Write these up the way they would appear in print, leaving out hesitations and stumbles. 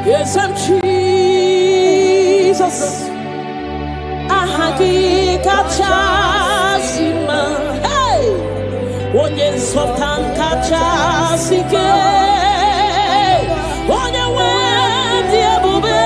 Yes, I'm Jesus. Ahagi kachasima. Hey, onye nsọpụta kachasike. Onye nwere ebube.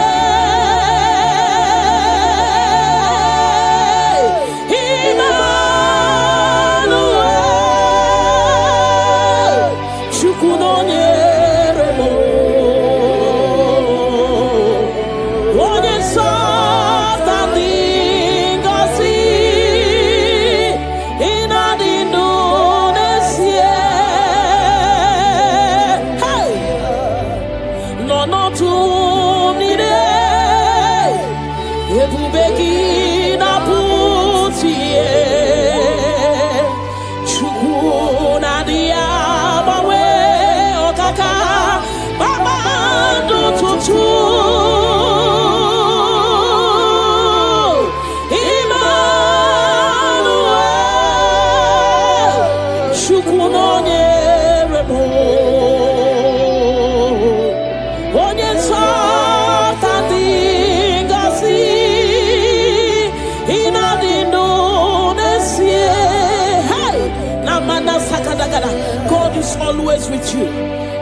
God is always with you.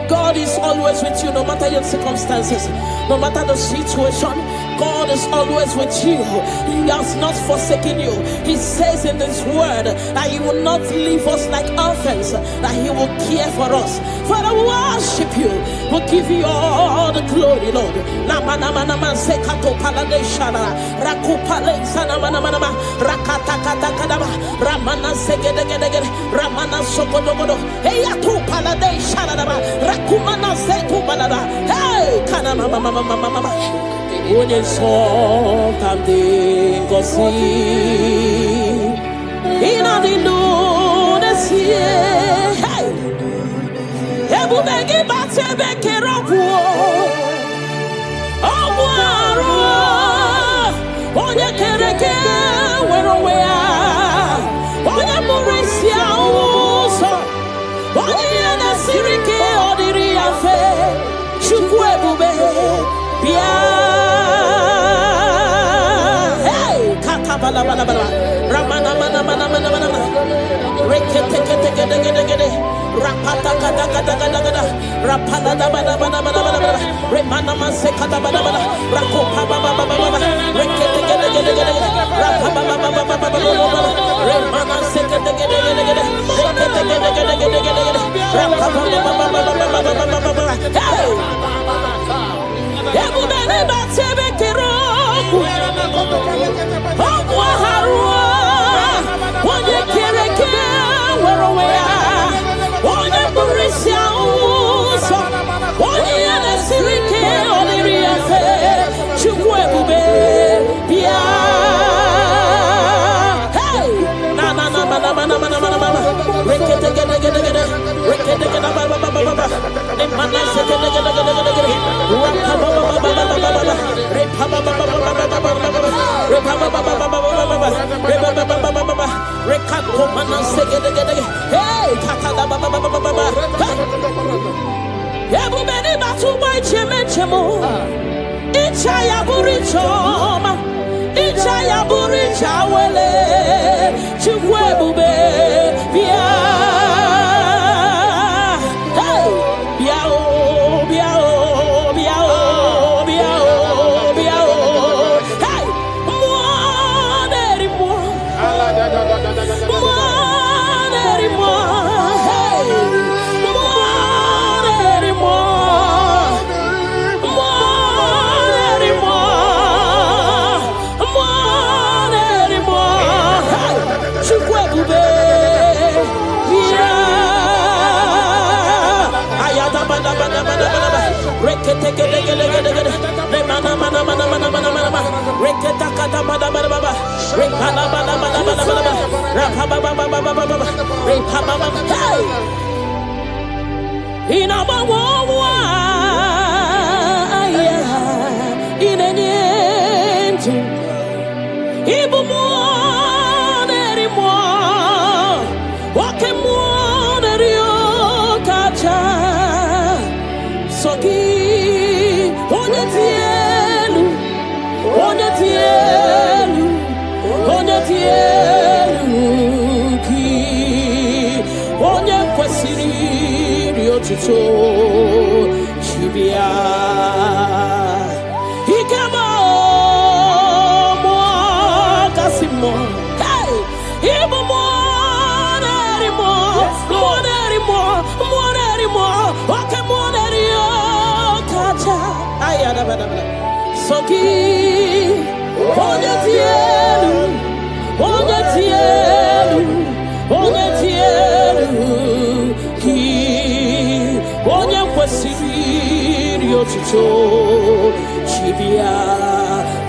God is always with you, no matter your circumstances, no matter the situation. God is always with you. He has not forsaken you. He says in His word that He will not leave us like orphans, that He will care for us. Father, we worship you. We'll give you all the glory, Lord. Onye nsọpụta ndị ngọzi ịnọdụ ndụ n'ezie. Ebube gị bata ebe kere ọgwụ arụ onye kere eke nwere onwe ya, onye mụrụ isi ụzọ, onye ihe na-esiri ike ọ dịrị ya mfe. Chukwu ebube bịa. Bala bala bala ramana mana mana mana mana rekete kete kete kete kete rapata kata kata kata kata rapala da bala bala bala bala remana manse kata bala bala rakopa baba baba baba rekete kete kete kete rapapa baba baba baba remana se kete kete kete kete rekete kete kete kete kete rapapa baba baba baba baba hey ebu bene batebe kero onye kere eke nwere onwe ya, onye bụrụ isi ụzọ, onye ihe na-esiri ike ọ dịrị ya mfe. Chukwu ebube bịa. Hey na na na mana mana mana mana mana rekete gede gede gede rekete gede baba baba baba ne mana se gede gede gede gede rapa baba baba baba baba repa baba baba baba baba repa baba baba baba baba repa baba baba baba rekako mana se gede gede hey kaka baba baba baba ebu beni batu boy cheme chemo icha ya burichoma icha ya buricha wele Chukwu ebube bịa. Hey bịa o bịa o bịa o bịa o bịa o hey mmụọ na-eri mmụọ mmụọ na-eri mmụọ hey mmụọ na-eri mmụọ mmụọ na-eri mmụọ Chibia, he came on, Casimo, hey, even more anymore, okay, more anymore, Kacha, Ayada, Soki,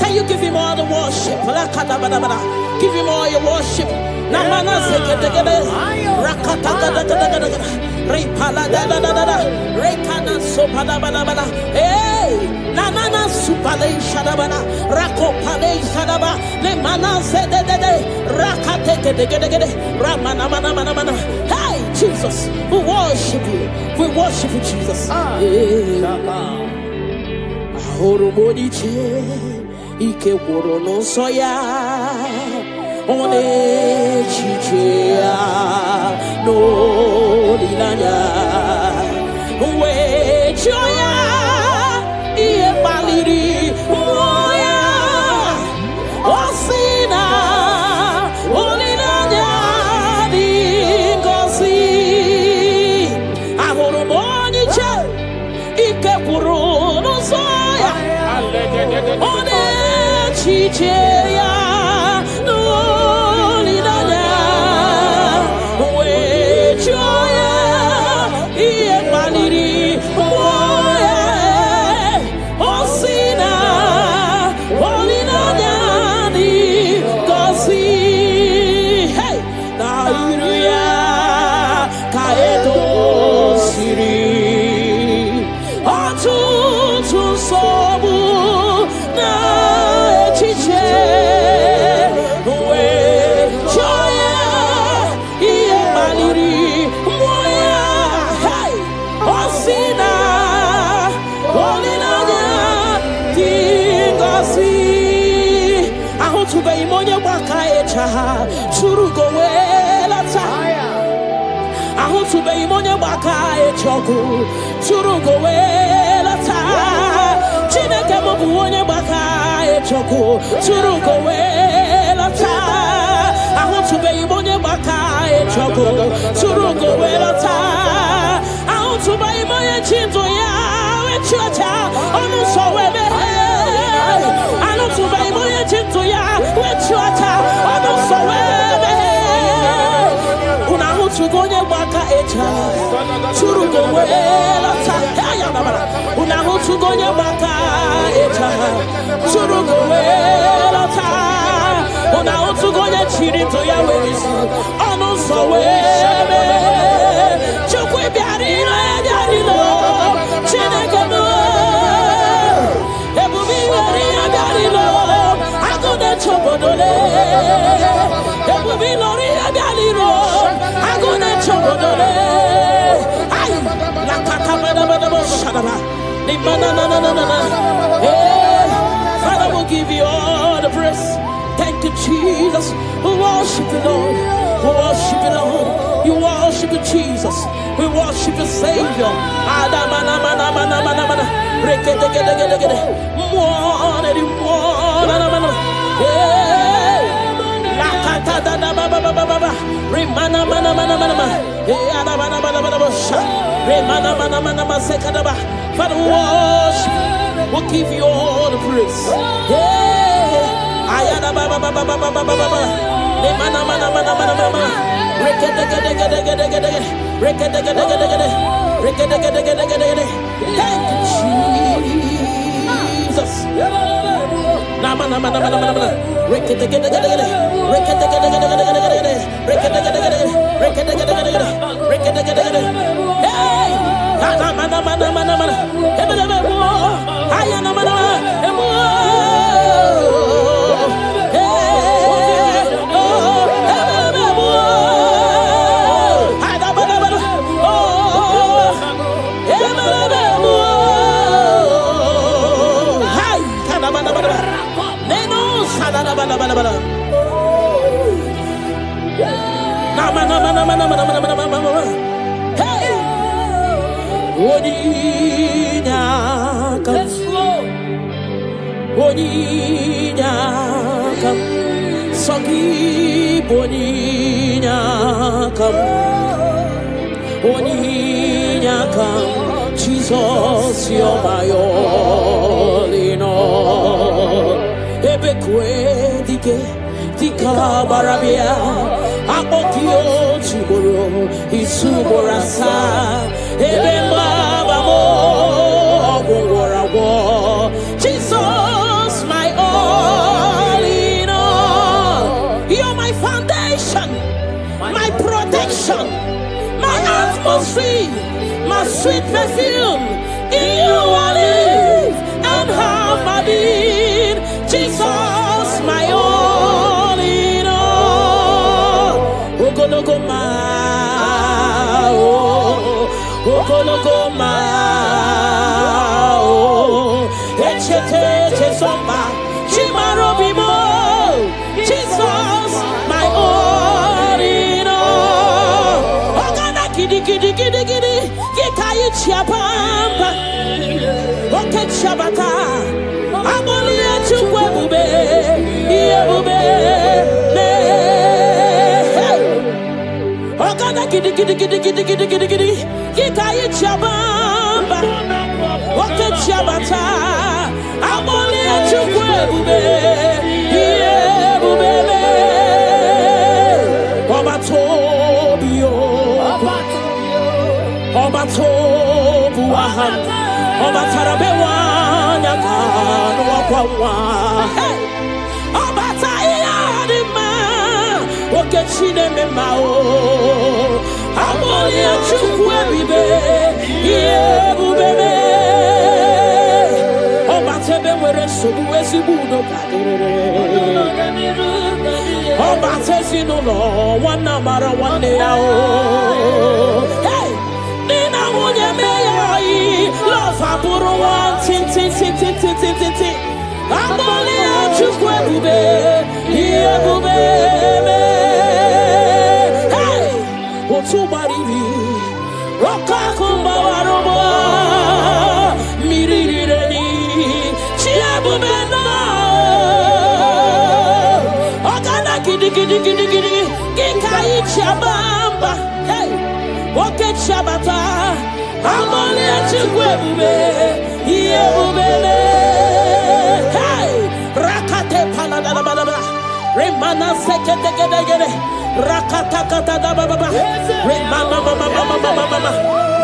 can you give him all the worship? Give him all your worship. Namana sekete rakata repala rekana sopada hey nanana supale shadabana rakopale shadaba le mana zede rakate ramana mana hey Jesus, we worship you Jesus. Ahoromoniche ike woro no soya one chichea no linanya we choya iye baliri moya osina olinanya dingosi ahoromoniche ike woro no soya one chichea no linanya we choya iye baliri moya osina olinanya di gosi hey na iruya kaedo siri atu sobu na chiche we choya iye baliri moya hey osina olinanya tingosi ahotuba imonye baka echa churugo wela taya ahotuba imonye baka echoku churugo wela taya chineke mobu onye baka echoku churugo wela taya ahotuba imonye baka echoku churugo wela taya ahotuba imonye chinzo ya wechocha onu so webe ahotuba imonye chinzo ya wechocha onu so webe una ahotuba onye baka echa churugo wela taya una ahotuba onye baka echa churugo wela taya una ahotuba onye chirinzo ya werisi onu so webe chukwu biarilo chineke mo ebubi weri biarilo agune chobodole ebubi lori biarilo agune chobodole ay la kakabada shadaba ni manana hey Father, will give you all the praise. Thank you, Jesus. We worship you, Lord. We worship you, Lord. You worship you, Jesus. We worship you, Savior. Father, we worship you. We'll give you all the praise. Ayana baba baba baba baba baba. Le mana mana mana mana mana. Rekete gede gede gede gede. Rekete gede gede gede. Rekete gede gede gede gede. Thank you, Jesus. Na mana mana mana mana mana. Rekete gede gede gede. Rekete gede gede gede gede gede. Rekete gede gede gede. Rekete gede gede gede. Rekete gede gede. Hey! Na mana mana mana mana. Ebele mo. Ayana mana mana. Neno Oninyakam. Oninyakam. Sogi Boninyakam. Oninyakam. Jesus, you're my all in all. Ebekwe dike dika barabia. Akokio chiboro isuborasa. Ebemba bamo ogwarawo. Jesus, my all in all. You're my foundation, my protection, my atmosphere, my sweet perfume. In you I live and have my being. Jesus, my all in all. Ogologoma, ogologoma, echete chesomba, chimarobimo. Jesus, my all in all. Ogana kidi kidi kidi kidi, kikayi chiapamba, oke chabata. Aboli echukwe bube, iye bube, ne. Ogana kidi kidi kidi kidi kidi kidi kidi, kikayi chiabamba, oke chabata. Aboli echukwe bube, iye bube, ne. Obatobio, Obatobuaha, Obatarabewa. Hey, Obatayadima, Okechine Memao, Amolia Chukwebibe, Yebube, Obatebe were Subuesibudo, Obatesino, one number one day. Hey, Nina Munyamei, love Aburo one, tin. Amoli achukwe bube, iye bube me. Hey, otubaribi, okakumba warobo, mirireni, chia bube no. Ogana kidi kidi kidi kidi, kikai chabamba. Hey, oke chabata, amoli achukwe bube, iye bube me. Remana sekete gede rakata kata da baba remana mama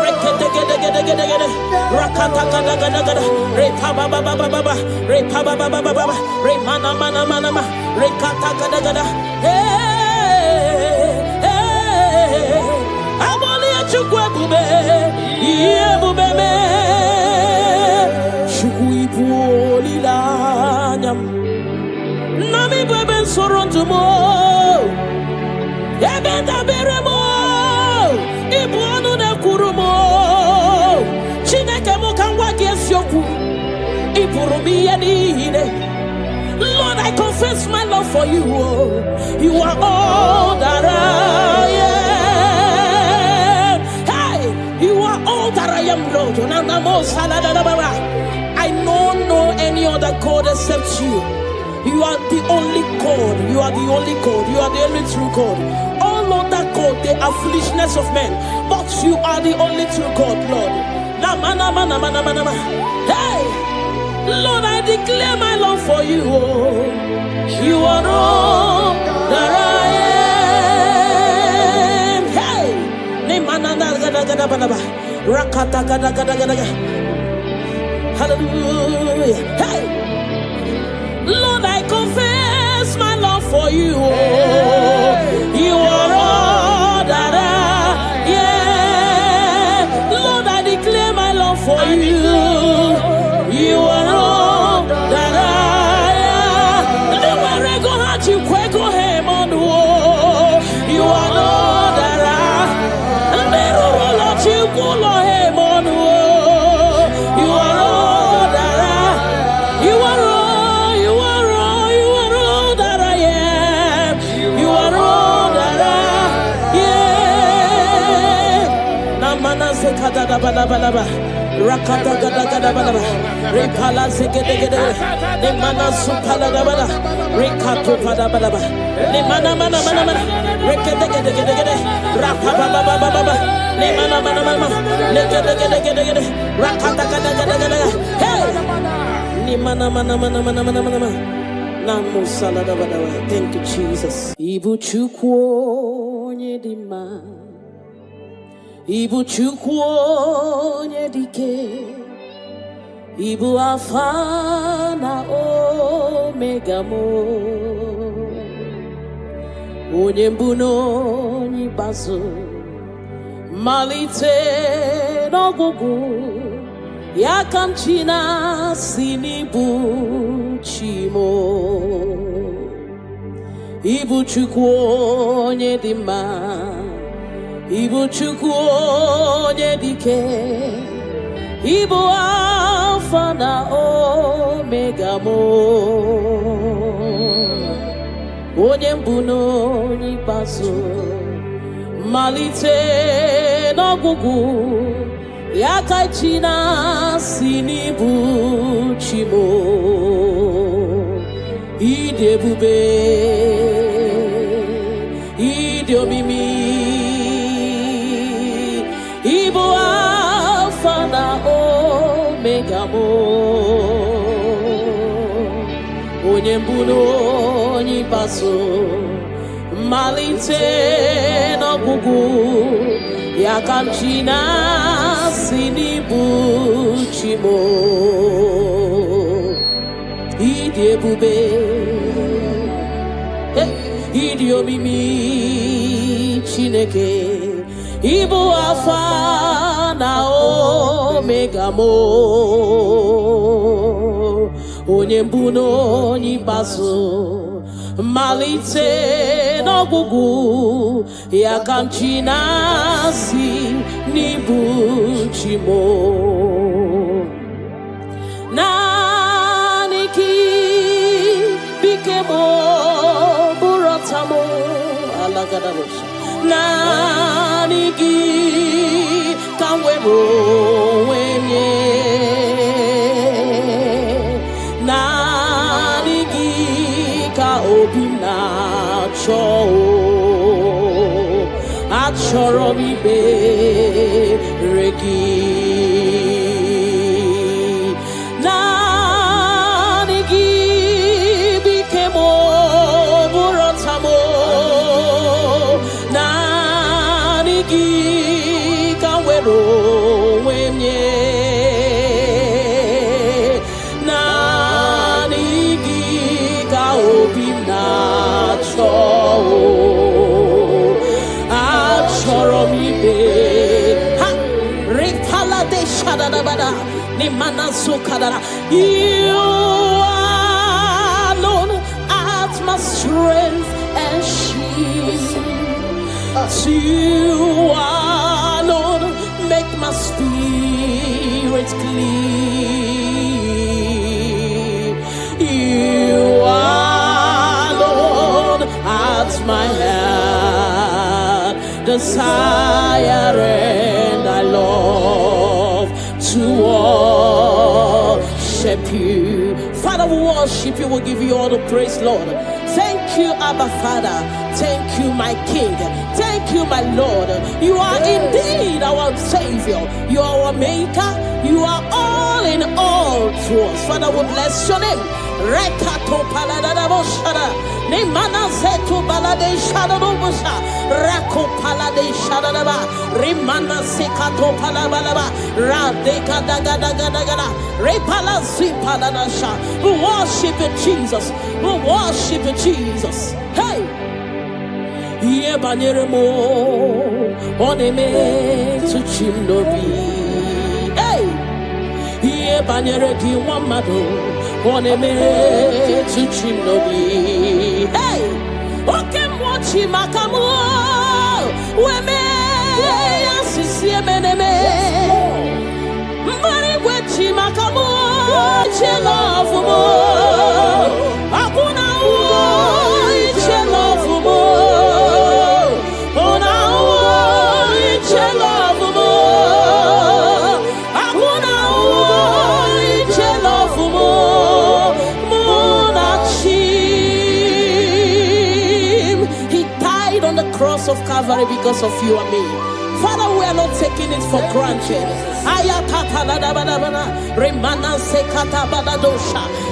rekete gede rakata kata gada repa baba repa baba remana mana rekata gada hey aboli chukwe bube iye bube me chukui boli la nyam Nami beben sorontumo, ebenda beremo, ibuanu na kurumo, chineke mukangwa gesyoku, ipurumi yenine. Lord, I confess my love for you. You are all that I am. Hey, you are all that I am, Lord. I don't know any other God except you. You are the only God. You are the only God. You are the only true God. All other God, they are foolishness of men. But you are the only true God, Lord. Hey, Lord, I declare my love for you. You are all that I am. Hey, hallelujah. Hey. Lord, I confess my love for you. You are all that I am. Lord, I declare my love for you. You are all that I am. You are all that I am. You are all that I am. You are all that I am. balabalaba. Rakata gada gada balaba. Repala zegedegede. Ne mana supala bala. Rekato pada balaba. Ne mana mana mana mana. Rekedegedegede. Rapaba baba baba. Ne mana mana mana. Legedegedegede. Rakata gada gada gada. Hey. Ne mana mana mana mana mana mana. Namo salada bala. Thank you, Jesus. Ibu chukwo nyedima. Ibu chukwu onye dike, Ibu Alpha na Omega mo, onye mbụ na onye ikpeazụ, malite n'ọgwụgwụ, ya ka m chi na-asị n'ịbụ chi mo. Ibu chukwu onye dị mma, Ibu chukwu onye dike, Ibu Alpha na Omega mo, onye mbụ na onye ikpeazụ, malite n'ọgwụgwụ, ya ka chi na-asị n'ịbụ chi mo. Ịdị ebube, ịdị omimi, Ibu Alpha na Omega mo, onye mbụ na onye ikpeazụ, malite n'ọgwụgwụ, ya ka m chi na-asị n'ịbụ chi mo. Ịdị ebube, ịdị omimi Chineke, Ibu Alpha na Omega mo, onye mbụ na onye ikpeazụ, malite n'ọgwụgwụ, ya ka m chi na-asị n'ịbụ chi mo. Naanị gị bike mo, bụrụ ọta mo, alagadabosha. Naanị gị ka m were onwe nye, naanị gị ka obi m na-achọ, achọrọ m ikpere gị. Naanị gị bike m, bụrụ ọta m, naanị gị ka m were onwe m nye, naanị gị ka obi m na-achọ, achọrọ m ikpe ha. Ripala de shadadabada, ni mana sukadara. You alone art my strength and shield. You alone make my spirit clean. You alone at my heart desire, and I love to worship you. Father, we worship you, we give you all the praise, Lord. Thank you, Abba Father. Thank you, my King. Thank you, my Lord. You are indeed our Savior. You are our Maker. You are all in all to us. Father, we bless your name. Rekato paladadaboshara. Nemana seto balade shadadobosha. Rako palade shadadaba. Rimana sekato palabalaba. Radeka dagadagada. Repala zipaladasha. We worship you, Jesus. We worship you, Jesus. Hey! Iye banyere mo, oneme tuchim nobi. Hey! Iye banyere ki wamado, oneme tuchim nobi. Hey! Oke mwachi makamu, weme yasisi emeneme. Mbari wechi makamu, chelofu mo. Akuna uo, chelofu mo. Ona uo, chelofu mo. Calvary because of you and me. Father, we are not taking it for granted.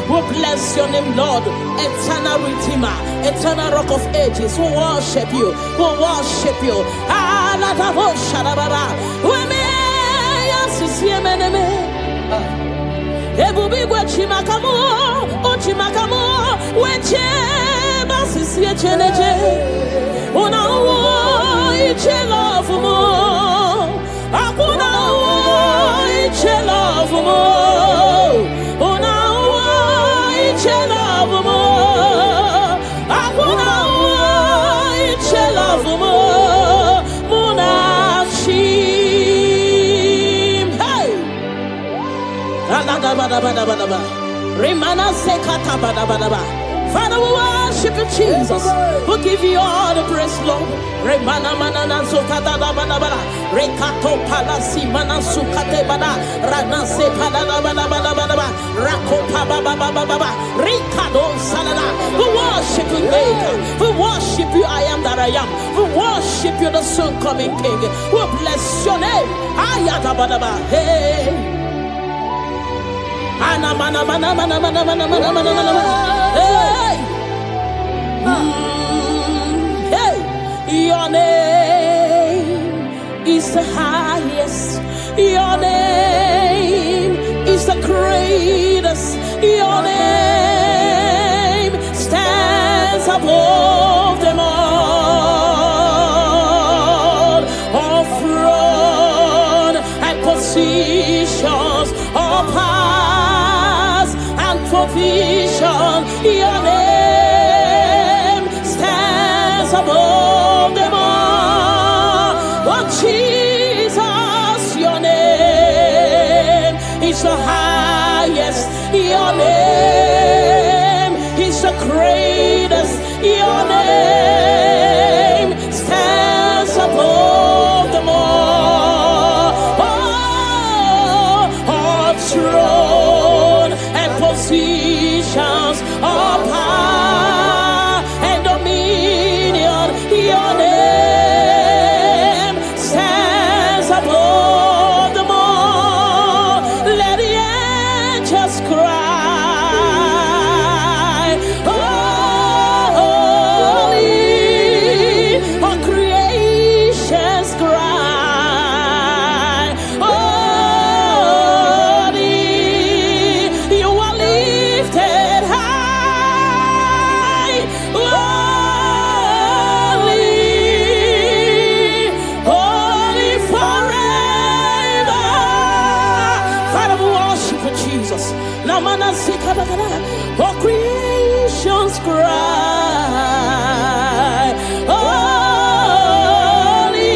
We bless your name, Lord. Eternal Redeemer, eternal Rock of Ages. We worship you. We worship you. Father, we worship you, Jesus. We give you all the praise, Lord. Rekato palasi manasukate bada ranase palada bada bada bada rakopa baba baba baba rikado salada. We worship you, Maker. We worship you, I am that I am. We worship you, the soon coming King. We bless your name. Ayata bada bada. Hey. Ana mana mana mana mana mana mana mana mana. Hey. Hey. Your name is the highest. Your name is the greatest. Your name stands above them all. All throne and positions, all powers and provision. Your name stands above them all. Oh Jesus, your name is the highest. Your name is the greatest. Your name stands above them all. All throne and positions, all power and dominion. Your name stands above them all. Let the angels cry, holy, all creations cry, holy, you are lifted high, holy, holy forever. Father, we worship you, Jesus. Namana sikadagada, all creations cry, holy,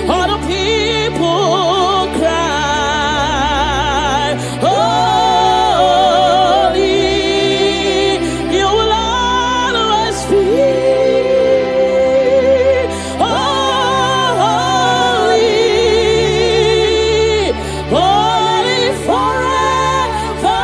all the people cry, holy, you will always be holy, holy forever.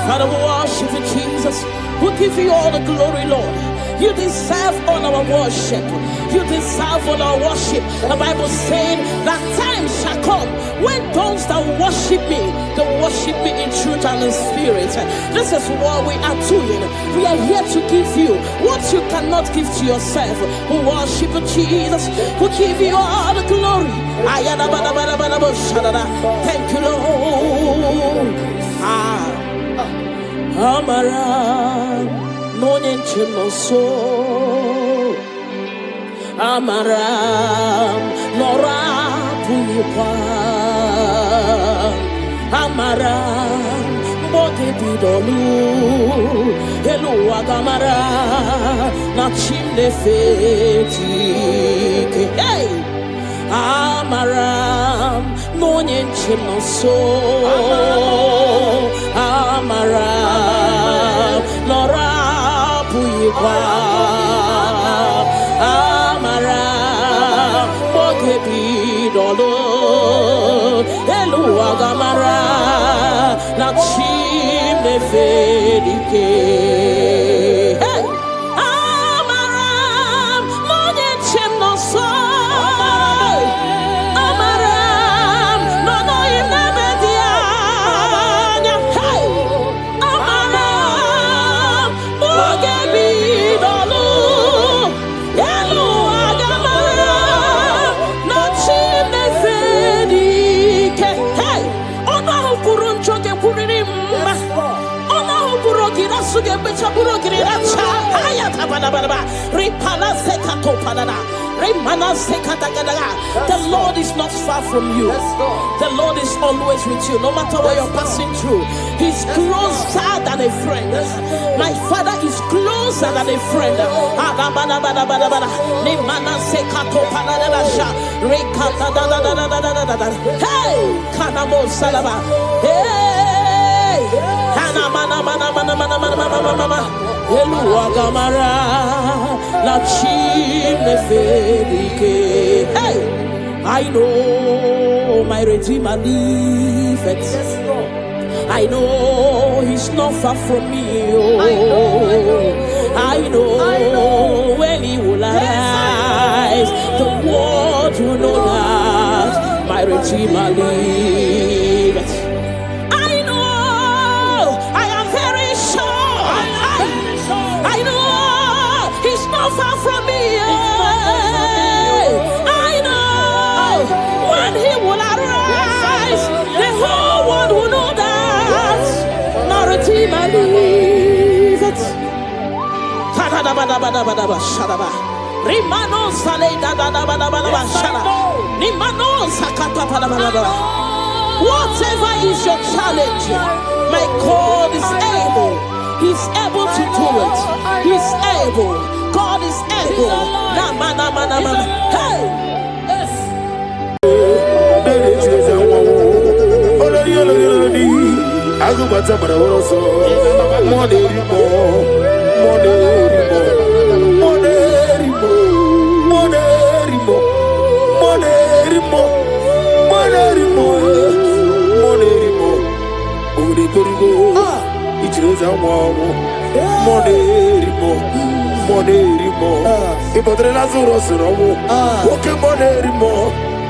Father, we worship you, Jesus. We give you all the glory, Lord. You deserve all our worship. You deserve all our worship. The Bible said that time shall come when those that worship me, they worship me in truth and in spirit. This is what we are doing. We are here to give you what you cannot give to yourself. We worship you, Jesus. We give you all the glory. Thank you, Lord. Amara no so Amara nora puipa Amara bote bidolu Elu agamara na chimne feti hey Amara no so Amara nora puipa Amara bote bidolu Elu agamara na chimne feti hey Amara The Lord is not far from you. The Lord is always with you, no matter what you're passing through. He's closer than a friend. My Father is closer than a friend. Hey, Kanamo Salaba. Hey, hey, I know my Redeemer liveth. I know he's not far from me. Oh, I know when he will arise, the world will know that my Redeemer liveth. I know, I am very sure. I know he's not far from me. I know when he will arise, the whole world will know that my Redeemer liveth. Rimano sale da da da ba da ba da shara. Nimano sakata pa da ba da ba. Whatever is your challenge, my God is able. He's able to do it. He's able. God is able. Na ma na ma na ma. Hey.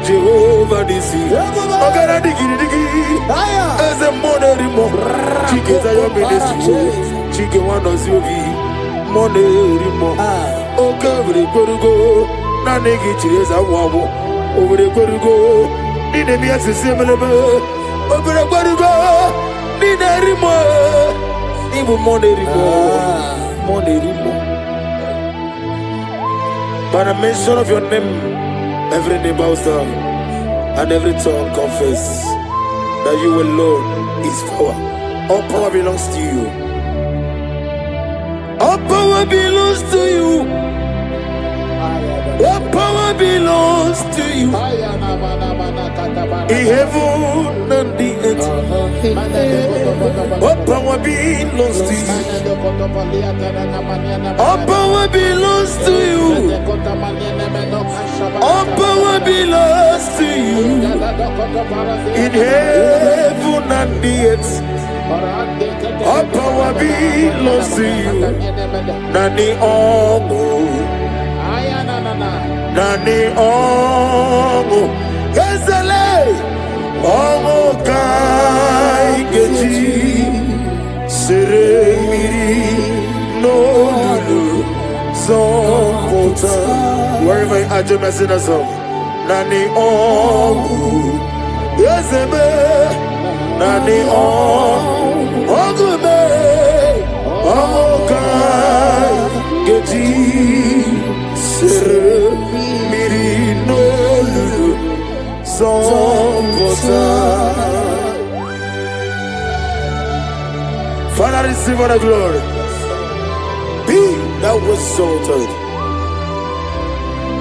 Jehovah Nisi, Ogara digi digi, as a monerimo, Chike Zayo Ministry, Chike Wanos Yogi, Monerimo, Okavri Korugo, Nanegi Chires Awabo, over the Korugo, Ninemi as a similar, over the Korugo, Ninarimo, even Monerimo. By the mention of your name, every knee bows down and every tongue confess that you alone is power. All power belongs to you. All power belongs to you. All power belongs to you. In heaven and the earth, all power belongs to you. All power belongs to you. All power belongs to you. In heaven and the earth, all power belongs to you. Nani Omo, Nani Omo, Ezele, Omo Kai Geji, Seremiri, no Lulu, Zonkota. Wherever you are, just sing a song. Nani Omo, Ezeme, Nani Omo, Ogume, Omo Kai Geji, Seremiri, no Lulu, Zonkota. Father, receive all the glory. Be thou exalted.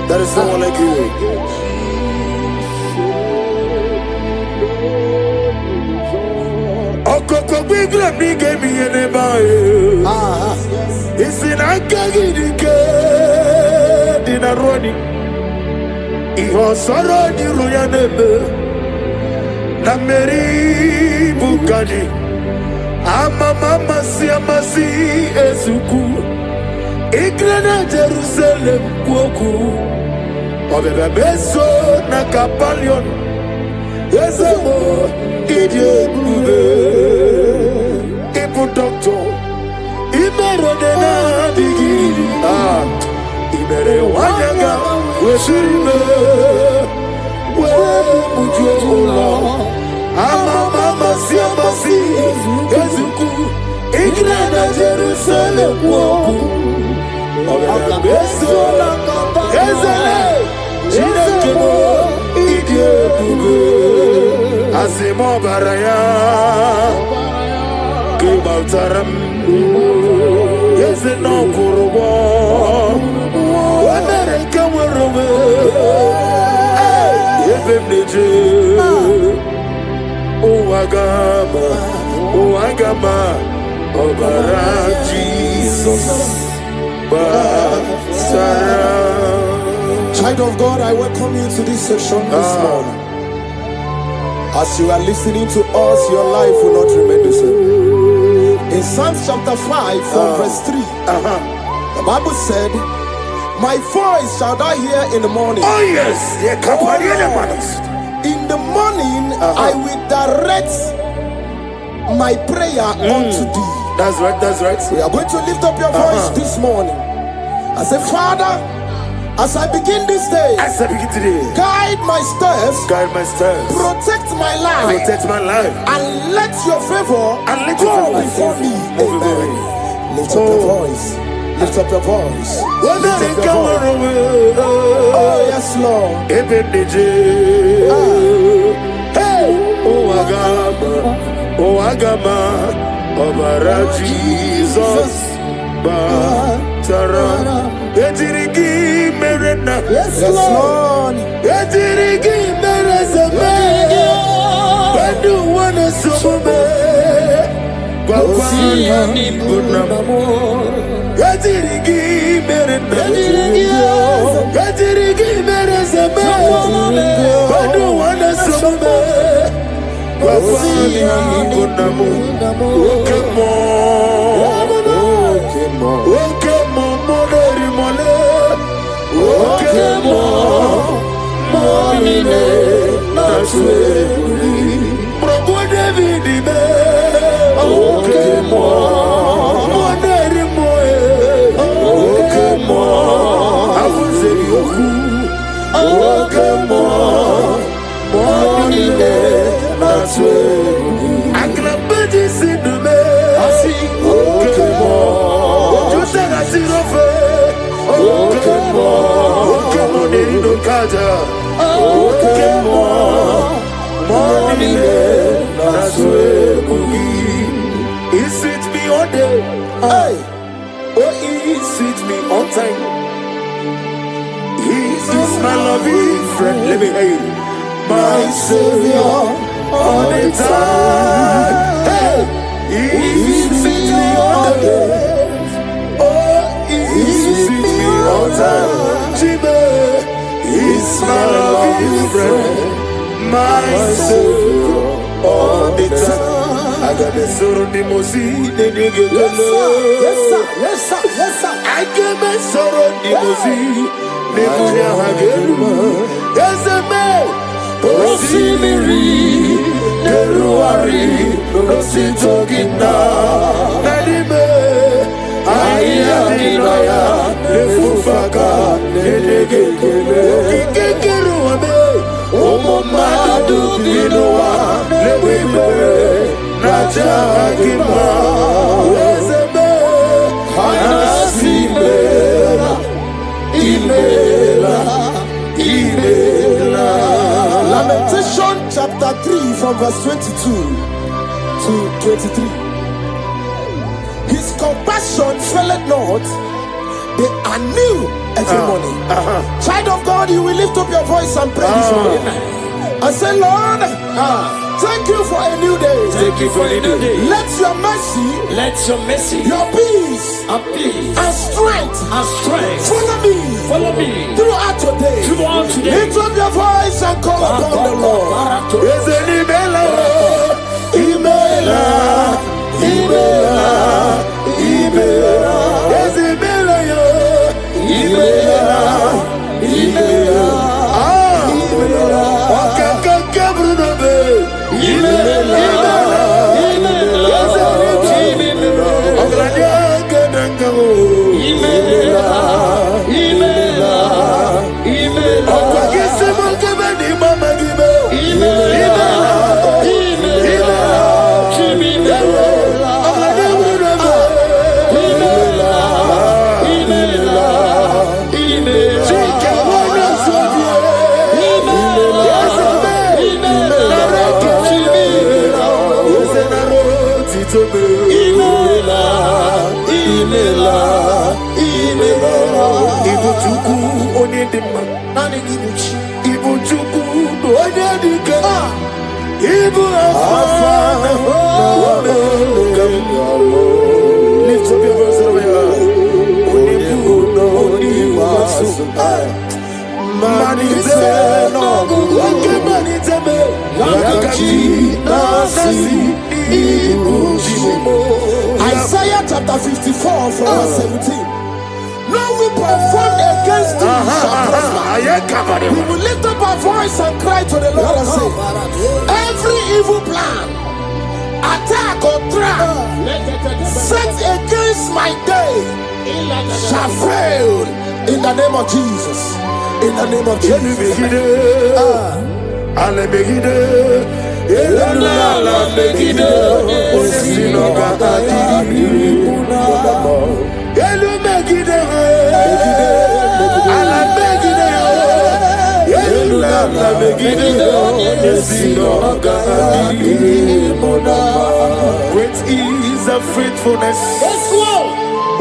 There is no one like you. Okoko bigla mi gave me an ebae. It's in a gagidike dinaroni. Iho soro ni ruyanebe. Nameri bukani. Mama si amasi ezuku. Igrena Jerusalem kuoku. Obebe beso na kapalion. Ezemo idie bube. Ibu doctor. Imere dena digiri. Imere wanyaga. Weshirime. We mujo ola. Mama si amasi ezuku. Grana Jerusalem woku Ogana beso Ezele Chinekemo Idie bube Asimo baraya Kibaltaram Yezeno kurubo Wamereka werube Yevemneje Uwagama Obara Jesus Basara. Child of God, I welcome you to this section this morning. As you are listening to us, your life will not remain the same. In Psalms chapter 5 from verse 3, the Bible said, my voice shall thou hear in the morning. Oh yes, in the morning I will direct my prayer unto thee. That's right, that's right. We are going to lift up your voice this morning. I say, Father, as I begin this day, as I begin today, guide my steps, protect my life, and let your favor go before me. Amen. Lift up your voice. Lift up your voice. Lift up your voice. Oh yes, Lord. Hey, oh Agama, Obara Jesus, Batara, Etirigi Merena, yes, Lord. Etirigi Merezame, Bandu Wana Sume, Wapani Bunamo, Etirigi Merena, Etirigi Merezame, Bandu Wana Sume. Wapani Bunamo, Okemo, Moneri Mole, Okemo, Monine, Naswe, Brobo David, Okemo, Moneri Moe, Okemo, Avuzeri Oku, Okemo, Monine. Aklabaji sidume, Okemo, Ojutara sirofe, Okemo, Okemo nerido kaja, Okemo, Monile naswe mugi. He sweet me all day, hey, oh he sweet me on time. He is my loving friend, let me hear you, my Savior. All the time, hey, he's me all day. Oh, he's me all time. Jibe, he's my loving friend, my Savior. All the time, I got the sorrow the mozi, the nigga. Yes, sir, yes, sir, yes, sir. I got my sorrow the mozi, the nigga. Yes, man. Rosimiri, Deruari, Rositogina, Nadime, Ayadinaya, Lefufaka, Nedegele, Kikeruame, Omomadu Dinoa, Lewibe, Najagima, Wezebe, Anasimela, Imela, Imela. Lamentation chapter 3 from verse 22 to 23. His compassion faileth not, they are new every morning. Child of God, you will lift up your voice and pray this morning. And say, Lord, thank you for a new day. Thank you for a new day. Let your mercy, your peace, and strength, follow me throughout today. Lift up your voice and call upon the Lord. Ibuchuku onedema. Ibuchuku onedike. Ibu afana. Lift up your voice over here. Onimasu. Maniteno. Wake maniteme. Yakachi nasi. Isaiah chapter 54 from verse 17. No weapon formed against you shall prosper. We will lift up our voice and cry to the Lord and say, every evil plan, attack or trap set against my day shall fail in the name of Jesus. In the name of Jesus. Great is the faithfulness.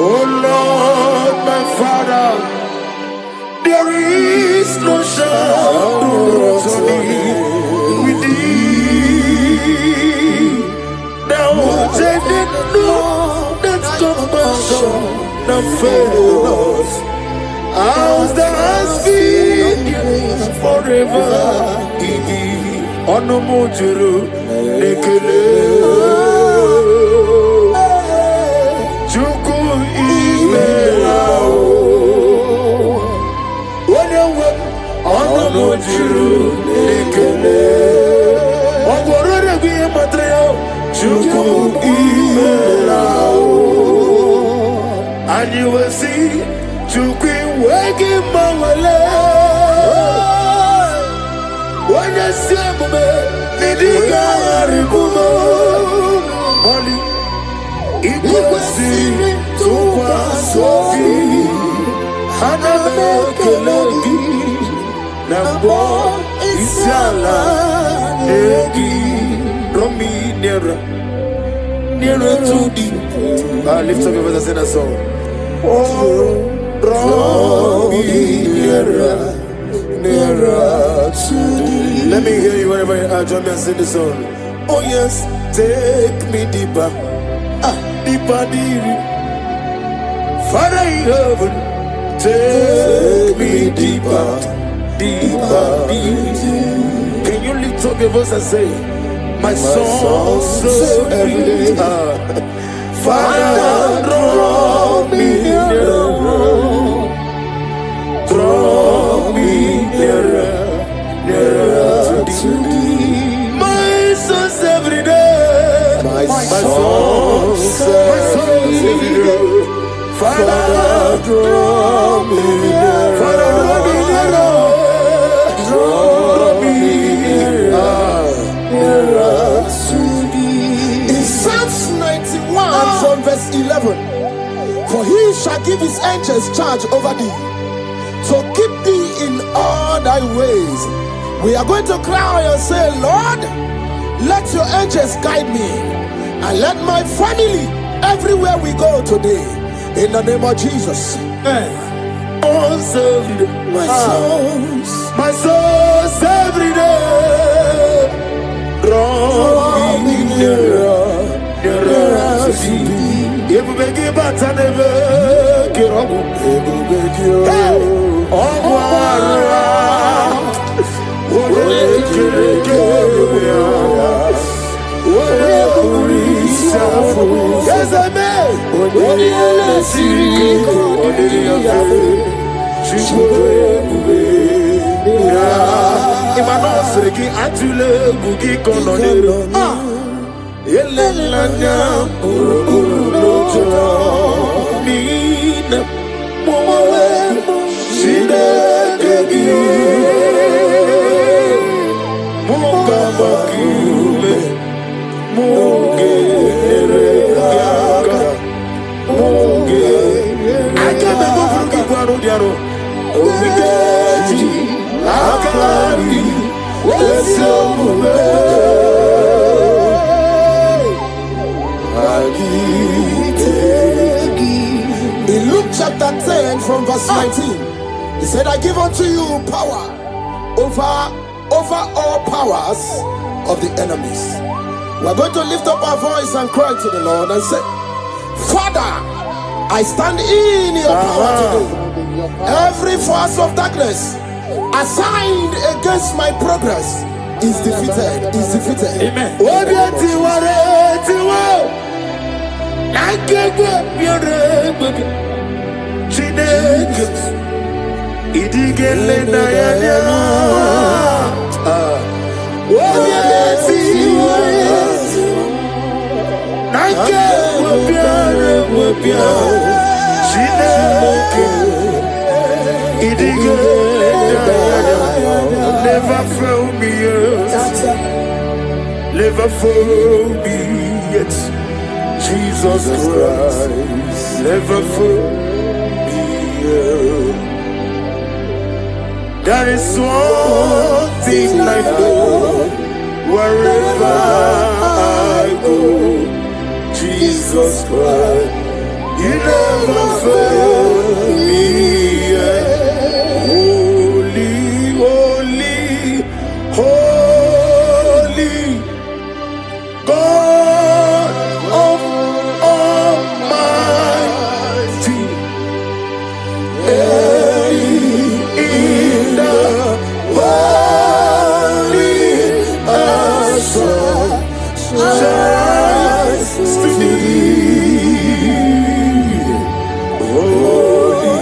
Oh Lord, my Father, there is no shadow with thee. Thou didn't know that compassion that fails. Ours that has been forever. Onomojuru nekele. Chuku imelao. Onewe onomojuru nekele. Ogorore biye matreo. Chuku imelao. And you will see Chuku wegi mawale. When you see me, nidiga aribumo. Money, ikusi tukwa sofi. Hana mekelegi, nambo isiala egi. Romi nera to the. Lift up your voice and sing a song. Oh, draw me nearer to thee. Let me hear you wherever you are. Join me and sing the song. Oh yes, take me deeper, deeper, deeper. Father in heaven, take me deeper, deeper, deeper. Can you lift up your voice and say, my soul so every day. Father, draw me nearer, draw me nearer, nearer to thee. My soul's every day, my soul's every day. Father, draw me nearer, Father, draw me nearer, draw me nearer to thee. In Psalms 91 from verse 11, for he shall give his angels charge over thee, to keep thee in all thy ways. We are going to cry and say, Lord, let your angels guide me, and let my family everywhere we go today, in the name of Jesus. My soul's every day, draw me nearer, nearer to thee. If we give back and never get up, yes, I may. Imanosreki atule bugi kononero. Elelanya urukurulojo. Nina mowe shidegegi. Mukabakume mugeregaga. Akebe bugi kwaro diaro. Omigeji akari wesomume. In Luke chapter 10 from verse 19, he said, I give unto you power over all powers of the enemies. We're going to lift up our voice and cry to the Lord and say, Father, I stand in your power today. Every force of darkness assigned against my progress is defeated. Amen. Never fail me yet. Never fail me yet. Jesus Christ, never fail me yet. That is one thing I know. Wherever I go, Jesus Christ, you never fail me yet. Holy, holy, God of Almighty, in the holy shines to thee. Holy,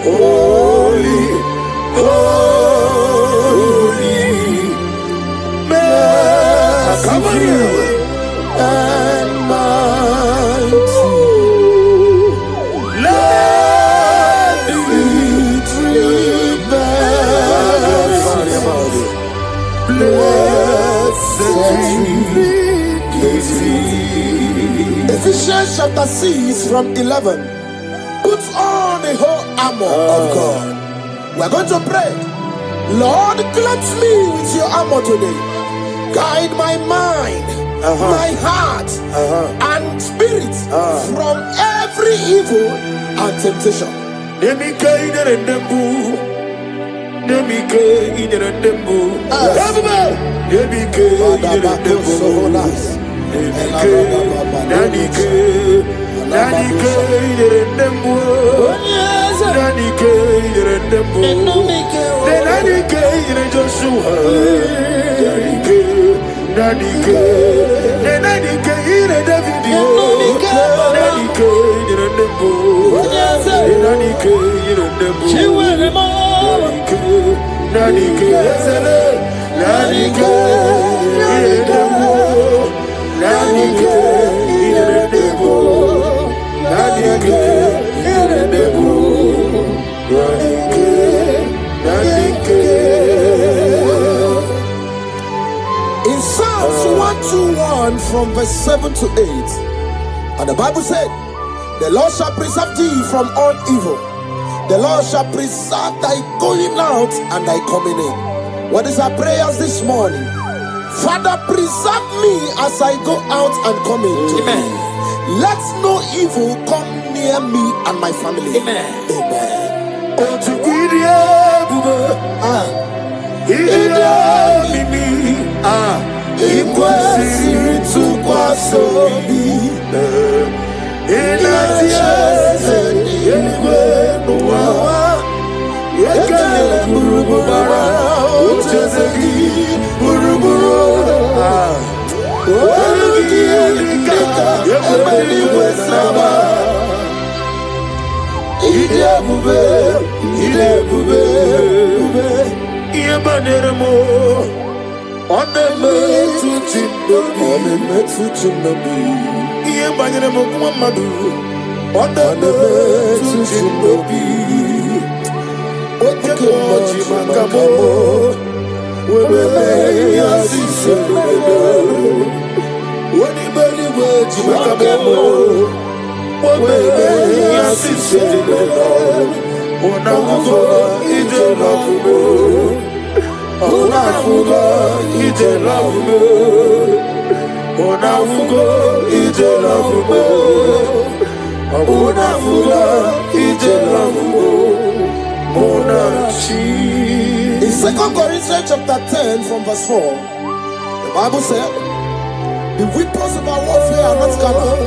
holy, holy, merciful and mighty. Let the tree bear Ephesians chapter 6 from 11. Put on the whole armor of God. We're going to pray. Lord, clothe me with your armor today. Guide my mind, my heart, and spirit from every evil and temptation. In Psalms 121 from verse 7 to 8, and the Bible said, the Lord shall preserve thee from all evil. The Lord shall preserve thy going out and thy coming in. What is our prayers this morning? Father, preserve me as I go out and come in today. Let no evil come near me and my family. Amen. Onafugo ije lafugo. Onafuga ije lafugo. Monachi. In 2 Corinthians chapter 10 from verse 4, the Bible said, the weapons of our warfare are not carnal,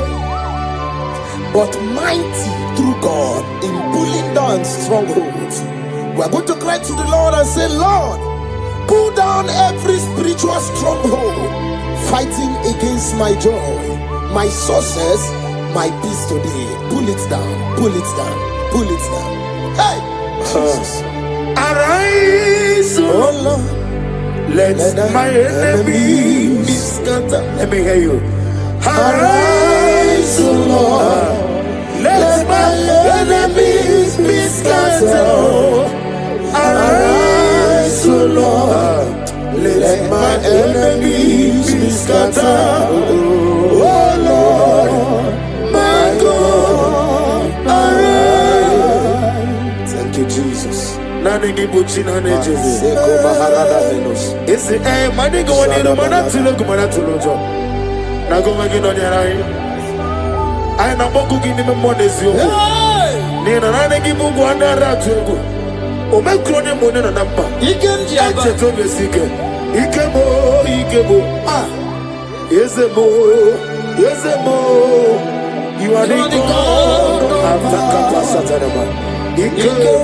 but mighty through God in pulling down strongholds. We are going to cry to the Lord and say, Lord, pull down every spiritual stronghold fighting against my joy, my success, my peace today. Pull it down, pull it down, pull it down. Hey! Jesus. Arise, Oh Lord, let my enemies be scattered. Let me hear you. Arise, oh Lord, let my enemies be scattered. Arise, oh Lord, let my enemies be scattered. Oh Lord, my God, arise. thank you, Jesus. Nani gibuchi nani jezi. Seko Maharada Venus. Isi mani go wani no mana tulo jo. Na go magi no ni arai. Ai na boku gini me mo nezio. Ni na nani gibu go ana ratu ego. O me kro ni mo ne na namba. Ikem Diaba. Eche to be sike. Ikebo. Ah. Yezemo. You are the God of the Kapasatanama. Ikebo.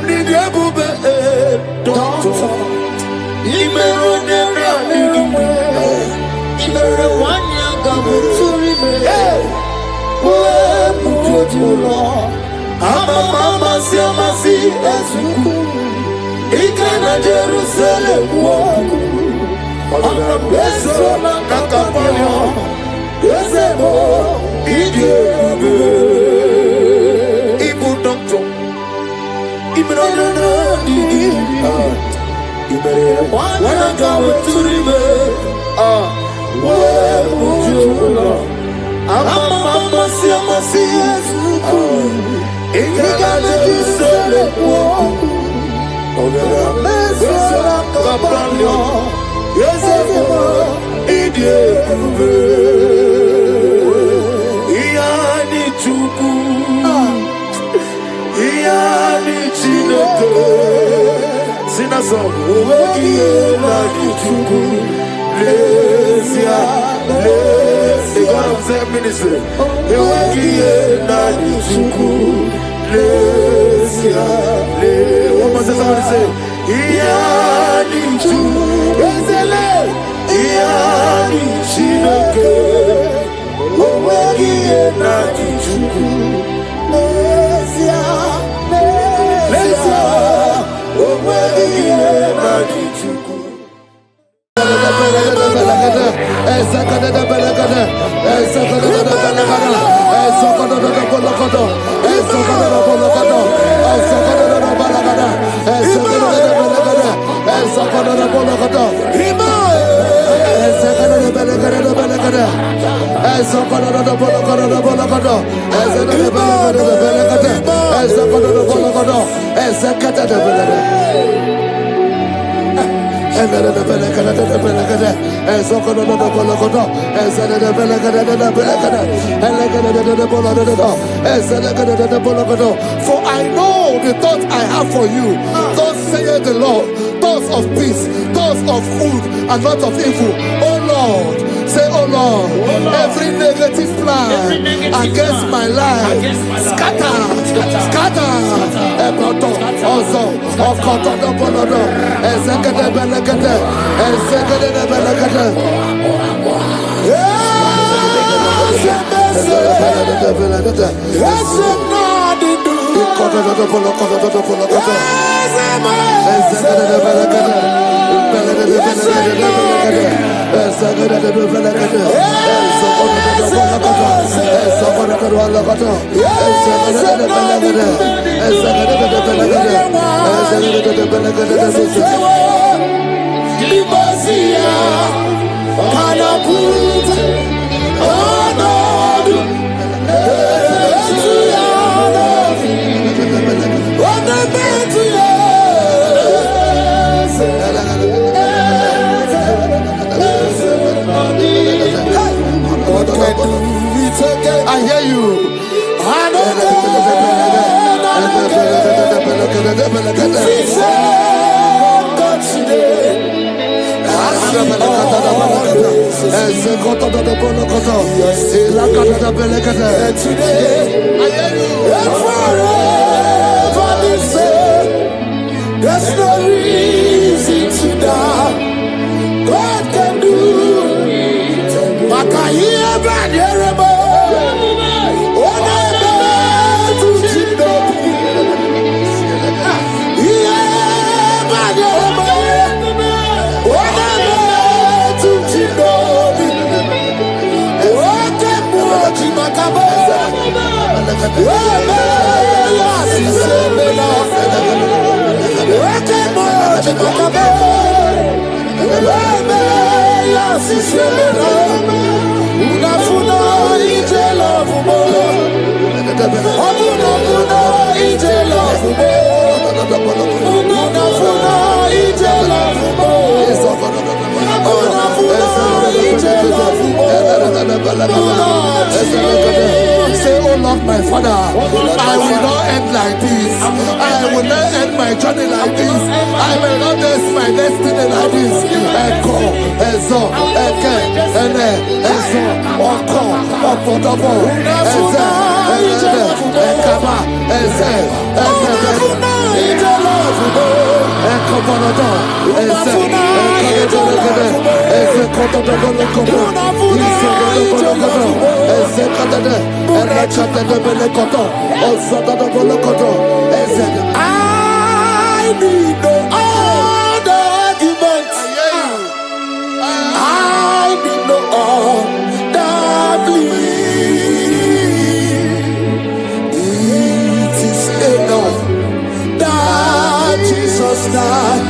Namni diabube doctor. Imero nera nigime. Imere wanya gamuturi me. We mujojulo. Mama si ezuku. Ikena Jerusalem woku. Ona beso na kakapanyo. Yezemo idiebe. Ibu doctor. Imero nera nigime. Wana gamuturi we mujojulo. Mama si ezuku. Ikena Jerusalem woku. What must somebody say? For I know the thoughts I have for you, thus saith the Lord, thoughts of peace, thoughts of good and not of evil. Oh Lord, say, oh Lord, every negative plan against my life, scatter. There's no reason to doubt. God can do. Makaya Baderebo. Onebe Tuchinobi. Yeah, Baderebo. Onebe Tuchinobi. Oke Moji Makabo. Webe Yasisemela. Oke Moji Makabo. Webe Yasisemela. Unafuna ije lovumo. Unafuna ije lovumo. Unafuna ije lovumo. Unafuna ije lovumo. Say, oh Lord, my Father, I will not end like this. I will not end my journey like this. I will not end my destiny like this. Echo, Ezo, Eke, Ene, Ezo, Oko, Opotopo, Eze, Eze, Ekaba, Eze, Eze, Ekobonodo, Eze, Ekobonodo, Eze, Kotodobonokobo, Isodobonokobo, Eze, Katade, Erekatadebelekoto, Osodobolokoto, Eze. I need no other arguments. I need no other plea. It is enough that Jesus died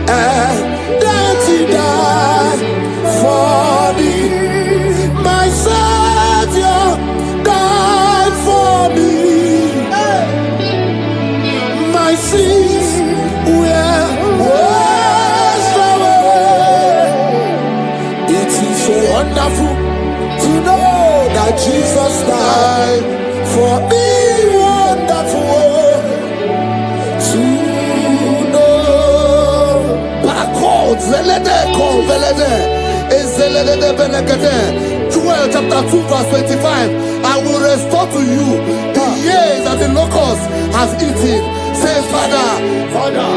and that He died for me. My Savior died for me. My sins were washed away. It is so wonderful to know that Jesus died for me. Wonderful to know. Backwards, Joel chapter 2 verse 25. I will restore to you the years that the locust has eaten. Say, Father,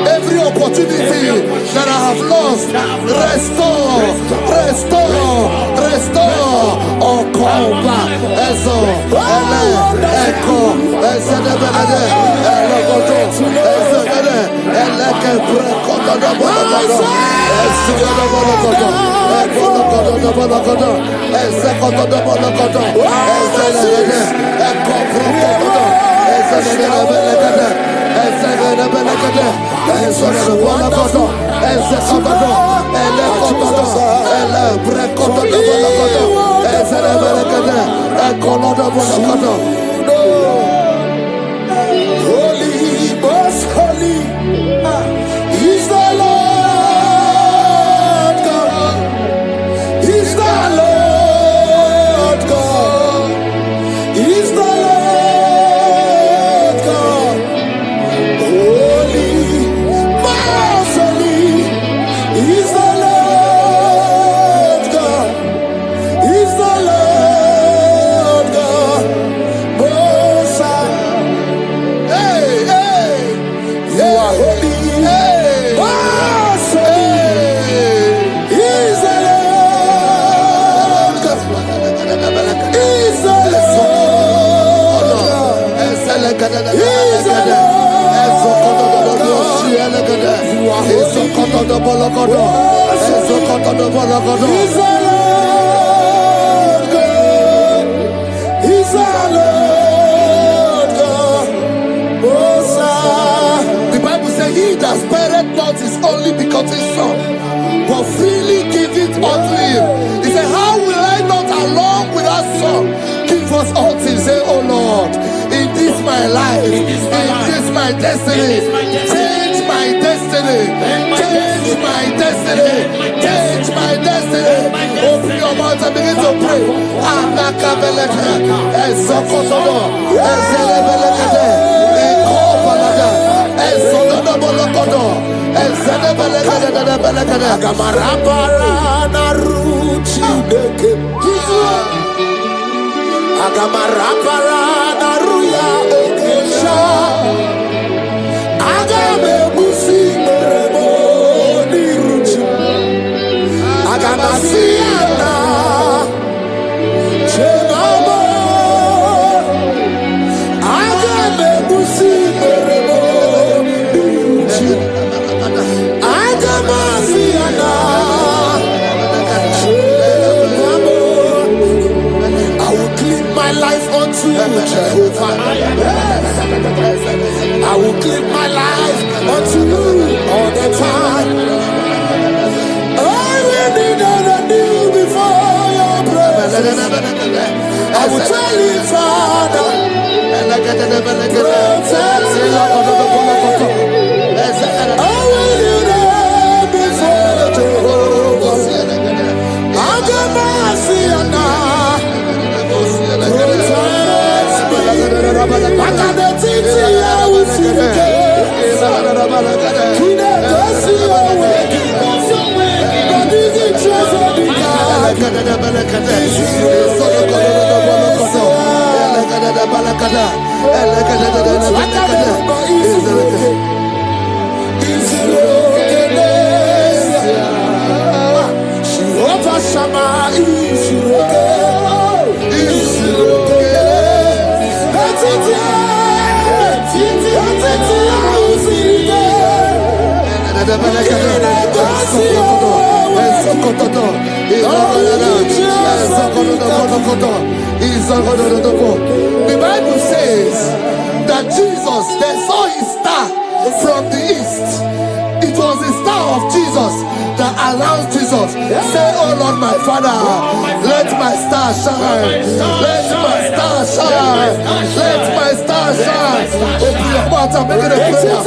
every opportunity that I have lost, restore. Oh, come back. Echo, Ezedebelede, Elogoto, Ezedele, Eleke Brekotodobonogodo, Ezedebologodo, Ekologodobonogodo, Ezekotodobonogodo, Ezelede, Eko Brokotodo, Ezedebelekede, Ezedebelekede, Ezedebologodo, Ezekotodo, Elekotodo, Elebrekotodobonogodo, Ezedebelekede, Ekolodobonogodo. Holy, most holy is the Lord God. Is the Lord God. Is the Lord God. Holy, most holy is the Lord God. Is the Lord God. Most high. Hey, hey, you are holy. Hey, most holy is the Lord God. Is the Lord God. Is the Lord God. You are holy. Is the Lord God. Is the Lord God. Is the Lord God. Most high. The Bible says, he that spareth not his only begotten son, but freely give it unto him. He said, how will I not along with that son give us all things? Say, oh Lord, in this my life, in this my destiny, change my destiny, change my destiny, change my destiny. Open your mouth and begin to pray. Anakabeleke, Ezokotodo, Ezelebelekede, Ekobalada, Agamarabara naruchi deke. Agamarabara naruya okesha. Agame musi merebo niruchi. Agamasiana chegamo. Agame musi merebo niruchi. Agamasiana chegamo. I will clean my life unto Jehovah. I will clean my life unto you all the time. I will be done anew before your presence. I will tell you, Father, protect me. I will be there before Jehovah. I got mercy on now. The Bible says that Jesus, they saw his star from the east. It was the star of Jesus that allowed Jesus. Say, oh Lord, my Father, let my star shine. Let my star shine. Let my star shine. Open your mouth and make it a prayer.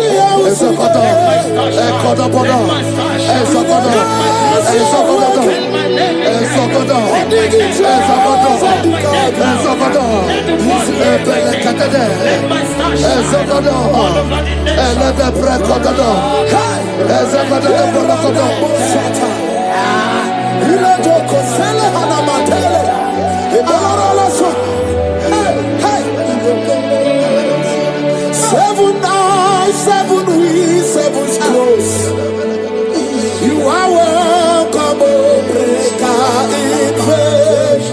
Seven eyes, seven wheels, seven scrolls. You are welcome, O breaker in faith.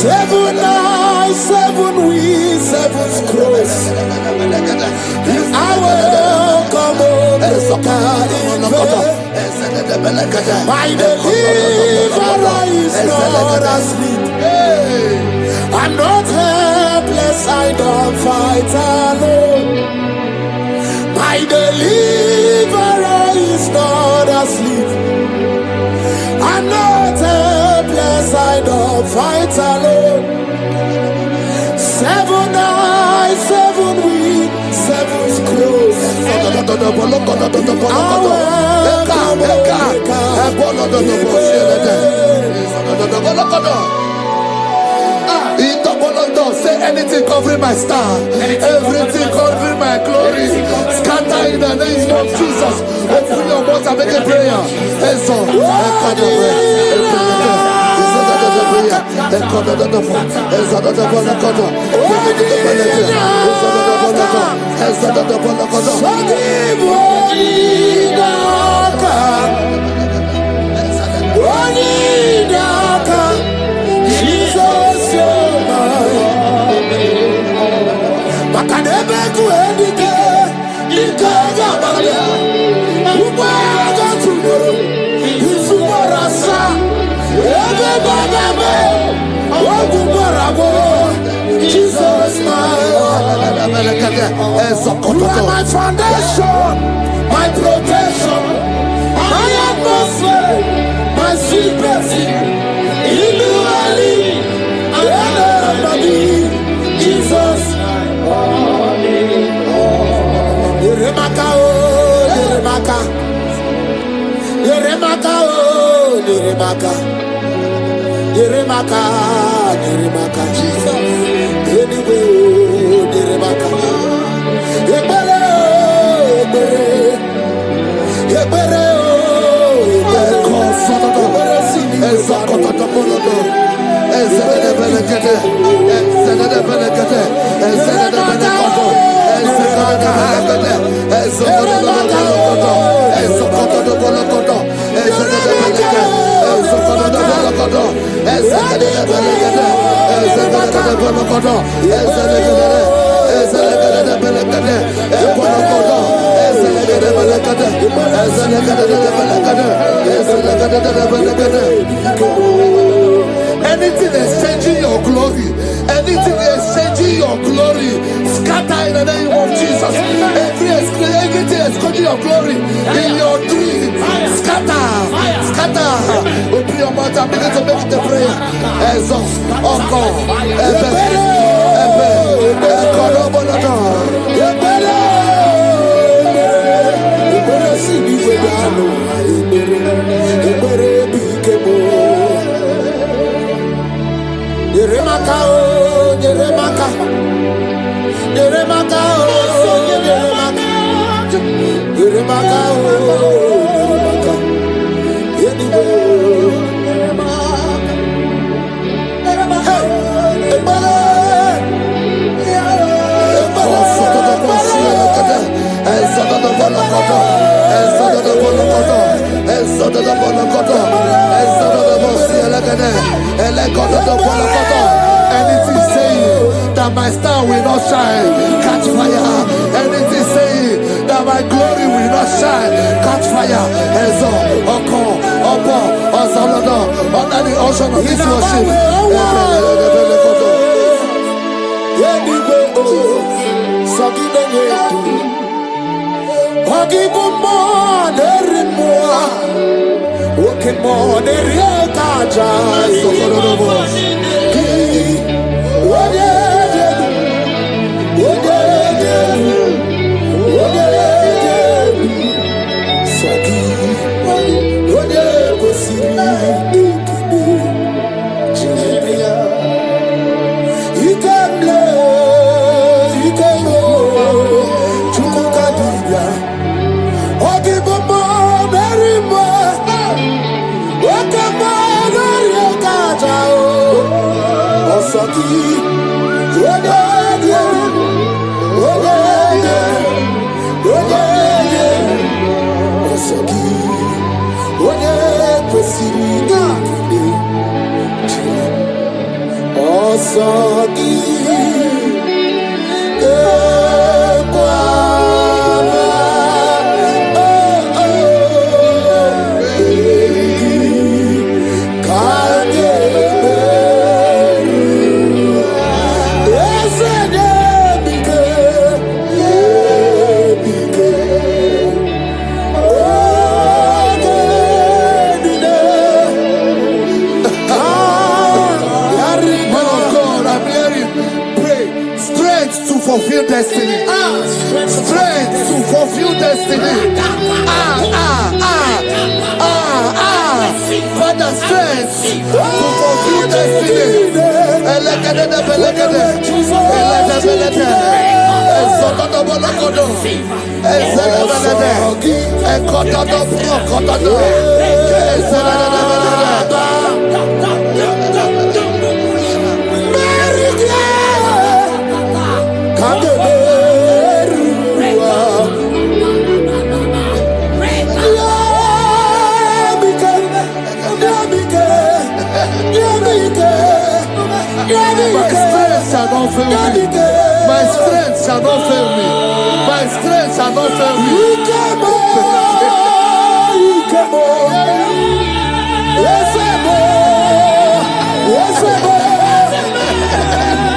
Seven eyes, seven wheels, seven scrolls. You are welcome, O breaker in faith. My deliverer is not asleep. I'm not helpless, I don't fight alone. My deliverer is not asleep. I'm not helpless, I don't fight alone. Seven eyes, seven wings, seven scrolls. Say anything covering my star, everything covering my glory, scatter in the name of Jesus. Open your mouth and make a prayer. Jesus, you are my foundation, my protection, my atmosphere, my secret. Jesus, Yeremaka, oh, Yeremaka, Yeremaka, oh, Yeremaka, Yeremaka, Yeremaka, Jesus, anyway, oh, Yeremaka, Ebele, Ebele, Anything exchanging your glory, anything exchanging your glory, scatter in the name of Jesus. Everything exchanging your glory in your dream, scatter. Open your mouth and begin to make the prayer. Exhaust, anything saying that my star will not shine, catch fire. Anything saying that my glory will not shine, catch fire. Under the ocean of this worship. Fulfill destiny. Strength to fulfill destiny. Father, strength to fulfill destiny. My strength shall not fail me. My strength shall not fail me.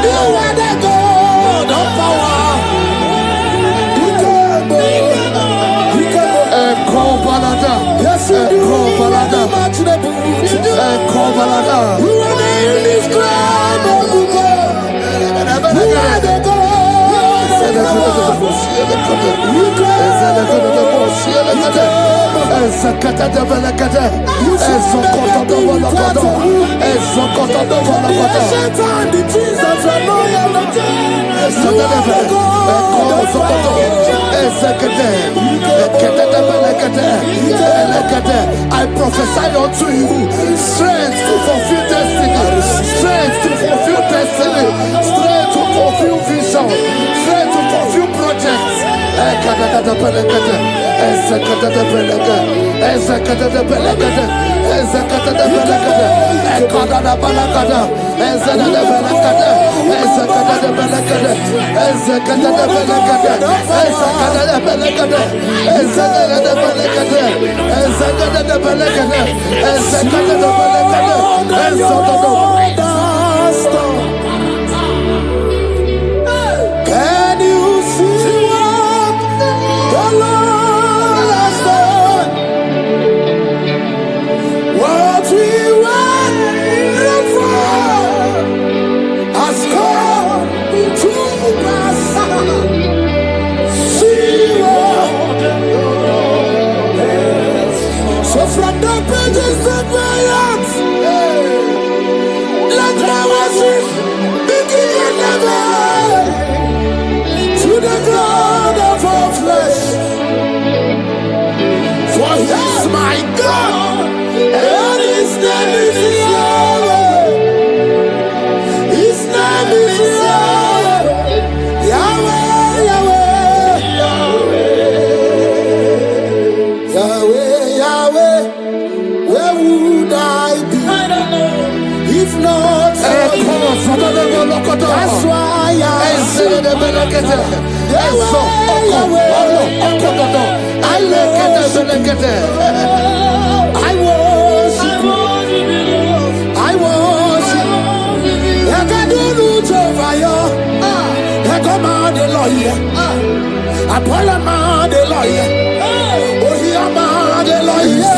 You are the God of power. Yes, you do. You are the indescribable God. You are the God. I prophesy unto you strength to fulfill destiny, strength to fulfill destiny, strength to fulfill vision, strength to fulfill projects. Can you see what the Lord has done? What we waited for has come to pass. See what. So from the pages of my hands, let my worship begin never to the God of all flesh. For he is my God, and his name is Yahweh. His name is Yahweh. Yahweh, Yahweh. Yahweh, Yahweh. Where would I be? I don't know. If not for you. That's why I sing. I worship. I do loot over you. I come out the lawyer. I pull him out the lawyer. Oh, he am out the lawyer.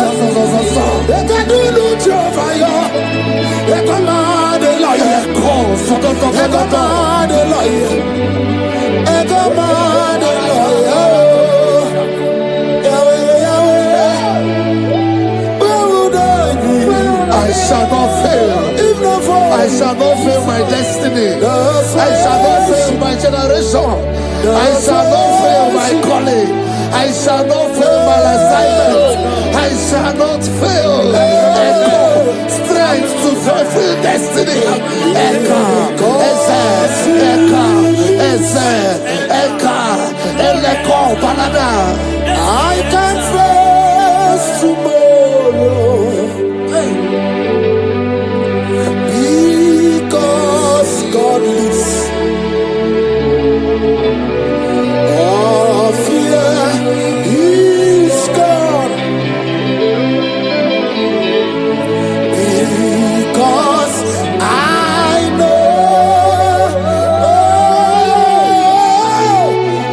I do loot over you. I come out the lawyer. I come out the lawyer. I come out the lawyer. I shall not fail. I shall not fail my destiny. I shall not fail my generation. I shall not fail my calling. I shall not fail my assignment. I shall not fail. Strength to fulfill destiny. I can face tomorrow. Because God lives. All fear is gone. Because I know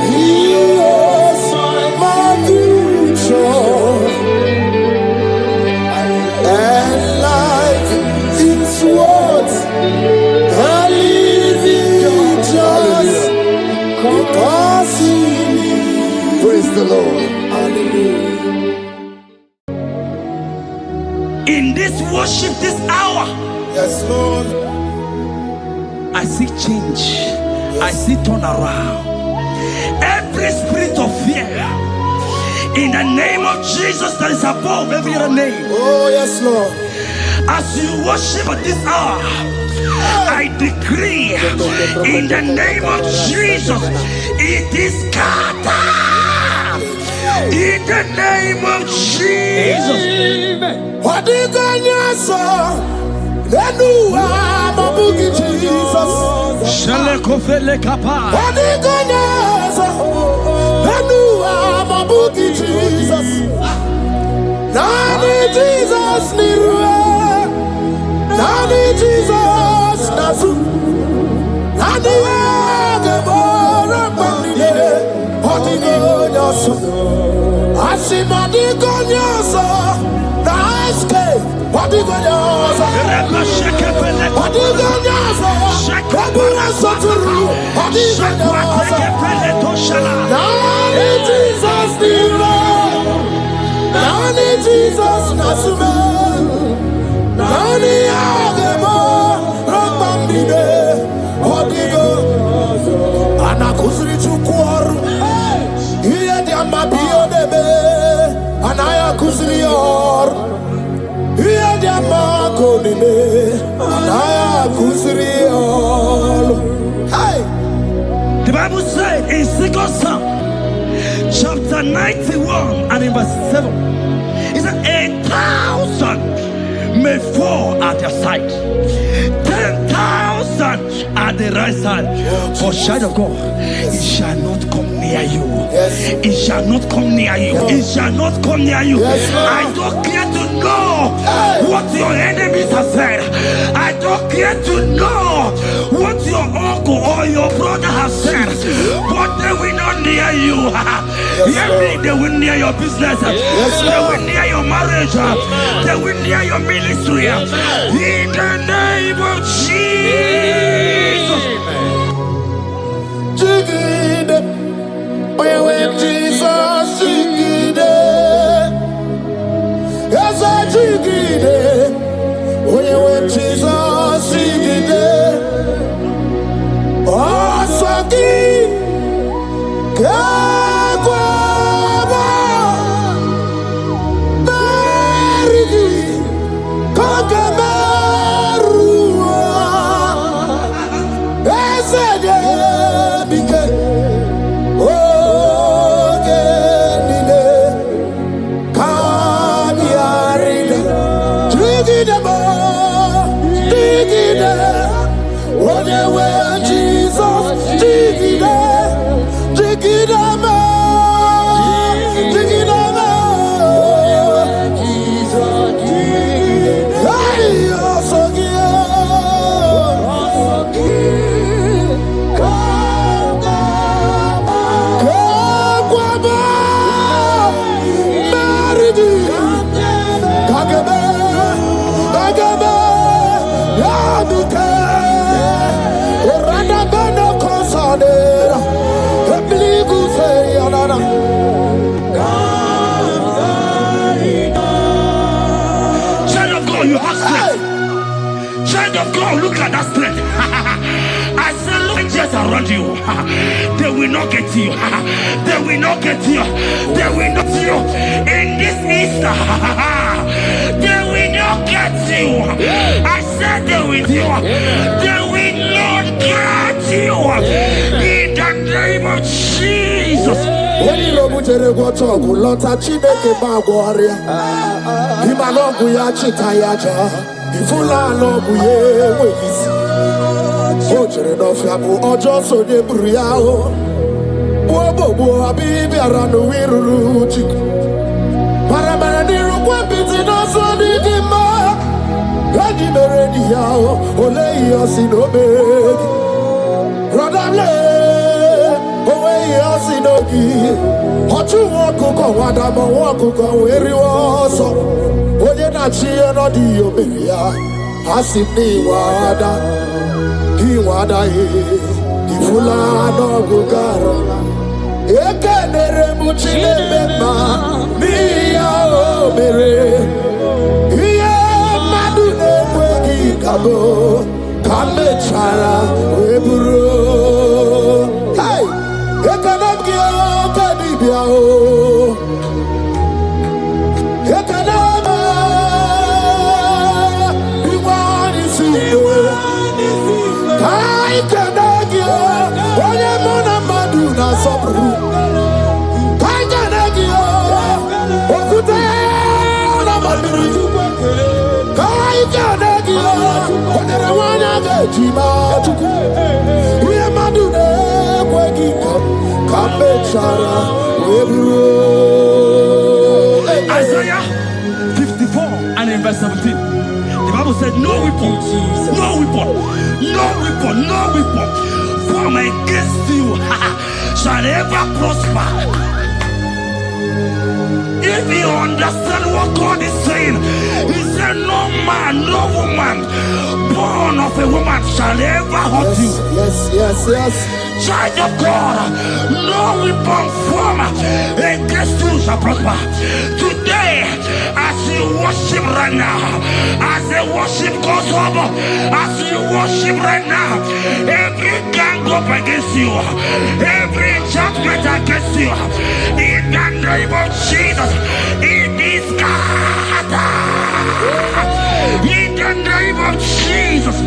He is my future. And life is what I live in just because He lives. Praise the Lord. Hallelujah. In this worship, this hour, Yes, Lord. I see change. I see turnaround. Every spirit of fear, in the name of Jesus that is above every other name, Oh, yes, Lord. as you worship at this hour, I decree in the name of Jesus, it is scattered. In the name of Jesus. What is going on? Then you are my boogie, Jesus. Shalekofele kapa. What is going on? Then you are my boogie, Jesus. Nani Jesus Nirwe. Nani Jesus Nasu. Nani Agebora Bandide. What is going on? Asimadi Gonyosa. What is going on? What is going on? Hey! The Bible says in 2 Samuel chapter 91 and in verse 7, it said 1,000 may fall at your side, 10,000 at the right side, but child of God, it shall not come near you. It shall not come near you. It shall not come near you. I don't care to know what your enemies have said. I don't care to know what your uncle or your brother has said, but they will not near you. They will near your business. They will near your marriage. They will near your ministry. In the name of Jesus. Jigide, when Jesus jigide, yes I jigide, when Jesus jigide, oh swagi, kagwaba, berigi, kagabarua, esede bike. You have strength. Child of God, look at that strength. I said, look just around you. They will not get you. They will not get you. They will not get you. In this Easter, they will not get you. I said they will you. They will not get you. In the name of Jesus. When you know what you're going to talk, Lota Chineke Bagwaria, Himalogu ya Chitayaja, Ifula Logu ye Wis, Ojere no Flamu, Ojo so de Buriao, Bobo, Abibi Arano Wiruji, Paramaniru Quapiti no Sonidima, Gadi Merediao, Ole Yasinobe, Radale. Sinogi, Hotu Wakuko, Wadama Wakuko, where you also, Oyena Chia no Dio Beria, Hasini Wada, Iwada, Ifula no Gugara, Ekanere Muchile Bema, Mia Obere, Ia Madune Wegi Kabo, Kame Chala, Weburu. Isaiah 54 and in verse 17, the Bible said, no weapon, no weapon, no weapon, no weapon formed against you shall ever prosper. If you understand what God is saying, He said, no man, no woman born of a woman shall ever hurt you. Yes. Child of God, no weapon formed against you shall prosper. Today, as you worship right now, as the worship goes over, as you worship right now, every gang up against you, every judgment against you, in the name of Jesus, it is God. In the name of Jesus.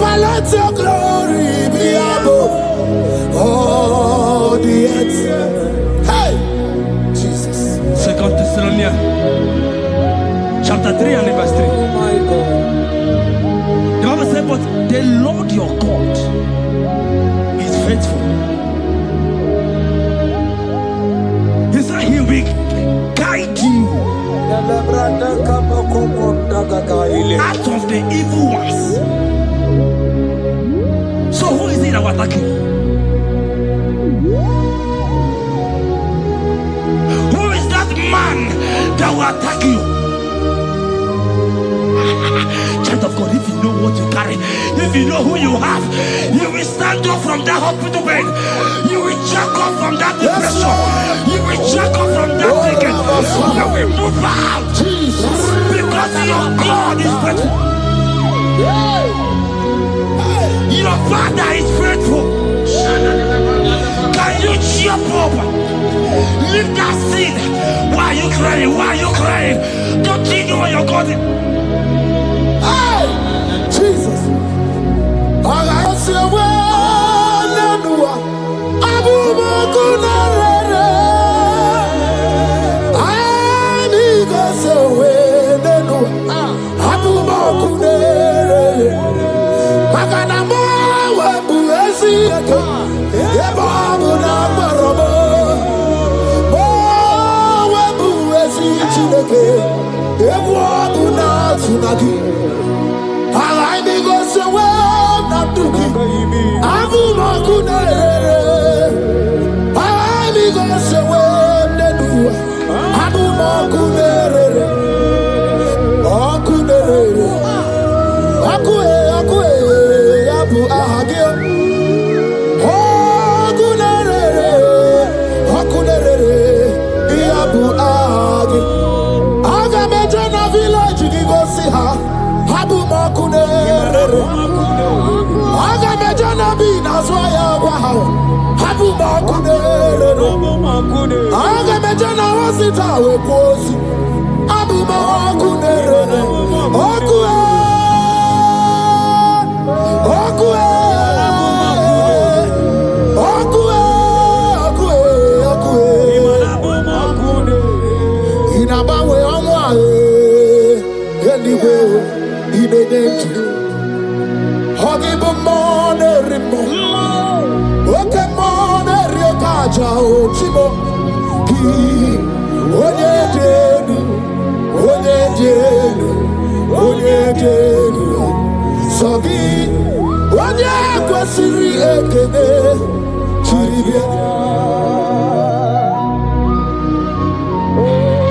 Papa, let your glory be above all the earth. Hey, Jesus. 2 Thessalonians chapter 3 and verse 3. Oh my God. The Bible says, but the Lord your God is faithful. He said he will guide you out of the evil ones. So who is it that will attack you? Who is that man that will attack you? Child of God, if you know what you carry, if you know who you have, you will stand up from that hospital bed. You will jack up from that depression. You will jack up from that thinking. You will move out. Because your God is faithful. Your Father is faithful. Can you jump up? Leave that seed. Why are you crying? Why are you crying? Don't you know your God? Hey, Jesus. I say,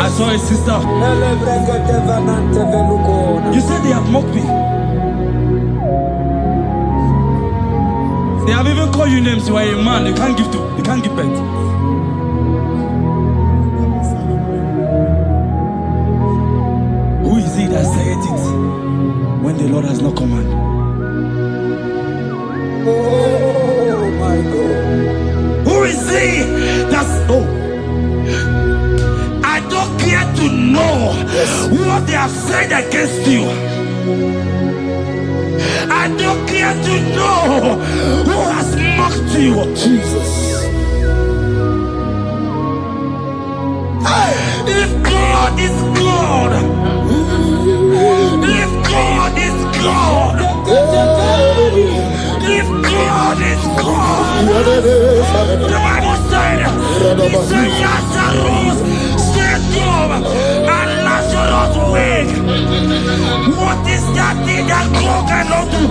I saw a sister. You said they have mocked me. They have even called you names. You are a man. You can't give birth. Who is it that said it when the Lord has not commanded? Oh my God. Who is he that's I don't care to know what they have said against you. I don't care to know who has mocked you. Jesus. If God is God, if God is God, if God is God, the Bible said, he said Lazarus stayed up and Lazarus wake. What is that thing that God cannot do?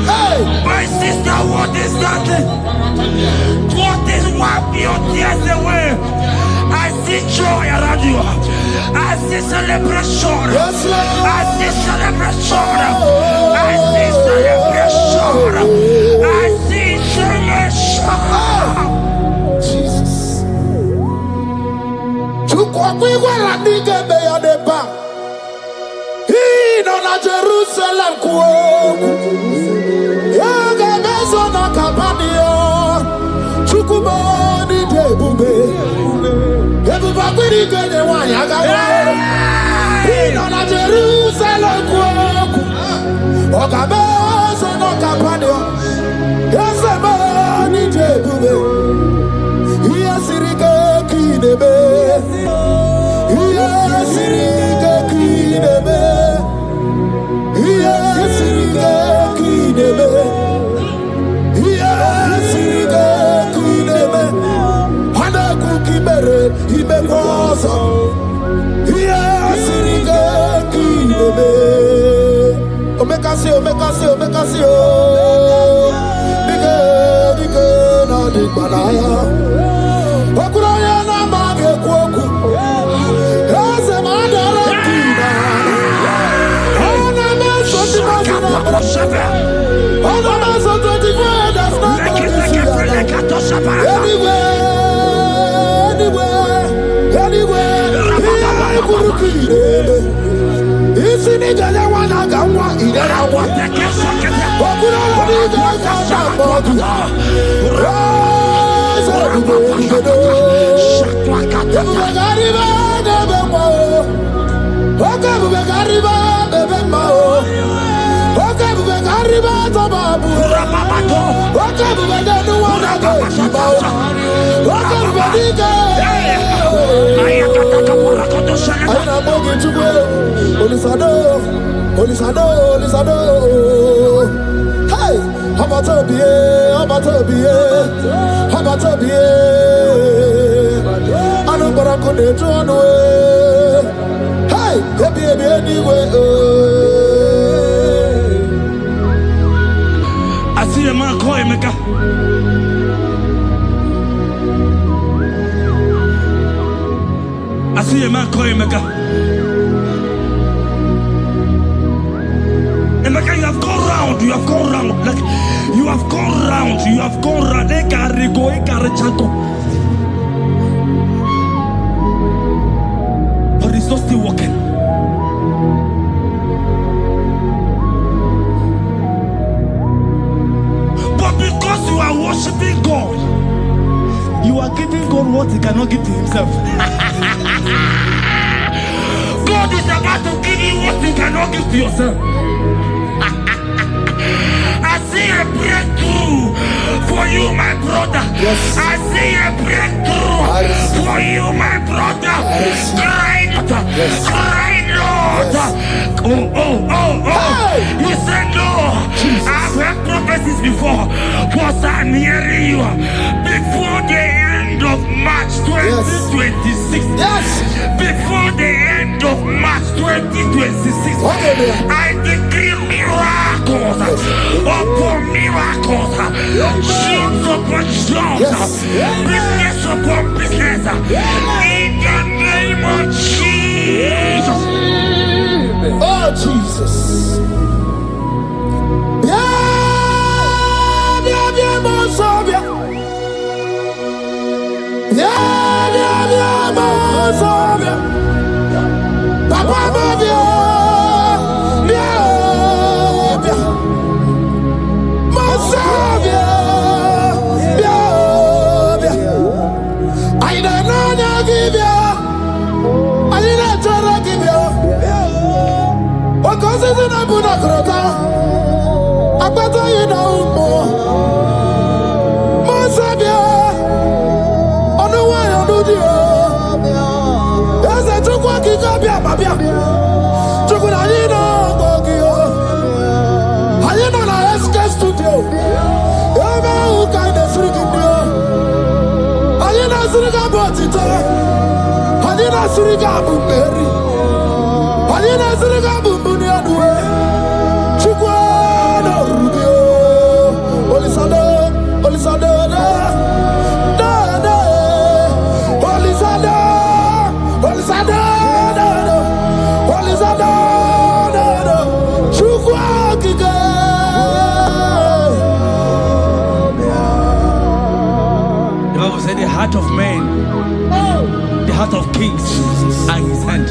Hey, my sister, what is that thing? What is wipe your tears away? I see joy around you. I see celebration. Yes, Lord. I see celebration. I see celebration. I see celebration. Jesus. Chukwakwiwala nigebe ya deba. Ino na Jerusalem kuoku. Yaga bezo na kapanio. Chukwumoni debube. Ebuba kwirike ne wanyaga wa. Ino na Jerusalem kuoku. Oga bezo na us see, make us see, make us see. Nigga, no the banana. Okuraya na mage kwoku. Ese madara kina. Ona meso dimazina. Ona meso dimazina. That's not anywhere. Isi ni jale wana gamwa idara wata kesha. Okura ni jale shabodu. Raza dubo. Begariba bebe mao. Oka begariba bebe mao. Oka begariba tababu. Oka beganu wana gamwa. Oka begika. Aina bogi chukwe, Olisado. Hey, Habatobie. Anu barakone tuanwe. Hey, ebi anyway. I see a man call Emeka. I see a man call Emeka. Emeka, you have gone round. Like, you have gone round. But it's not still working. But because you are worshiping God, you are giving God what he cannot give to himself. God is about to give you what you cannot give to yourself. I see a breakthrough for you, my brother. Yes. I see a breakthrough for you, my brother. Cry, Yes. Lord. Oh. Hey. You said no. I've heard prophecies before, but I'm hearing you. Before the end of March 2026. Yes. Before the end of March 2026. I decree miracles upon miracles. Shields upon shields. Business upon business. In the name of Jesus. Oh, Jesus. The heart of man, the heart of kings are in his hand.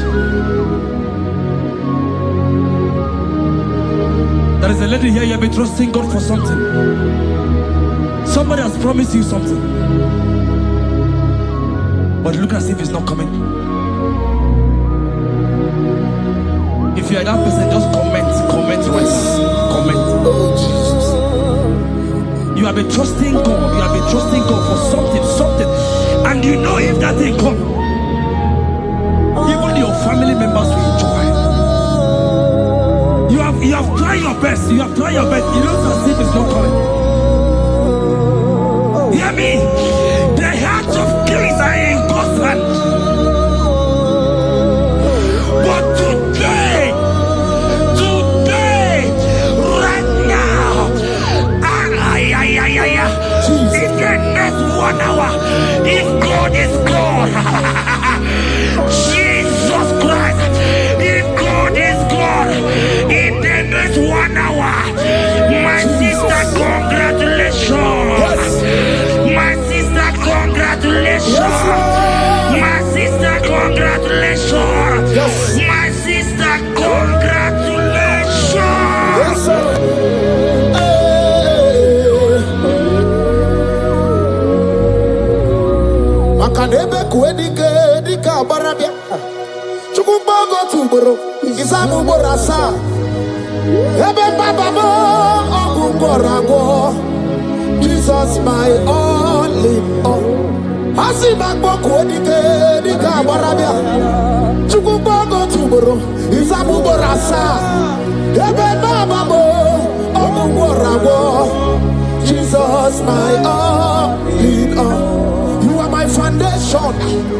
There is a lady here, you have been trusting God for something. Somebody has promised you something, but look as if it's not coming. If you are that person, just comment once. Comment. Oh, Jesus. You have been trusting God. You have been trusting God for something, and you know if that thing come, even your family members will enjoy. You have tried your best. You have tried your best. It looks as if it's not coming. Hear me? The hearts of kings are in God's hand. But today, Jesus, my all in all. Asibakboko dika barabia. Chukubogo tuboro. Isabuborasa. Ebe bababo. Omuborago. Jesus, my all in all. You are my foundation,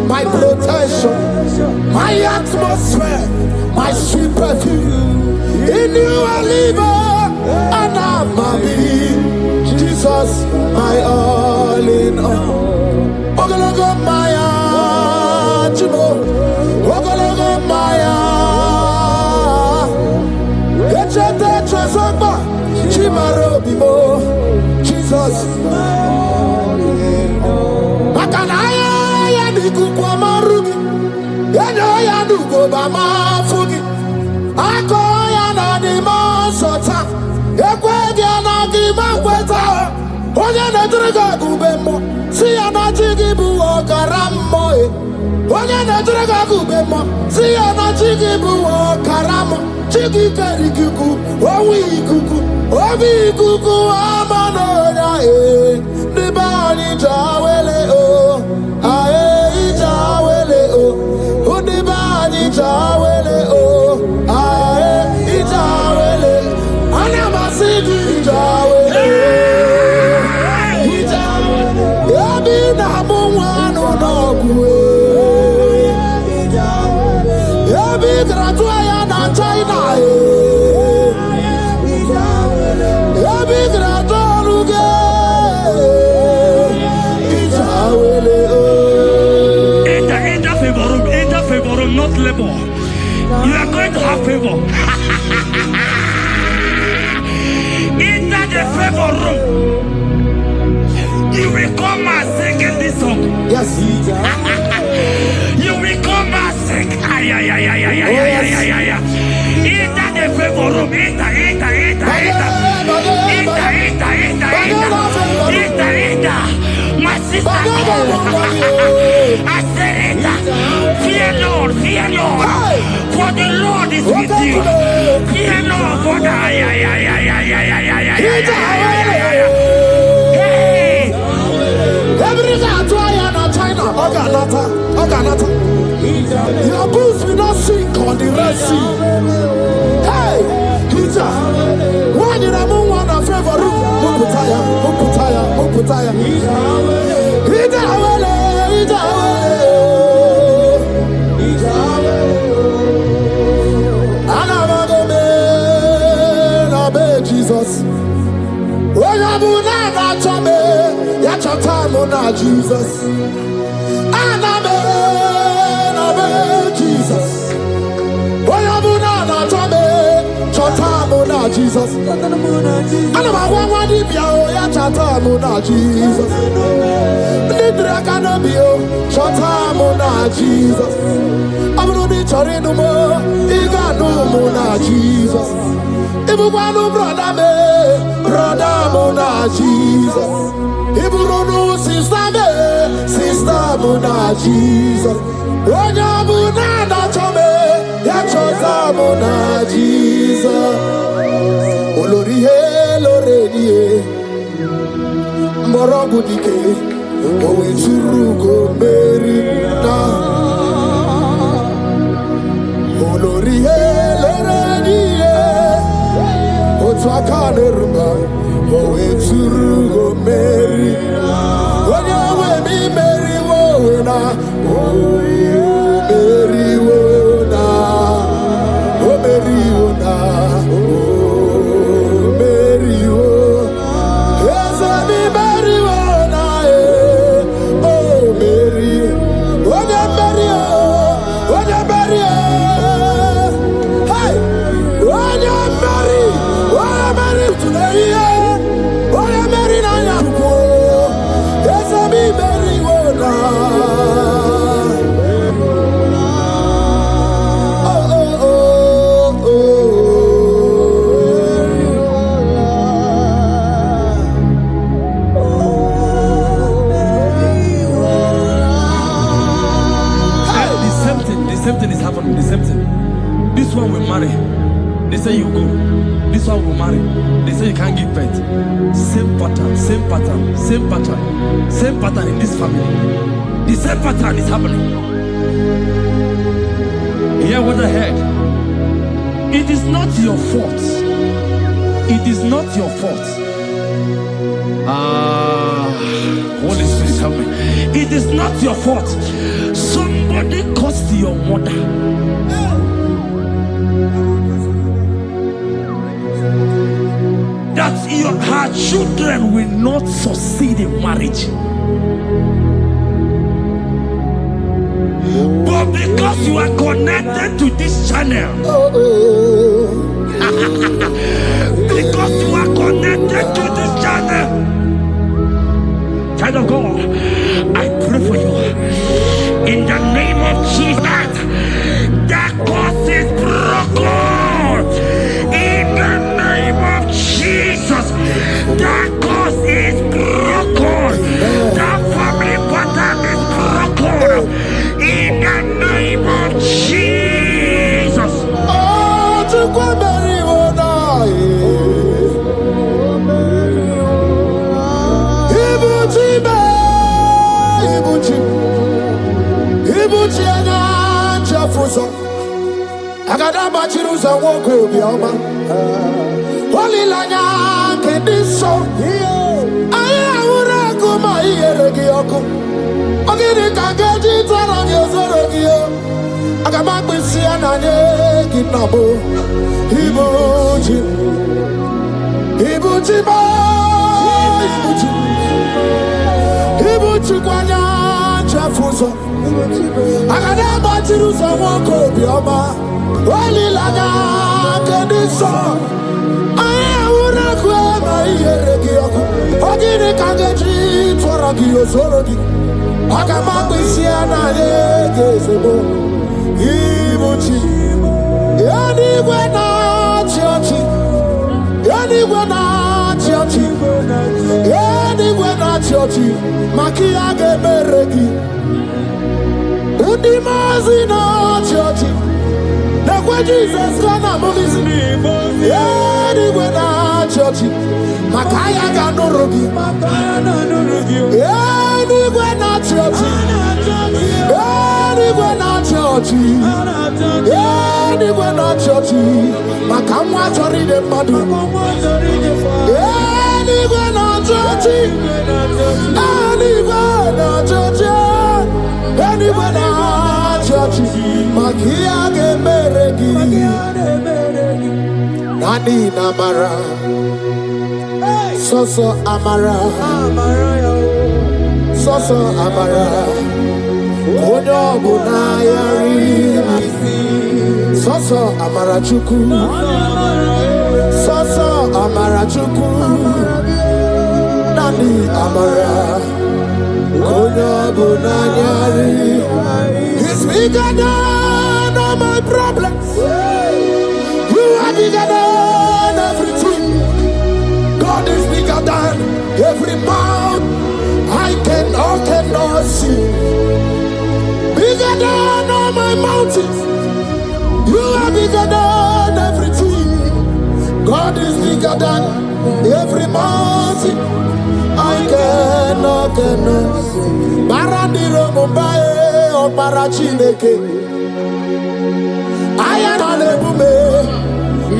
my protection, my atmosphere, my sweet perfume. In you I live and I'm happy. Jesus, my all in all. Ogologo maya, chibo. Ogologo maya. Echete chasokba, chimaro bibo. Jesus, my all in all. Makanaya ya dikuku amarugi, yano ya dugo bama fugi. Ako ya na di masota, ekwegi ya na di makweta. Onye na driga gubemo, si ya na jigi bu okaramo. Onye na driga gubemo, si ya na jigi bu okaramo. Jigi keri kuku, owi kuku, obi kuku amano ya Di bani jawele o, ae jawele o. Di bani jawele o, ae jawele. Anamasi jawele. Not labor. You are going to have favor. Enter the favor room. You will come and sing in this song. Yes. You will come and sing. Enter the favor room. Enter. My sister. I said it. Fear Lord. For the Lord is with you. Fear Lord. For the Hey. Every China. Oganata. Your boots will not sink on the Red Sea. Hey, Hija. Why did I move on a favor room? Muputaya. Jesus. Jesus. Jesus. Jesus. Sister Mona Jesus. Onya Mona na chome, ya choza Mona Jesus. Olori he loredi mborogu dike, owe churugo merina. Olori he loredi otwaka nerumba, owe churugo merina. The same thing is happening. The same thing. This one will marry. They say you go. This one will marry. They say you can't give birth. Same pattern, same pattern, same pattern, same pattern in this family. The same pattern is happening. Hear what I heard. It is not your fault. It is not your fault. Holy Spirit, help me. It is not your fault. Somebody caused your mother. That her children will not succeed in marriage. But because you are connected to this channel, because you are connected to this channel, child of God, I pray for you in the name of Jesus. That cause is broken in the name of Jesus. That cause is broken. That family pattern is broken in the name of Jesus. Oh, to go marry one Ibuchi anya chafuso agada bachiruza woko bioma Olilanya kediso aya ura kuma iyeregi oku ogiri kangeji twarangi ozorogi yo agama kwisi ananye kinabo Ibuchi ba Ibuchi kwanya chafuso agada bachiruza woko bioma Olilanya kediso aya ura kuma iyeregi oku ogiri kangeji twarangi ozorogi agama kwisi ananye kinabo Ibuchi yanigwe na chiochi yanigwe na chiochi yanigwe na chiochi makia geberegi udimazi na chiochi na kwa Jesus kana mugizi yanigwe na chiochi makaya ganorogi yanigwe na chiochi yanigwe na chiochi yanigwe na chiochi makamwa chori de madu yanigwe na chiochi yanigwe na chiochi yanigwe na chiochi makia gemeregi nani namara soso amara soso amara onyo bunayari soso amara chuku soso amara chuku nani amara onyo bunayari. He's bigger than all my problems. You are bigger than everything. God is bigger than every mountain I cannot see. Bigger than all my mountains. You are bigger than everything. God is bigger than every mountain I cannot see. Barandiro Mumbai or Parachineke. I am on a bume.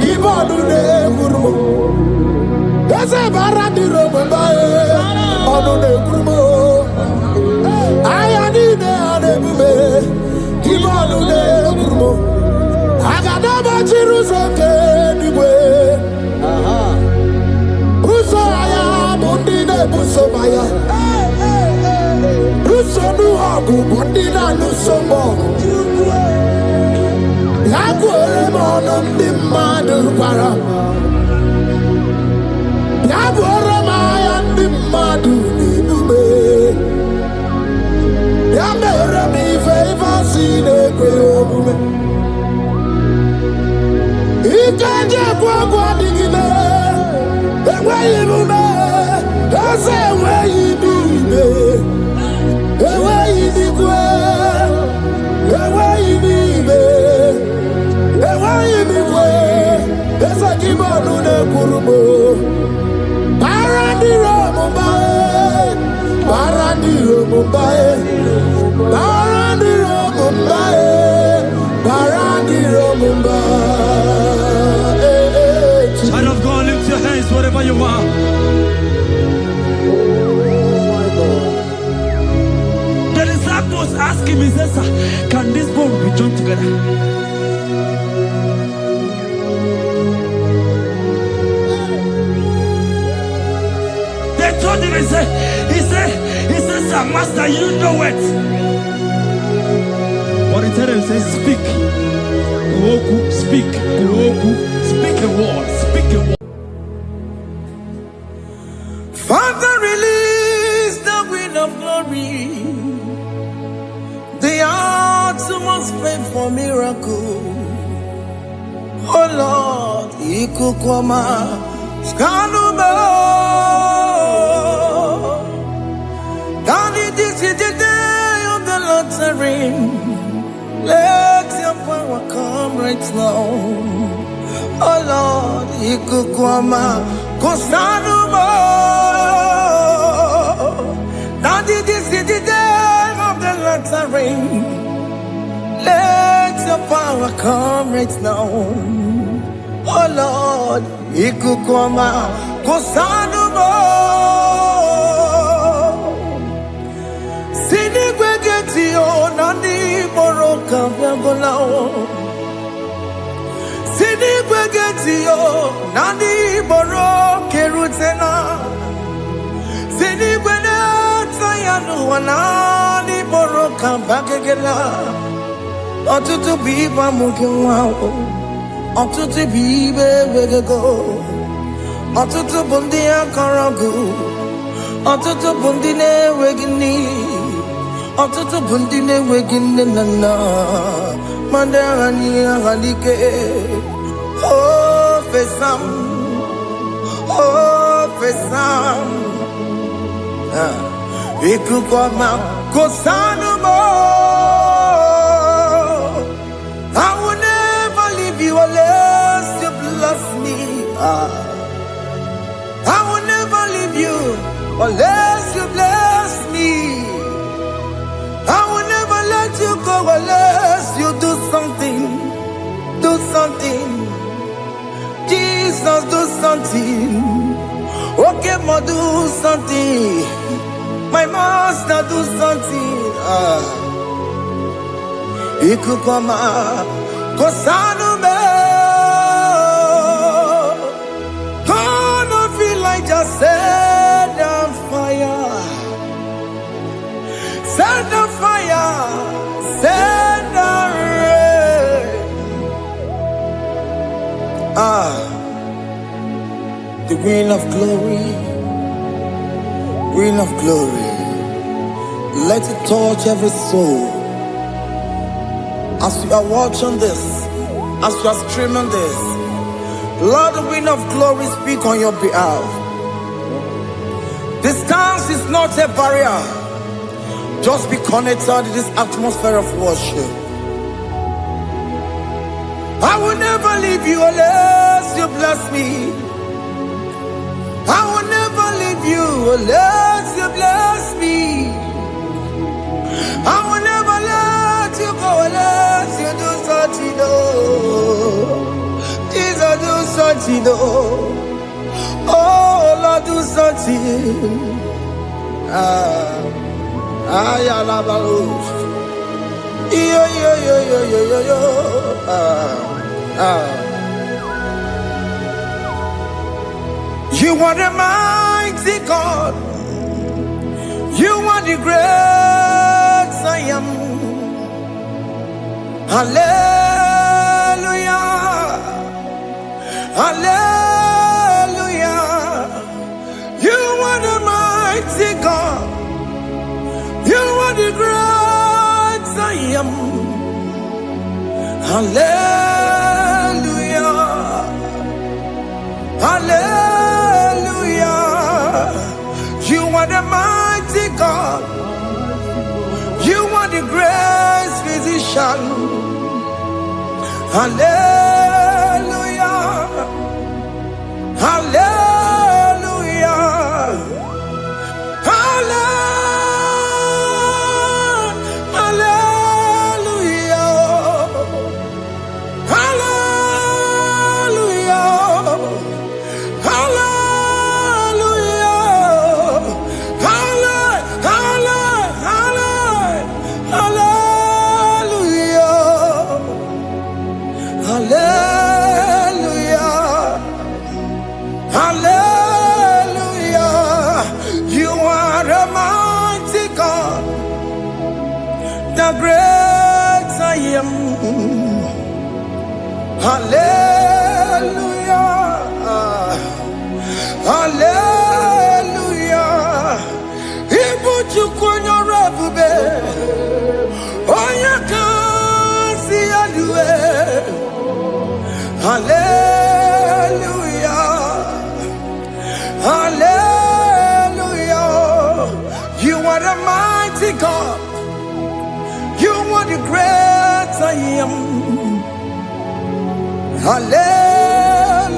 Ibodune Gurmo. There's a Barandiro Mumbai on the Gurmo. I am in the bume. Ibodune Gurmo. I got never Jerusalem anyway. Buso aya bundine buso baya. Buso nuagu bundina nusomo. Yaguere mono ndimadu para. Yaguere maya ndimadu nibume. Yamere mi favor sine kwe omume. Ikaje kwa digime, ewe ibume, ese ewe ibime, ewe ibikwe, ewe ibime, ewe ibikwe, ese kibonu kurumo. Barandiro Mumbai, Barandiro Mumbai, Barandiro Mumbai, Barandiro Mumbai. Child of God, lift your hands wherever you are. The disciples asked him, he says, can this bone be joined together? They told him, he said, sir, master, you know it. But he told him, he said, speak. Kuoku, speak. Kuoku, speak a word. Speak a word. Father, release the wind of glory. The ultimate faith for miracle. Oh Lord, Ikukwama, Skanuma. Daddy, this is the day of the lottery. Let your power come right now. Oh Lord, Ikukwama, Kosanuma. Daddy, this is the day of the lottery. Let your power come right now. Oh Lord, Ikukwama, Kosanuma. Sini gwegeti o nani moroka vyagolao. Sini gwegeti o nani moroke rutena. Sini gwene tayanu wanani moroka bagegela. Otutu biba mukiwao. Otutu bibe wegego. Otutu bundi akaragu. Otutu bundi ne wegini. Otutu bundi ne wegini nana. Mandani ahalike. Oh fesam. Oh fesam. Ikukwama kosanuma. I will never leave you unless you bless me. I will never leave you unless you bless me. I will never let you go unless you do something. Do something. Jesus, do something. Okay, ma, do something. My master, do something. Ikukwama, Kosanume. Gonna feel like just set on fire. Set on fire. Set on rain. The wind of glory. Wind of glory. Let it touch every soul. As you are watching this, as you are streaming this, Lord, the wind of glory speak on your behalf. Distance is not a barrier. Just be connected to this atmosphere of worship. I will never leave you unless you bless me. I will never leave you unless you bless me. I will never let you go unless you do something. Jesus, do something. Oh Lord, do something. Ayalabalush. Yo. You are the mighty God. You are the great I am. Hallelujah. Hallelujah. You are the mighty God. You are the great I am. Hallelujah. Hallelujah. You are the mighty God. You are the great physician. Hallelujah. Hallelujah. You are a mighty God, the great I am. Hallelujah. Hallelujah. Ibu chukunyo rebube. Oya kasi alue. Hallelujah. Hallelujah. You are the mighty God. You are the great I am. Hallelujah.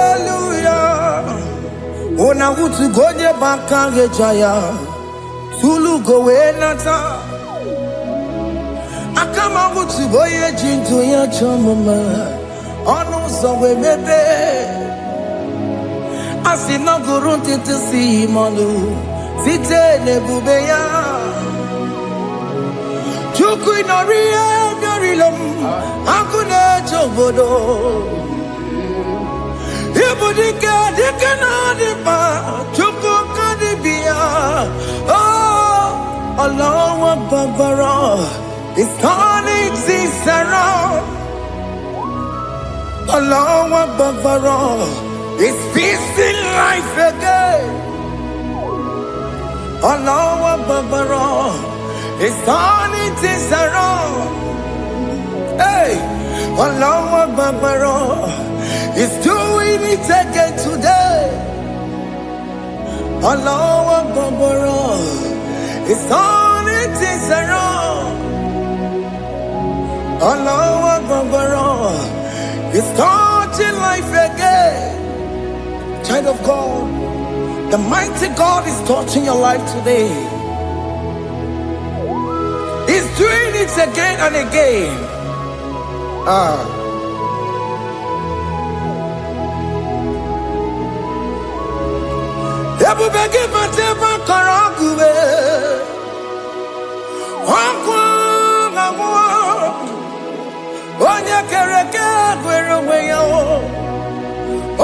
Hallelujah. Ona utu goje bakange jaya. Tulu gowe nata. Akama utu boye jintu ya chomama. Onu sowe mebe. Asina gurunti tisi manu. Site nebubeya. Chuku inoria garilom. Akune chobodo. Ibudika dikana dipa. Chuku kadibia. Oh, Allah Babara is turning things around. Allah Babara is fixing life again. Allah Babara is turning things around. Hey, Allah Babara is doing it again today. Allah Babara is turning things around. Allah Babara is touching life again. Child of God, the mighty God is touching your life today. He's doing it again and again. Ebubege mateba karagube. Wakwa ngwa. Onya kereke gwerewe yo.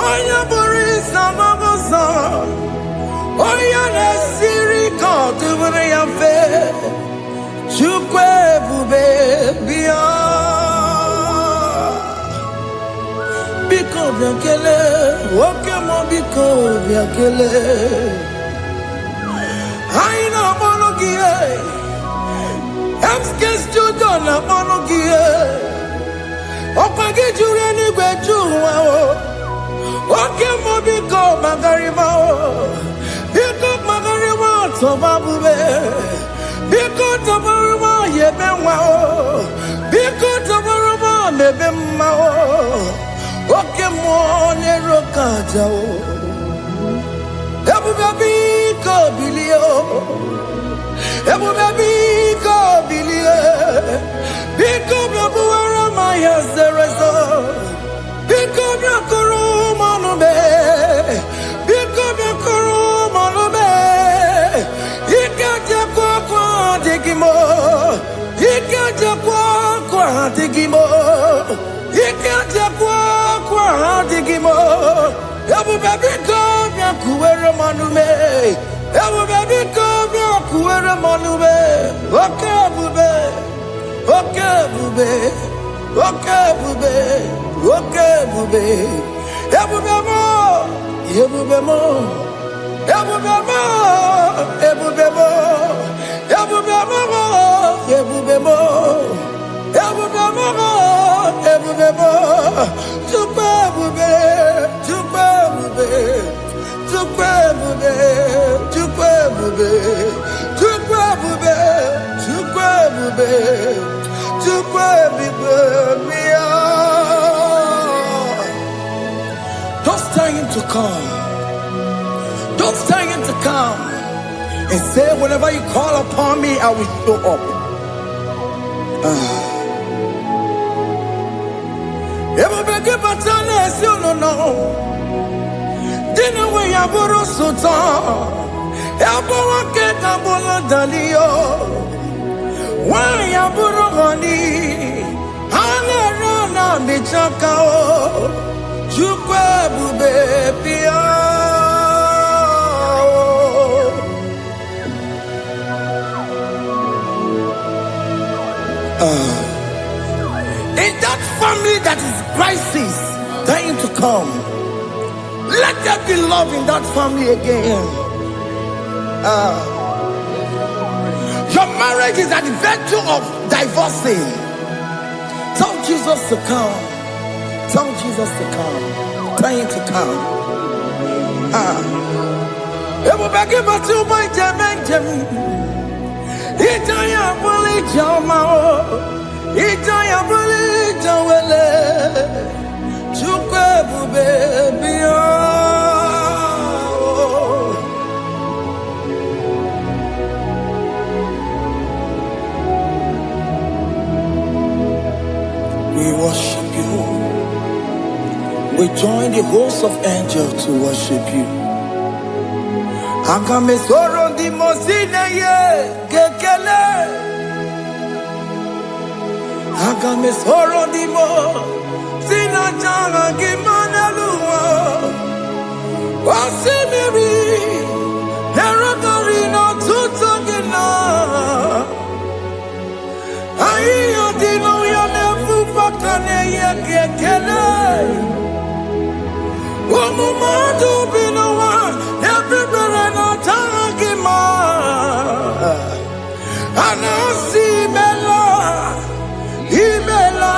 Onya borisa mabosa. Onya nesiri kodubure ya fe. Chukwe bube biya. Biko biakele, woke mo biko biakele. Haina monogie, emskes judo na monogie. Opage jure ni gwejuwa o. Woke mo biko magarima o. Biko magarima toba bube. Biko tobaruma yebenwa o. Biko tobaruma mebemma o. Oke mo ne rokaja o. Ebu baby ko bilio. Ebu baby ko bilie. Biko babu ara maya zerezo. Biko bakuru manube. Biko bakuru manube. Ikaja kwa digimo. Ikaja kwa digimo. Ikaja kwa digimo. Ebu baby ko kuwere manume. Ebu baby ko kuwere manume. Oke bube. Oke bube. Oke bube. Oke bube. Ebu bemo. Ebu bemo. Ebu bemo. Ebu bemo. Ebu bemo. Ebu bemo. Ebu bemo. Ebu bemo. Tupe bube. Tupe bube. Tupe bube. Tupe bube. Tupe bube. Tupe bube. Tupe bube. Don't tell him to come. Don't tell him to come. And say, whenever you call upon me, I will show up. Everybody but unless you don't know. Dinner way I borrow so tall. Elbow get a bola dalio. Why I borrow honey? Hana Michakao, Jukwabu baby. In that family that is crisis, dying to come, let there be love in that family again. Your marriage is at the verge of divorcing. Tell Jesus to come. Tell Jesus to come. Tell him to come. We worship you. We join the host of angels to worship you. Akame soro di mosine ye gekele. Akame soro di mo sina changa gimana luwa. Wasimiri nerokari no tutogina. Ayo dino ya nefu fakane ye gekele. Omumadu binowa everybody no tangima. Anasi mela, imela,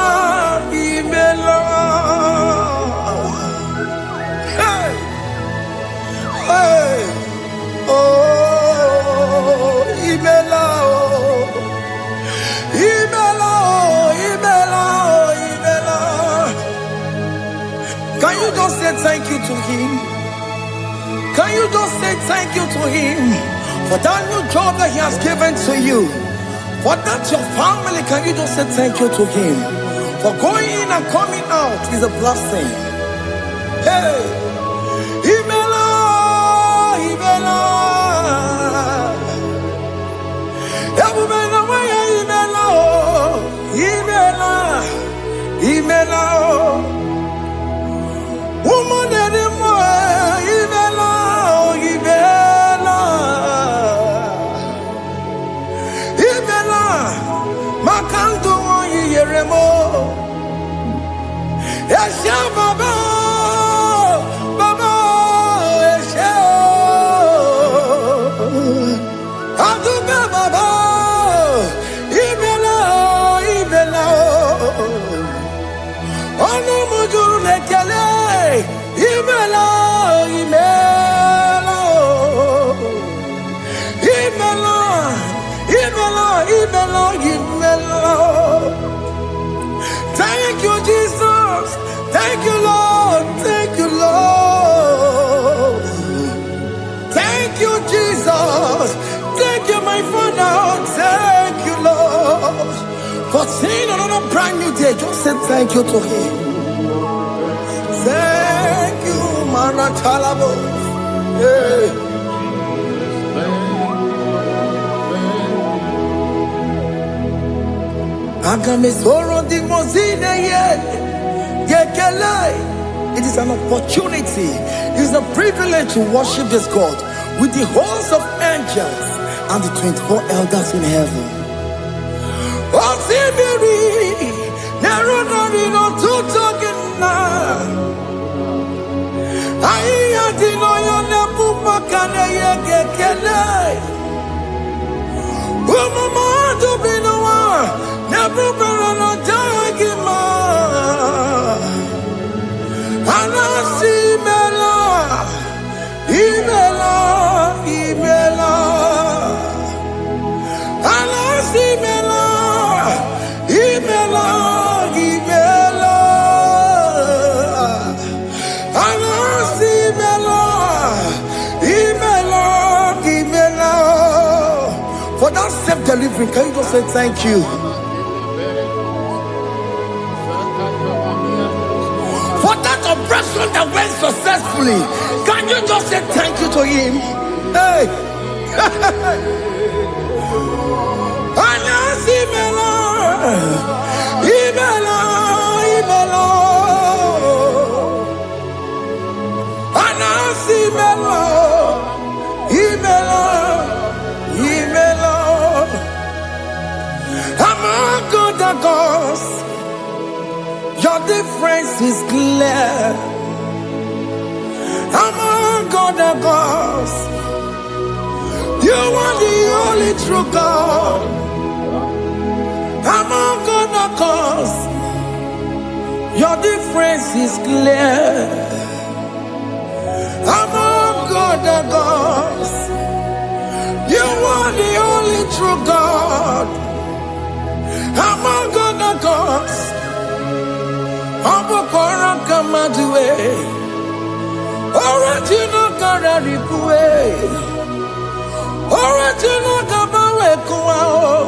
imela. Hey, hey, oh, imela, oh, imela, oh, imela, oh, imela. Can you just say thank you to him? Can you just say thank you to him for that new job that he has given to you? For that your family, can you just say thank you to him? For going in and coming out is a blessing. Hey, Imela, Imela, Imela, Imela, Imela, woman anymore, Imela, Imela, Imela, Makanto, Yeremo, Esha Baba, Baba, Esha, Aduka Baba, Imela, Imela, Ono Mujuru Lekele. Imela, Imela, Imela, Imela, Imela, Imela. Thank you, Jesus. Thank you, Lord. Thank you, Lord. Thank you, Jesus. Thank you, my Father. Thank you, Lord. For seeing another brand new day, just say thank you to him. Thank you, Manatalabo. Yeah. It is an opportunity, it is a privilege to worship this God with the host of angels and the 24 elders in heaven. For that self-delivery, can you just say thank you? For that operation that went successfully, can you just say thank you to him? Hey! Imela, Imela, Imela. the gods, your difference is clear. Among other gods, you are the only true God. Among other gods, your difference is clear. Among other gods, you are the only true God. Among other gods, Abokora Kamadue, original Kararikue, original Kabawe Kuao,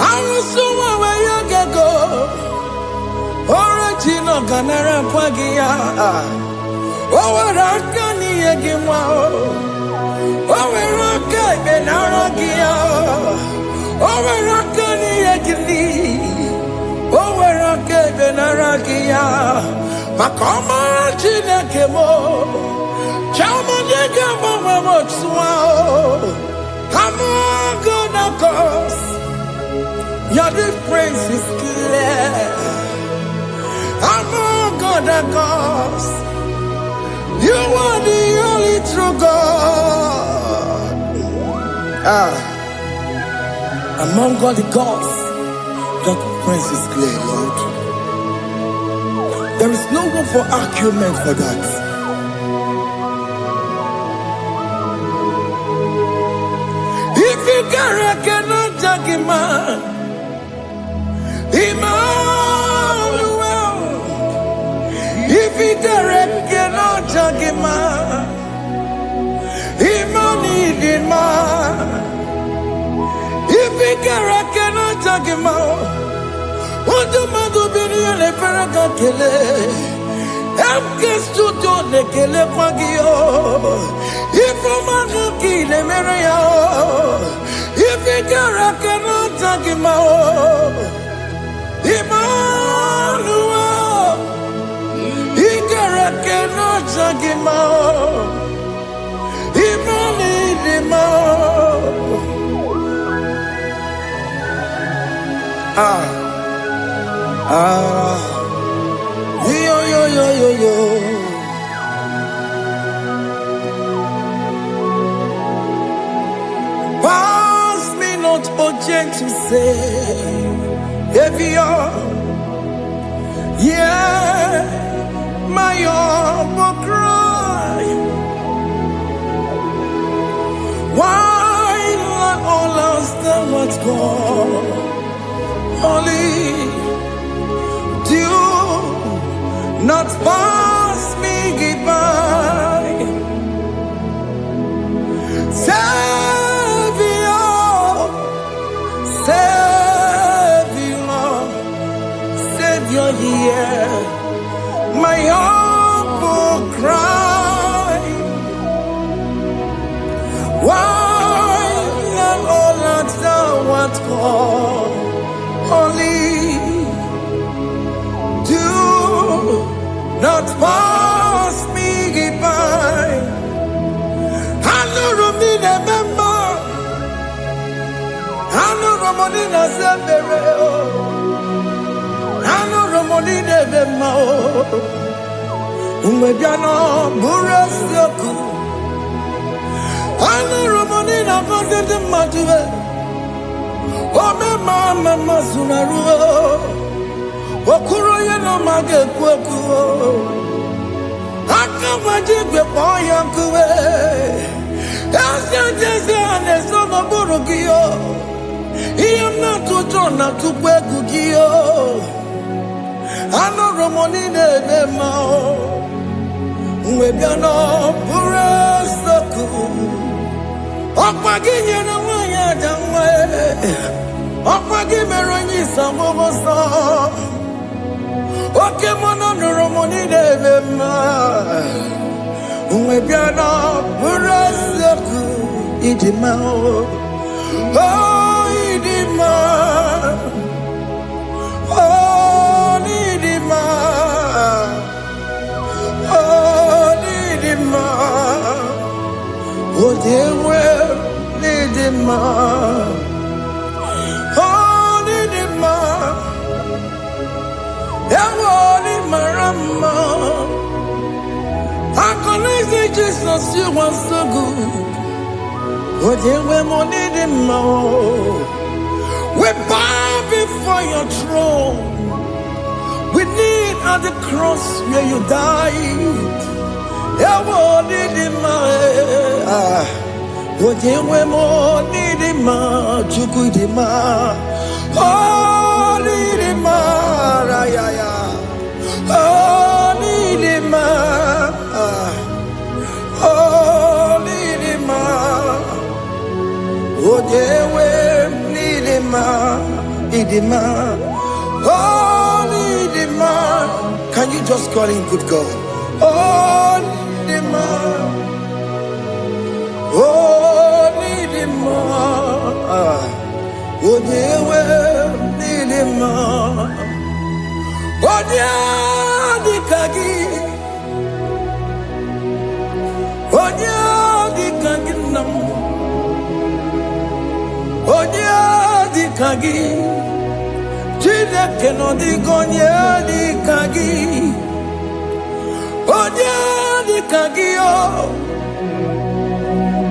Arusuma Wayagego, original Ganara Pagia, Owarakani Yagimao, Owaraka Benaragia, Owarakani Yagili, Owaraka Benaragia, Makoma Chinakemo, Chamanegamo Mamotswao, Among gods, your difference is clear. Among other gods, you are the only true God. Among all the gods, your difference is clear, Lord. There is no room for argument for that. If you cannot judge him, Emmanuel. If you cannot judge him, Emmanuel. If you cannot judge him, what do you do? Le peraka kele, emkestu to le kele kwagio. Ifomaka kile mereya, ifikara kena takimao. Emmanuel, ikara kena takimao. Yo. Pass me not, O gentle Savior. Yeah, my humble cry. Why let all else that what's gone? Only do not pass me by. Savior, hear my humble cry. Why not all that thou art called? Only do not pass me by. I know Romina member. I know Romonina Zebere. I know Romonina member. Umediano Burasioku. I know Romonina Gonde Matue. Oh, mama Sunaru. Okuro yeno mage kweku. Akamajigwe poyankuwe. Jese anesono burugiyo. Iyamna tutona tukwegugiyo. Ano romonine nemao. Mwebiano burasoku. Okwaginye na wanya jamwe. Okwagimeronyi samogosa. Oke mono romoni devema. Mwebiano burasoku. Idimao. Oh, idima. Oh, idima. Oh, idima. Oh, they will idima. Oh, idima. I can say Jesus, you are so good. What you were more needing more. We bow before your throne. We need at the cross where you died. You were needing more. What you were more needing more. You could more. Oh, needing more. Oh, needing more. Oh, Nidima, oh, Jewe, Nidima, Nidima, oh, Nidima. Can you just call him good God? Oh, Nidima, oh, Nidima, oh, Jewe, Nidima, oh, Nidikagi. Onya di kaginam, onya di kagi, chile keno di gonya di kagi, onya di kagi o,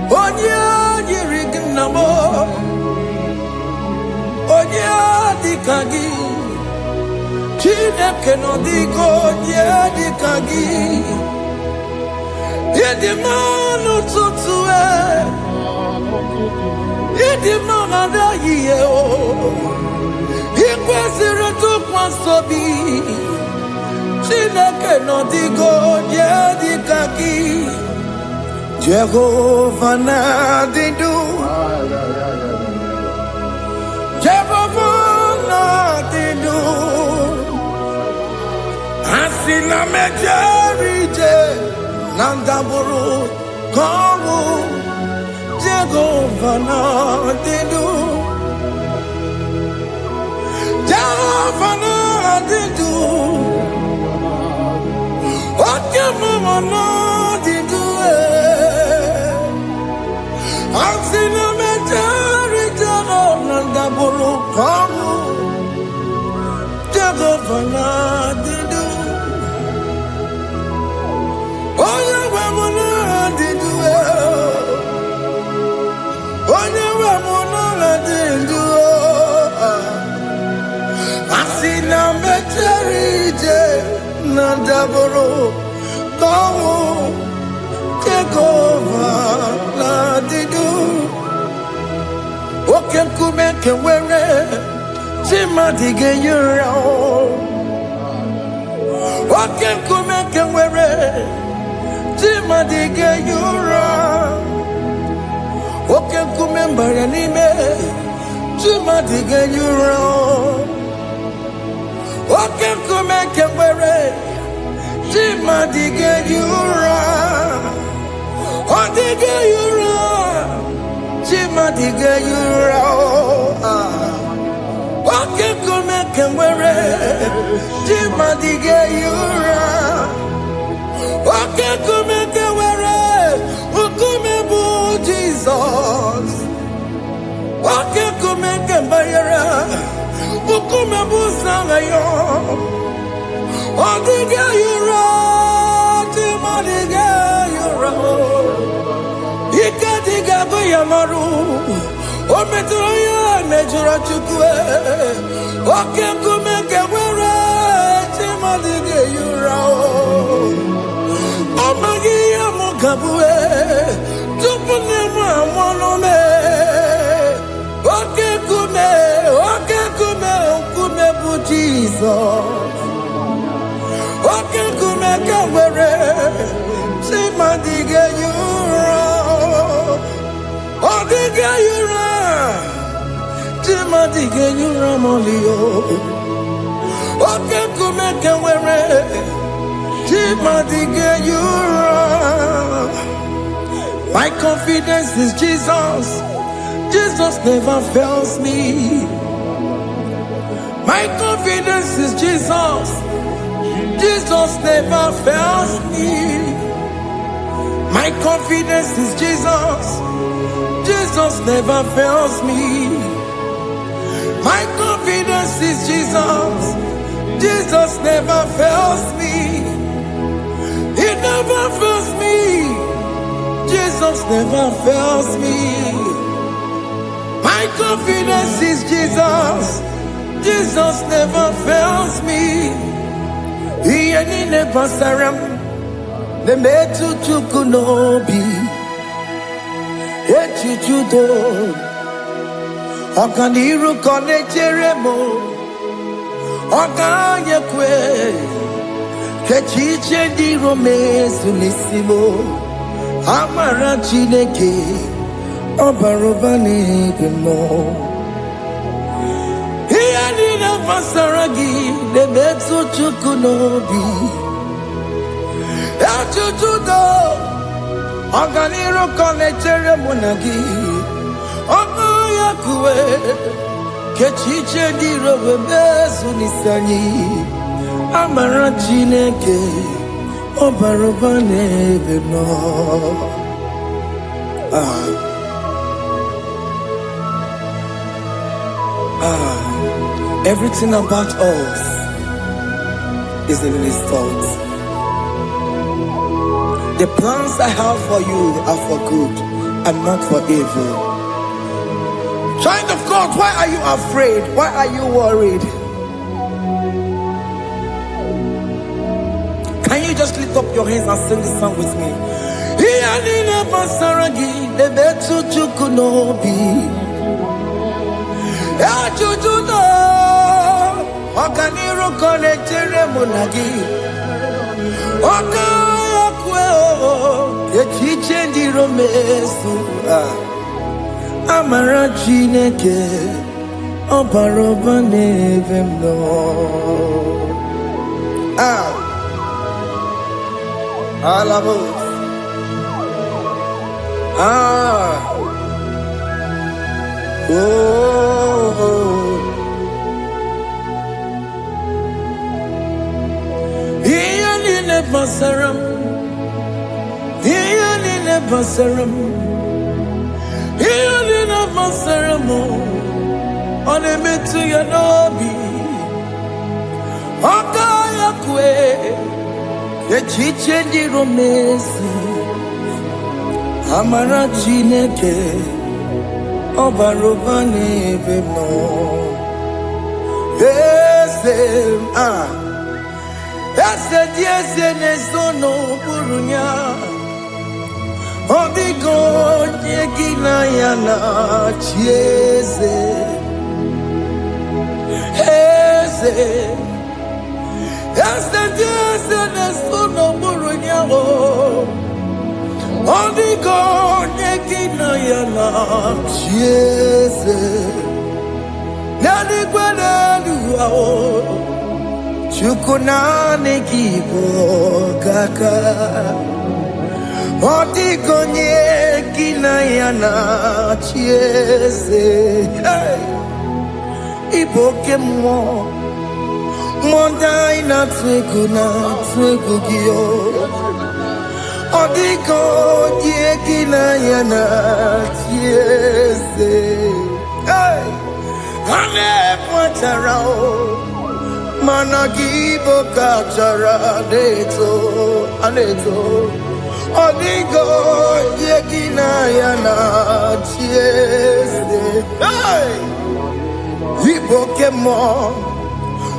onya di rignamo, onya di kagi, chile keno di gonya di kagi. Yedimano tutue, yedimano da yeo, ikwesire tukwa sobi, chineke no digo yedikaki, Jehovah na didu, Jehovah na didu, asina mejerije. Nandaburu Kawu Jehovah na didu Jehovah na didu Okemo na didu Ansina mejari Jehovah Nandaburu Kawu Jehovah na didu Asina mecherije Nandaburu Kawu Jehovah na didu Oken kumeke were Chimadige yura Oken kumeke were Chimadige yura Oken kumembara nime Chimadige yura Oken kumeke were Chimadige yura Odige yura Chimadige yura Oken kumeke were Chimadige yura Oken kumeke were Ukumebu Jesus Oken kumeke bayara Ukumebu sangayo Odige yura Chimadige yura Ikadiga bayamaru Ometroya mejura chukwe Oken kumeke were Chimadige yura Amagiya mukabwe Tupune mwamonome Oke kume bu Jesus Oke kume kawere Chimadige yura Odige yura Chimadige yura molio Oke kume kawere Chimadige yura. My confidence is Jesus. Jesus never fails me. My confidence is Jesus. Jesus never fails me. My confidence is Jesus. Jesus never fails me. My confidence is Jesus. Jesus never fails me. Jesus never fails me. My confidence is Jesus. Jesus never fails me. He ain't never saram. The metu chukunobi. Echichudo. Okaniru kone jeremo. Okanyekwe. Kechiche di romezu nisimo. Amara chineke. Obarobane gemo. Masaragi, the Metsu Chukunobi, Achudo, Oganiro Conectere Monagi, Omayakue, Kechiche di Robezunisani, Amarachineke, Obarobane Beno. Everything about us is in His thoughts. The plans I have for you are for good and not for evil. Child of God, why are you afraid? Why are you worried? Can you just lift up your hands and sing this song with me? Okaniro konechere monagi. Okayakwe Kechiche di romesu. Amara chineke Obarobane vemno. Alabo. Basaram, Hianina Basaram, Hianina Basaramo, on a metu yanobi, Okayakwe, Kechiche di romesi, Amara chineke, Obarobane vemno, Yes, nesono burunya. Odigo nyegina yana chieze. Yes, nesono burunya. Odigo nyegina yana chieze. Nani kwena duao. Chukunane kibo kaka. Otikonye kinayana chiese. Iboke mo. Mondai na twegugio. Otikonye kinayana chiese. Hane pwatarao. Managibo kachara aneto Odigo yegina yana chiese. Ibokemo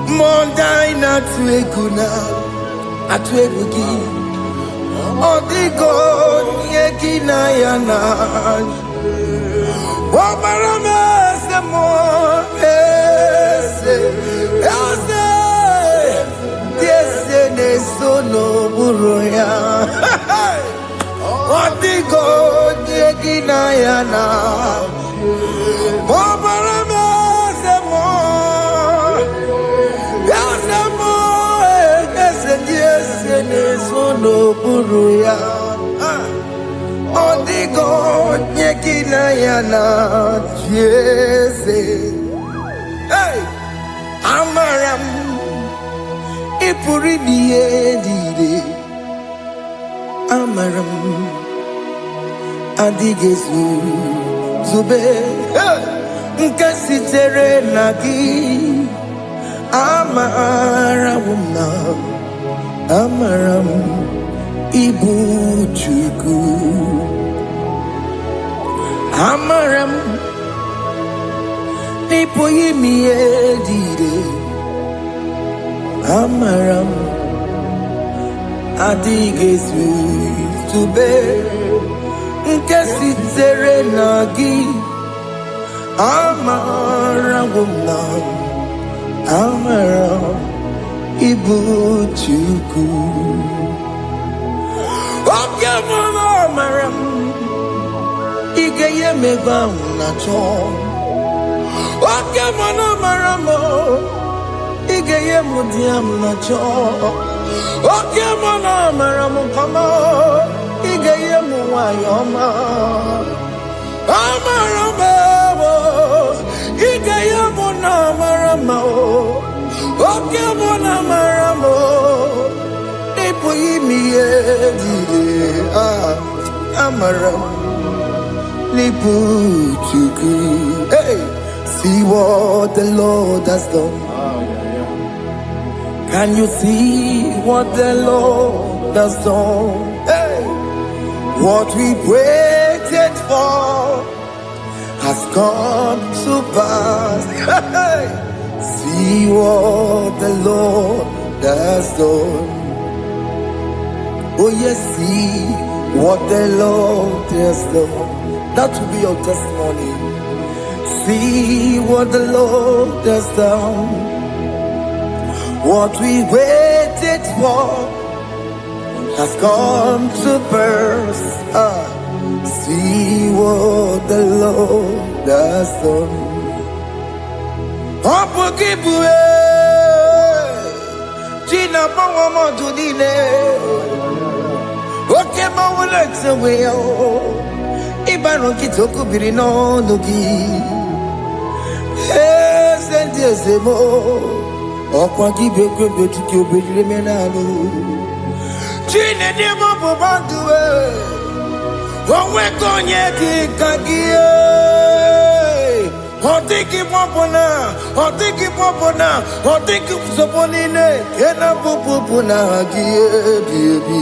Mondai na tweguna atwegugi Odigo yegina yana Wabarame semo Nesono buruya. Odigo yegina yana. Obarame semo. Yasemo nesono buruya. Odigo yegina yana. Jesus. Amaram. Ipuri diye Amaram Adigezu Zube Nkasitere nagi Amaram Ibu Chuku Amaram Nipoyi mi edide Amaram Adigesu Tube Nkesi tere nagi Amaram Amaram Ibu Chuku Amaram Igeye meba unacho Wakemana maramo Igeye mudiam nacho Wakemana maramo kama Igeye muwayoma Amaramo Igeye muna maramo Wakemana maramo Nipo imiye dide Amaramo Hey, see what the Lord has done. Can you see what the Lord has done? Hey, what we waited for has come to pass. Hey, see what the Lord has done. Oh yes, see what the Lord has done. That will be your testimony. See what the Lord has done. What we waited for has come to pass. See what the Lord has done. Gina Pawamo Judine. Okay, Mawalex away. Ibano kitoko birino nugi sendi ezemo okwa gibekwe betuki obedire menalo chine demo bobanduwe onwe konye kikagie otiki popona otiki soponine kena popona gie biebi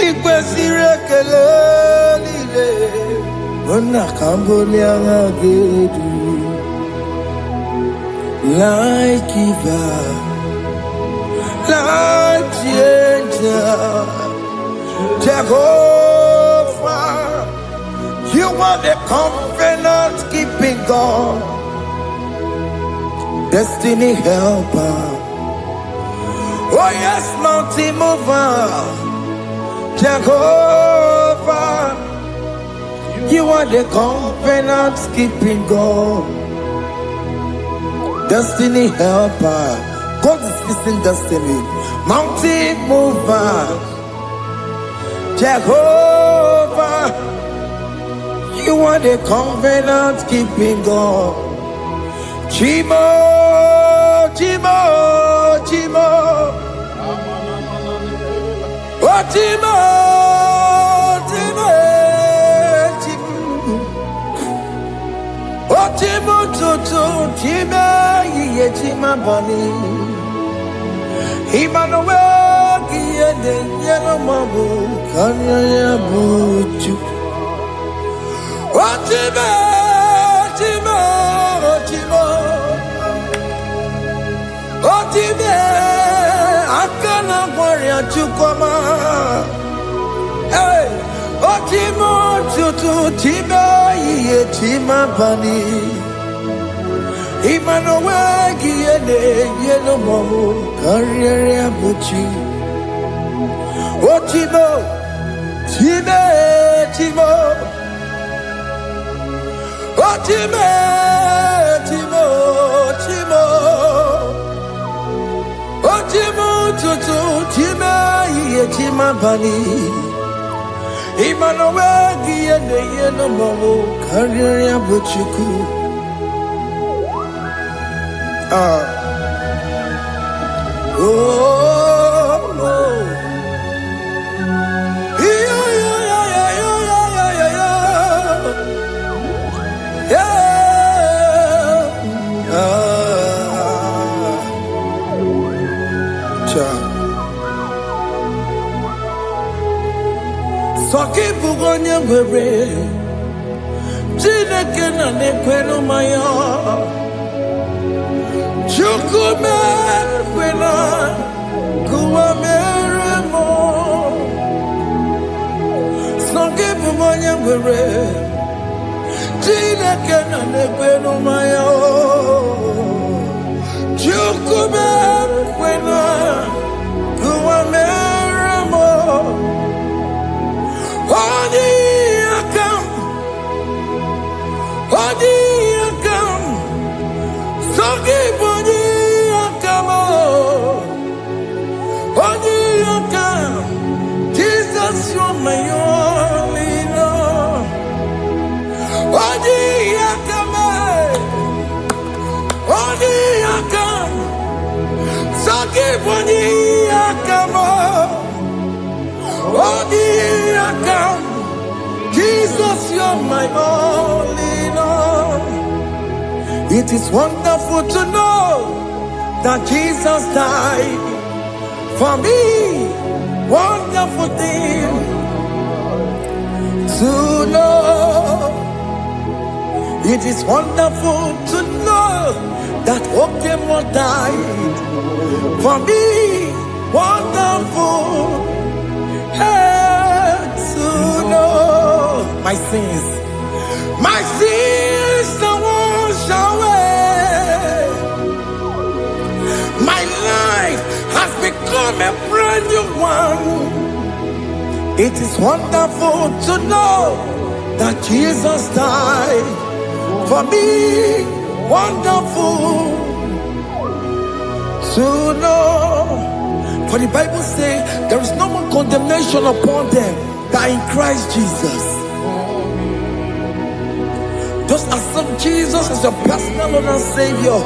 ikwesire kelelile ona kambolia gedu like Eva like Ginger Jehovah you are the covenant keeping God destiny helper oh yes mountain mover Jehovah, you are the covenant keeping God, destiny helper. God is fixing destiny, mountain mover. Jehovah, you are the covenant keeping God. Chimo. Otimo tutu time ye tima bani Emmanuel kiende yelo mabu kanya ya buchu Otimo akana kwaria chukoma Hey, Otimo tutu time ye tima bani Emmanuel kiende yelo mabu kanya ya buchu Otimo tutu time ye tima bani Emmanuel kiende yelo mabu kanya ya buchu Soki bugonye were Chineke na nekwenu mayo Chukume kwena Kuwa meremo Songe bumonya mwere Chineke na nekwenu mayo Chukume kwena Kuwa meremo Odi akam Songi boni akam Odi akam Jesus you're my only love Odi akam Songi boni akam Odi akam Jesus, you're my only love. It is wonderful to know that Jesus died for me. Wonderful thing to know. It is wonderful to know that Okemo died for me. Wonderful. To know my sins are washed away. My life has become a brand new one. It is wonderful to know that Jesus died for me. Wonderful to know. For the Bible says there is no more condemnation upon them that in Christ Jesus. Just accept Jesus as your personal Lord and Savior.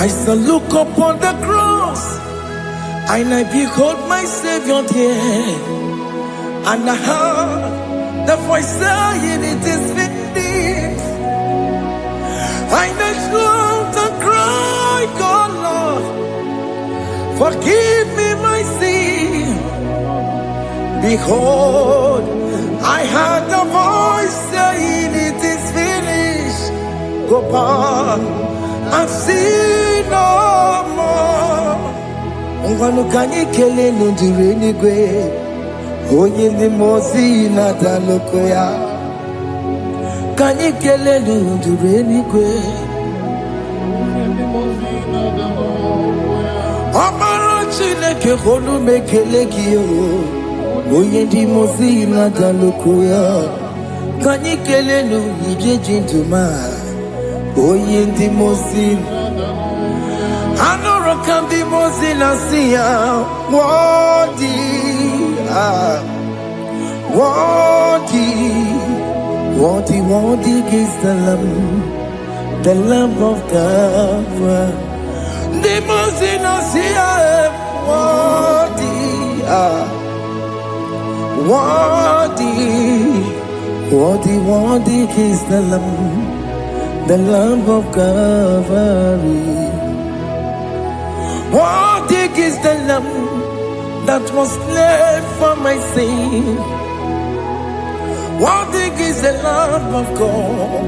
I shall look upon the cross and I behold my Savior there, and I heard the voice saying it is finished. I knelt down and cried, God Lord, forgive me my sin. Behold, I heard the voice saying it is finished. Go back and sin no more. Ngwanu kanyi kele nundure nigwe Onye ndi mozi na daloko ya Kanyi kele nundure nigwe Amara Chineke konu mekele kiyo Onye ndi mozi na daloko ya Kanyi kele nundure jintuma Onye ndi mozi Anoro kandi mozina siya Wadi is the Lamb of God. The mozina siya Wadi is the Lamb of Calvary. What is the Lamb that was slain for my sin? What is the Lamb of God?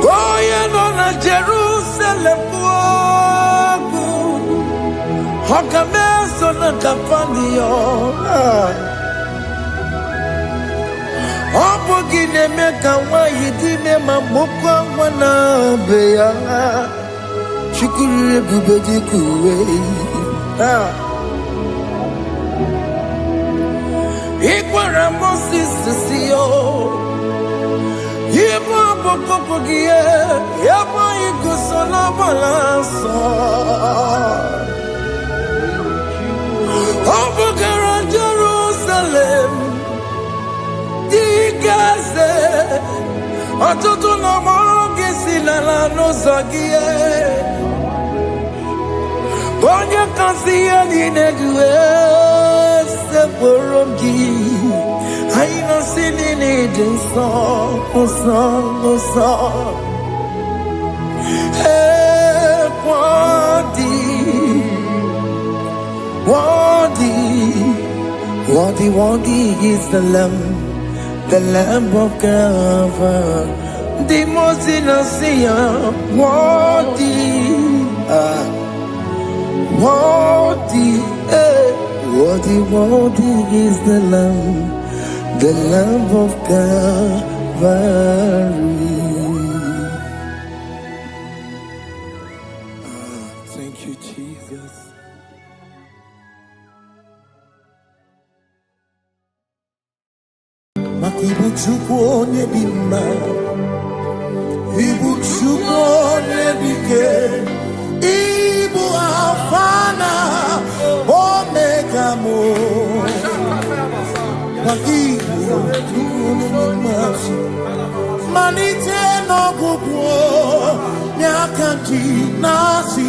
Going on a Jerusalem walk, Hakames on a Capandio. Opogine meka wa yidime mamukwa wana beya Shukuru bubeji kuwe Ikwara Moses siyo Yema pokopogie Yema igusola balanso Opogara Jerusalem Gaze, atutu na mogesi na la nozagie. Bonye kansi ya dinegwe se poromgi. no sinning it in song, oh song, oh song. Hey, worthy is the Lamb of God, the most innocent, worthy is the Lamb of God. Thank you, Jesus. Makibuchukwu onye dị mma, Ibuchukwu onye dike, Ibu Alfa na Omega mo. Makibuchukwu onye dị mma, malite n'ọgwụgwụ n'aka ndị na-asị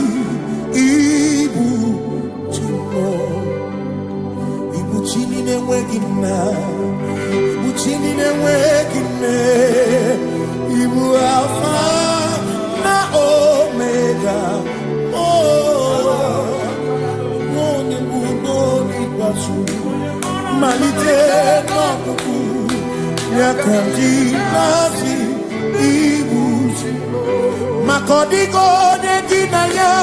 Ibu Chukwu, Ibu Chini na-enweghị nna. Chini na-enweghị nne, Ibu Alfa na Omega, onye mbụ n'onye ikpeazụ, malite n'ọgwụgwụ n'aka ndị na-asị Ibu maka ọ dịghị onye gị na ya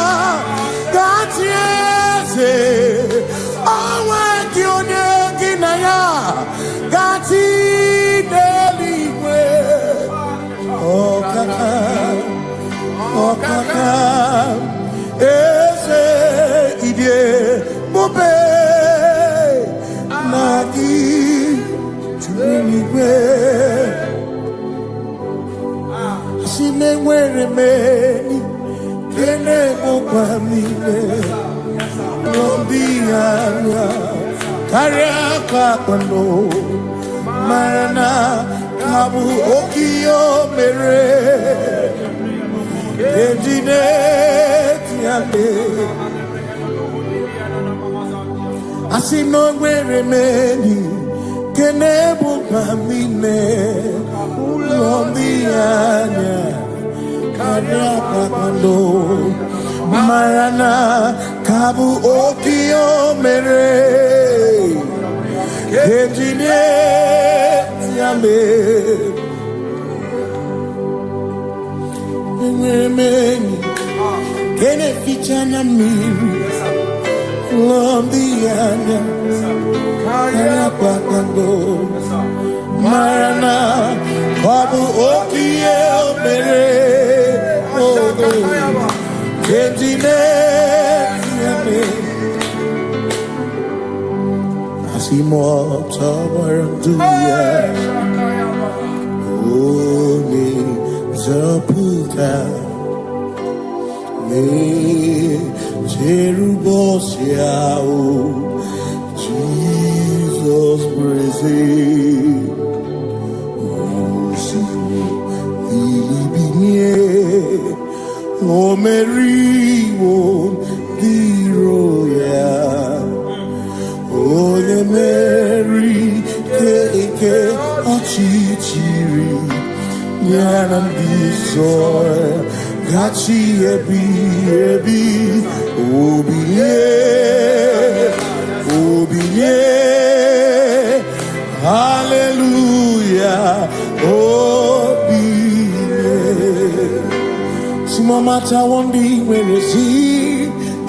ga-achị eze, onwe gị onye gị na ya ga-achị n'eluigwe. Ọkaka eze ịdị ebube na gị juru n'igwe. Si na enwere m enyi nke na-ekpokwa m niile, n'obi ya anya karịa ka akpano, mara na ka bụ oke ihe o mere, ejide ya mee. Asị na o nwere m enyi nke na-ekpokwa m niile, n'obi ya anya karịa ka akpano, mara na ka bụ oke ihe o mere, ejide ya mee. Enwere m enyi nke na-eficha anya mmiri, n'obi ya anya karịa kpakpando, mara na ọ bụ oke ihe o mere, ejide ya mee. Asimoto baranduya, Oni zaputa, Me cherubosia, Jesus praise. Ilibinye, O Mary, O Diroya. Onye Mary keke ọchịchịrị ya na ndị nsọ gachi ebi ebi, obinye hallelujah, obinye. Simomata wondi nwere si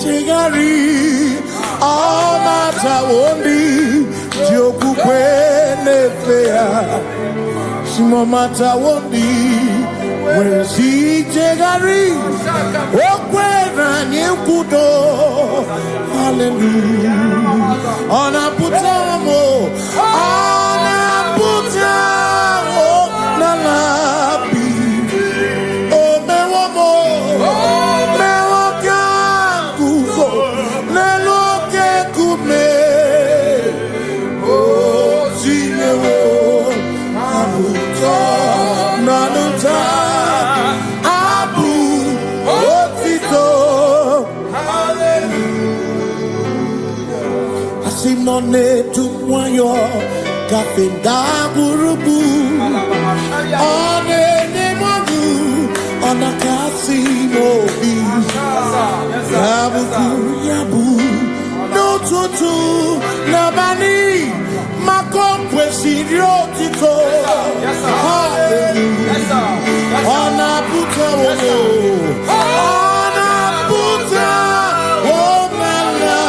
chegari, all matter wondi jokukwe nefea. Simomata wondi nwere si chegari, okwe na nyekudo, hallelujah. Ona putamo na labi, o mewomo mewo kanguzo neloke kume, o zinewo abuto nanuta abu otito, hallelujah. Asinone tumwayo Kafinda Gurubu Onenemogu Onakasi Mobi Yabuku Yabu No Tutu Nabani Makompwe Sirio Tito Hallelujah Onaputa Wono Onaputa Womala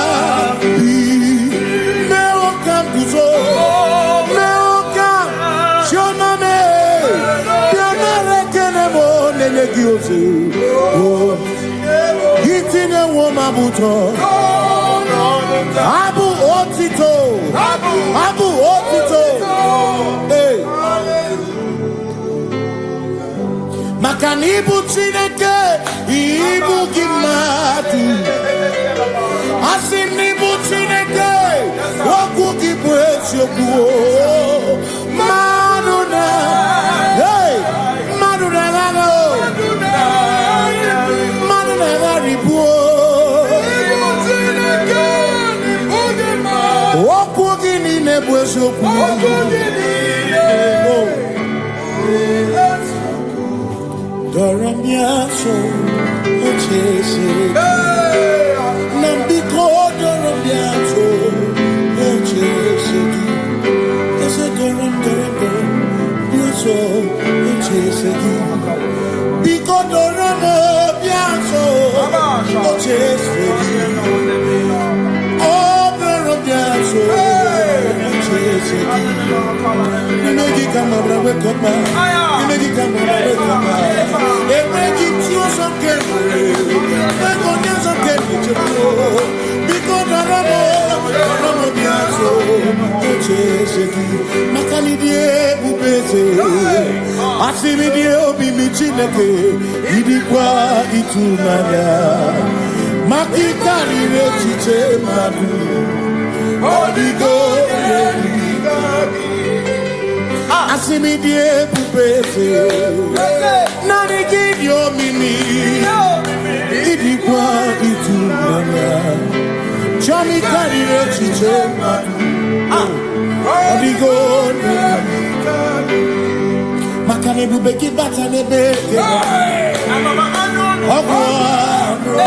Meokam Kuzo Meokam Shoname Yanare Kenemo Nenegiozu Hitine Womabuto Abu Otito Abu Otito Hey Makanibu Chineke Ibu Gimatu Asinibu Chineke Waku Gibwetioku Manuna Hey Manuna Gano Manuna Garibu Waku Gini Nebwetioku Doramiaso, Ochese, Nambiko Doramiaso, Ochese, Ese Doram, Biaso, Ochese, Biko Doramiaso, Ochese, Oh, Doramiaso, Ochese, Negi Kamara, wake up, Negi Kamara, wake up. Asimidie obi michineke idikwa itunanya makikari rechiche madu odigo Asimidie bubete nani gidio mimi idikwa itunanya Jomi karire chiche madu odigo Makane bubeki bata nebeke Ogwano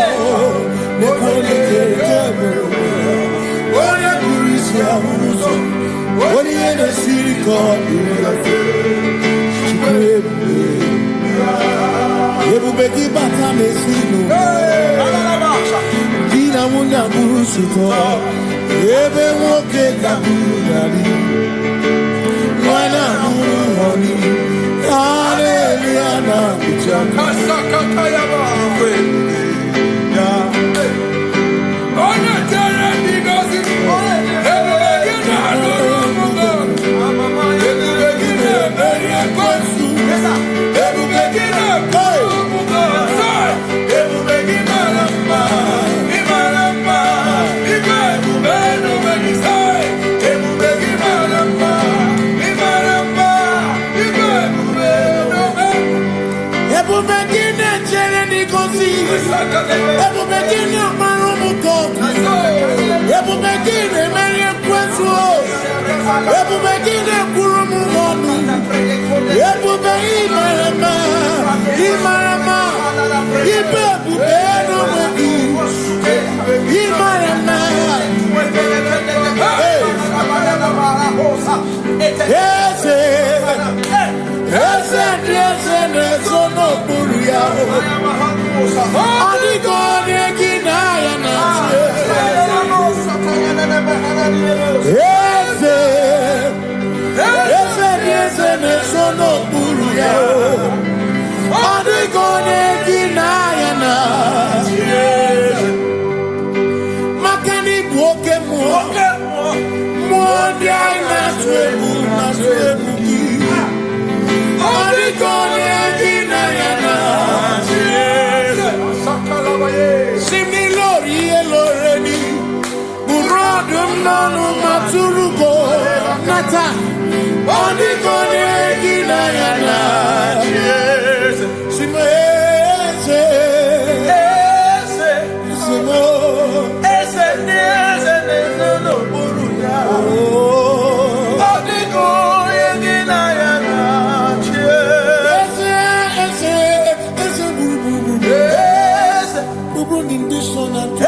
Nekone kekebe Oye kurisia unuzo Oni ene siriko Chikwebe Ebubeki bata nesino Dina muna busuto Ebe woke kabunari Mwana nuhoni Hallelujah, na kuchaka Kasakakayaba Ya Ona tere digozi Ebubegina Nurumugo Ebubegina Meria Kwansu Ebubegina Nurumugo Ebubegina Lamba Imaramba Ibebubenu Megisai Ebubegina Lamba Imaramba Ebubegina Jereni Kosi Ebubegina Marumuko Ebubegina Maria Kwesu Ebubegina Kurumumonu Ebubegina Marama Imarama Ibebubenu Megi Imarama Ese nesono buruya Adigone kinaya na Ese nesono buruya Adigone kinaya na Makani buoke Mwandi aina twebu na twebu Similori eloreni Burodum nanu maturugo Nata Onikone gina yana Simese Simo Ese no buruya in this one and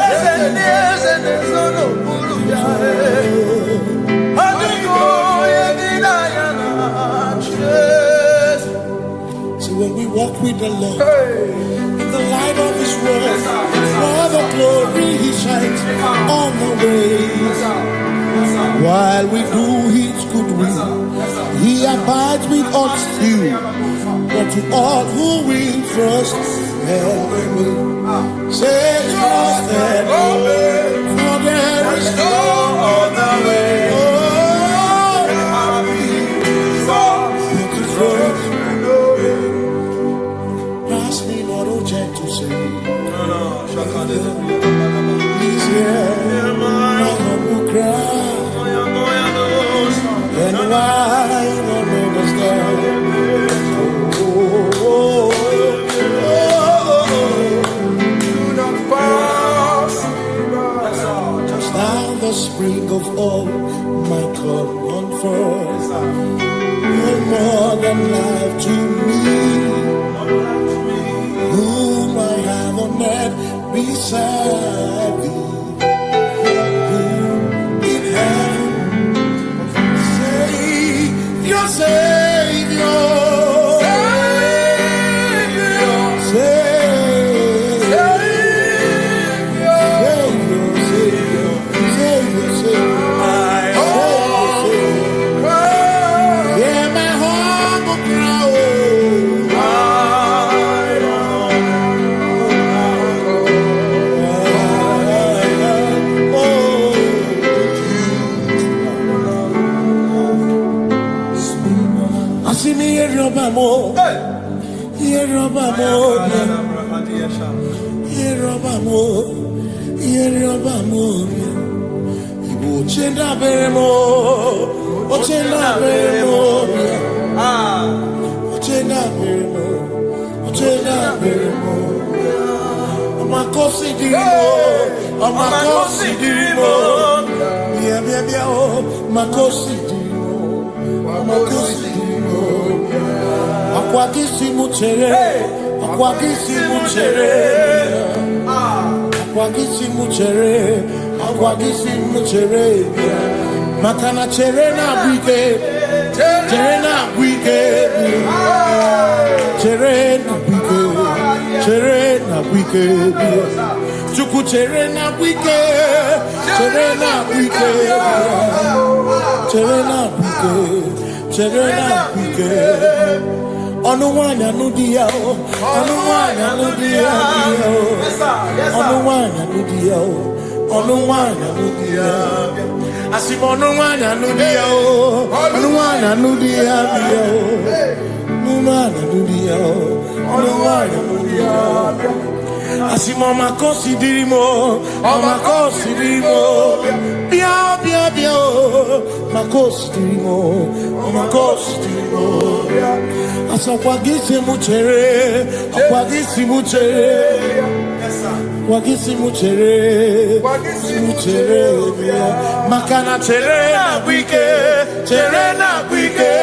so when we walk with the Lord in the light of His word, for the glory He shines on the way. While we do His good will, He abides with us still. But to all who will trust and obey, say trust and obey, for there is no other way. Oh, to trust and obey. Pass me not, oh gentle say. He's here, my humble cry. And why not understand? Just now the spring of all my God comforts, no more than life to me, whom I have on earth beside thee. Savior, Makana cherena wike, cherena wike, cherena wike, cherena wike, chuku cherena wike, cherena wike, cherena wike, cherena wike. Onuwana nudia, onuwana nudia, onuwana nudia, onuwana nudia. Asim onuwana nudia, onuwana nudia, onuwana nudia, onuwana nudia. Asim omakosi dirimo, bia bia bia, makosi dirimo, omakosi dirimo. Asakwagisi muchere, akwagisi muchere, akwagisi muchere, muchere. Makana chere na wike, chere na wike,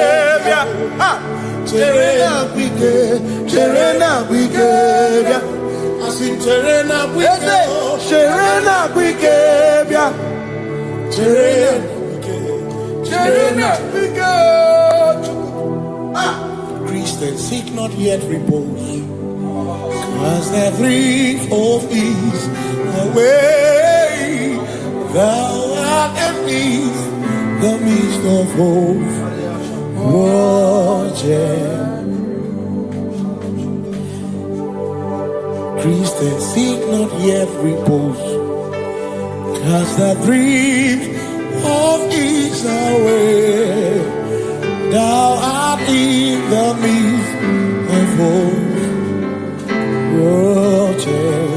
chere na wike, chere na wike. Asim chere na wike, chere na wike, chere na wike. Christians seek not yet repose, cause the grief of ease away. Thou art amidst the midst of hope, watching. Christians seek not yet repose, cast the grief of ease away. Thou art in the midst of hope, watching.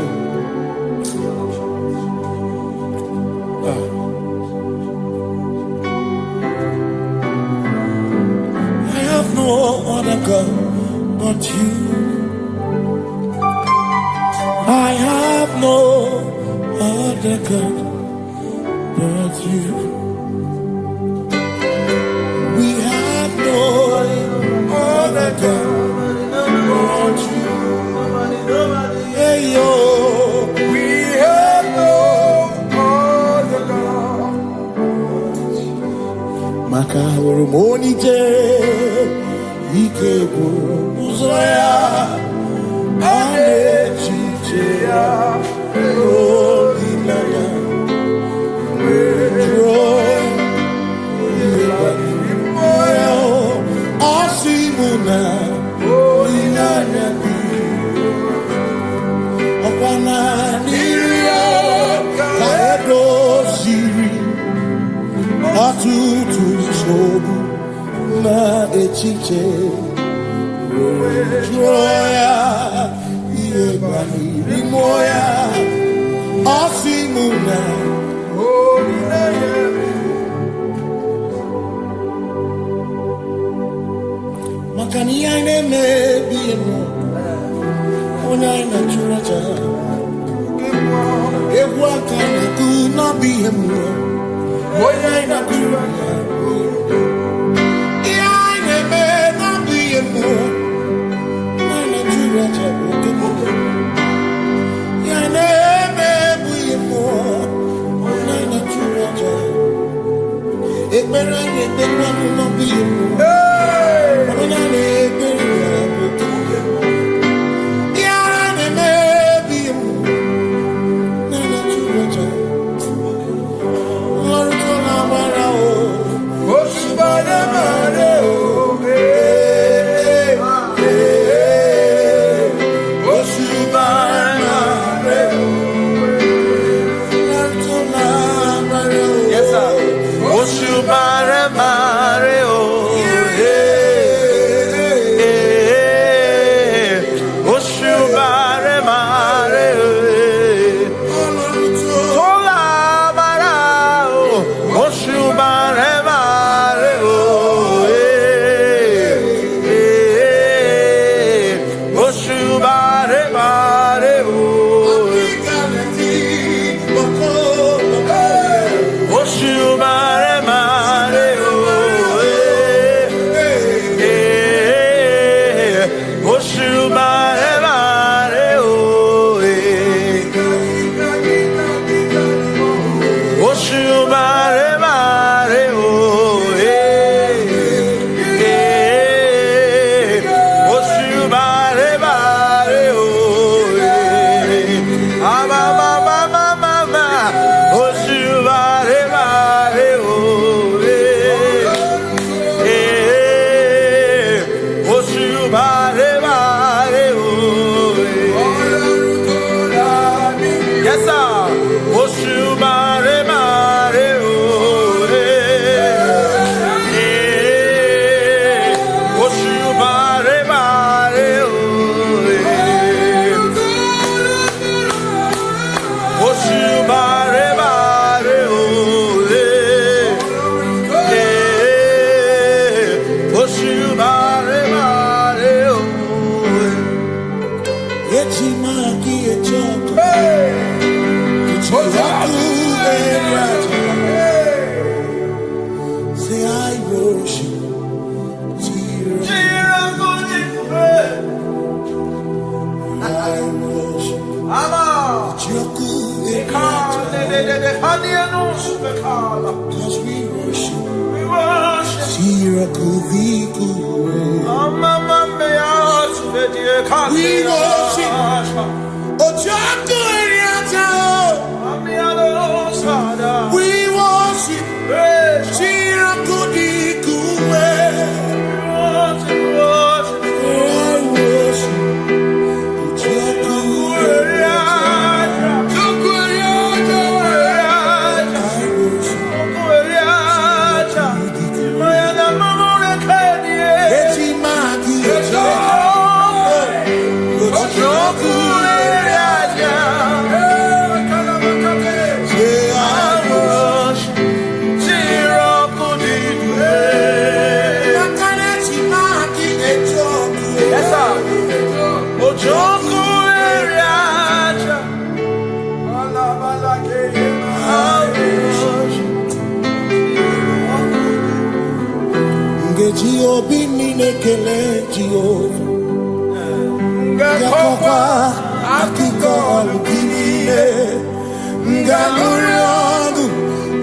I have no other God but you. I have no other God but you. We have no other God but you. Hey yo, we Omonije Ikebu Uzoya Anechicheya Olinaya Asimuna Olinaya Okwana Niria Kaedo Siri Atutu Chobu Na Echiche Joya Iebani Rimoya Asimuna Makani Aine Maybe Ona Ina Churaja Ewa Kana Could not be him. Ona Ina Churaja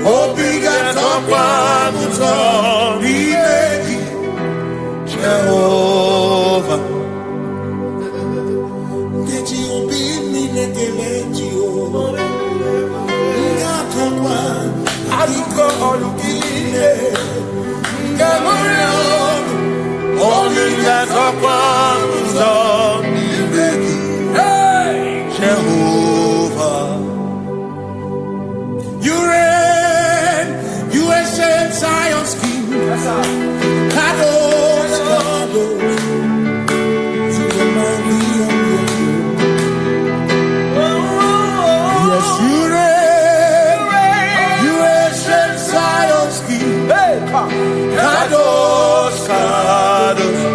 Obrigado, Jehovah, you reign, you ancient Zion's King. Kadosh, Kadosh, you are mighty on your throne. Yes, you reign, you ancient Zion's King. Kadosh, Kadosh,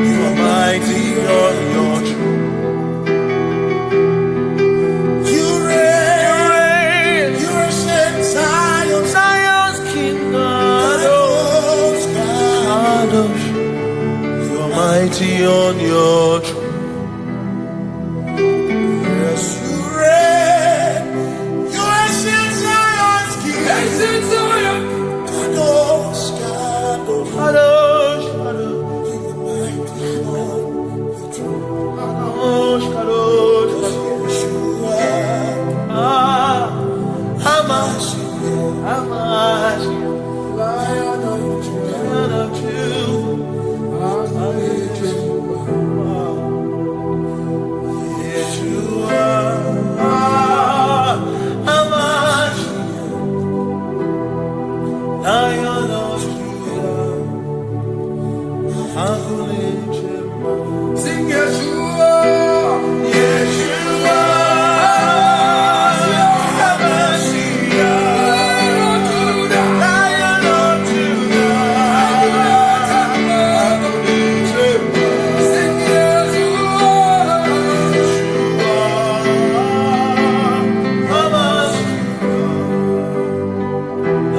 you are mighty on your throne. Mighty on your throne. Yes, you reign. You ancient Zion's King. Ancient Zion. Kadosh, Kadosh, Kadosh, Kadosh. Mighty on your throne. Kadosh, Kadosh, Yeshua. Hamash, Lion of truth. Sing Yeshua, Yeshua, Lion of Judah, sing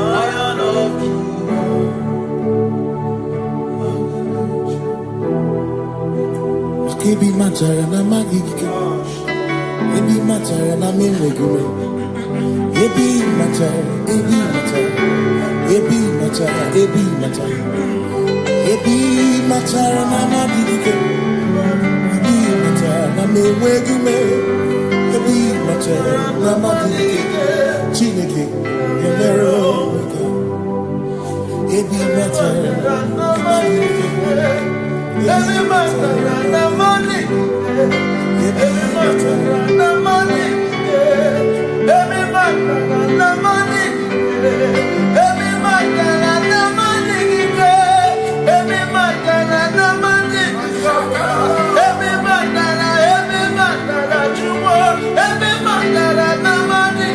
Lion of Ebi matara na magigike, ebi matara na menwegure, ebi matara, ebi matara, ebi matara, ebi matara, ebi matara na magigike, ebi matara na menwegure, ebi matara na magigike, Chineke emero wega, ebi matara na magigike. Every matter and the money, every matter and the money, every matter and the money, every matter and the money, every matter and the money, every matter that you want, every matter and the money,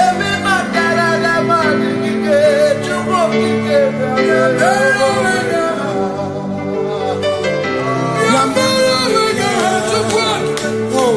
every matter and the money, you want to give. Oh,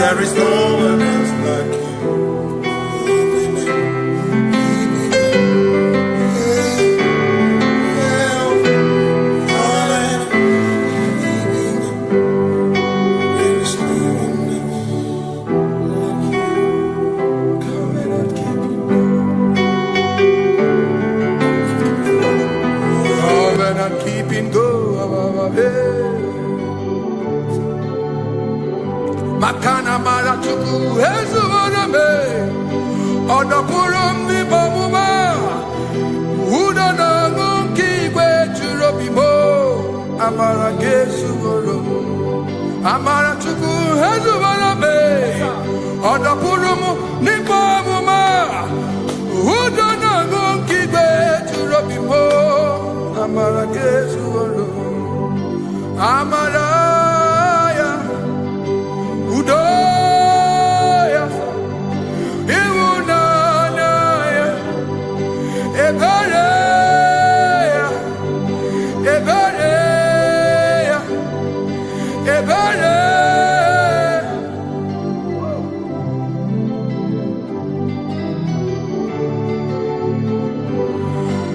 There is no one else like you. Makana mara chuku hezu waname Odapurum ni bamuma Uda na ngunki we churobimo Amara gesu woro Amara chuku hezu waname Odapurum ni bamuma Uda na ngunki we churobimo Amara gesu woro Amara Udoya, Iwunanaya, Ebereya, Ebereya, Ebereya.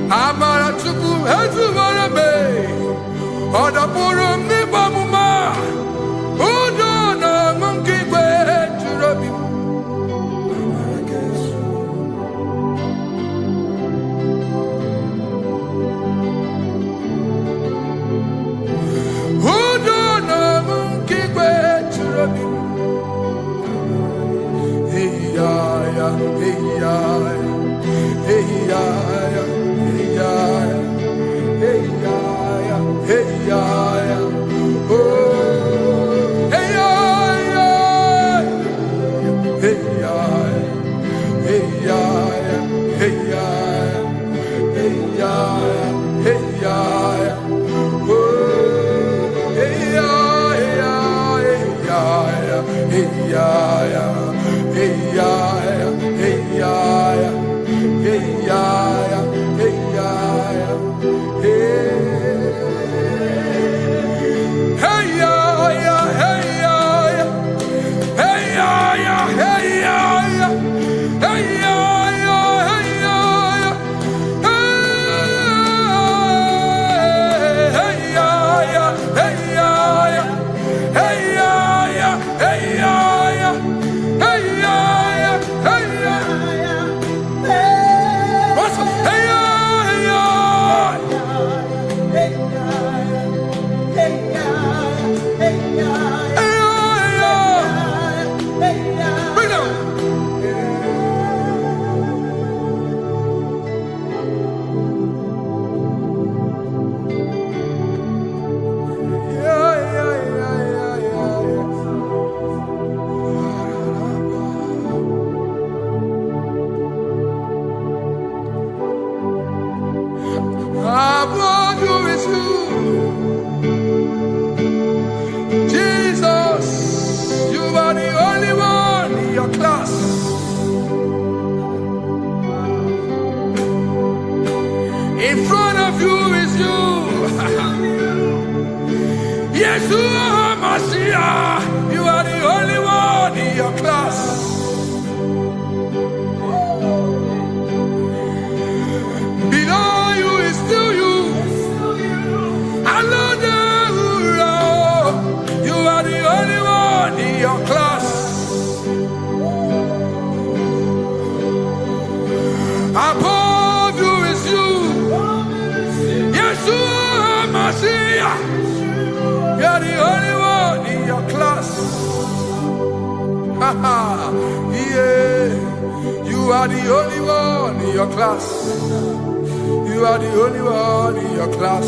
Amara chuku hezu warame, Odapurum ni bamuma. In front of you is you. Yeshua Mashiach, you are the only one in your class. Below you is still you. You are the only one in your class. Above you is you. Yeshua Mashiach, you are the only one in your class. Yeah, you are the only one in your class. You are the only one in your class.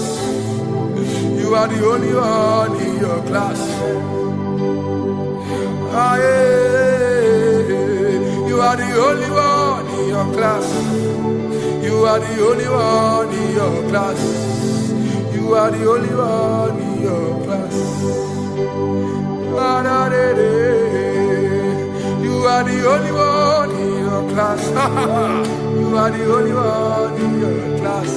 You are the only one in your class. Ah, yeah. You are the only one in your class. You are the only one in your class. You are the only one in your class. You are the only one in your class. You are the only one in your class.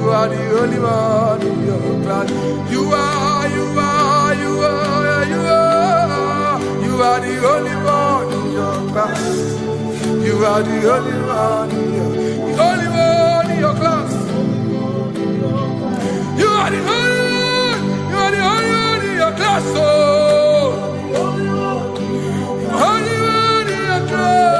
You are the only one in your class. You are You are the only one in your class. You are the only one in your, the only one in your class. You are the only one. You are the only one in your class. Oh, only one in your class.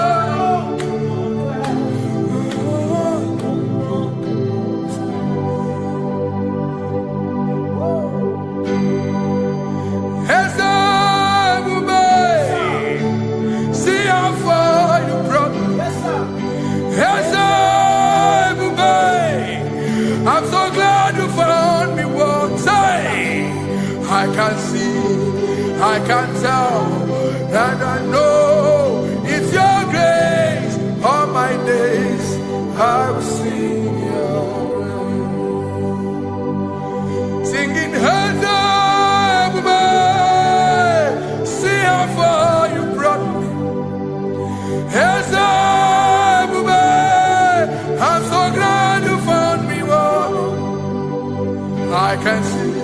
I'm so glad you found me one day. I can see, I can tell, and I know it's your grace. All my days I will sing your praise. Singing, hands up, see how far you brought me. Hands up, I'm so glad you found me. I can see,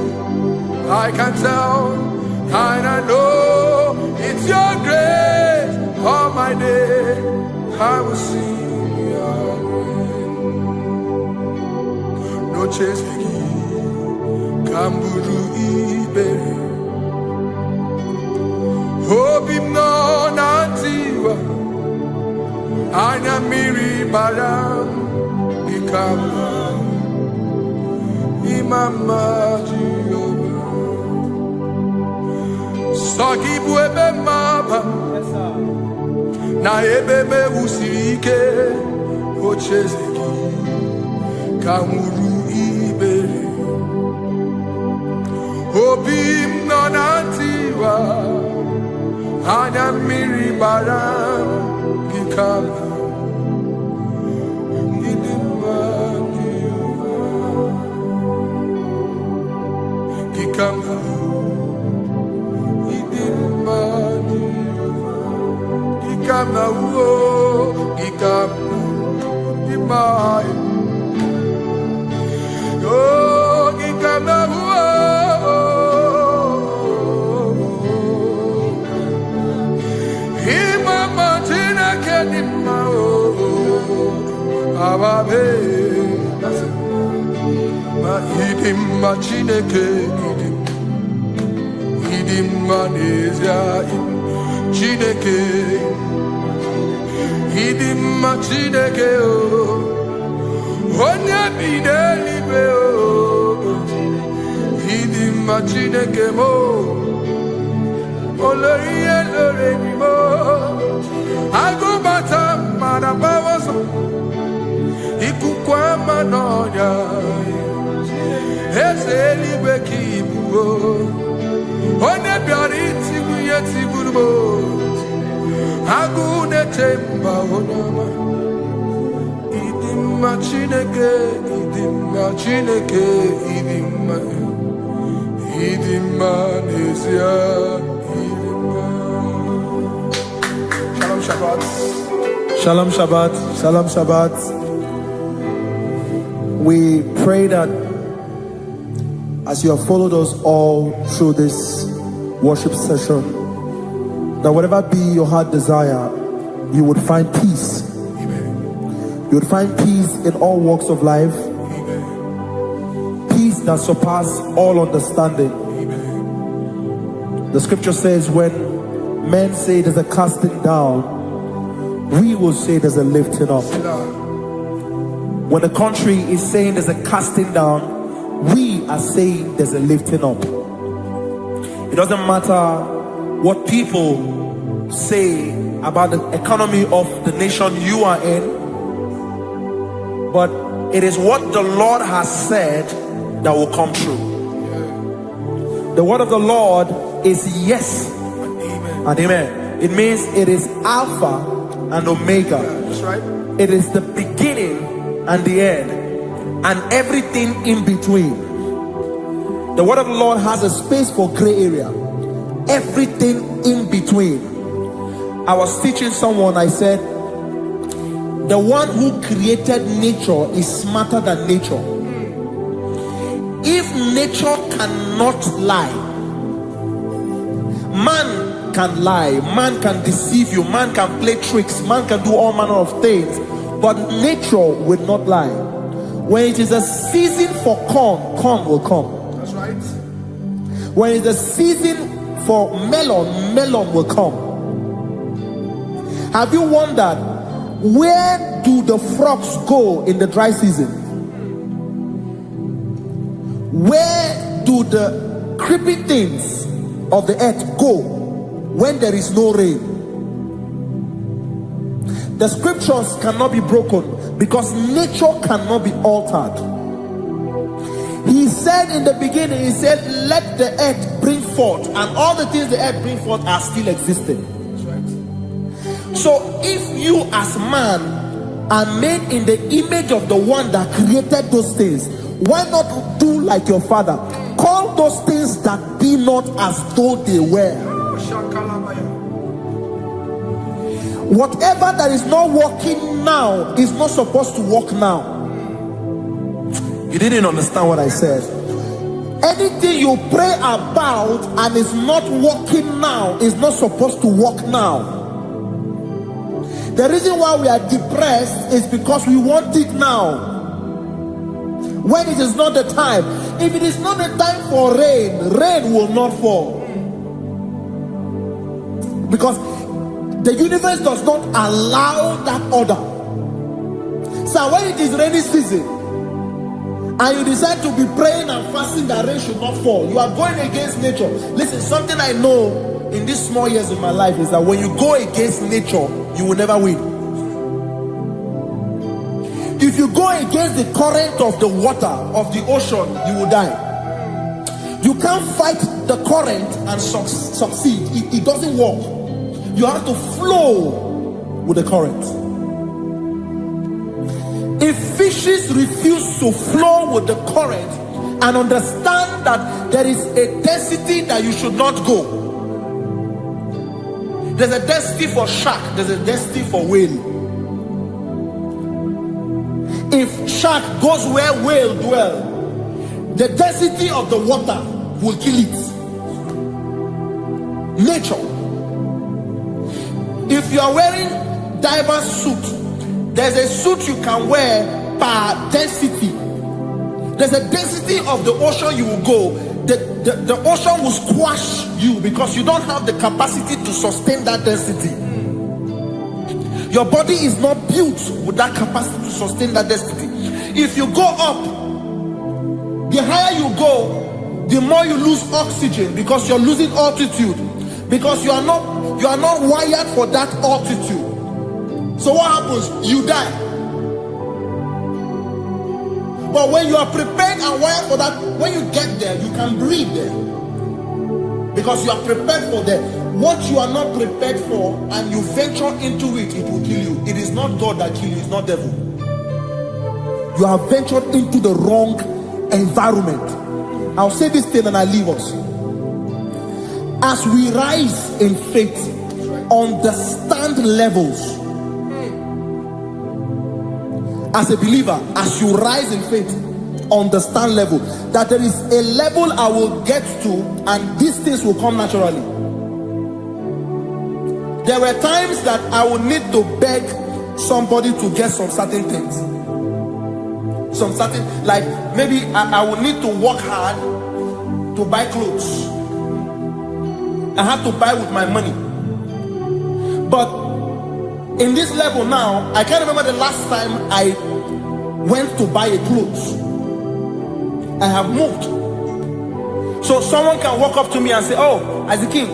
I can tell, and I know it's your grace. All my day I will sing your grace. No chase again, Kamburu Ibe. Hope him no nantiwa, Anya Miri Baram, become. Mama Jehovah, Saki buebe mama, na ebe me usirike, ochezeki, kamuru ibere, obim nonantiwa, anya miri baram, gikama. Chineke idim manezia Chineke idim Chineke o onye bidelibe o idim Chineke mo oloriye lore ni mo agubata marabawoso ikukwa manonya Ezelibe kibuo, one biari tibuye tibuo, agune temba onama. Idima Chineke, idima nezia, idima. Shalom Shabbat, Shalom Shabbat, Shalom Shabbat. We pray that as you have followed us all through this worship session, that whatever be your heart desire, you would find peace. Amen. You would find peace in all walks of life. Amen. Peace that surpasses all understanding. Amen. The scripture says when men say there's a casting down, we will say there's a lifting up. When the country is saying there's a casting down, we are saying there's a lifting up. It doesn't matter what people say about the economy of the nation you are in, but it is what the Lord has said that will come true. The word of the Lord is yes and amen. It means it is Alpha and Omega. That's right. It is the beginning and the end, and everything in between. The word of the Lord has a space for gray area. Everything in between. I was teaching someone, I said, the one who created nature is smarter than nature. If nature cannot lie, man man can lie, man can deceive you, man can play tricks, man can do all manner of things, but nature will not lie. When it is a season for corn, corn will come. That's right. When it's a season for melon, melon will come. Have you wondered, where do the frogs go in the dry season? Where do the creeping things of the earth go when there is no rain? The scriptures cannot be broken because nature cannot be altered. He said in the beginning, he said, let the earth bring forth, and all the things the earth bring forth are still existing. So if you as man are made in the image of the one that created those things, why not do like your father? Call those things that be not as though they were. Whatever that is not working now is not supposed to work now. You didn't understand what I said. Anything you pray about and is not working now is not supposed to work now. The reason why we are depressed is because we want it now, when it is not the time. If it is not the time for rain, rain will not fall, because the universe does not allow that order. So when it is rainy season and you decide to be praying and fasting that rain should not fall, you are going against nature. Listen, something I know in these small years of my life is that when you go against nature, you will never win. If you go against the current of the water of the ocean, you will die. You can't fight the current and succeed. It doesn't work. You have to flow with the current. If fishes refuse to flow with the current and understand that there is a density that you should not go, there's a density for shark, there's a density for whale. If shark goes where whale dwell, the density of the water will kill it. Nature. If you are wearing diver's suit, there's a suit you can wear per density. There's a density of the ocean you will go. The ocean will squash you because you don't have the capacity to sustain that density. Your body is not built with that capacity to sustain that density. If you go up, the higher you go, the more you lose oxygen because you're losing altitude, because you are not wired for that altitude. So what happens? You die. But when you are prepared and wired for that, when you get there, you can breathe there, because you are prepared for that. What you are not prepared for and you venture into it, it will kill you. It is not God that kills you, it's not devil. You have ventured into the wrong environment. I'll say this thing and I leave us. As we rise in faith, understand levels. As a believer, as you rise in faith, understand level. That there is a level I will get to and these things will come naturally. There were times that I would need to beg somebody to get some certain things. Some certain, like maybe I would need to work hard to buy clothes. I have to buy with my money. But in this level now, I can't remember the last time I went to buy a clothes. I have moved. So someone can walk up to me and say, oh, Isaac,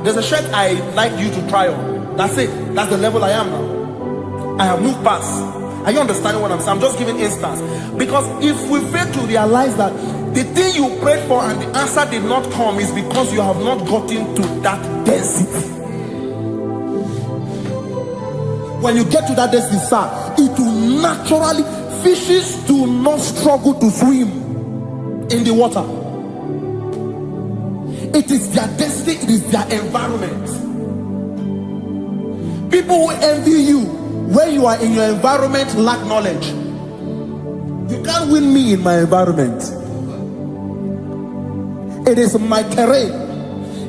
there's a shirt I like you to try on. That's it. That's the level I am now. I have moved past. Are you understanding what I'm saying? I'm just giving instance. Because if we fail to realize that the thing you prayed for and the answer did not come is because you have not gotten to that density. When you get to that density, sir, it will naturally, fishes do not struggle to swim in the water. It is their density, it is their environment. People who envy you when you are in your environment lack knowledge. You can't win me in my environment. It is my terrain.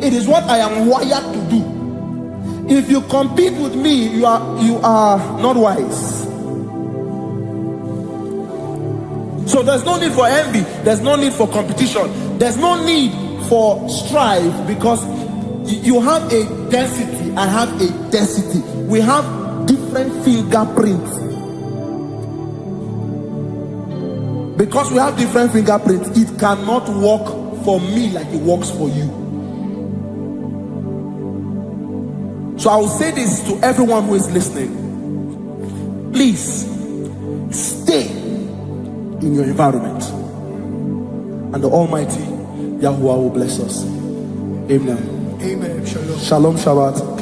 It is what I am wired to do. If you compete with me, you are not wise. So there's no need for envy. There's no need for competition. There's no need for strife, because you have a density. I have a density. We have different fingerprints. Because we have different fingerprints, it cannot work for me like it works for you. So I will say this to everyone who is listening. Please stay in your environment, and the Almighty Yahuwah will bless us. Amen. Amen. Shalom Shalom. Shabbat.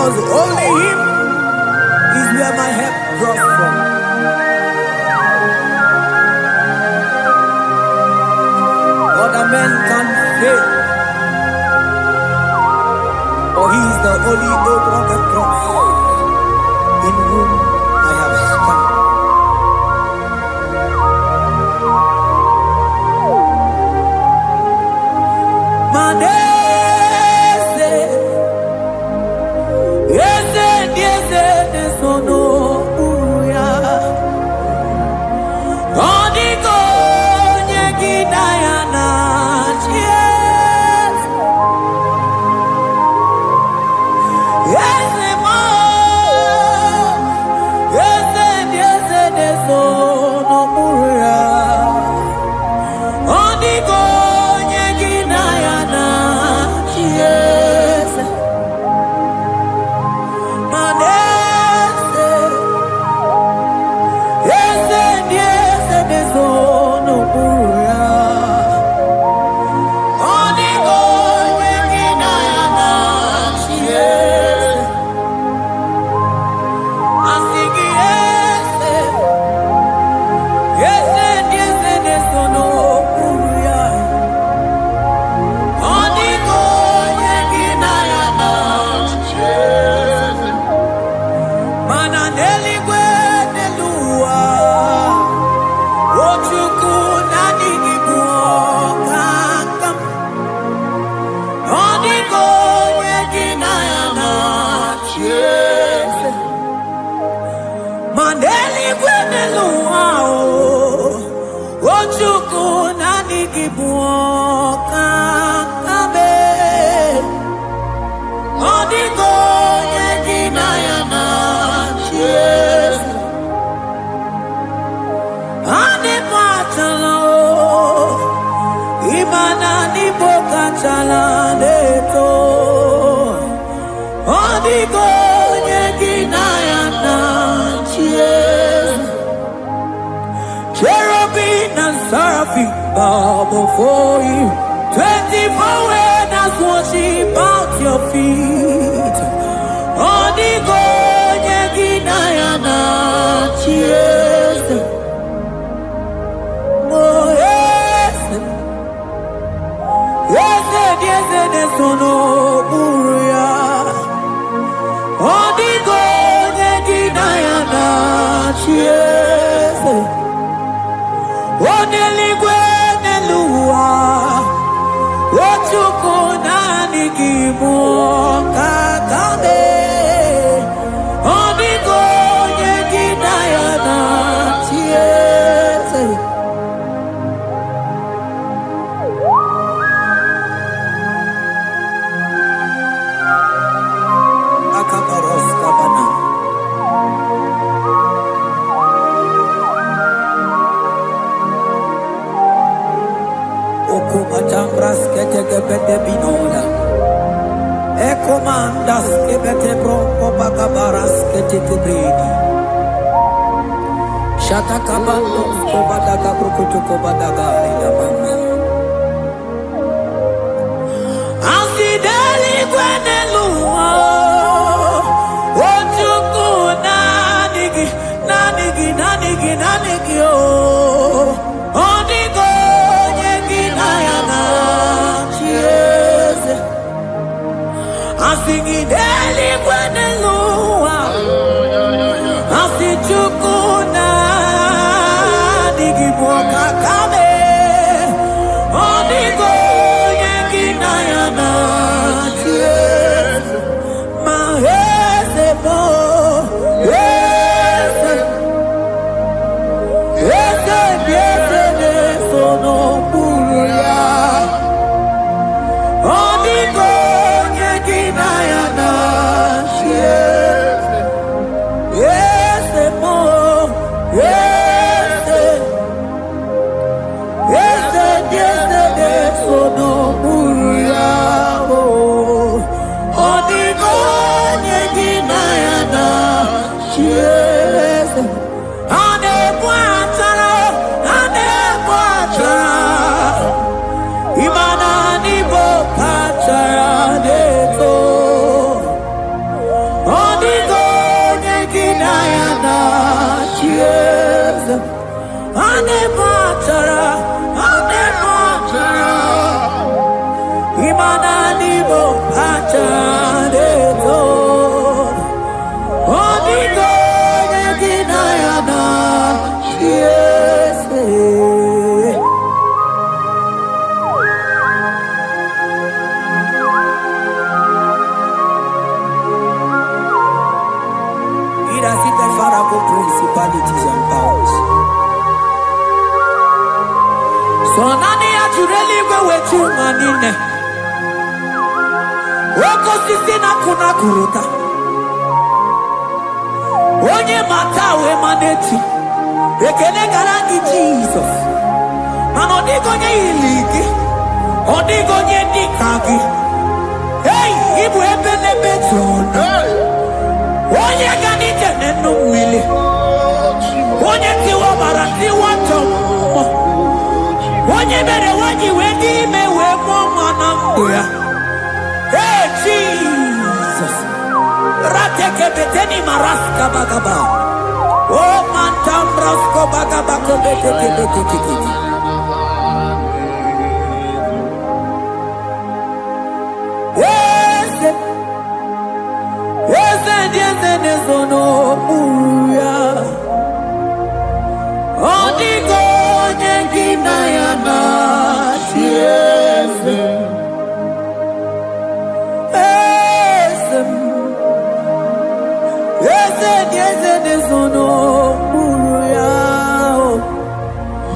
because only Him is where my help draws from. Other men can fail, for He is the only hope of the cross, in whom I have stand. Cherubim and seraphim bow before you. 24 elders worship at your feet. Odigo yeginayana cheers. Oh yes, yes, yes, yes, no buria. Odigo yeginayana cheers. Oneligwe nelua, ochuku nani gimu kakabe. Onigo yegidayana tiese. Akabaros kabana. Okubachambras ketekebete binoda. Ekomandas kebete bronco bagabaras ketekebredi. Shatakabandos kobadaga brokutu kobadaga idabanga. Asideli gwenelua. Ochuku nanigi, nanigi, nanigi, nanigi oh. Onigo yeginayana cheers. Asingideli gwenelua. Asichukuna digibwoka kame. Onigo yeginayana cheers. Mahese bo yes. Ese biese de sono puria. Onigo yeginayana Principalities and powers. So nani actually go with you manine. Woko sisi na kuna kuruta. Onye matawe maneti. Ekele garangi Jesus. Mano digo nye iligi. Odigo nye nikagi. Hey, ibu ebele betona. Onye gani jene numili. Onye tiwa barati watomo. Onye bere waji wedi mewe mwana mbuya. Hey Jesus. Rateke beteni maraska bagaba. Oh mantam rasko bagaba beteke beteke. Nezono muya Odigo nyengina yana tiese Ese nezono muya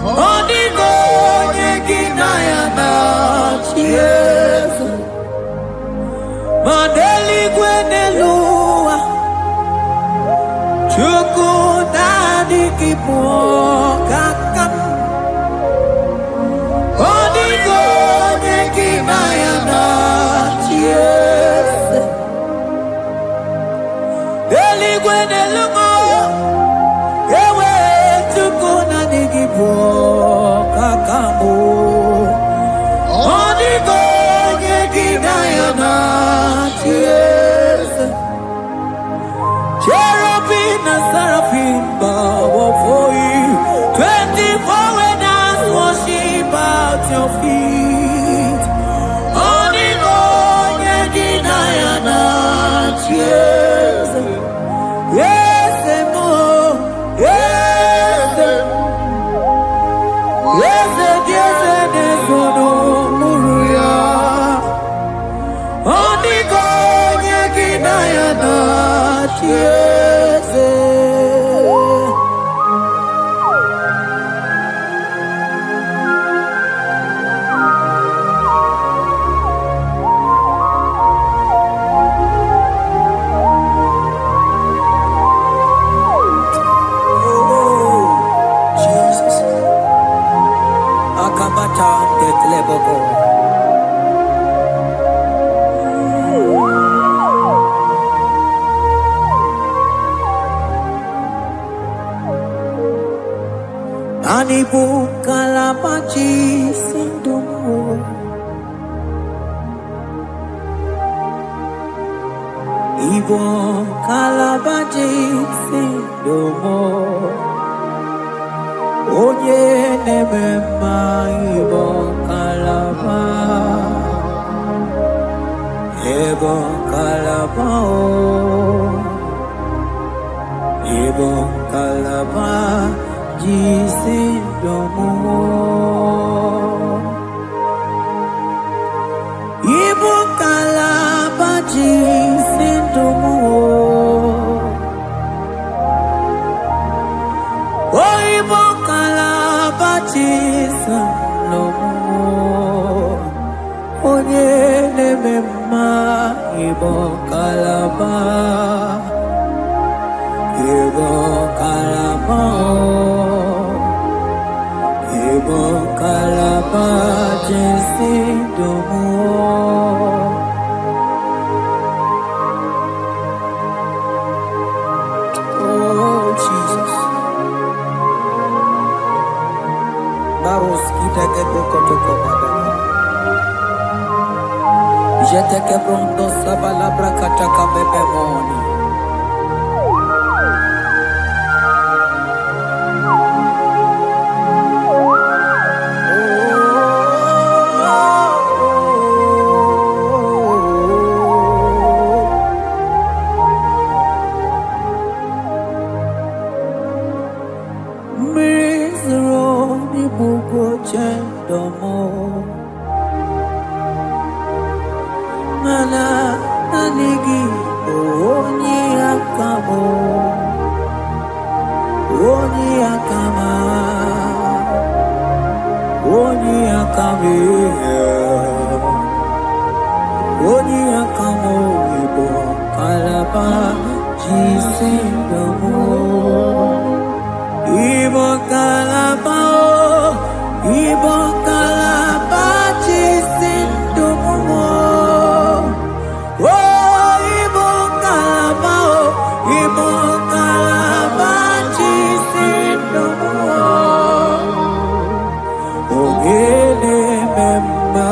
Odigo nyengina yana tiese Mandeli gwenelu Chukudani kipokakam Odigo nekimayana chiese Eligwe nelumo Ewe chukudani kipokakamu Odigo nekimayana chiese Cherubim and seraphim bow before you. 24 elders worship at your feet. Odigo nyegidayana cheers. Yes, mo. Yes, yes, yes, yes, no muruya. Odigo nyegidayana cheers. Anibu kalabaji sindumu Ibo kalabaji sindumu Onye nemema ibo kalaba Ibo kalaba Ibo kalaba Jisindomo Ibu kalaba jisindomo Oh ibu kalaba jisindomo Onye nemema ibu kalaba Ibu kalaba Ibu kalaba jisindomo Oh Jesus Baros kitake prokotoko badana Jeteke pronto sabalabra kataka bebemoni mana nanigi oni akamo oni akama oni akame oni akamo ibo kalaba jisindomo ibo kalaba jisindomo oh ibo kalaba jisindomo ogele memba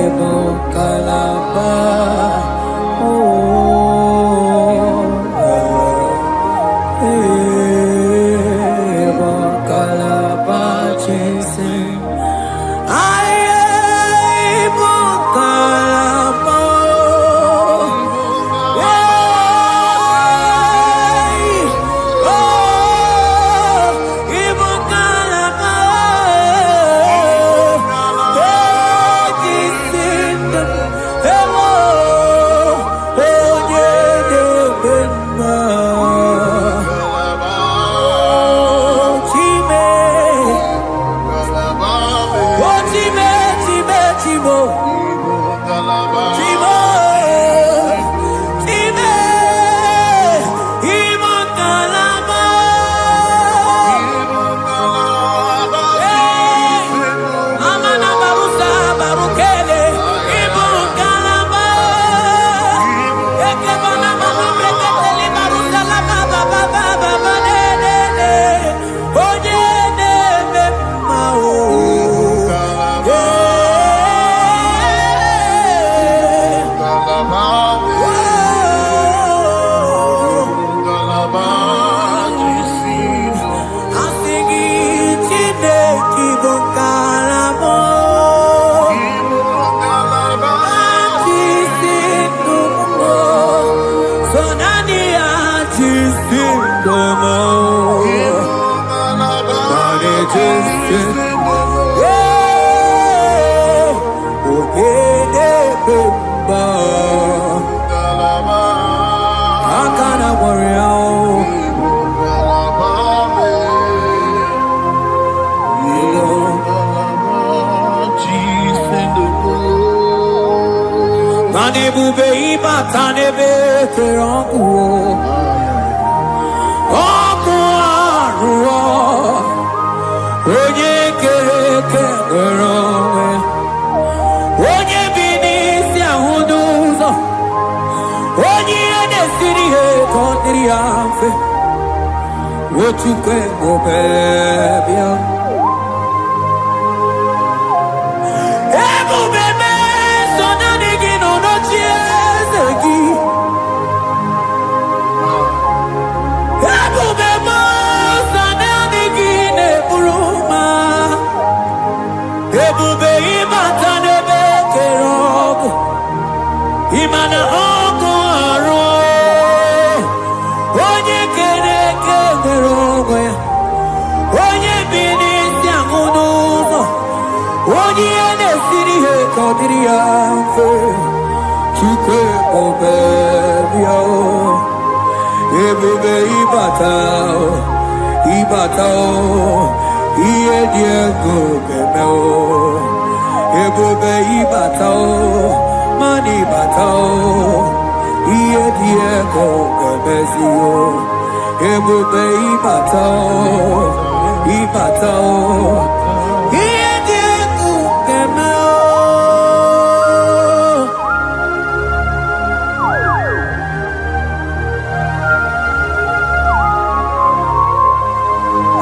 ibo kalaba what you can go baby ebo bebe so na digi no no chiezegi ebo bebe so na digi ne buruma ebo be imata ne be kerogo imana ogo aro onye bini si amunuzo onye ne siri he kodiri amfe chike obebio ebube ibatao iye diego gemeo ebube ibatao mani batao iye diego gemezio ebube ibatao iye diego gemeo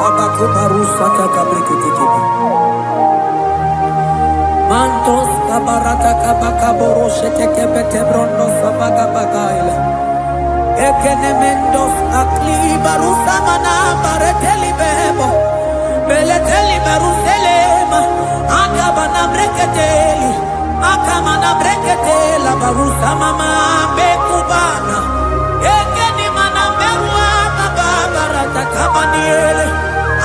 abakubarusa takabrikitikiba mantos kabarata kabakaboroshe tekebete brondo sabagabagaile Ekenemendos aklibarusa mana bareteli bebo beleteli beruselema akabana breketeli akamana breketela barusa mama bekubana ekeni mana berua babarata kabaniele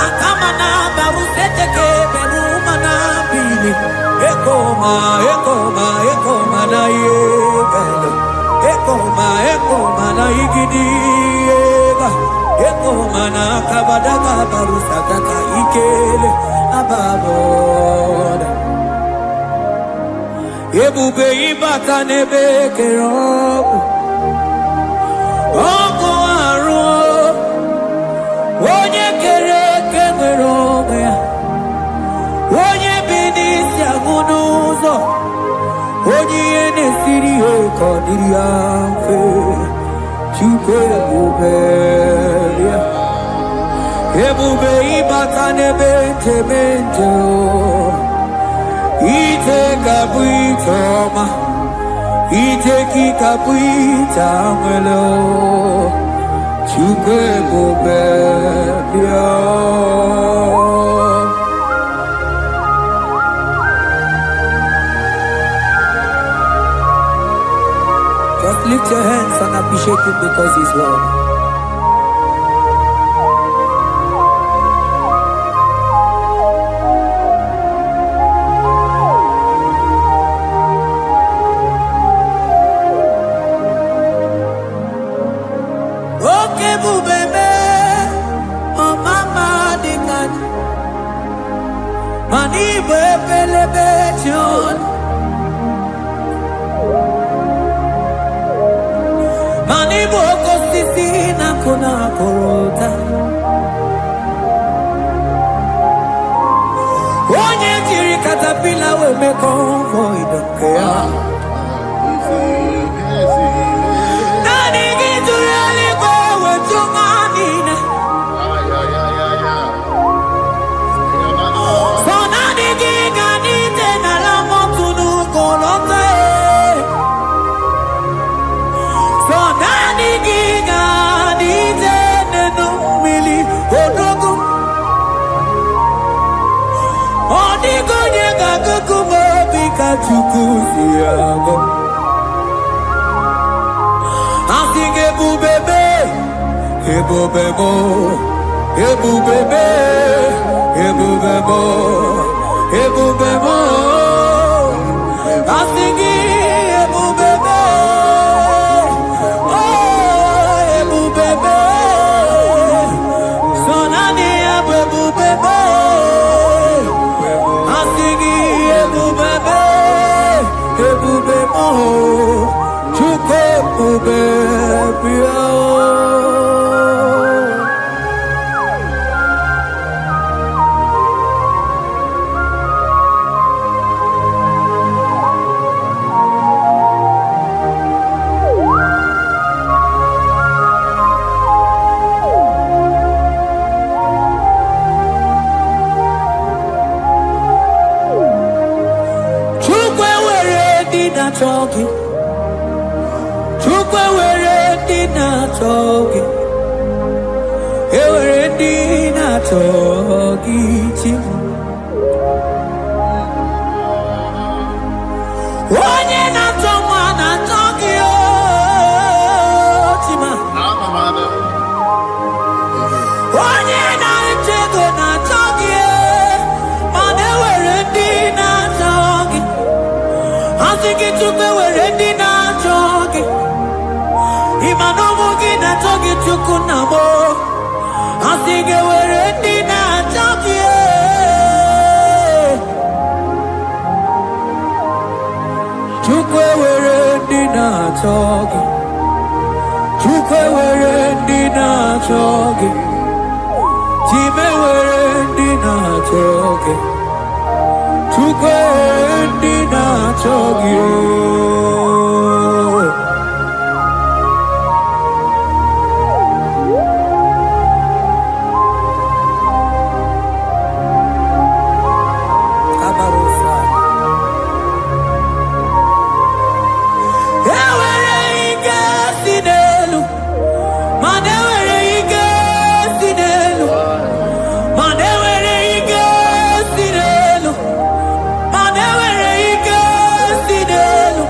akamana barusete ke beruma na bili ekoma na yega kabadaga barusataka ikele ababona. Ebube ibata nebe kerobu. Oko aro. Onye kere kemere onwe ya. Onye binisi agunuzo. Onye nesiri ekodiri afe. Chukwe ebube ya. Ebube ibata nebe temente o. Ite kabuitoma. Ite kikabuita mwelo. Chukwe ebube ya. Just lift your hands and appreciate him because he's worthy. Okay, bubebe, oh mama dikan, mani bebelebe chon. Mani boko sisi na kuna korota. Onye jiri katapila we me convoy don't care. Nani gitu really go we chunganina. So nani giga nite na la motunu kolota. So nani giga nite nenu mili odogu. Odigo nyega kukumo bika chukuzi yago. Asing ebubebe, ebubebo, ebubebe, ebubebo, ebubebo. Asing ebubebe, oh ebubebe. Sonani ebubebe. Asing ebubebe, ebubebo. Chukwe ebubebe. Chukwe were dina choki. Chukwe were dina choki. Ewere dina choki chi. Onye na choma na choki o chima. Onye na chego na choki e. Mane were dina choki. Asiki chukwe were dina choki. Imanomu gina choki chukunamo. Asiki were dina choki e. Chukwe were dina choki. Chukwe were dina choki. Chime were dina choki. Chukwe dina choki. Kabarusa. Ewere ike sinelu. Mane were ike sinelu. Mane were ike sinelu. Mane were ike sinelu.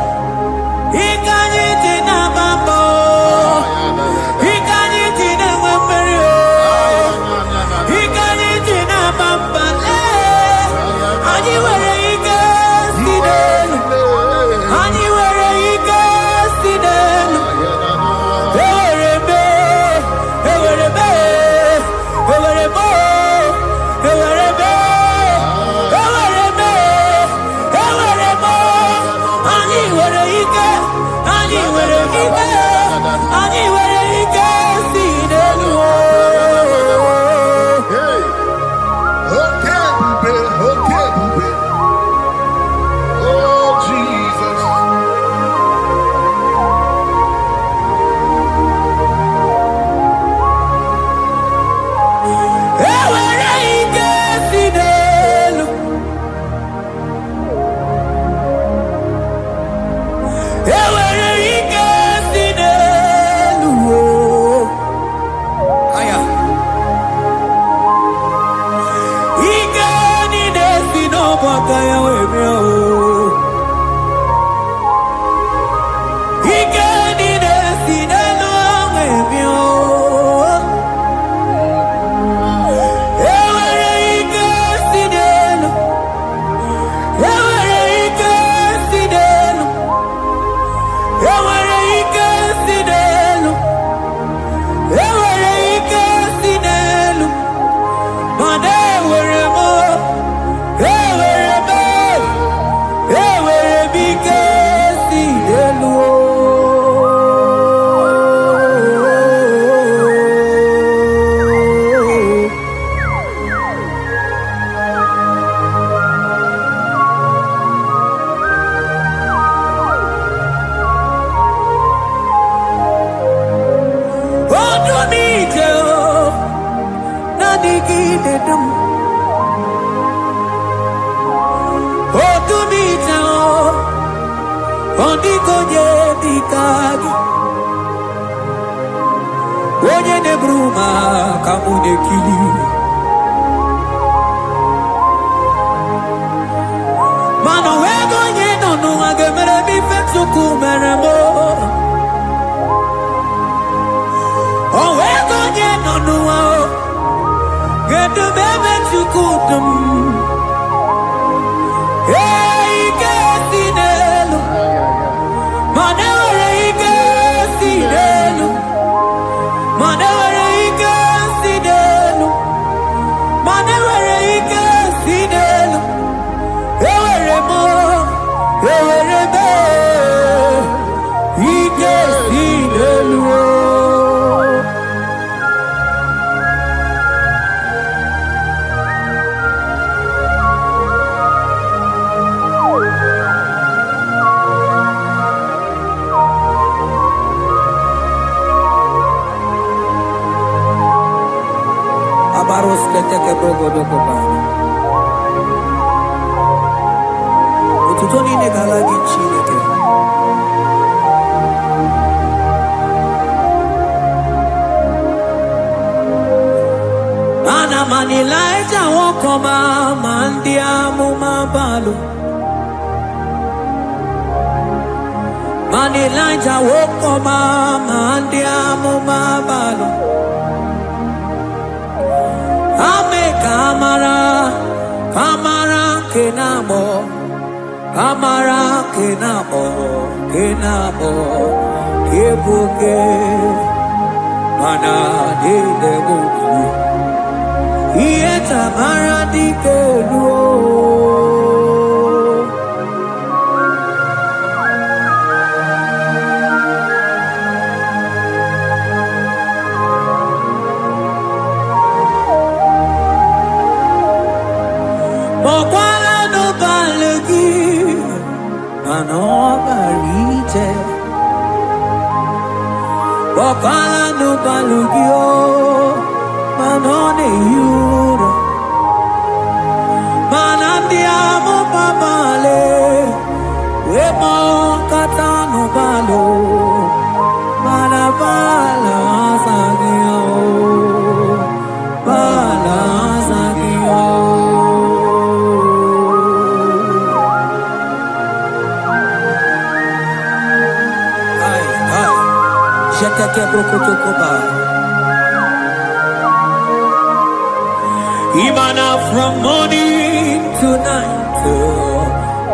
Imana from morning to night,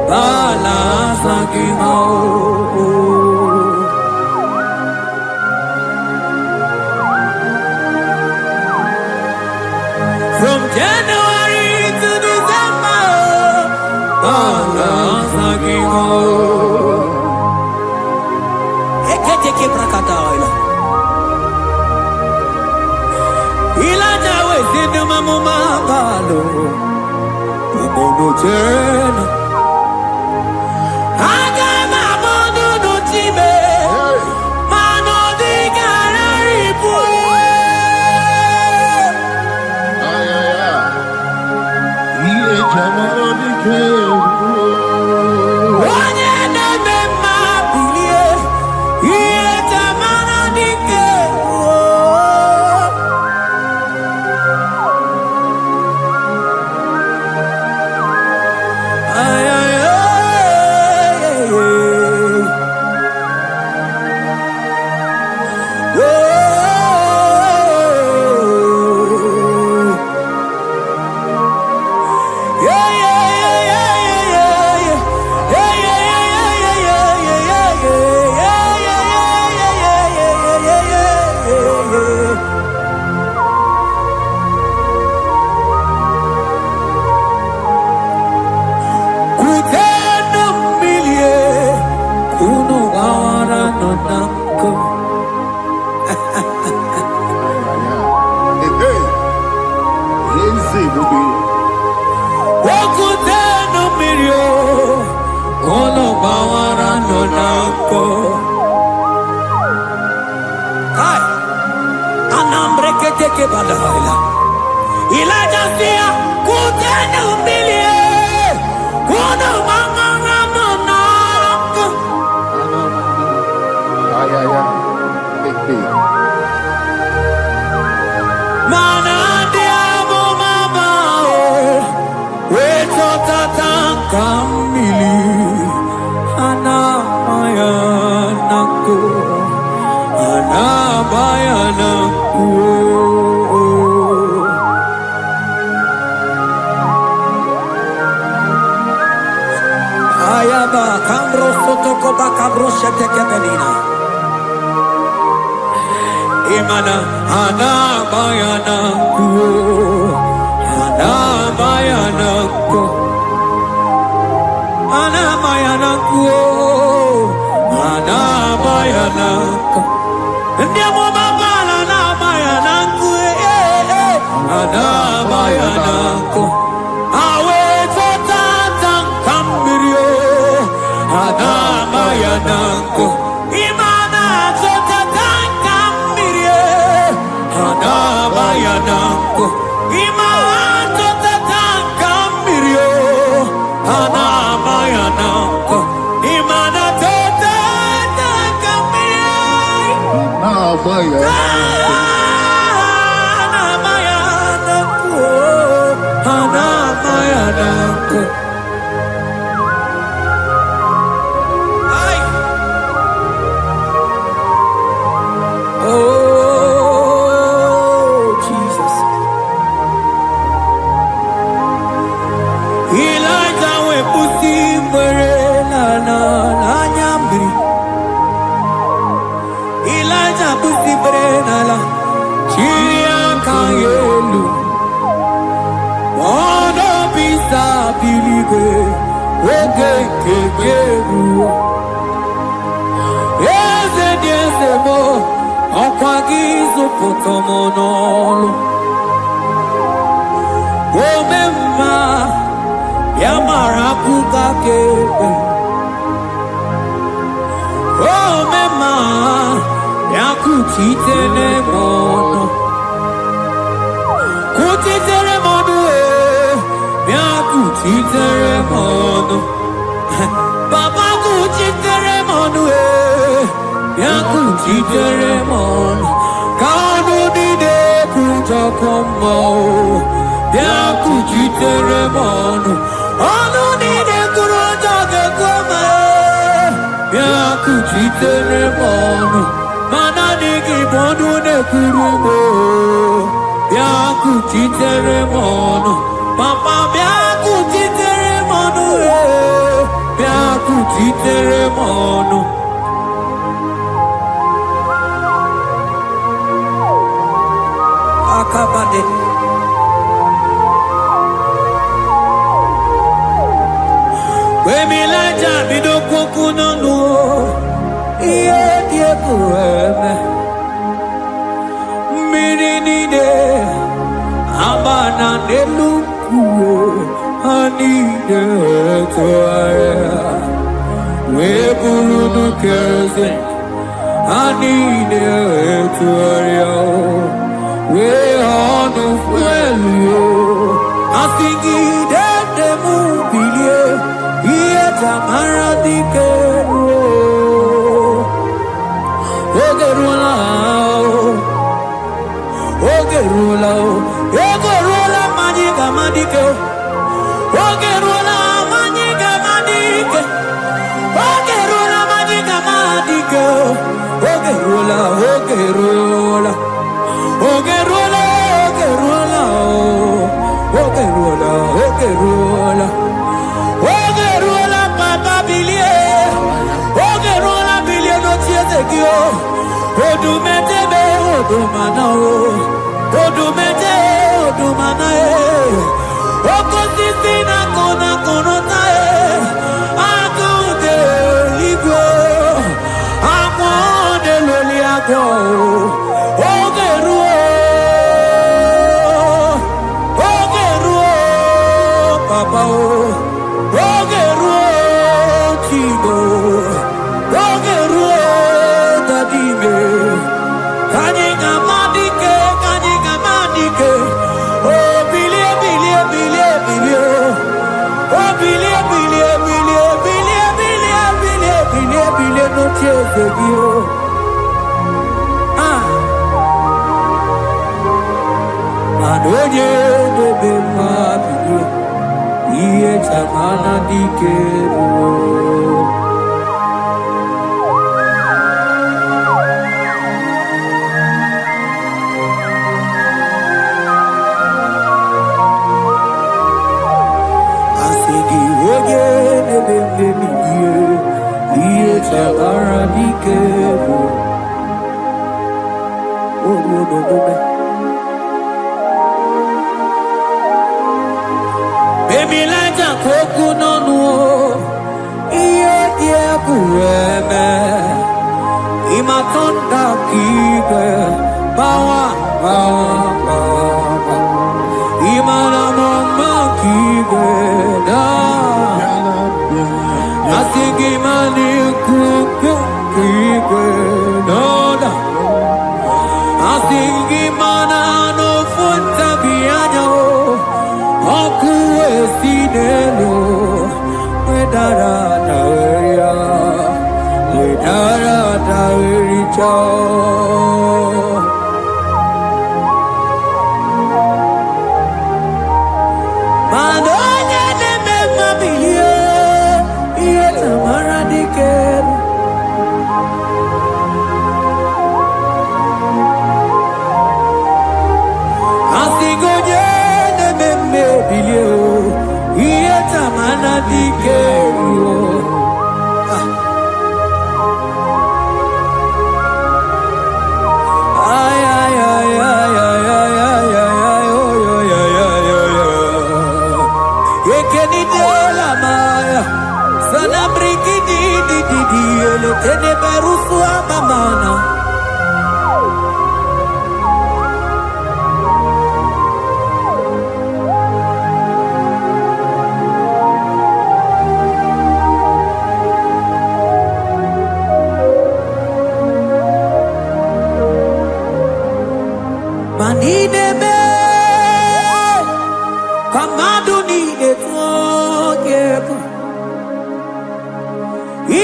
balance again. From January to December, balance again. ke prakadaila. Ilaja we zinu mamuma balo. Umono jena. Aga mamono no time. Mano di gararipu. Iye jamaro di ke. Imana ana bayana ku ana bayana ku ana bayana ku ana bayana ku ndiamo baba ana bayana ku ana bayana ku awe tata kambirio ana bayana ku Bayanako, Imanto Tatanka Mirio, Ana Bayanako, Imanato Tatanka Mirio, Ana Bayanako, Ana Bayanako. Potomonolo Omema Yamarakuka Kebe Omema Yakutitele mono Kutitele mono Yakutitele mono Baba kutitele mono Yakutitele mono Como Yakuchitere mono Onu nide kuroja ke kome Yakuchitere mono Mana niki bodu ne kurumo Yakuchitere mono Papa Yakuchitere mono Yakuchitere mono Akabade Wemilaja bidoko kunono Iye die kueme Mirinide Amana Neluku Anide Toaya We Burudu Kerze Anide Toaya We Honu Fuelu Asingi Dede Mubilie Iye Tamara Dikero Ogerula Ogerula Ogerula Maniga Madike Ogerula Maniga Madike Ogerula Maniga Madike Ogerula Ogerula Ogerula Ogerula Ogerula Ogerula Papa Bilie Ogerula Bilie no Tiezekio Odumetebe Odumanao Odumete Odumanae Okosisina Kona Konotae Akude Ligo Amode Loliago Ogeruo Ogeruo Papa Ogeruo Chigo Ogeruo Dadime Kanyinga Madike Oh bilie bilie bilie bilie Oh bilie bilie bilie bilie bilie bilie bilie bilie no tiezegio Adoye de bema bilie Iye chamana dikero Baby like a coconut no iye die kueme imatonda kike bawa imana mama kike da asigi mani kuku kike da asigi mana no funta bianyo oku esinelo wedara taweria Madonya de mema bilie iye tamara dikero Asigonye de meme bilie iye tamara dikero Tene berusu amamana Manide be Kamadu ni de togeku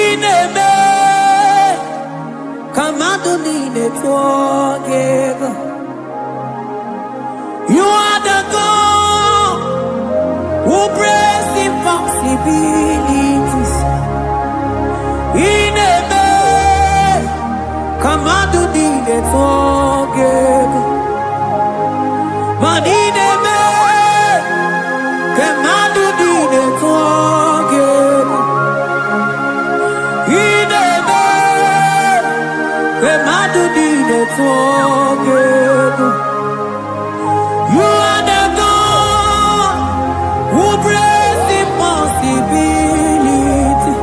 Inebe Kamadonine together. You are the God who breaks impossibilities. Inebe Kamadonine together. Manidebe Kamadonine together. You are the God who breaks impossibility.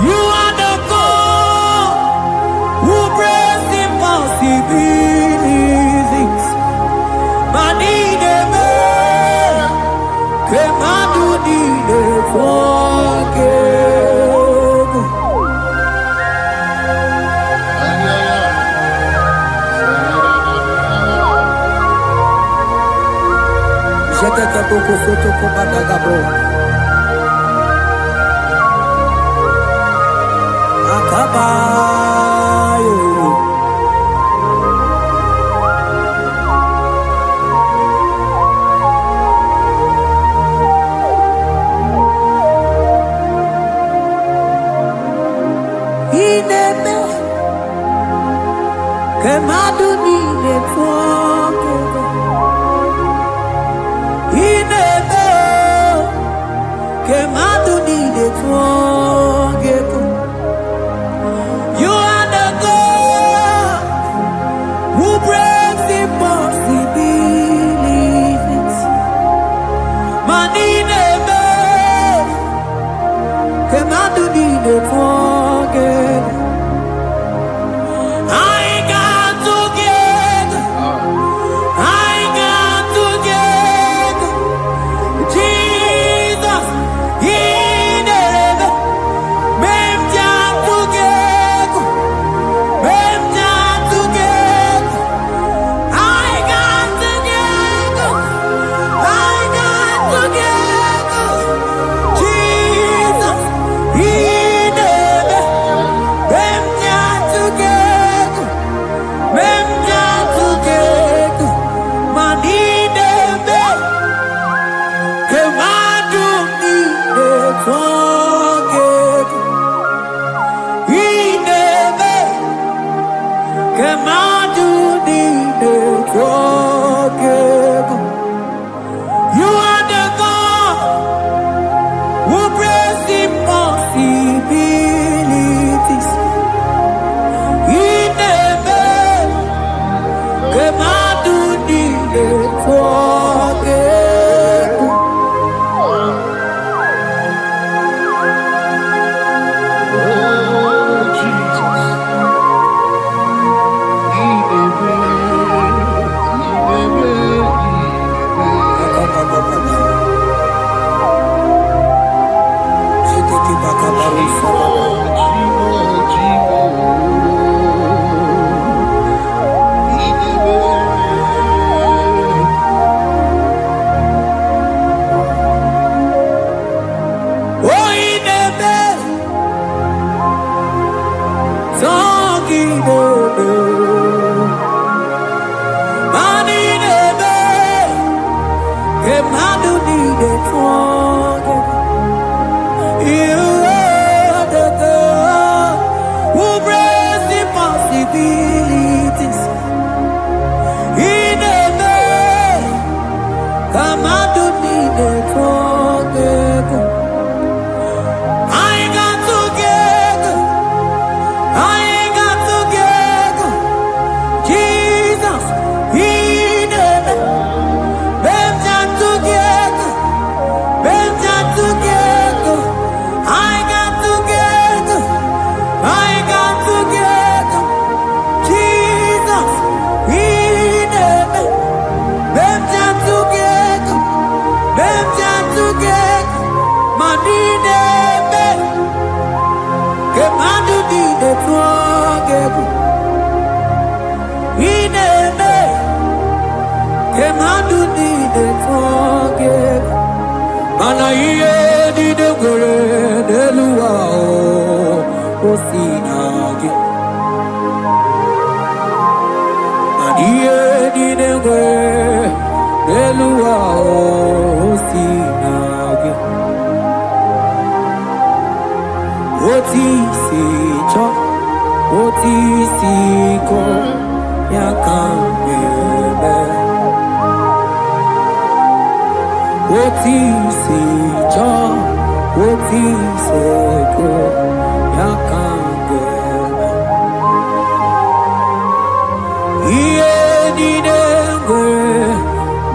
You are the God who brings impossibilities. Manine me, kemadu nine forgive. Jete boko soto komadagabo. Akabayo. Ineme kemadu nine forgive. Ineme kemadu nine forgive. You are the God who breaks impossibilities. Manine kemadu nine forgive. I got together. I got together. Jesus, He never made us together. Made us together. I got together. I got together. Jesus, He never made us together. Made us together. Manine me, kemadu nine forgive. Ineme, kemadu nine forgive. You are the God who brings impossibilities. Ineme, kemadu nine forgive.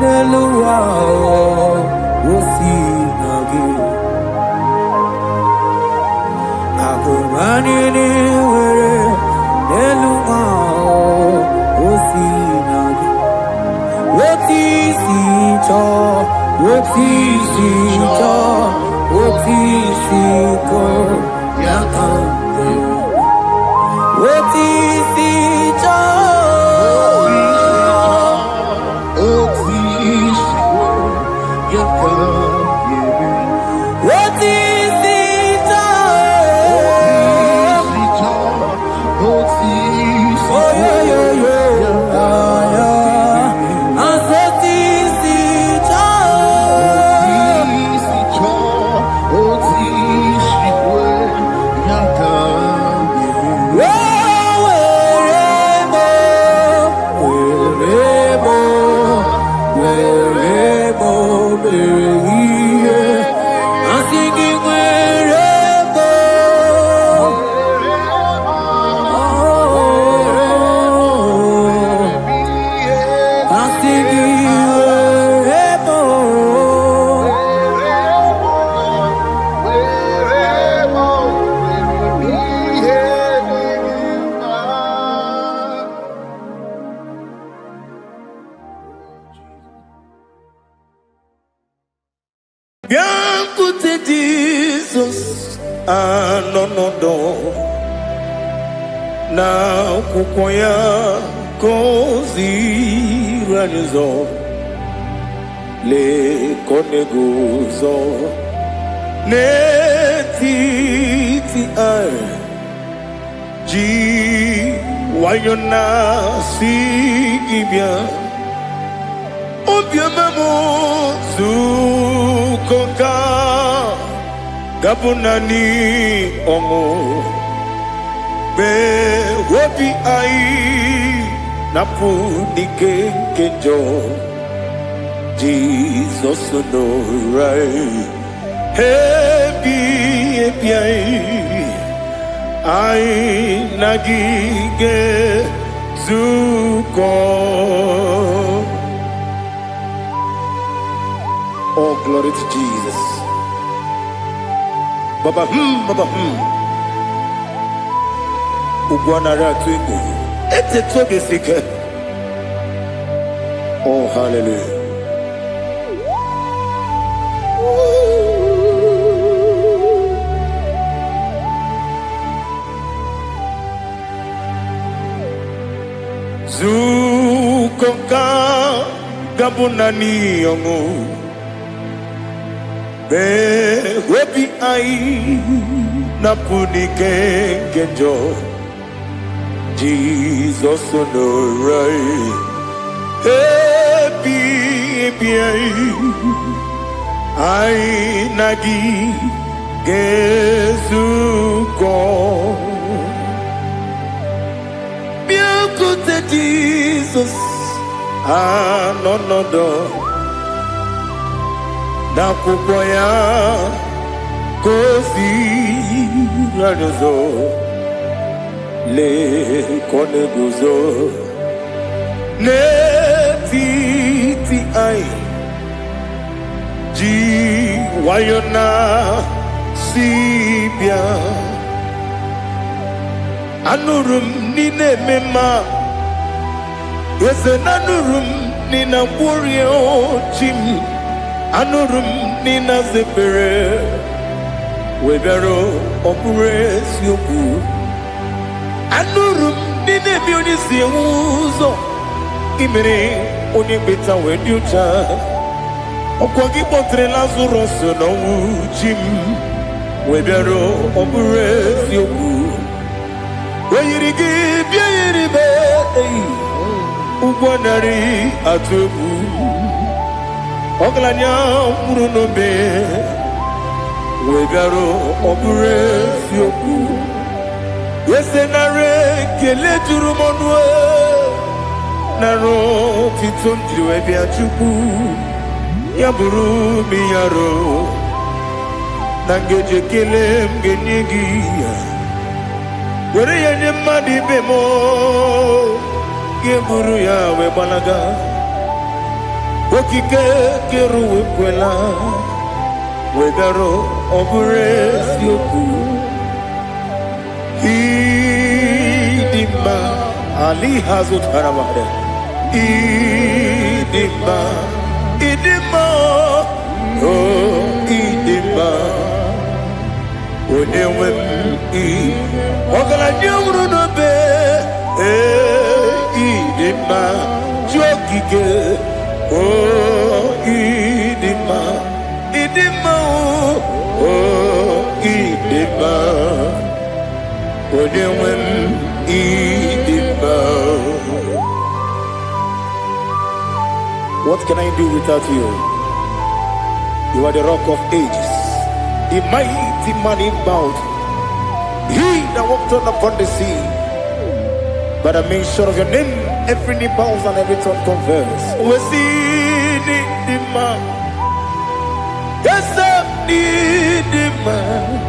Neluwa, oh, Biancote Jesus anonodo na kukoya kozi ranizo le koneguzo ne titi ai ji wayona sigibia obiamamu zukoka gabunani ongo be wobi ai napu nikenjo Jesus no right hebi ai nagige zuko. Oh, glory to Jesus. Baba, Baba, Ugwana Ratuiku. It's a toby seeker. Oh, hallelujah. Zukonka Gabunani Yongu. Be webi ai napuni kenjo Jesus no right happy ai nagi gezuko biancote Jesus no na kukoya kozi ranozo le koneguzo ne titi ai ji wayona sibia anurum nine mema yese nanurum nina burio chim anurum nina zepere webero opure sioku anurum nine bionisi uzo imere oni beta weducha okwagi potre Lazarus no jim webero opure sioku weyirigi biayiribe ugwanari atubu Oglanya murunobe wegaro obure fioku yesenare kele turumonwe naro titondriwe biachuku yaburu miyaro nangeje kele mgenyigi were yenye madi bemo geburu ya webalaga Okike keru wekwela Wedaro obure sioku Idima Ali hazut haramade Idima idima, oh idima, onewem I, ogala nyamru no be, idima, jogige, oh idima, idima, oh idima, onewem idima. What can I do without you? You are the rock of ages, the mighty man in battle. He that walked on upon the sea. By the mention of your name, every knee bows and every tongue confess. We see the man. Yes, I need the man.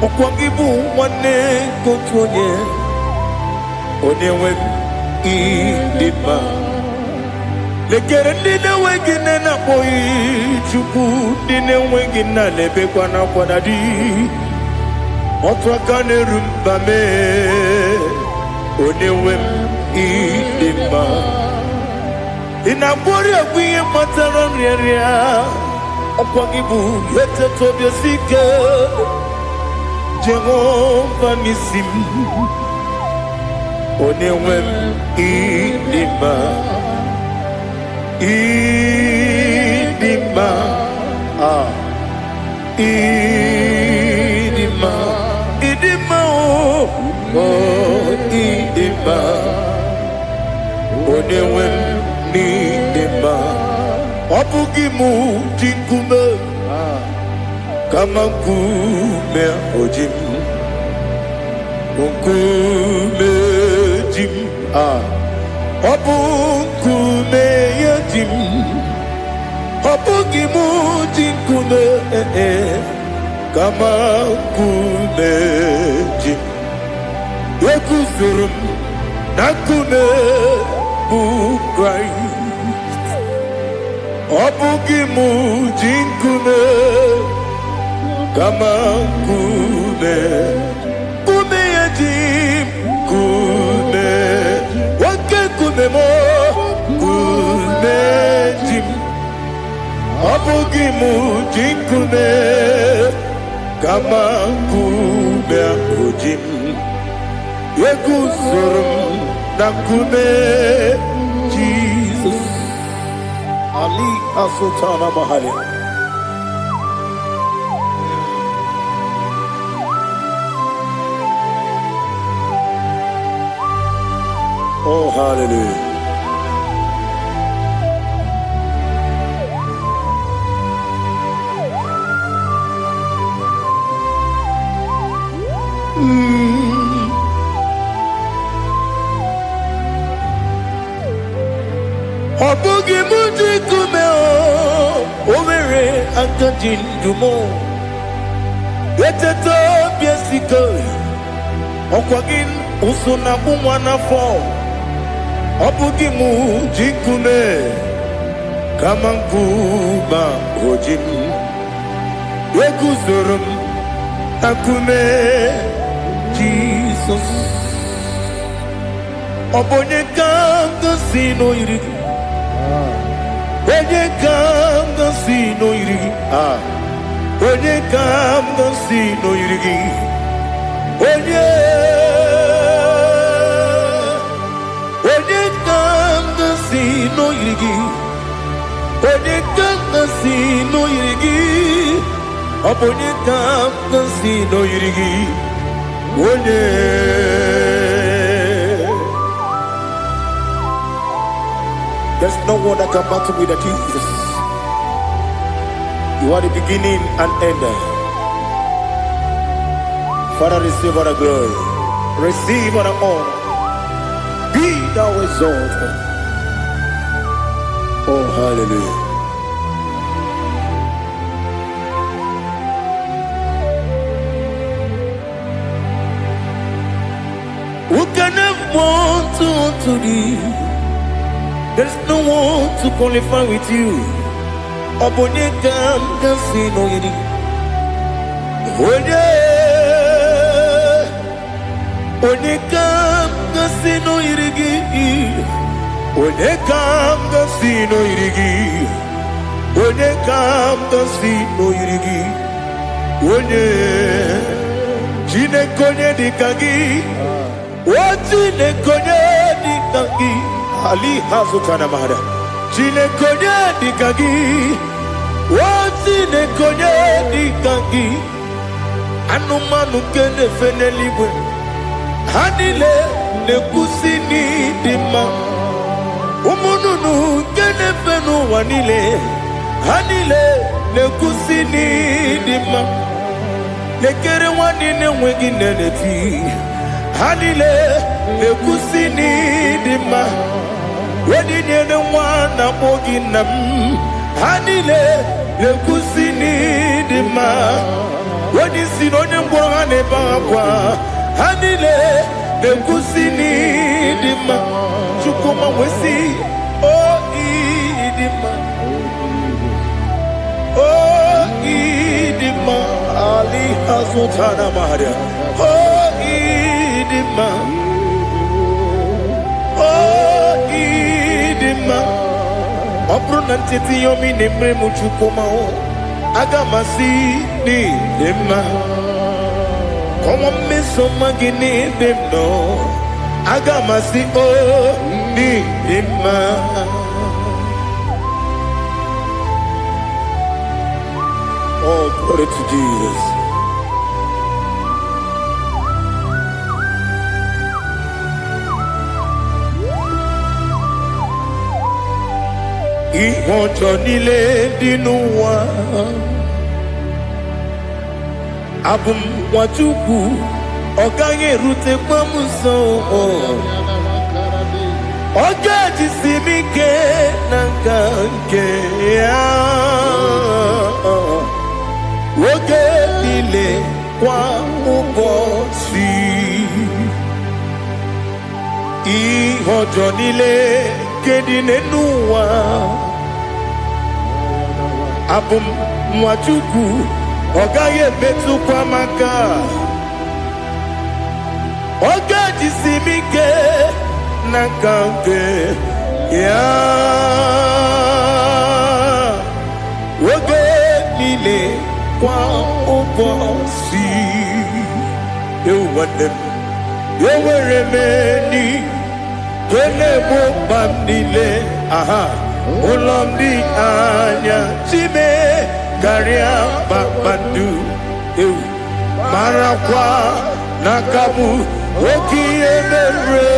Okwangibu wane kotonye. Onewe the man. Lekere ndine wengine na boyi chuku ndine wengine lebe kwa na kwadadi otwakane rumba me onewem idima inabori agwiye matara nriaria okwangibu yete tobyo sike Jehova nisim onewem idima idima idima idima oh idima onewem idima obugimu jinkume kama kume ojim kume jim Obukume yadim, obugimu jinkume kama kume jim. Yekuzurum nakume bukrai. Obugimu jinkume kama kume yadim kume. Kumemo kumejim abugimu jinkume kama kume ujim yekuzurum na kume Jesus Ali Asultana Mahali. Oh, hallelujah. Obugi muji kumeo, omere akajin dumo. Yeteto biesiko, okwagin usuna bumwana fo. Obugi muji kume, kamanguba ojim. Yekuzurum akume Jesus. Obonye kanga sino irigi. Onye kanga sino irigi. Onye kanga sino irigi. Onye kanga sino irigi. Onye kanga sino irigi. Obonye kanga sino irigi. Onye. There's no one that can battle with Jesus. You are the beginning and end. Father, receive all the glory. Receive all the honor. Be thou exalted. Oh, hallelujah. Who can have one to thee? There's no one to qualify with you. Obonye kam kasino yidi. Onye kam kasino yidi. Onye kam gasi no irigi. Onye kam gasi no irigi. Onye Chineke onye dikagi. O Chineke onye dikagi. Ali hazukana mahada. Chineke onye dikagi. O Chineke onye dikagi. Anụmanụ nke na-efe n'eluigwe ha niile na-ekwusi n'ịdị mma. Ụmụ nnụnụ nke na-efe n'ụwa niile ha niile na-ekwusi n'ịdị mma. Lekere nwanne na-enweghị nne n'eti ha niile na-ekwusi n'ịdị mma. Wedinyere nwa na-akpọ gị nna m ha niile na-ekwusi n'ịdị mma. When you see no name for an ebakwa, Hanile, the Kusini Dima, Chukuma Wesi, oh Idima, oh Idima, Ali Hasutana Maria, oh Idima, oh Idima, Opronantiti Yomi Nemre Muchukuma. Agamasi ni dema, como me soma gini demno. Agamasi oh ni dema. Oh, glory to Jesus. Ihojo nile dinuwa abum wachuku oganye rute kwamuso ogaji simike nanganke ya woge nile kwa ubosi ihojo nile kedine nuwa abum wachuku ogaye betu kwa maka ogaji simike nakange ya woge nile kwa ubosi yowere meni kene mo bandile aha ulomdi anya chime Garia Babandu Marakwa Nakamu Oki Emere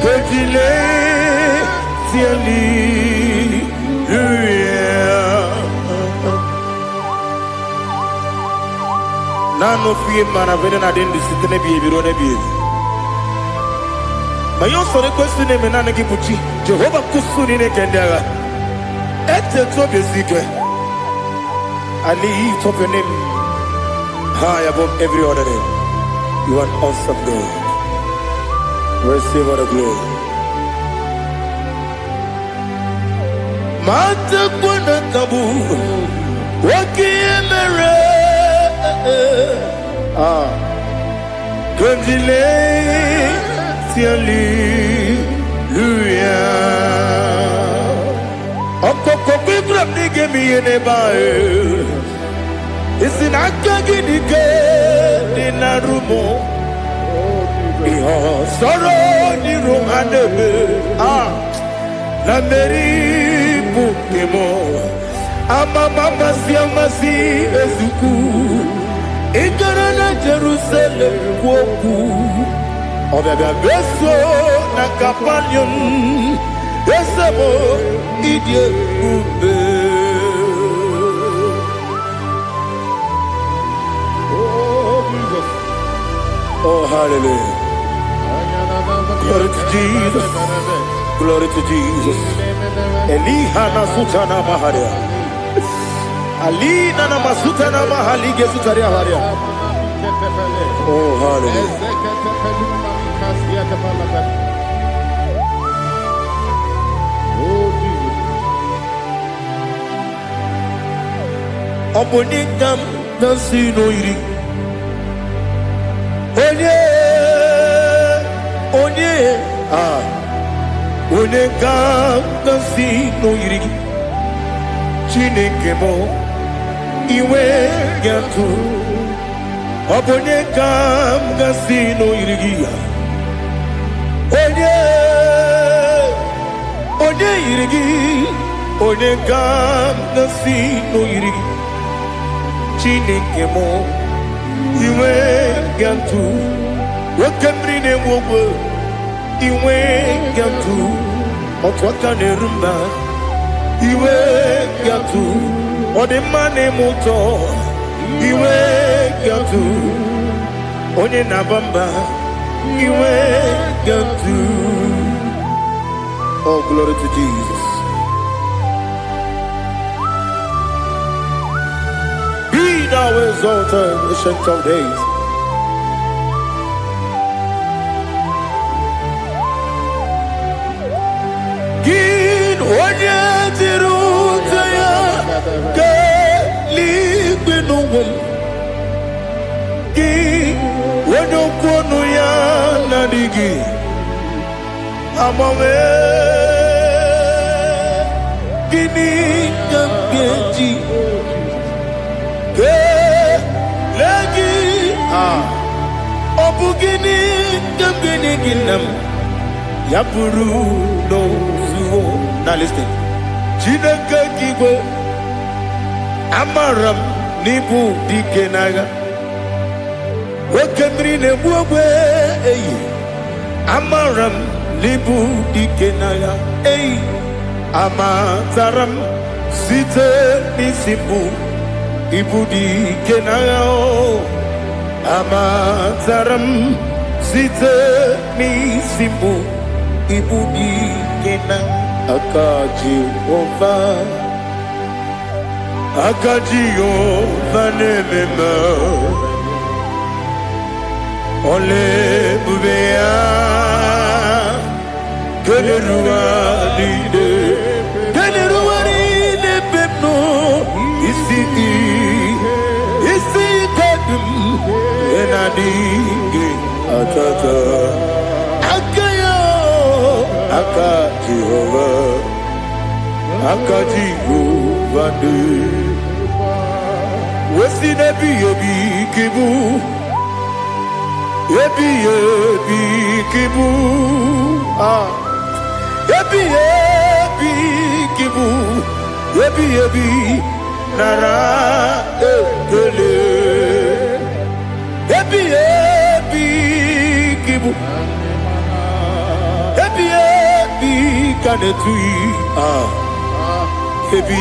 Kejile Tiali Nano fiye manavene na dendi sitene biye birone biye Mayon sore kwesti ne menane kipuchi Jehova kusuni ne kendera Ete to besike. I lift up your name high above every other name. You are awesome God. Receive all the glory. Mata kuna tabu waki emere Kundile tiali luya Okoko kikram nige miye nebae Isinaka gidike dinarumo Iho soro niru hanebe La meri bukemo Ama mama siamasi ezuku Ikara na Jerusalem kwoku Obebe beso na kapanyum Esemo idye ube Oh Jesus Oh hallelujah Glory to Jesus Glory to Jesus Elihana sutana maharia Alina na masutana mahalige sutaria haria Oh hallelujah Obonikam nasino iri Onye onye ga-asị na o yiri gị Chineke m iwe ga-atụ ọ bụ onye ga-asị na o yiri gị ya onye yiri gị onye ga-asị na o yiri gị Chineke m iwe ga-atụ nwoke mmiri na-enwe ogwe iwe ga-atụ otu aka na-eru mba iwe ga-atụ ọ dị mma na-eme ụtọ iwe ga-atụ onye na-aba mba iwe ga-atụ. Oh, glory to Jesus. Be thou exalted, ancient of days. Onye tiri ụzọ ya ka eluigwe n'ụwa gị onye okwu ọnụ ya na-adịghị agbanwe gịnị ka m ga-eji kelee gị ọ bụ gịnị ka m ga-enye gị nna m ya bụrụ n'ozuo. Now listen. Chineke kigwe amaram n'ibu dike n'agha nwoke mmiri na-egbu ogbe eyi amaram n'ibu dike n'agha eyi amataram site n'isi mbụ ibu dike n'agha amataram site n'isi mbụ ibu dike n'agha aka Jehova na-ememe ole ebube ya keleruwa niile bepno isi kodum enadịghị atata aka Jehova dị wesi n'ebi ebi kibu ebi kibu ebi nara ekele ebi kibu kanetui ebi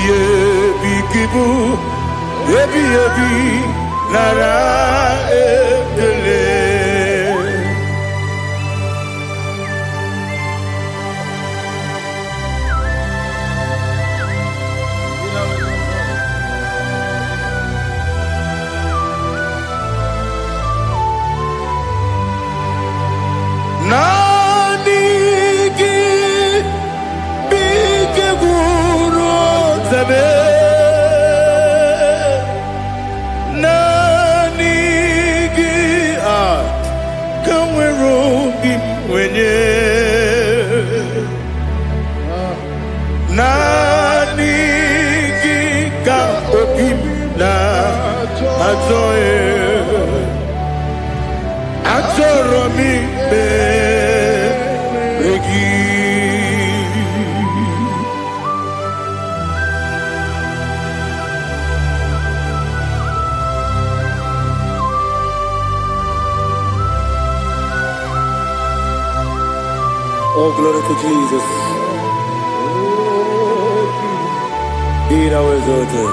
kibu ebi nara ekele. Oh, glory to Jesus. Be thou exalted.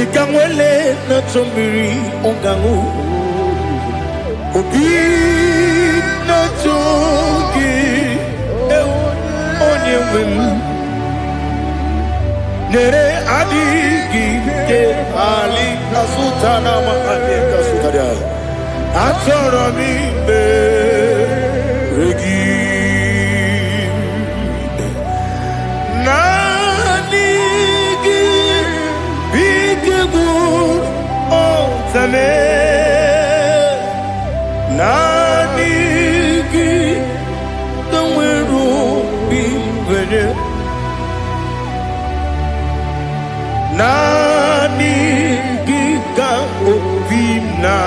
Ikamwele na chombiri ongangu obi na chogi onye wem nere adigi ke ali asutana mahane kasutaria atoro mi be regi na good, oh, tame. Nanigi, the wiru be ready. Nanigi ka opina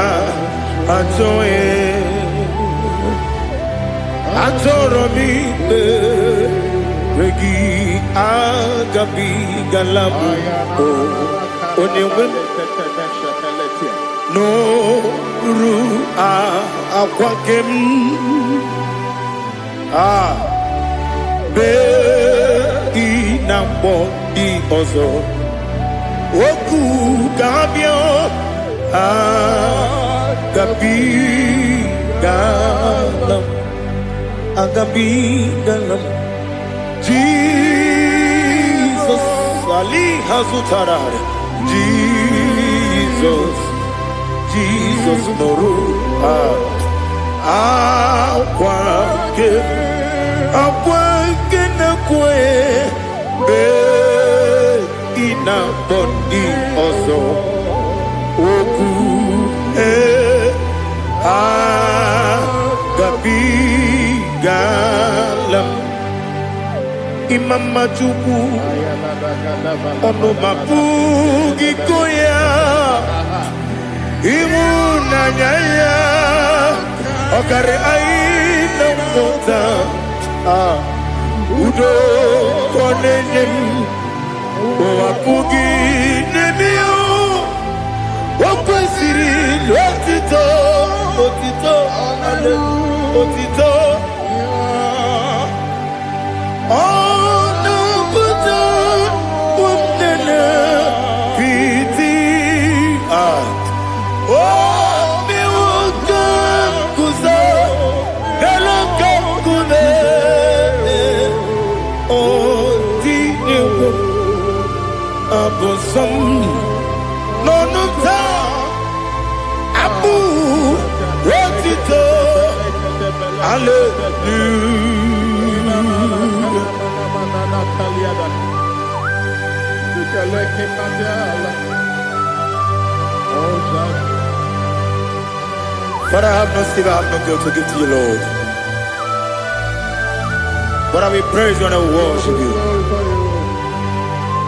atoe. Atoromi regi agabi galabu onewem no ru akwakem be inambo di ozo oku gabio agabi galam agabi galam Jesus Ali Hazutarare Jesus Noru Akwake na kwe be ina bondi ozo oku agabi galam Imam Majubu ono mapugi koya imuna nyaya okare aina mota udo konenyem mapugi nemio wakwesiri lotito otito But I have no silver, I have no gold to give to you, Lord. But I will praise you and I will worship you.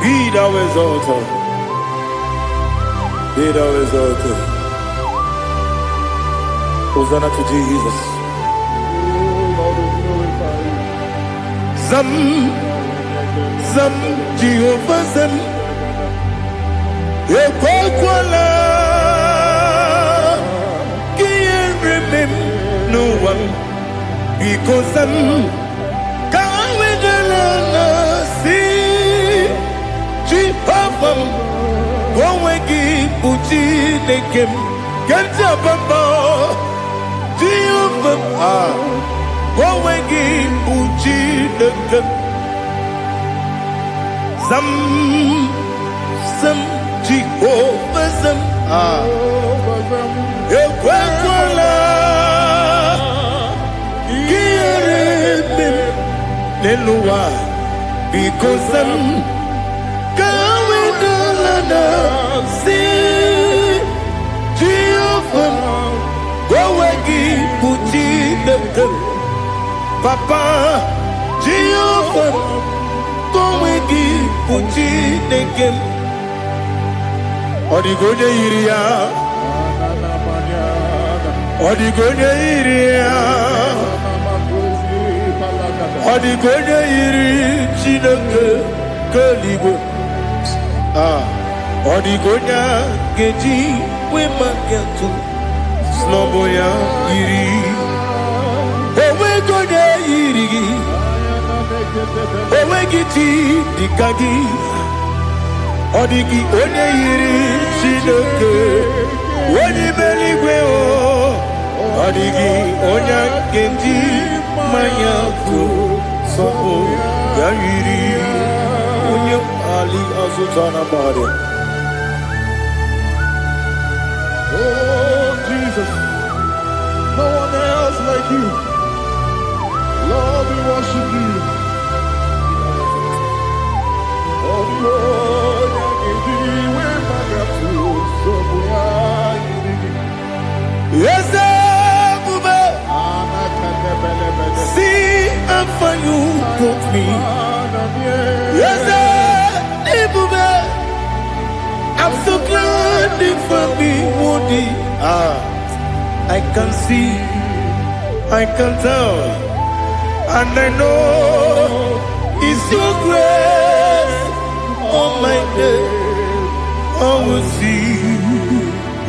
Be thou exalted. Be thou exalted. Hosanna to Jesus. Zam Jehovah Zam Ekwakwala Can't remember no one because I'm can't wait to see Jehovah Gowegi Uchi Nekem Kanjabamba Jehovah Gowegi Uchi Nekem Zam Jehovah Zam Ekwakwala Kieremem Neluwa because I'm going to see Jehovah Gowegi Puchi Nekem Papa Jehovah Gowegi Puchi Nekem Odigonya iria Odigonya iri Chineke Keligo Odigonya Geji Wemaketu Sloboya iri Owegonya iri Owegiti Dikagi Odigi onye yiri Chineke onye meligwe o Odigi onye kenji manya ko sopo ya yiri onye Ali Azutana Bade. Oh Jesus, no one else like you. Lord, we worship you. Oh Lord, I give you my wherever you put me. Yes, I'm so glad for me, Woody. I can see, I can tell, and I know it's your grace on my day. I will see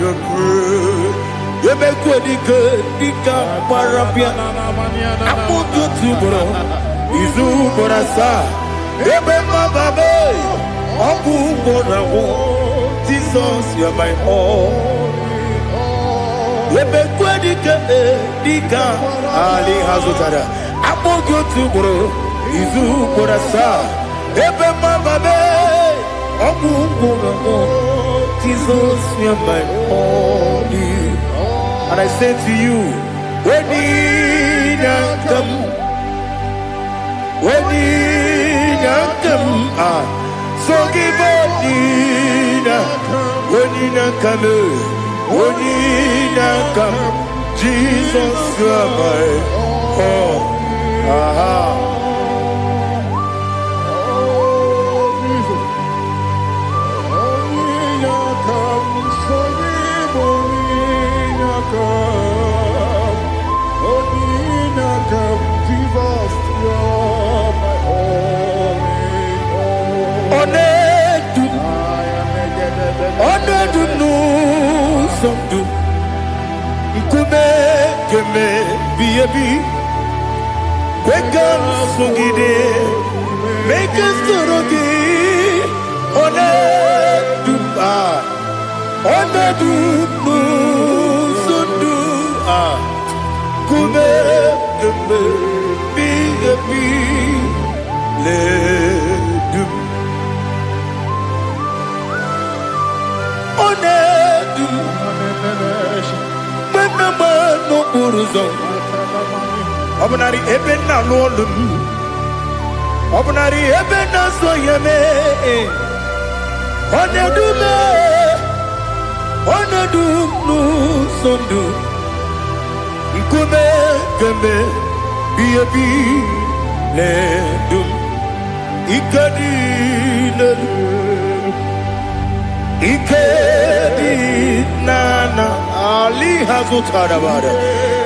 your grace. You make good, Dika Parapia. I'm going to bro. Izu Borasa. You make my baby. Abu Bonawo. Jesus, you're my all. You make good, Dika Ali Hazutara. I'm going to bro. Izu Borasa. You make my baby. Abu Bonawo. Jesus, you're my all. And I say to you, when you come, so give up, when you come, Jesus, you are my all. Make us Obunari ebena lolum Obunari ebena soyeme Onedu nu sondu Nkume keme biebi ledum Ikedi nana Ali Hazutarabada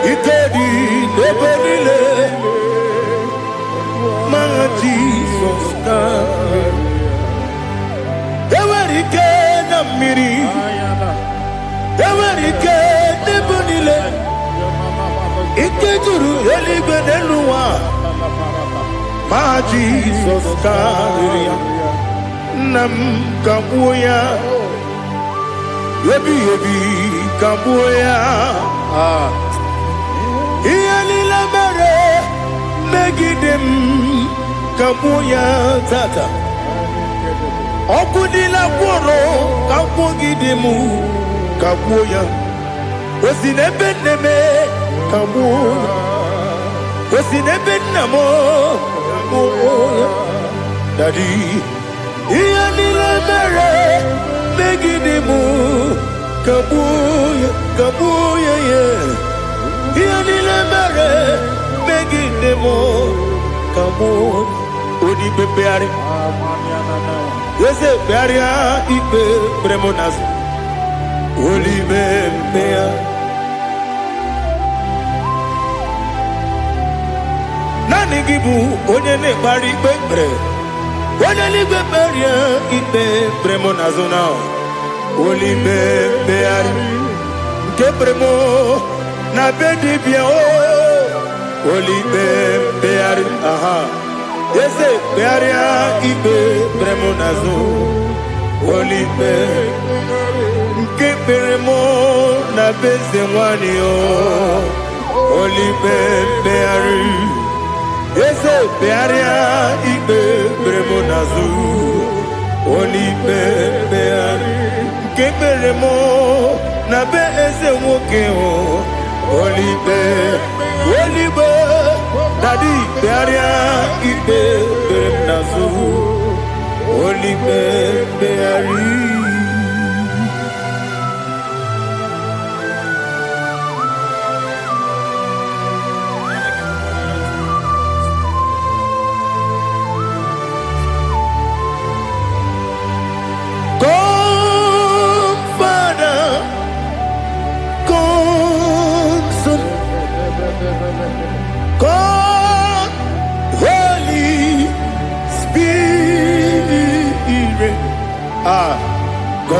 Ikedi nebenile Manga Jesus kame Ewerike na miri Ewerike nebenile Ikejuru eligwe neluwa Ma Jesus kame Nam kabuya Yebi kabuya Iyalila mere Megidem kabuya tata Okudila kworo kabugidemu kabuya Osinebenneme kabuya Osinebennamo kabuya Daddy Iyalila mere Megidemu kabuya yeah Iyalila mere Megidemu kabuya Odi bebeari Yese bearia ipe premonas Oli bebea Nani gibu onye ne bari bebre Onye li beberia ipe premonazona Oli bebeari Nke premo na bedi bia Oli bebeari aha Yese bearia ibe bremonazo Olipe Nke beremo na beze wani o Olipe beari Yese bearia ibe bremonazo Olipe beari Nke beremo na beze woke o Olipe Daddy, bearia ibe bernazu, oli beari.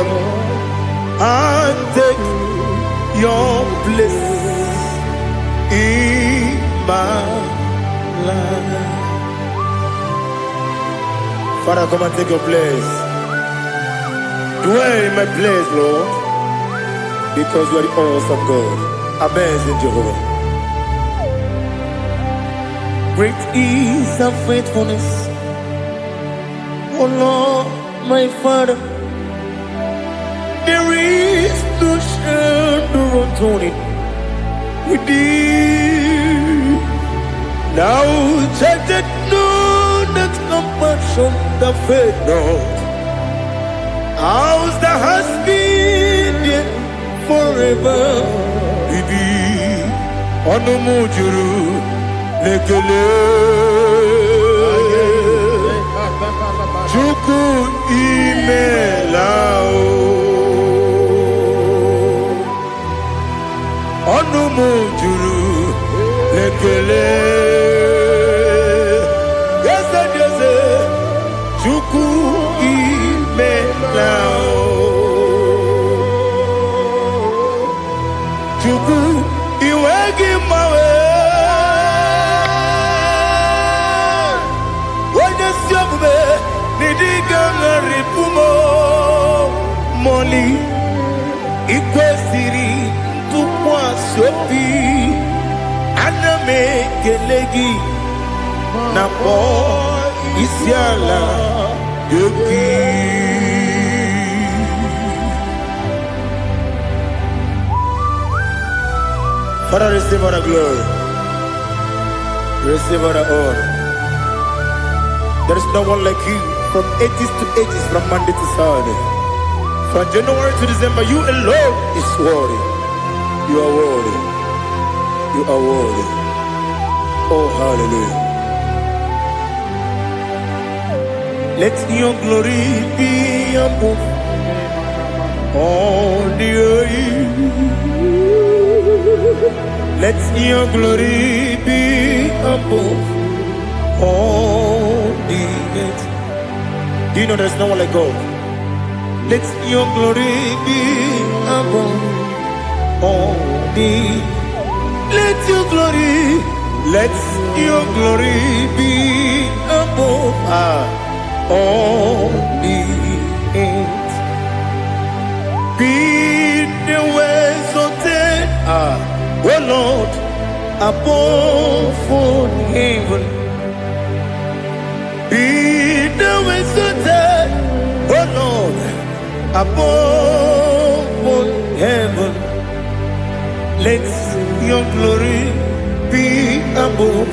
come and take your place in my life. Father, come and take your place. Dwell in my place, Lord, because you are the awesome God. Amazing Jehovah. Great is thy faithfulness, oh Lord, my Father. There is no shadow of turning with thee. Now check that know that compassion that faith not. Ours that has been there forever with thee. Onomujuru lekele Chuku imelao Onomujuru lekele Yes, Chuku imelao Chuku iwegi mawe Moli ikwesiri tukwa sopi aname kelegi na po isiala yoki. Father, receive our glory, receive our honor. There is no one like you. From ages to ages, from Monday to Saturday, from January to December, you alone is worthy. You are worthy. You are worthy. Oh, hallelujah. Let your glory be above all the earth. Let your glory be above all the earth. Do you know there's no one like God? Let your glory be above all the. Let your glory be above all the earth. Be the ways of oh Lord, above all heaven. Be the ways of oh Lord, above all heaven. Let your glory be above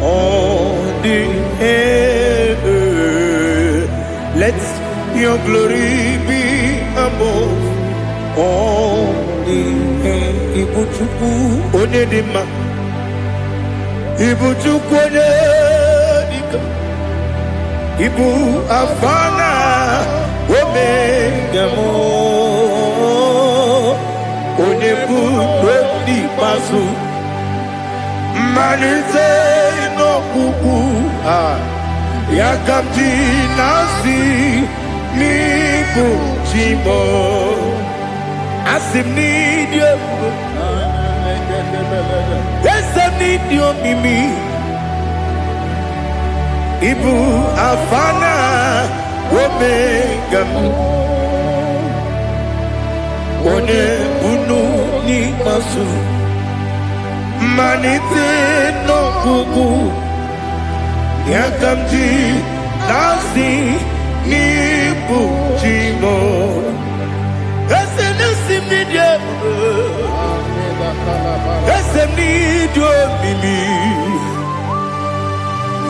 all the earth. Let your glory be above all the earth. Ibuchuku onedima, Ibuchuku onedika, Ibu afana omega mo, onebu dodi pasu, manite no kuku yakamti nasi niku chimo. Asim need you. Yes, I need you, Mimi. Ibu afana omega. One bunu ni masu. Manite no kuku. Yakamji nasi niku chimo. Mimi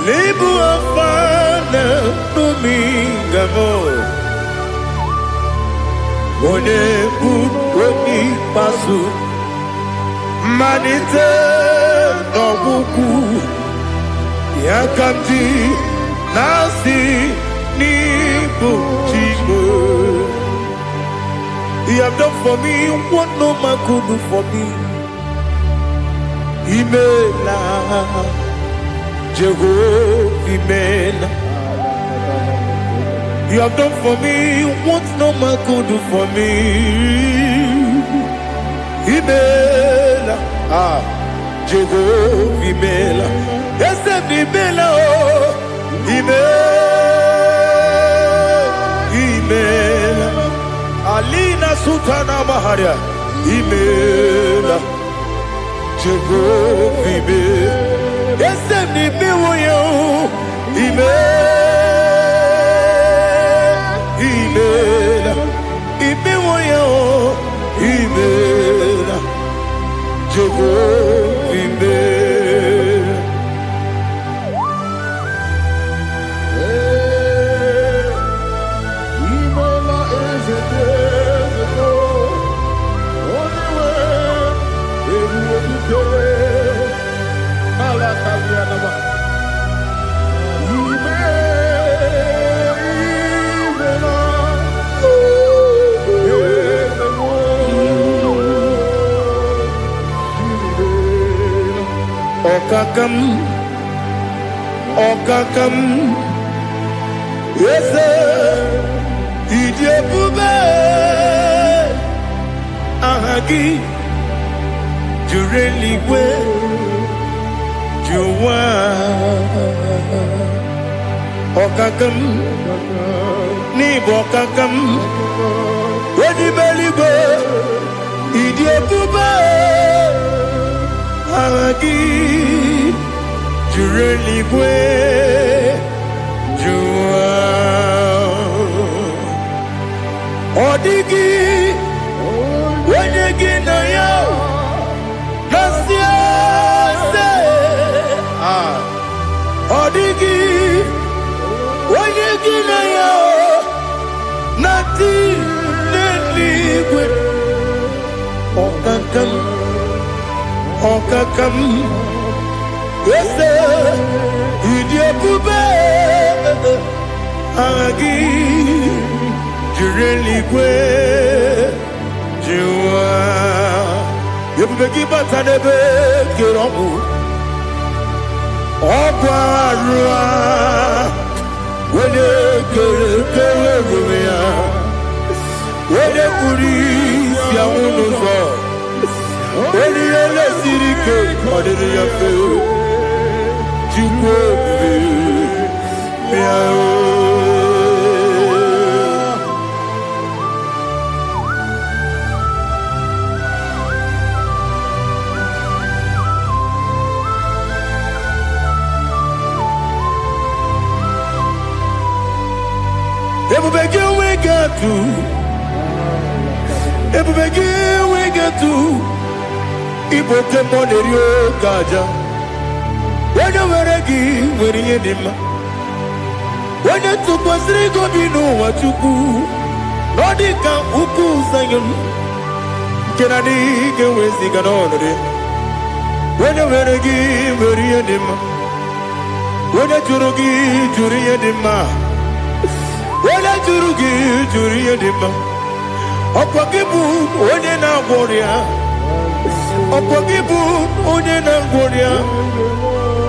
Lebu afana numingamo One butoni pasu Manite no buku Yakamti nasi nibu chigo. You have done for me what no man could do for me. Imela, Jehovah, Imela. You have done for me what no man could do for me. Imela, Jehovah Imela, yes, Imela, Imela, Alina Sultana Maharia, Imela, Jehovah Imela, yes, Imela, Imela, Imela, Jehovah Imela. Imela is a desert, only way it will be good. Malakavianaba. Okakam, yes, Idiopube, Ahagi, Jureligwe, Juwa, Okakam, Nibokakam, Wedibelibe, Idiopube, Ahagi. Jureligwe, Jua, Odigi, Wenegi na yo, Nasia se, Odigi, Wenegi na yo, Nati neligwe, Okakam, Okakam. Yes, Idiopube, Agi, Jureligwe, Jua, Yopubeki Batanebe, Kiromu, Oguarua, Wede Kerumia, Wede Kuris, Yamunuzo, Wede Yele Sirike, Madere Yafe. Everybody we get to Ibote Monerio Gaja. When you were a gay, when you did when you took was Rigo, you know what you do. Nodika Uku Sayon Can I dig away Siganori? When you were a gay, when you did when you Jurugi, Juria Dima, when you Jurugi, Juria Dima, Opagibu, Odena Warrior, Opagibu, Odena Warrior.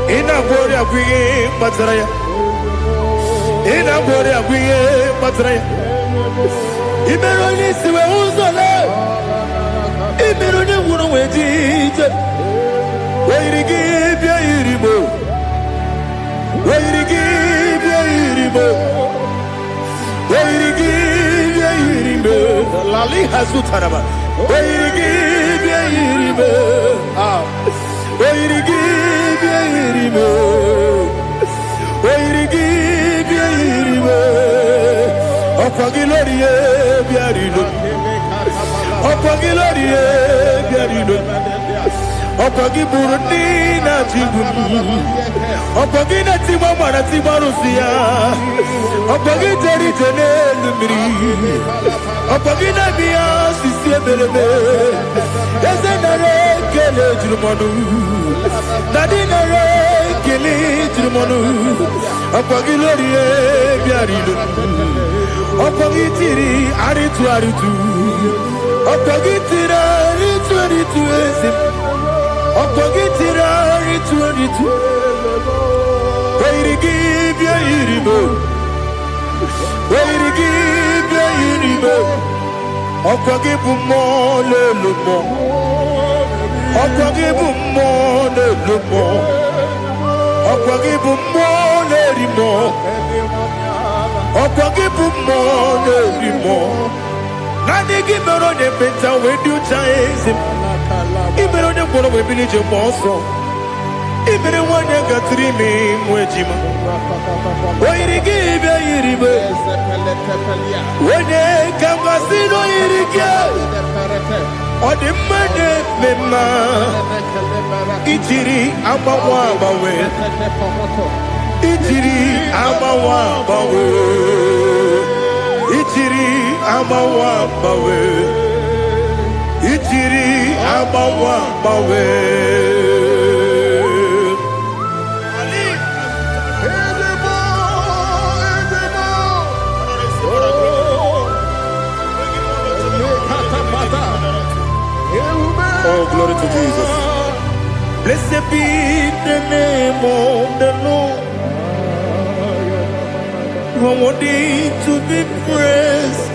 Ina gloria guye matraya. Ina gloria guye matraya. Imeroni siwe uzole. Imeroni wunu wejije. Wairigi bia iribo. Wairigi bia iribo. Wairigi bia iribo. Lali hazutaraba. Wairigi bia iribo. Wairigi bia iribo. Wairigi bia iribo. Opagilorie bia iribo. Opagilorie bia iribo. Opagi Burundi na Jibun. Opagi na Timama na Timarusia. Opagi Jeri Jene Lumiri. Opagi na Mia Sisi Belebe. Yazenare Kele Jumanu. Nadinare Kele Jumanu. Opagi Lorie Biarido. Opagi Tiri Aritu Aritu. Opagi Tira Aritu Aritu Esim. Opagitira ritu Wairigi bia iribo. Oirigi be yiribe. Okwagi bu mo le lumo. Okwagi bu mo le lumo. Okwagi bu mo le rimo. Okwagi bu mo le rimo. Nani gimero ne penta we do chase. Ibero ne kono we bilije moso. Ibere wanya gatri mi mwejima. Oirigi be yiribe. Wene kamasino yirige. Odimane mema. Ichiri amawa bawe. Ichiri amawa bawe. Ichiri amawa bawe. Ichiri amawa bawe. Oh, glory to Jesus. Blessed be the name of the Lord. You are worthy to be praised.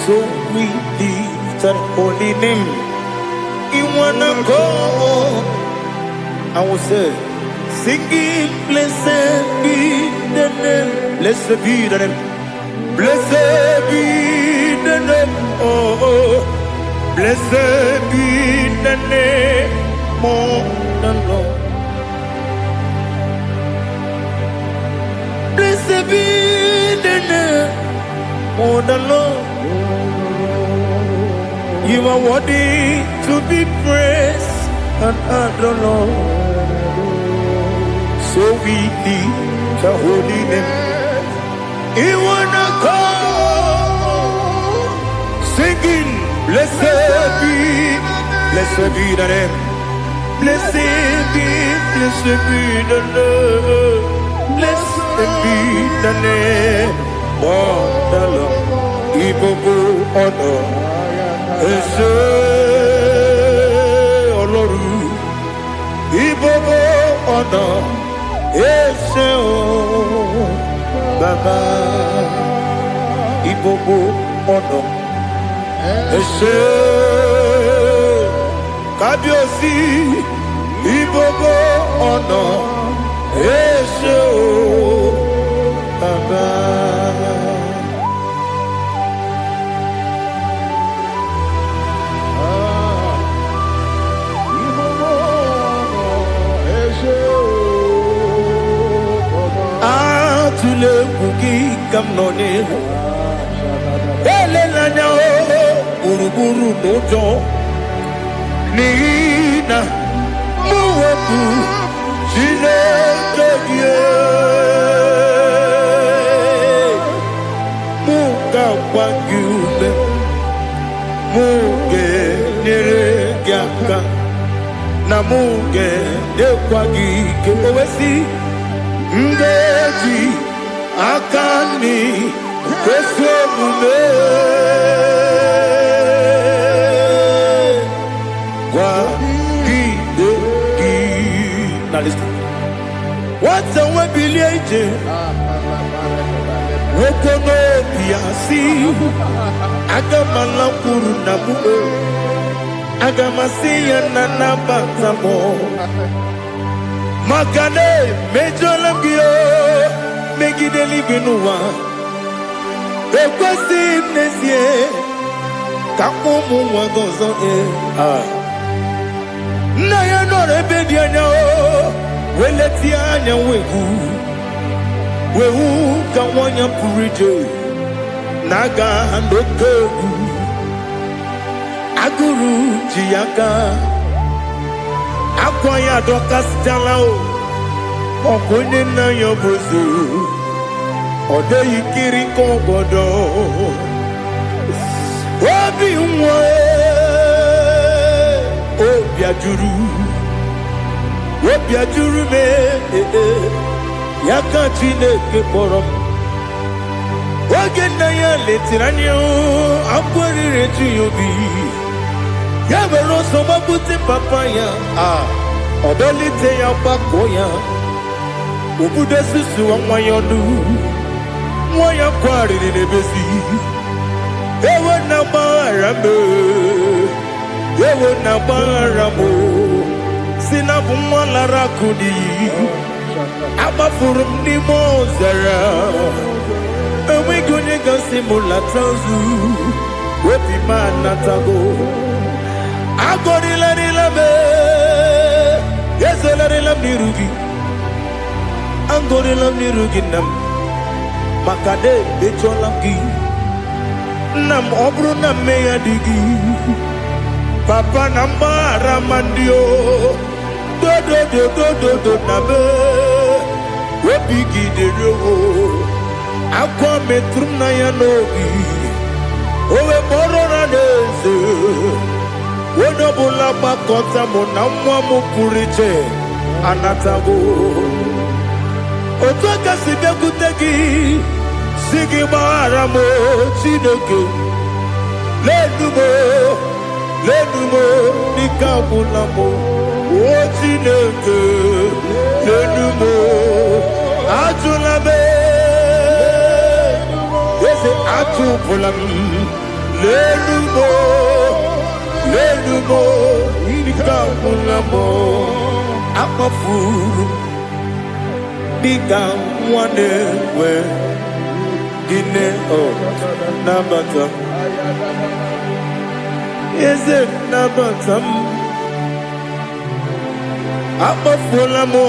So we lift that holy name. You wanna go? I will say, singing, blessed be the name. Blessed be the name. Blessed be the name. Oh, blessed be the name of the Lord. Blessed be the name of the Lord. You are worthy to be praised and adored. So we lift the holy name. You wanna call, singing, blessed be the name. Blessed be the Lord. Blessed be the name of the Lord. Ibobo honor, ese oloru. Ibobo honor, ese o Baba. Ibobo honor, ese Kabiosi. Ibobo honor, ese o Baba. Atule kuki kamnone. Ele lanya o uruburu nojo. Nina muweku jine kege. Muka wangule. Muge nere gyaka. Na muge dekwagi ke owesi. Ndeji akani kwesomume kwa gideki. Now listen. What's a webileje? Wokono piasi. Agamala kuru nabu. Agamasiya nanabatamo. Makane mejolambio megideli benua ekwesi nesie kakomu wagozo na ya no rebedi anya o weleti anya wehu kawanya purije naga ndokeru aguru jiyaka akwanya dokas jalao okunye na yobuzu ode yikiri kogodo obi nwa obi ajuru me yaka Chineke kpọrọ m oge nna ya letiri anya akwarịrị eju ya obi ya were ọsọ gbapute papa ya ọdọlite ya gbakọ ya Ubude susu wa mwayonu Mwaya kwari ni nebesi Ewe na maramo Ewe na maramo Sina bumwala rakudi Aba furum ni mozara Ewe gunye gasi mula tanzu Wepi mana tago Agori la nilabe Yese la nilam nirugi Angori lam nirugi nam Makade becho lamgi Nam obru nam meya digi Papa namara mandio Do do do do do do nabe Webigi de rogo Aqua metrum na yanogi Owe moro na neze Wono bula bakota mona mwa mupuriche Anatago Otoka sibekutegi Sigi maramo Chineke Lenumo Nikabulamo O Chineke Lenumo Ajulame Ese Ajupulam Lenumo Nikabulamo Akafuru Biga one we Gine o Nabata Is it Nabatam Abafulamo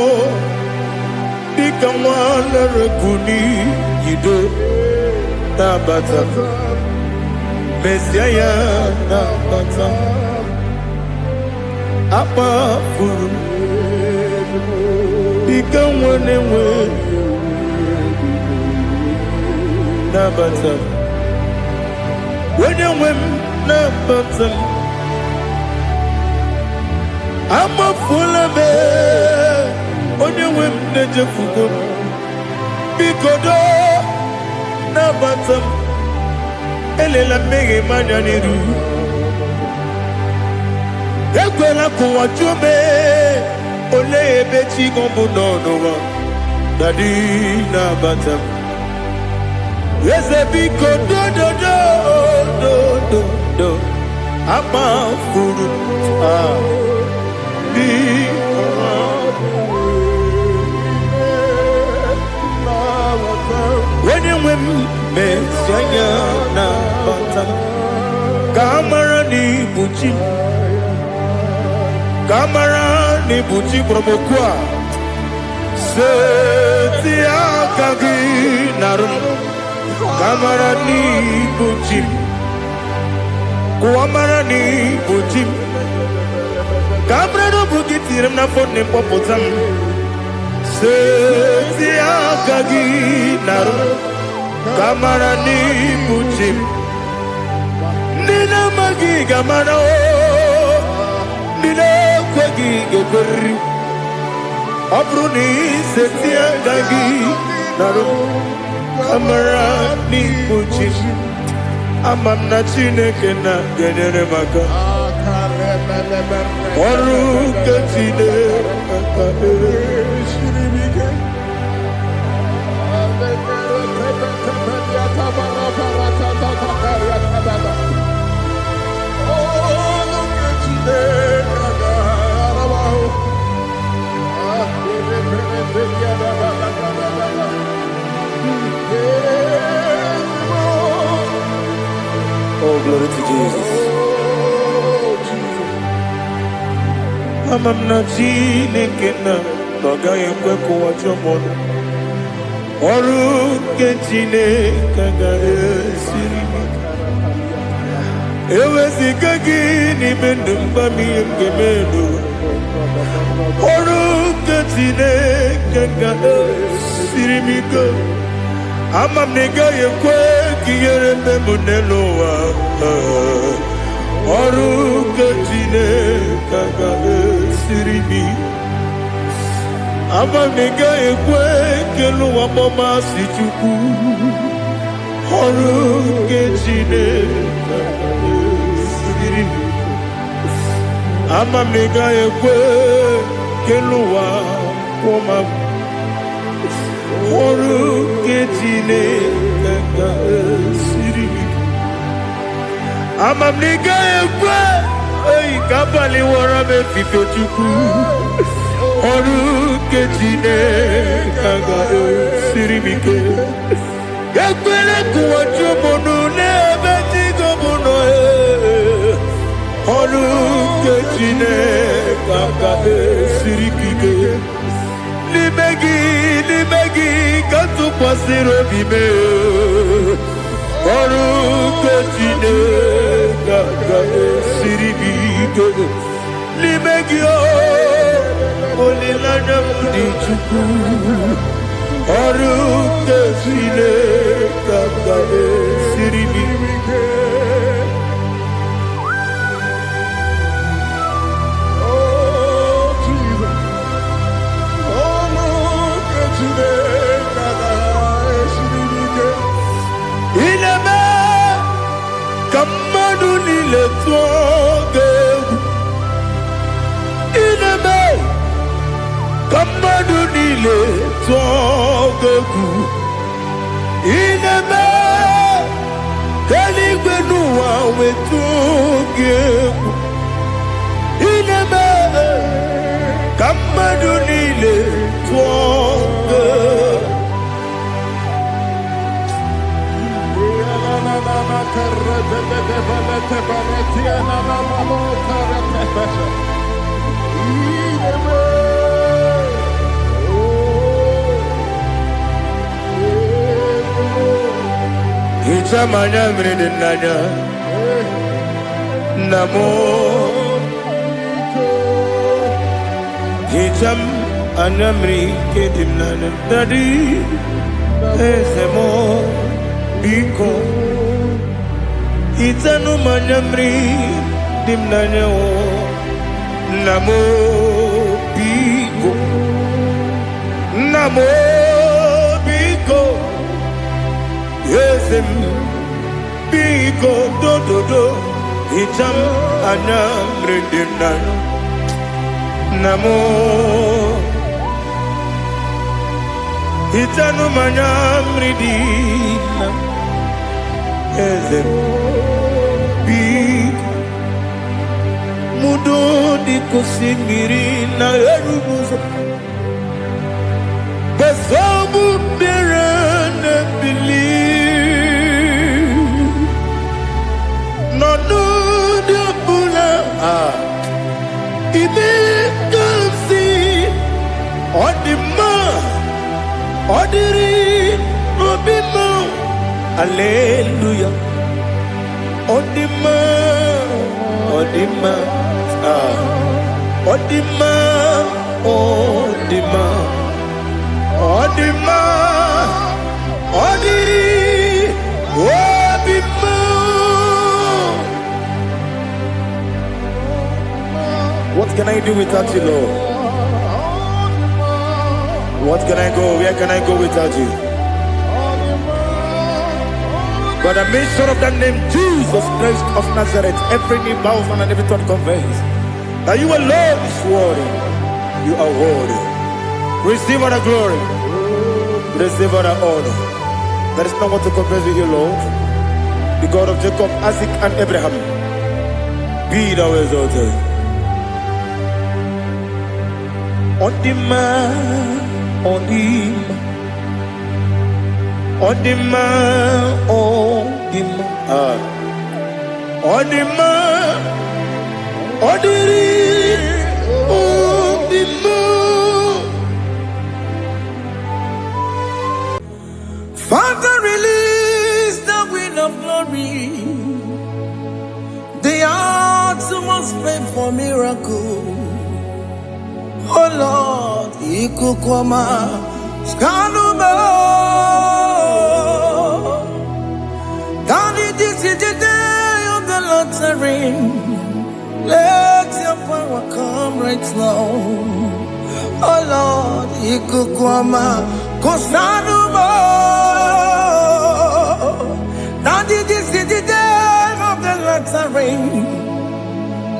Biga one Rekuni Yido Nabata Messiah Nabata Abafuru Become one and one Nabatam When you win Nabatam I'm a full of it When you win the Jefugo Bikodo Nabatam Elela Mege Mananiru Ekwela Kuwa Jume Ole beti gombo no Dadi na batam Yese biko do Ama furu Di When you win me Sanya na batam Kamara ni buchi Kamara ni buchi promokwa Seti akagi narum Kamara ni buchi Kuamara ni buchi Kamara no bukitiram na fone popotam Seti akagi narum Kamara ni buchi Nina magi kamara Nina kwagi gekori Abruni setia gagi Naru Kamara ni buchi Amam na chineke na genere maka Waru kachine Shiribike Oh, glory to Jesus. Amam na chineke na Noga yekwe kuwa chomon Oru kenchine Kaga esiri Ewe zikagi ni mendumba miyemge menu Oru kenchine Kaga esiri miko Amam nega yekwe Kiyere memuneloa Oru kenchine Kaga esiri miko Ama nega ekwe kelu wamoma si chuku Horu kechine Ama nega ekwe kelu wamoma ọrụ nke Chineke ga-esiri gị. Ama m na ị gaghị ekwe oyi ka abalị wara m efife Chukwu. Ọrụ nke Chineke ga-esiri m ike. Ekwere kụwa chụmụnụ n'ebe digo mụ nọ. Ọrụ nke Chineke ga-esiri gị ike. N'ime gị ka tụkwasịrị obi m. Ọrụ nke Chineke ga-esiri gị ike. N'ime gị olileanya m dị Chukwu. Ọrụ nke Chineke ga-esiri gị ike. Ineme ka mmadụ niile tụọ gị egwu. Ineme ka mmadụ niile tụọ gị egwu. Ineme ka eluigwe n'ụwa wee tụọ gị egwu. Ineme ka mmadụ niile tụọ gị egwu. Hicham anya mmiri dị n'anya nna m. Hicham anya mmiri nke dị n'anya dadi eze m biko. Hichanu anya mmiri dị n'anya nna m biko. Nna m biko. Eze m biko dododo. Hicham anya mmiri dị n'anya nna m. Hichanu anya mmiri dị n'anya eze m biko. Mudo di kosimiri na erubuzo. Besobu birene bili. No di bula. Ibe kamsi. Odima. Odiri. Obima. Hallelujah. Odima. Odima. Odima. Odima. Odima. Odiri. Odima. What can I do without you, Lord? What can I go? Where can I go without you? By the mention of that name, Jesus Christ of Nazareth, every knee bows and every tongue confesses that you alone is worthy. You are worthy. Receive all the glory. Receive all the honor. There is no one to compare with you, Lord. The God of Jacob, Isaac, and Abraham. Be thou exalted. On the man, on him. On the man, on the man, on the man, on the man. Father, release the wind of glory. The hearts must pray for miracle. Oh Lord, Ikukwama, Skanuma. This is the day of the Lord's ring. Let your power come right now. Oh Lord, Ikukwama, Kosanuma. This is the day of the Lord's ring.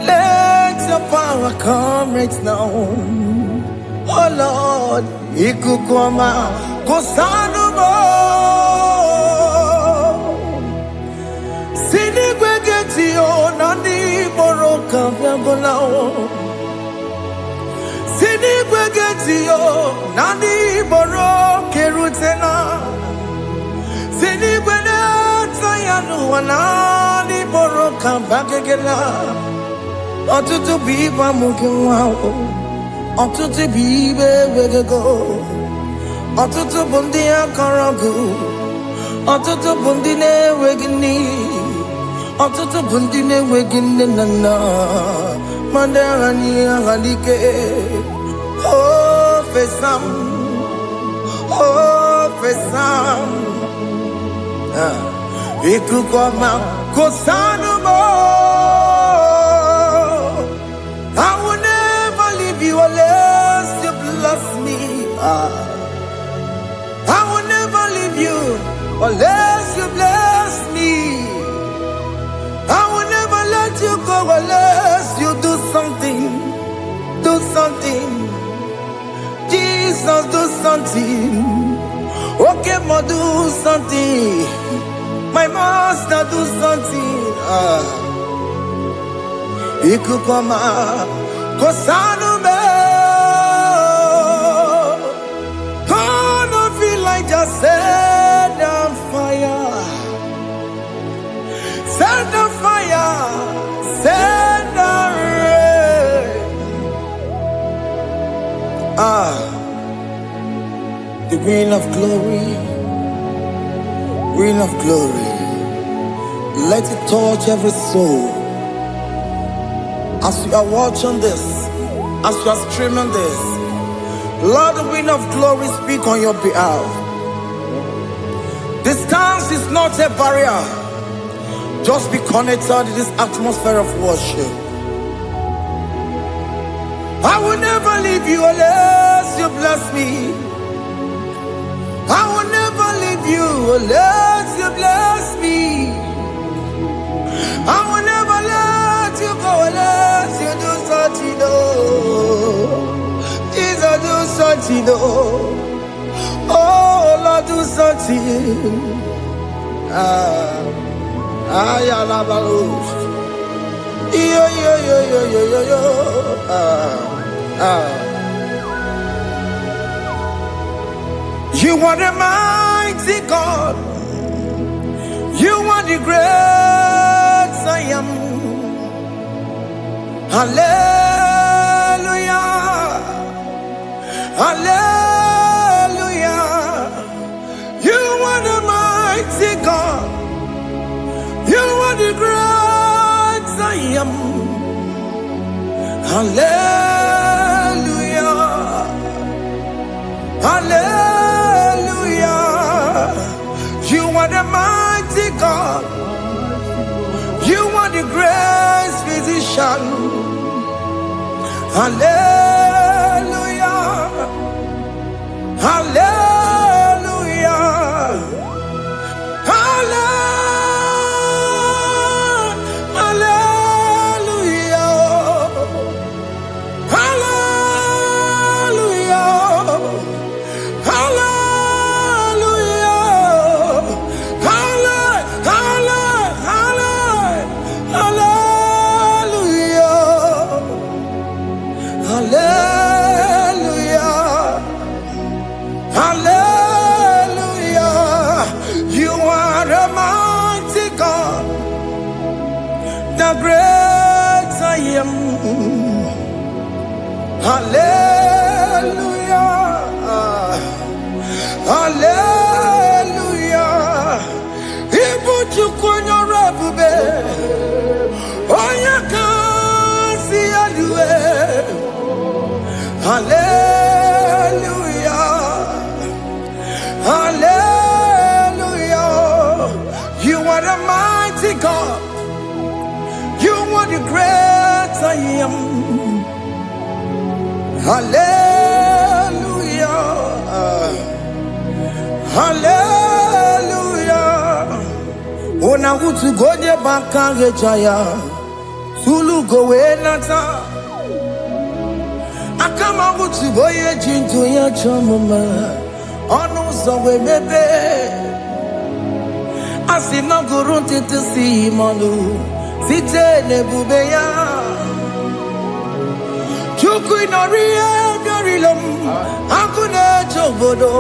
Let your power come right now. Oh Lord, Ikukwama, Kosanumo Sini Gwegeti Nani Moroka Vyangolao Sini Gwegeti Nani Moroke Rutena Sini Gwegeti Yanu Nani Moroka Bagegela Otutu Biba Mukiwao Otutu Bibe Wegego Otutu Bundia Karagu Otutu Bundine Wegini Otutu Bundine Wegini Nana Mandarani Halike Oh Fesam Ikukoma Kosanumo I will never leave you unless you bless me. I will never leave you unless you bless me. I will never let you go unless you do something. Do something. Jesus, do something. Okay, ma, do something. My master, do something. Ikukoma Kosanume Gonna feel like just set on fire. Set on fire. Set on rain. The wind of glory. Wind of glory. Let it touch every soul. As you are watching this, as you are streaming this, Lord, the wind of glory speak on your behalf. Distance is not a barrier. Just be connected to this atmosphere of worship. I will never leave you unless you bless me. I will never leave you unless you bless me. I will never let you go unless you do something. Jesus, do something. Oh, Lord, do something. You are the mighty God. You are the great I am. Hallelujah. Hallelujah. You are the mighty God. You are the great I am. Hallelujah. Hallelujah. You are the mighty God. You are the great physician. Hallelujah. Hallelujah. Hallelujah. Hallelujah. Great I am. Hallelujah. Hallelujah. Ibu chukunyo rebube. Oya kasi aluwe. Hallelujah. Hallelujah. You are the mighty God. You are the great I am. Hallelujah. Hallelujah. Ona hutu goje bakage jaya. Sulu gowe nata. Akama hutu boye jinto ya chamama. Onu zowe mebe. Asina guru titi si manu. Site nebube ya. Chuku inorie garilom. Akune chogodo.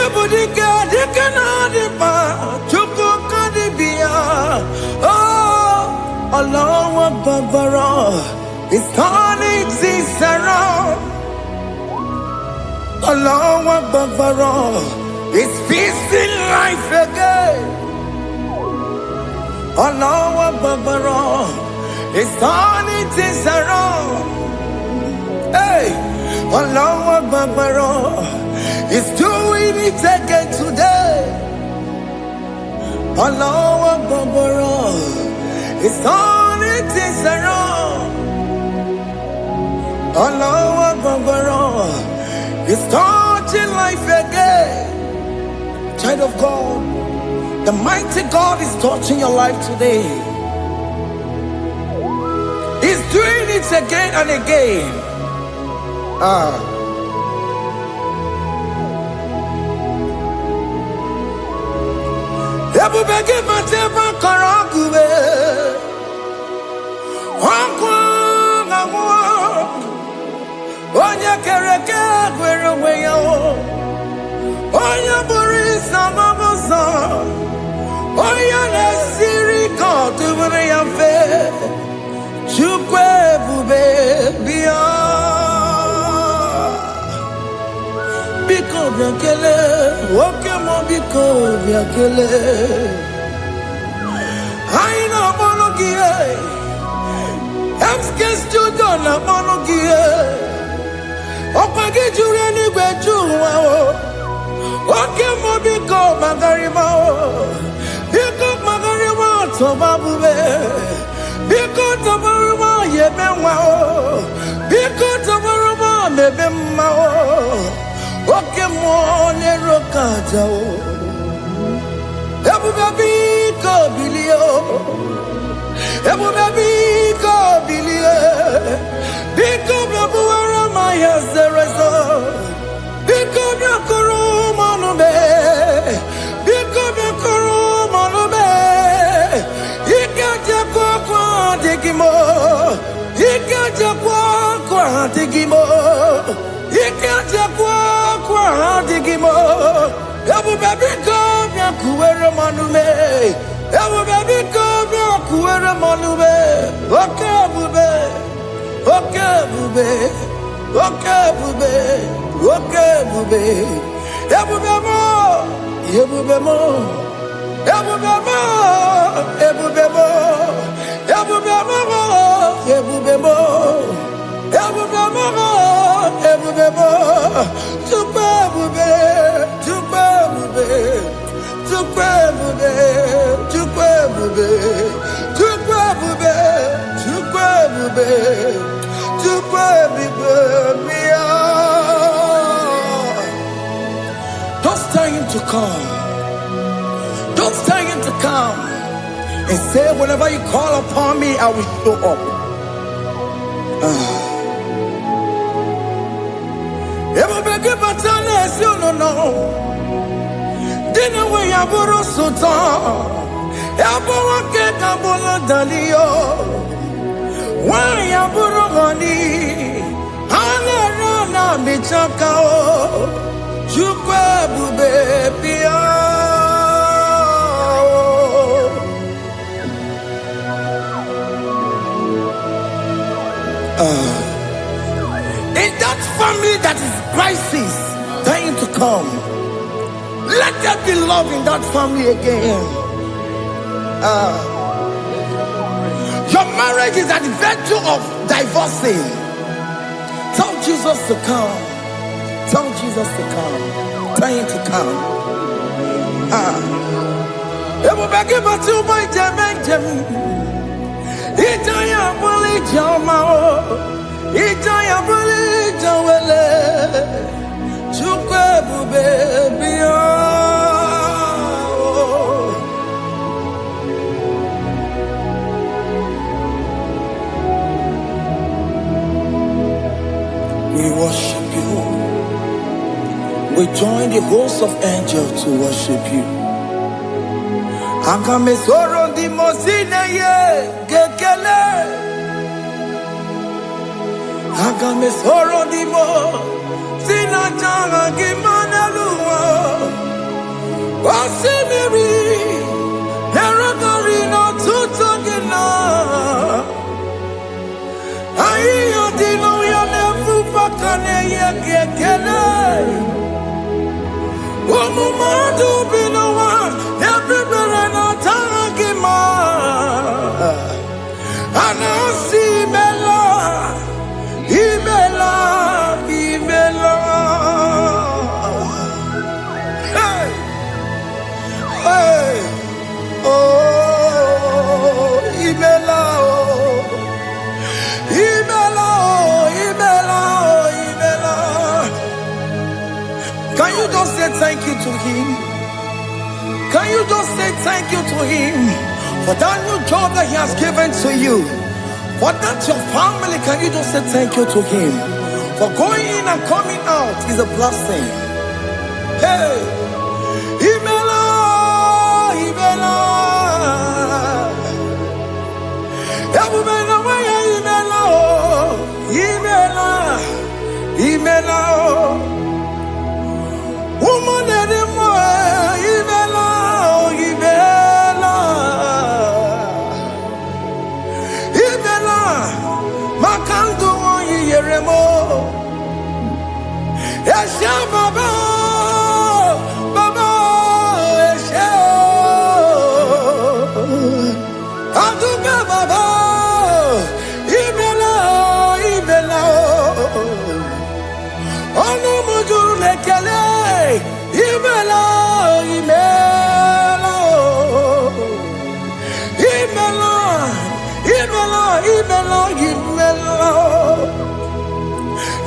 Ibudika dikana dipa. Chuku kadibia. Oh, Allah Akbar. It's turning things around. Allah Akbar. It's peace in life again. Allah Akbar. It's turning things around. Hey, Allah Akbar. It's doing it again today. Allah Akbar. It's turning things around. Allah Akbar. It's touching life again. Child of God, the mighty God is touching your life today. He's doing it again and again. Ebubege matema karagube. Onya kereke gwere weyo. Onya buri samabosa. Onya nesiri kotubure yamfe. Chukwe bube biya. Biko biakele. Okemo biko biakele. Aina monogie. Emskes judo na monogie. Opagi jure ni gbejuwa o. Oke mo biko magarima o. Biko magarima to babube. Biko to baruma yebenwa o. Biko to baruma mebemma o. Oke mo ne rokaja o. Ebu biko bilio. Ebu biko bilie. Biko babuara maya zerezo. Biko bakuru manube. Biko bakuru manube. Ikaja kwa digimo. Ikaja kwa digimo. Ikaja kwa digimo. Ebu biko bakuere manube. Ebu biko bakuere manube. Okay bube. Okay bube. Okay bube. Okay bube. Ebubemo. Ebubemo. Ebubemo. Ebubemo. Ebubemo. Ebubemo. Ebubemo. Ebubemo. Tukwe bube. Tukwe bube. Tukwe bube. Tukwe bube. Tukwe bube. Tukwe bube. Don't stay him to come. Don't stay him to come. And say, whenever you call upon me, I will show up. Everybody but unless you don't know. Dinner way I borrow sultan. Everyone get a bullet dalio. Why ya burugani? Alerona michakao. Chukwe bube pia. In that family that is crisis, time to come. Let there be love in that family again. Your marriage is at the virtue of divorcing. Tell Jesus to come. Tell Jesus to come. Tell him to come. Ebubeke batu boy jemenjem. Itaya buli jamao. Itaya buli jawele. Chukwe bube biya. We worship you. we join the host of angels to worship you. Agame soro di mosine ye gekele. Agame soro di mo sina janga gimana luwa. Wasimiri neragari no tutogina. Ayo dino ya nefu pakane ye gekele. Omumadu binowa everybody no tangima. Anasi mela imela imela. Hey hey oh imela oh imela oh imela oh imela. Can you just say thank you to him? Can you just say thank you to him for that new job that he has given to you? For that your family, can you just say thank you to him? For going in and coming out is a blessing. Hey, Imela, Imela, Imela, Imela, woman anymore, Imela, Imela, Imela, Makandu Yeremo, Esha Baba, Baba, Esha, Aduga Baba, Imela, Imela, Ono Mujur Lekele, Imela, Imela, Imela, Imela, Imela, Imela.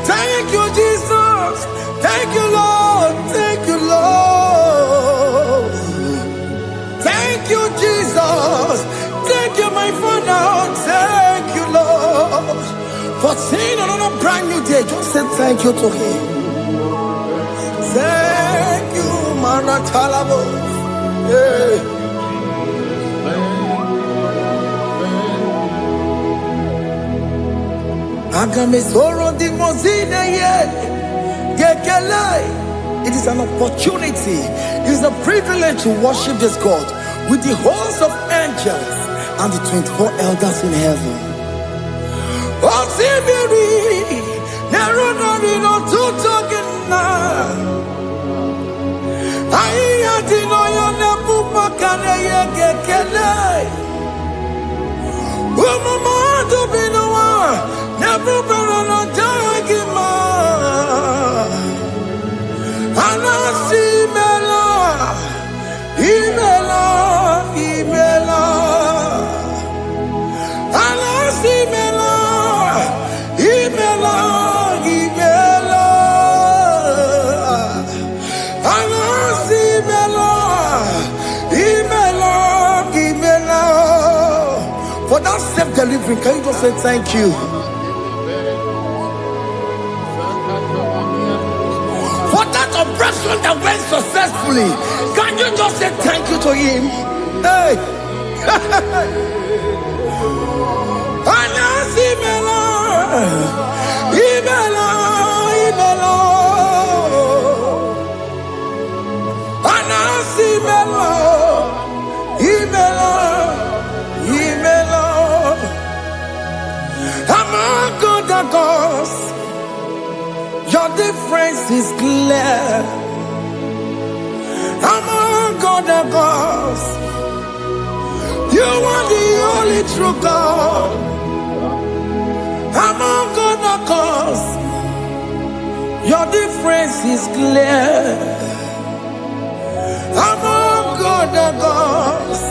Thank you, Jesus. Thank you, Lord. Thank you, Lord. Thank you, Jesus. Thank you, my Father. Thank you, Lord. For seeing another brand new day, just say thank you to him. Thank you, Manatalabo. Yeah. Agame soro di mozine ye gekele. It is an opportunity, it is a privilege to worship this God with the host of angels and the 24 elders in heaven. Osimiri nerunari no tutogina. Ayati no yonepu makane ye gekele. Umamadu binowa never no jagima. Anasi mela, imela, imela. Anasi mela, imela, imela. Anasi mela, imela, imela. For that self-delivery, can you just say thank you? For that operation that went successfully, can you just say thank you to him? Hey! Anasi mela, imela, imela. Anasi mela, imela, imela. Among other gods, your difference is clear. Among other gods, you are the only true God. Among other gods, your difference is clear. Among other gods,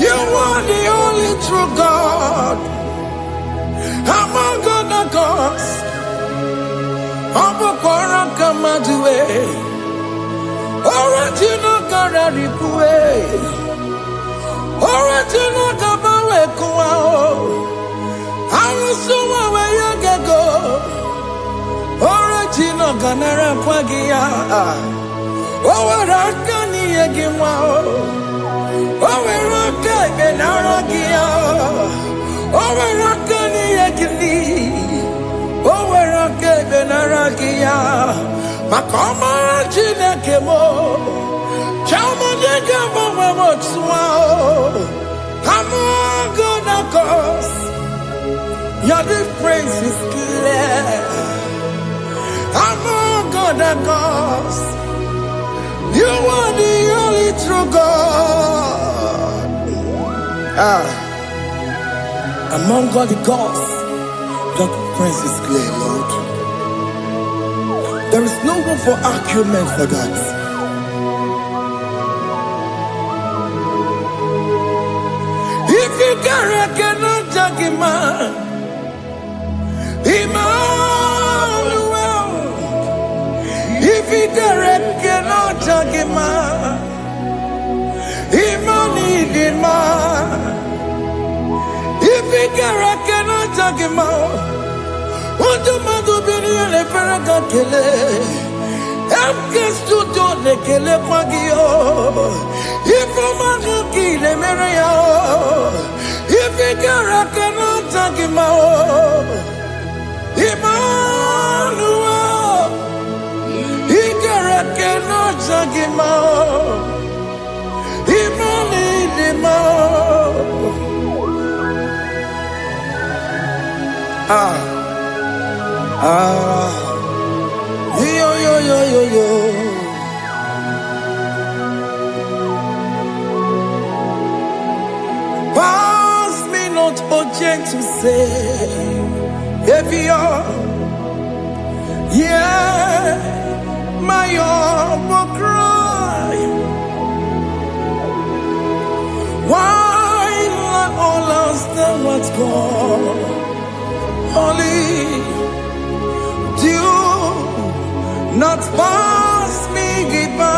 you are the only true God. Among other gods, Obokora Kamadue, Original Gararipue, Original Gabawe Kuao, Arusuma Wayagago, Original kanara kwagia. Oweraka ni egimwa. Oweraka benaragia. Oweraka ni egili. Oweraka benaragia. Makoma chineke mo. Chama nega mo motswa. I'm gonna cause. Your difference is clear. I'm gonna cause. You are the only true God. Among all the gods, your difference is clear, Lord. There is no room for argument for that. If you cannot judge him, Emmanuel. If you cannot judge him, Emmanuel. If you cannot judge him, what do you do? Be the Faraka Kele. I'm just to do the Kele Pagio. If I'm not kill him, if you cannot judge him, Emmanuel, he cannot judge him, yo. Pass me not, O gentle Savior, yeah, my humble cry. Why let all us know what's gone? Only do not pass me by.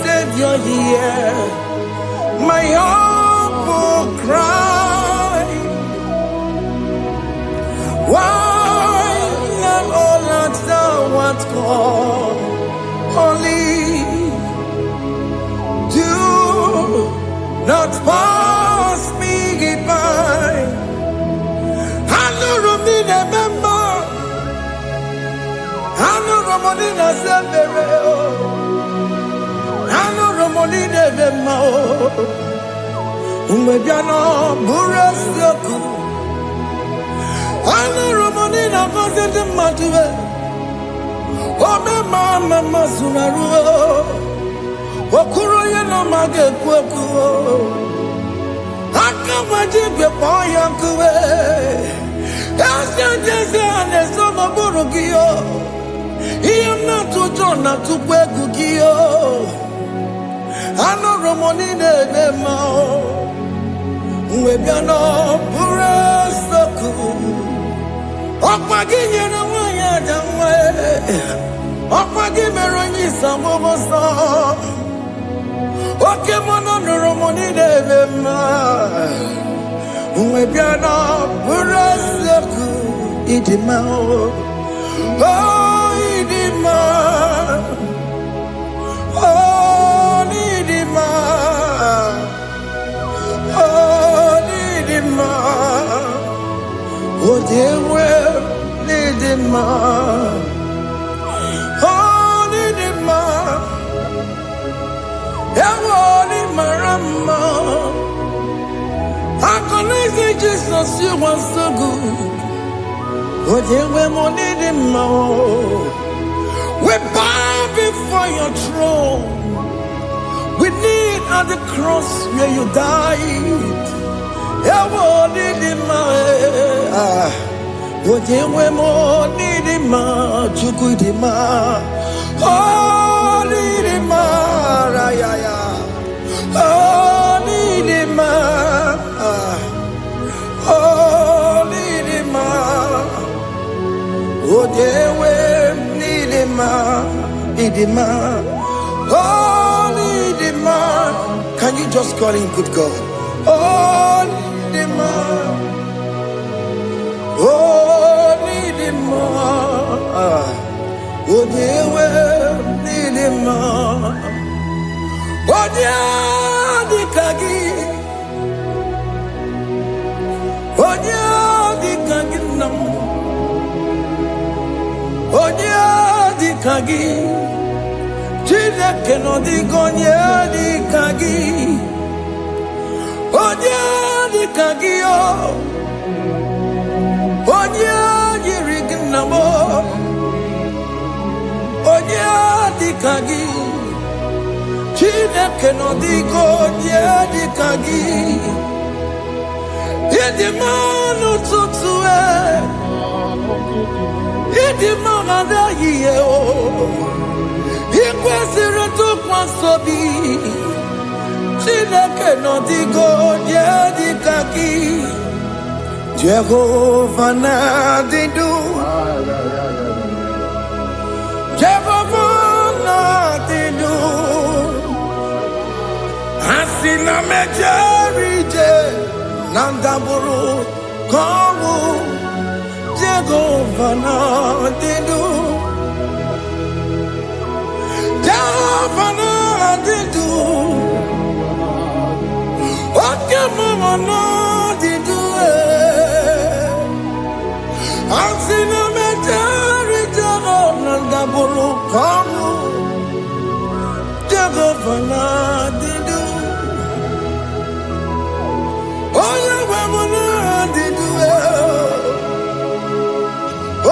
Savior, here, my humble cry. Why not all that thou art called? Only do not pass me by. I know me remember. I know Ramonina Severo. I know Ramonina Vemo. Umebiano Burasyoku. I know Ramonina Vasset Matue. Ome Mama Masunaru. Okuro Yano Mage Kweku. Akamajibe Poyankue. Yes, I'm a Burugio. I am not to John, not to Pegugio. I know Ramonina Vemo. Webiano Burasoku. Okpagi na wanya jamwe. Okpagi meroni samoboso. Oke mono Ramonina Vemo. Webiano Burasoku. Idimao. Oh, Idima. Oh, Idima. Oh, Idima. Oh, dear, well, Idima. Oh, Idima. Idima, Rama. I can say Jesus, you are so good. Oh, dear, we bow before your throne. We kneel at the cross where you died. Can you just call him good God. Oh, Nidima. Oh, Nidima. Oh, Nidima. Oh, Dikagi. Oh, Dikagi. Oh, Dikagi. Chineke no digonye Dikagi. Onye Dikagi o. Onye yirignamo. Onye Dikagi. Chineke no digonye Dikagi. Yedimanu tutue. Yedimana yiye o. Ikwesịrị ntụkwasị obi. Chineke nọ dịgo onye dịka gị. Jehova na-adị ndụ. Jehova na-adị ndụ. Asị na mejere ije na ndagwurugwu ka ọnwụ. Jehova na-adị ndụ. Jehova na-adị ndụ. Oke mama na-adị ndụ. Asị na mejere ije na ndagwurugwu ka ọnwụ. Jehova na-adị ndụ. Onye nwe m na-adị ndụ.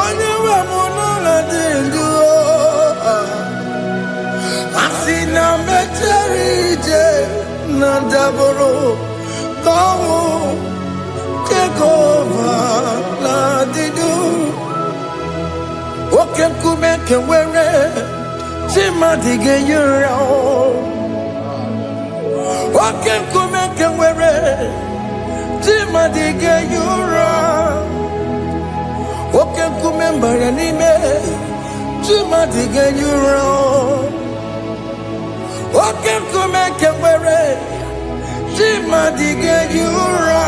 Onye nwe m na-adị ndụ. Asị na mejere ije na ndagwurugwu ka ọnwụ. Jehova na-adị ndụ. Oke nkume nke nwere chi mmadụ ga-eyi ụra. Oke nkume nke nwere chi mmadụ ga-eyi ụra. Oke nkume mbara n'ime chi mmadụ ga-eyi ụra. Oke nkume nke nwere chi mmadụ ga-eyi ụra.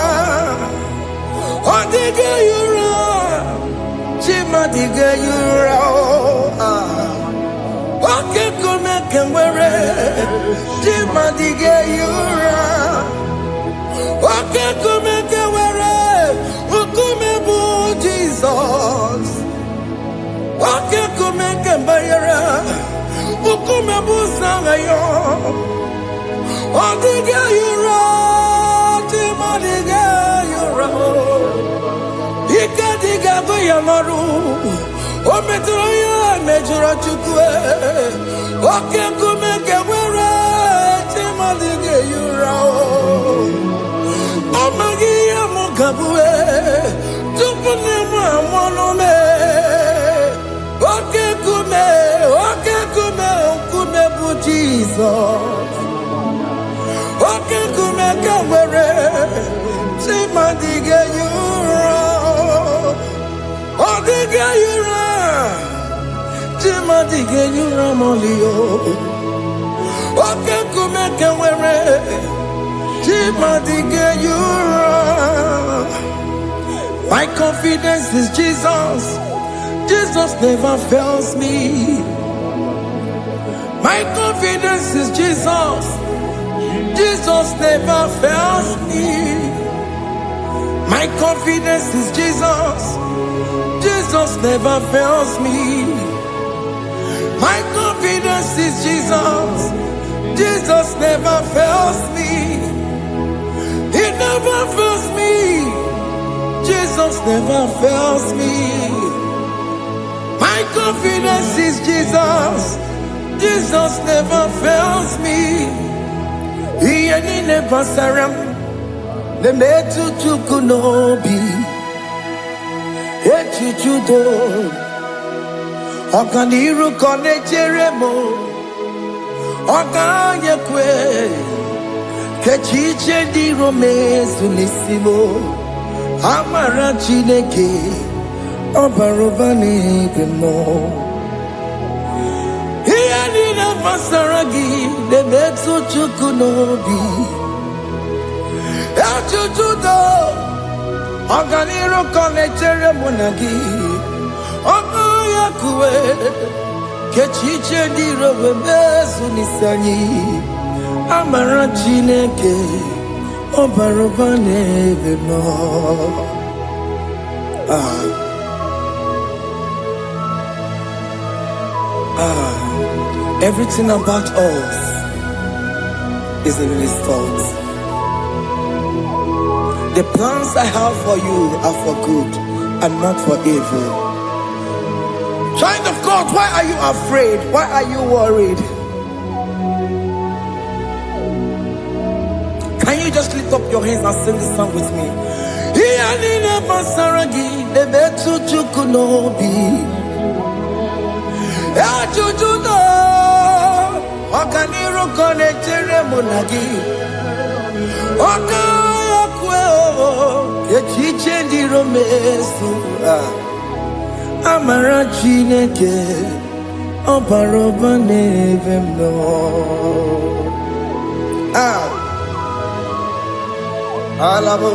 Ọ dịghị eyi ụra. Chi mmadụ ga-eyi ụra. Oke nkume nke nwere chi mmadụ ga-eyi ụra. Oke nkume nke nwere nkume bụ Jizọs. Oke nkume nke mbanyere nkume bụ Sanga ya. Ọ dịghị eyi ụra. Chi mmadụ ga-eyi ụra. Ike dịghị agụ ya n'ọrụ. O metụrụ ya mejọrọ Chukwu. Oke nkume nke nwere chi mmadụ ga-eyi ụra. Ọ maghị ihe m ga-abụ tupu nne m amụọ m. Oke nkume nkume bụ Jizọs. Oke nkume nke nwere chi mmadụ ga-eyi ụra. Ọ dịghị eyi ụra. Chi mmadụ ga-eyi ụra ma ọlị o. Oke nkume nke nwere chi mmadụ ga-eyi ụra. My confidence is Jesus. Jesus never fails me. My confidence is Jesus. Jesus never fails me. My confidence is Jesus. Jesus never fails me. My confidence is Jesus. Jesus never fails me. He never fails me. Jesus never fails me. My confidence is Jesus. Jesus never fails me. He never saram. The metu chukunobi. Echichudo. Okaniru kone jeremo. Okanyekwe. Kechiche di romezu nisimo. Amara Chineke. Obarobani kemo. He never saragi. The metu chukunobi. Ejujudo Oganiro konechere monagi Oya kuwe Kechiche dirowe mezu nisani Amara Chineke Obaroba nebe no. Everything about us is in His thoughts. The plans I have for you are for good and not for evil. Child of God, why are you afraid? Why are you worried? Can you just lift up your hands and sing this song with me? Okaniro konechere monagi Okaya kweo Kechiche ndiro mesu Amara Chineke Obaroba neve mno. Alabo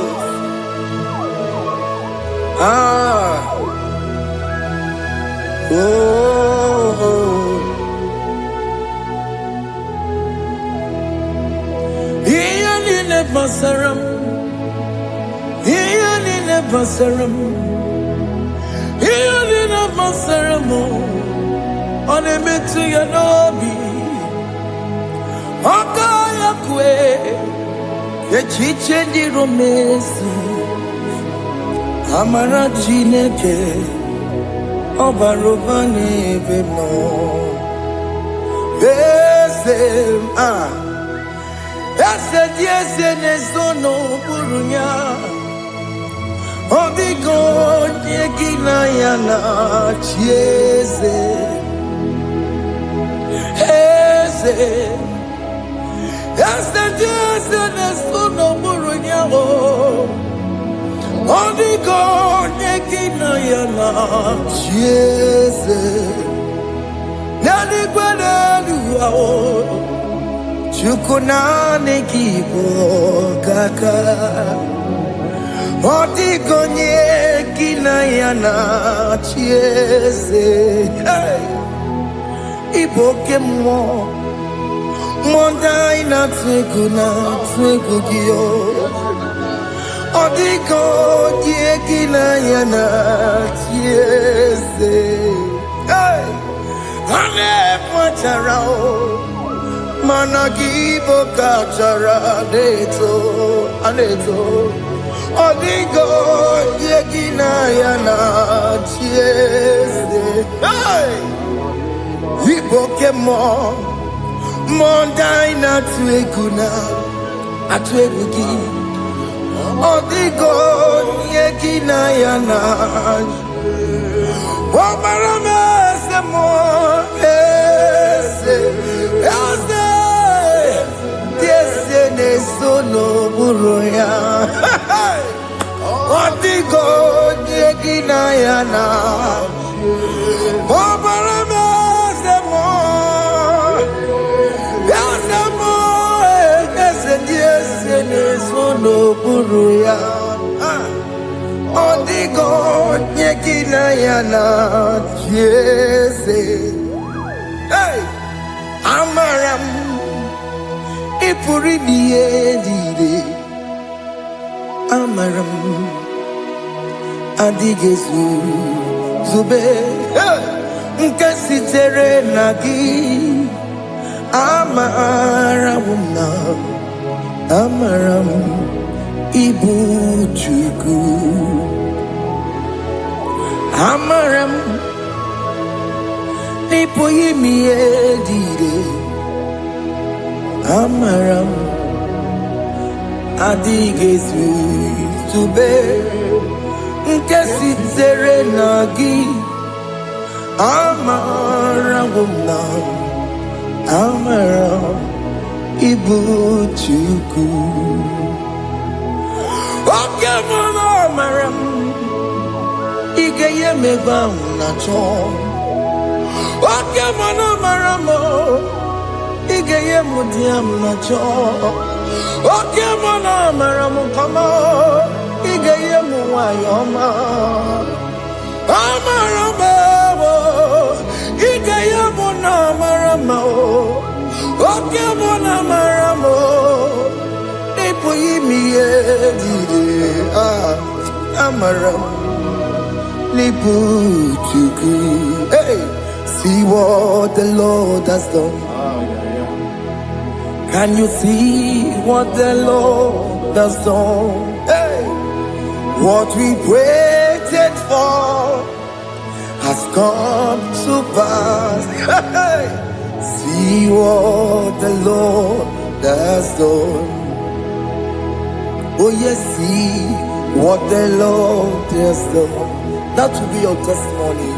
Basaram, Ianina Basaram, Ianina Basaramo, on a metu yanobi, Okaya kwe, the chiche di romesu, Amara Chineke, Obarobane vemo, Besem, yes, nesono burunya. Obigo yekina yana chieze. Yes, nesono burunya. Obigo yekina yana chieze. Nani kwanaluwa. Chukunane kibo kaka Otikonye kinayana chieze Iboke mo Monda ina twegugio Otikonye kinayana chieze Ane pacharao Managibo kachara aneto Odigo yegina yana chiese Iboke mo Mondai na tueguna Atuegugi Odigo yegina yana Wamarame se mo Nesono buruya Otigo yegina yana Obarame semo Yasemo Ese nesono buruya Otigo yegina yana Jese Amaram Ipuri niye Amaram Adigezu Zube Nkasitere nagi Amaramuna Amaram Ibu Chuku Amaram Ipuri niye Amaram Adigezu Zube Nkasitere nagi Amaramuna Amaram Ibu Chuku Okemana Amaram Igeye meba unacho Okemana Amaramo Igeye mudiam nacho Okay, mona maramu kama igeye muwayoma. Amarama, igeye mona marama. Okay, mona maramo. Nipo yimiye dide. Amaram. Nipo chuku. Hey, see what the Lord has done. Can you see what the Lord has done? Hey, what we waited for has come to pass. Hey, see what the Lord has done. Oh yes, see what the Lord has done. That will be your testimony.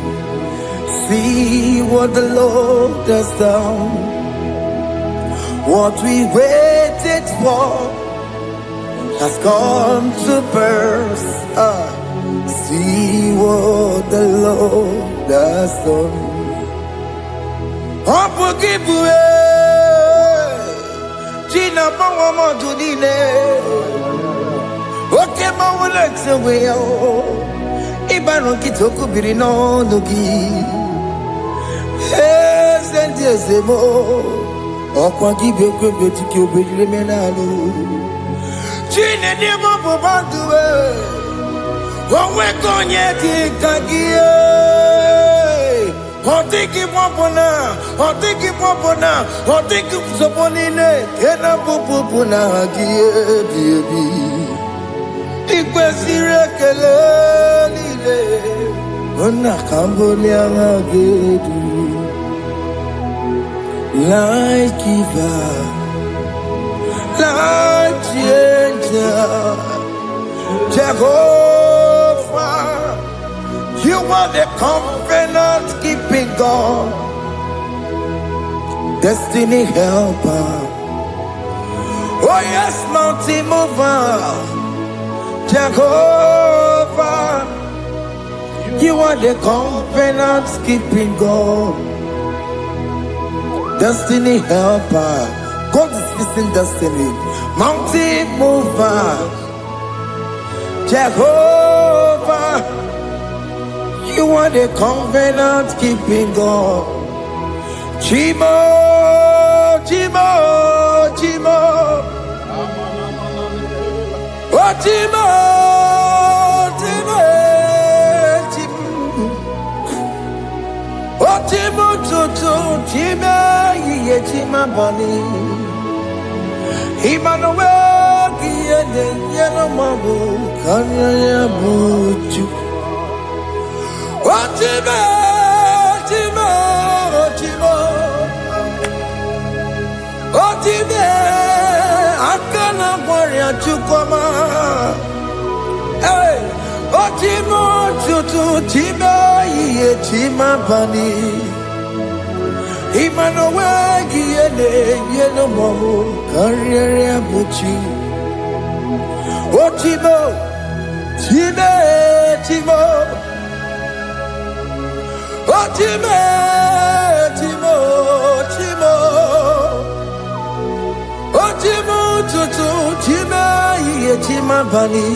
See what the Lord has done. What we waited for has come to burst. See what the Lord has done. Opugibue, Gina Bawama Judine, Oke Mawalex away. Ibano Kitoku Birino Nugi, yes, and yes, Okwa gibe kwebe tiki obejire menalo. Chine ni mobo banduwe. Onwe konye kikagie. Otiki mwapona. Otiki mwapona. Otiki msoponine. Kena pupupuna hagie biebi. Ikwe sirekele lile. Ona kamboni angagedu. Life giver, life changer, Jehovah, you are the covenant keeping God, destiny helper. Oh yes, mountain mover, Jehovah, you are the covenant keeping God. Destiny helper, God is fixing destiny. Mountain mover, Jehovah, you are the covenant keeping God. Chimo, Chimo, Chimo, oh Chimo, Chimo, Chimo, oh Chimo, Chimo. Chima bani Emmanuel Kiede Yeno Mabu Kanya Yabuchu Chima Chima Chima Chima Akana Warrior Chukoma Hey Chima Chutu Chima Ye Chima bani Emmanuel Giene Yeno Mamu Karriere Buchi Chimo Chime Chimo Chime Chimo Chimo Chimo Tutu Chime Ye Chima Bani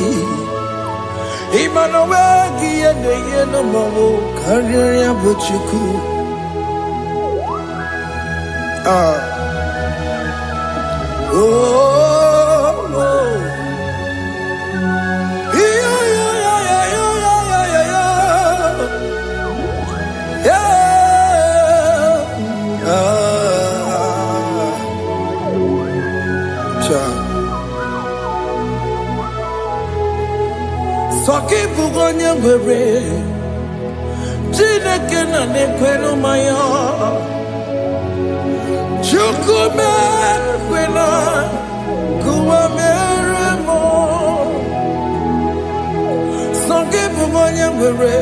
Emmanuel Giene Yeno Mamu Karriere Buchi Soki bugonye bere Chineke na nekwenu maya Chukume kwena kuwa meremo Soki bugonye bere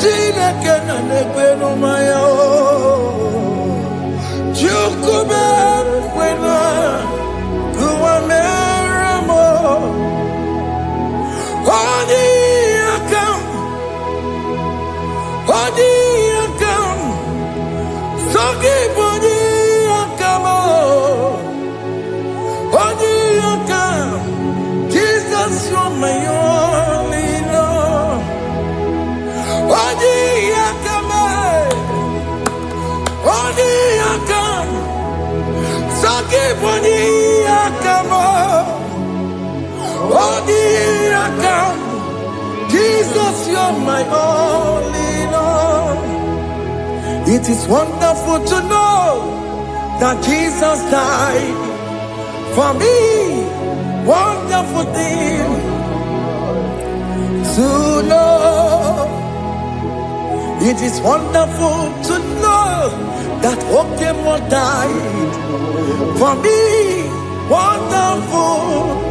Chineke na nekwenu maya Chukume kwena kuwa meremo Odi akam Soki bodi akam Jesus, you're my all in all. It is wonderful to know that Jesus died for me. Wonderful thing to know. It is wonderful to know that Okemo died for me. Wonderful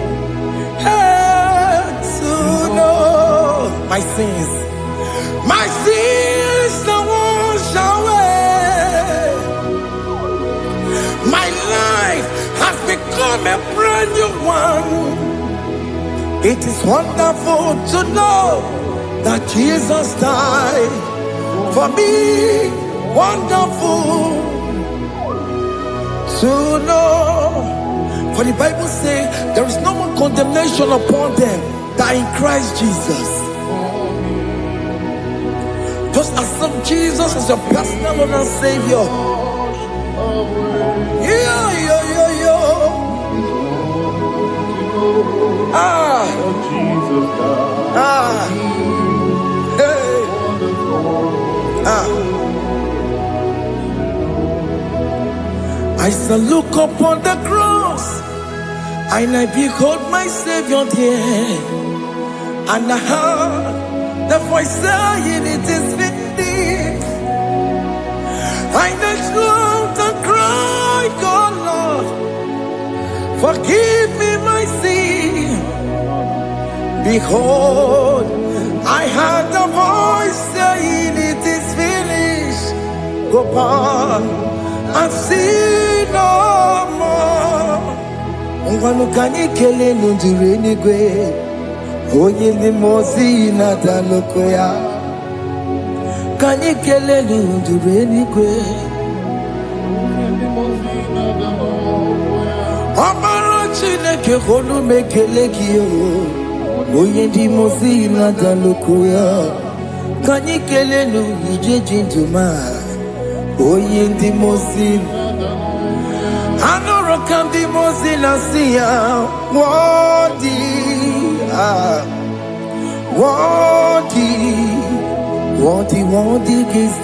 to know my sins are washed away. My life has become a brand new one. It is wonderful to know that Jesus died for me. Wonderful to know. For the Bible says there is no more condemnation upon them that are in Christ Jesus. Just accept Jesus as your personal Lord and Savior. I shall look upon the cross and I behold my Savior there, and I heard the voice saying, "It is finished." I knelt down and cried, "God, Lord, forgive me my sin." Behold, I heard the voice saying, "It is finished. Go on and sin no more." Ngwanu kanyi kele nundure nigwe, onye limozi na daloko ya. Kanyi kele nundure nigwe, Amara Chineke holu mekele kiyo, onye limozi na daloko ya. Kanyi kele nundure jinduma, onye limozi. Anoro kandi mozina siya, worthy is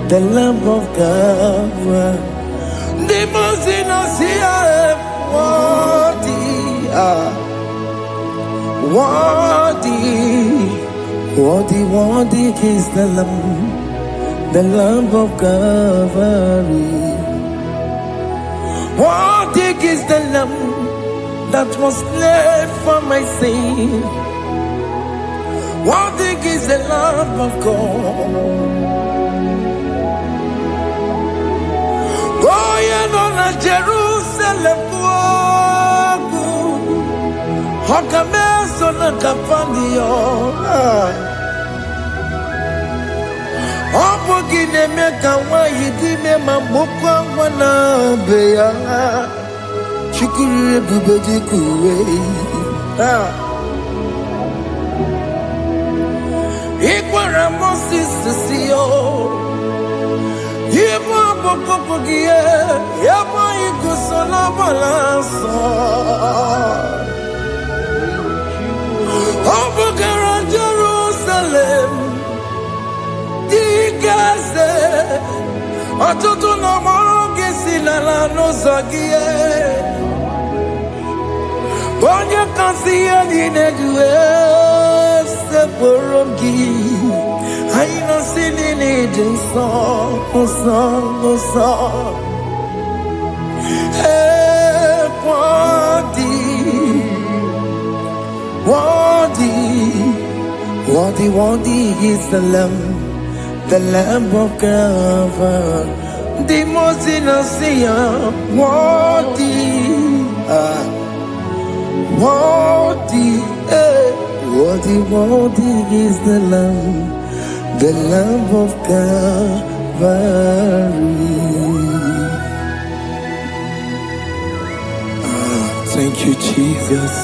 the Lamb of God. The mozina siya, worthy is the Lamb of Calvary. Worthy is the Lamb that was slain for my sin. Worthy is the Lamb of God. Going on a Jerusalem walk, Hakames on a Capandio. Opogine meka wa yidime mamukwa wana beya. Chukuru bubedi kuwe. Ikwara Moses siyo. Yebo bokopogie. Yebo ikusola balanso. Opogara Jerusalem. Digase. Atutu na moronge silala no zagie. Bonye kansiya dinedue se porongi. Aina sinini dinson, son. Worthy is the Lamb of God. The most innocent, worthy is the Lamb of Calvary. Thank you, Jesus.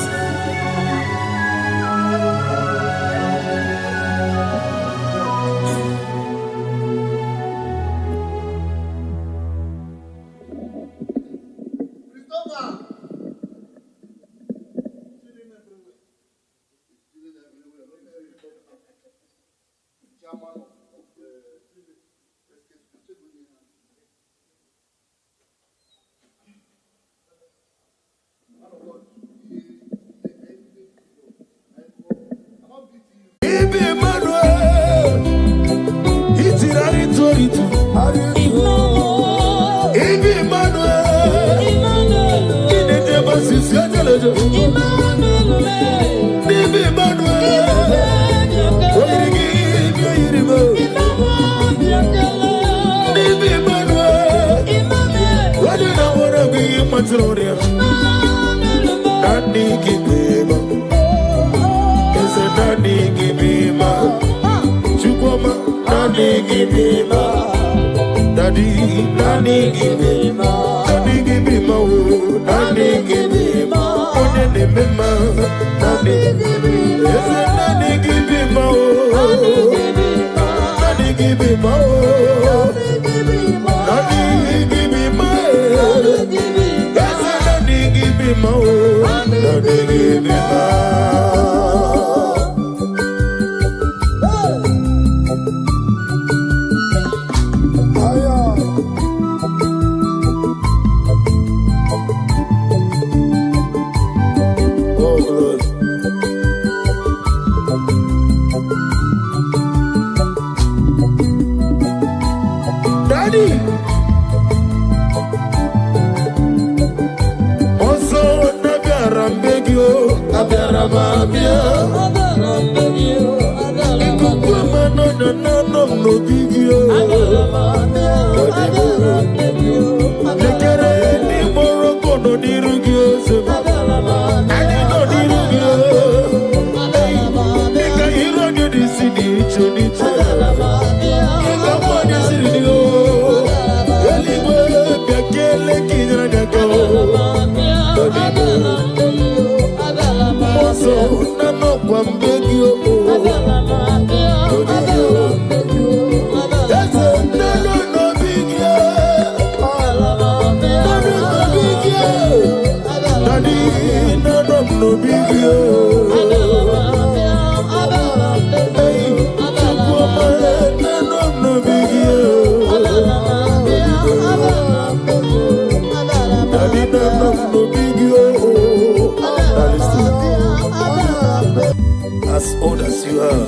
As old as you are,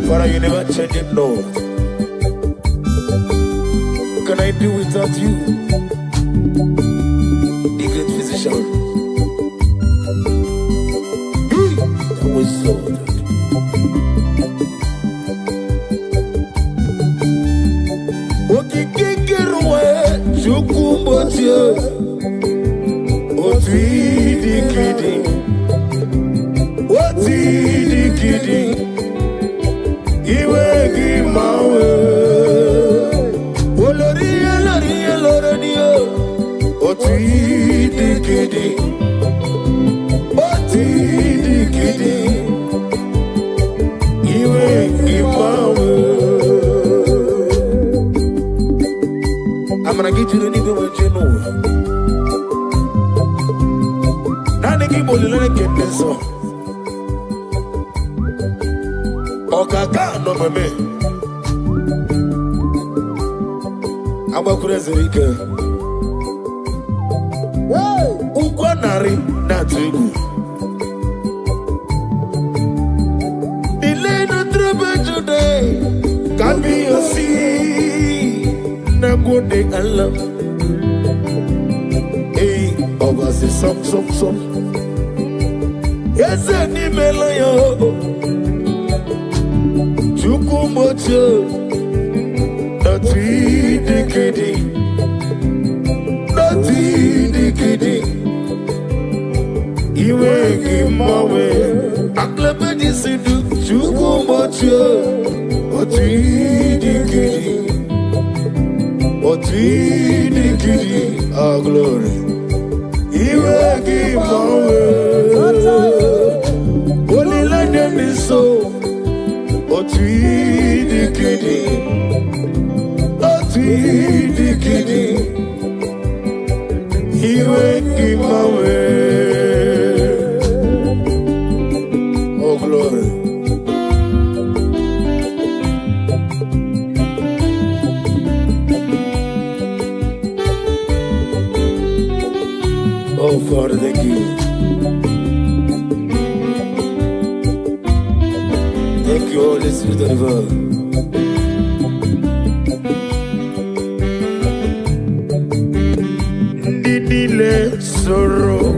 Father, you never change it, Lord. Can I do without you, the great physician? That was so good. Okikekeruwe chukumbotie otwidikidi otwidikidi iwe gi mawe oloriye otwidikidi otwidikidi iwe gi mawe. I'm gonna get you the nigga what you know. Now they keep on get this song. Okaka no me. I'm a crazy weekend. Ukwanari na tribu. Delay no trouble today. Can be your seed. Good day and love. Hey, over the some. Yes, any melayo. Chukumocho. Not decade. Not decade. You make him away. Aklebedi sidu. Chukumocho. Not decade. Otwidikidi, our glory. Iwe give away. Only let them be so. Otwidikidi, Otwidikidi. Iwe give away. Oh glory. Father, thank you. Thank you, Holy Spirit of God. Ndidile soro,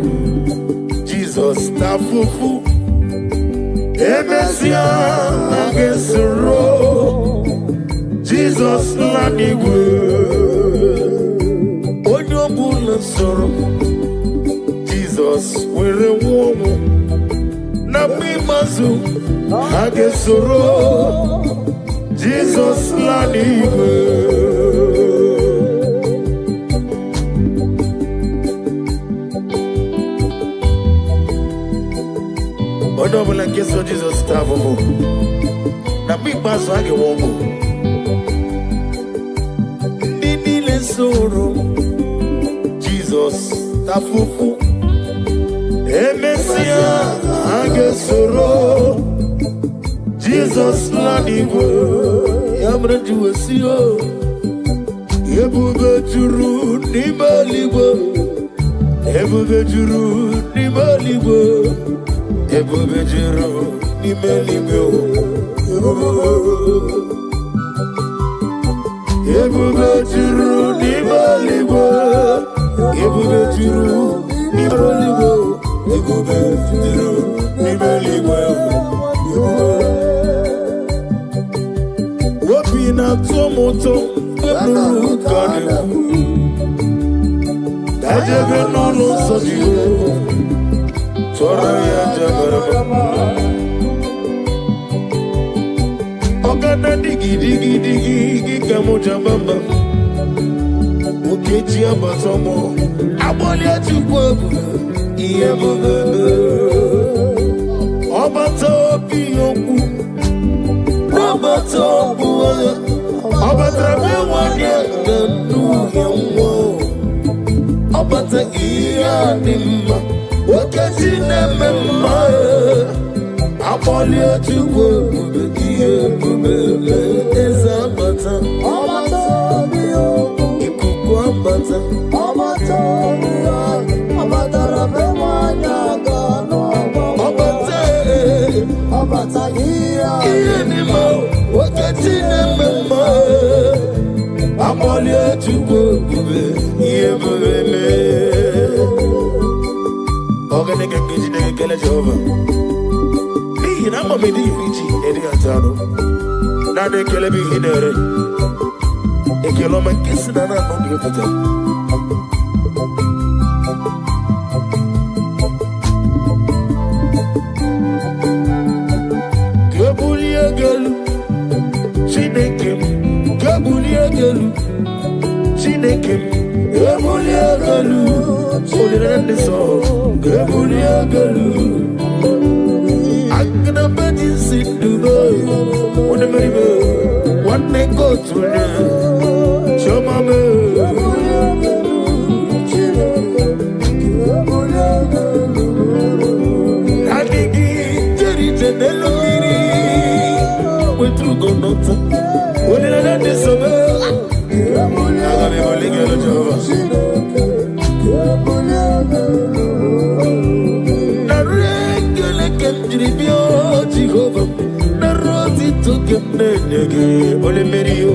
Jesus tafufu. Emesia age soro, Jesus lanigwe. Onyobula soro, Jesus were womu. Nabi mazu age soro, Jesus lanigwe. Odobola keso Jesus tafufu. Nabi mazu age womu. Ndidile soro, Jesus tafufu. Emesia age soro, Jesus lanigwe. Yamre juwesio, ebube juru nimaligwe. Ebube juru nimaligwe. Ebube juru nimaligwe. Ebube juru nimaligwe. Ebube juru nimaligwe. Ebube juru nimaligwe. Wapina tomoto eburu kane. Dajebe nono sojiyo. Tora ya jabarama. Ogana digi digi digi kamoja bamba. Okechi abatomo. Aboli atukwebu. Iye bebe. Obato biyoku. Obato buwa. Obatrabe wanye denu yamwo. Obata iya nimma. Okechi nememma. Aboli atukwebu. Iye bebe. Eza bata. Obato biyoku. Ikuku abata. Obato biyoku. Iye ni mo, wakati nemema. Aboli atukwe kube, iye bebe. Oganeke kiji nege kele Jehova. Ni namba medi yurichi edi atano. Nade kele bi hinere. Ekelo mankisi na nondi yopata. Chineke Galu, Solidaneso, Galu. I'm gonna bet you sit to go. What the very one they go to show mama. I think it's a deliri. We threw go not. What did I do so well? Jehovah, na roti to kemnege ole merio.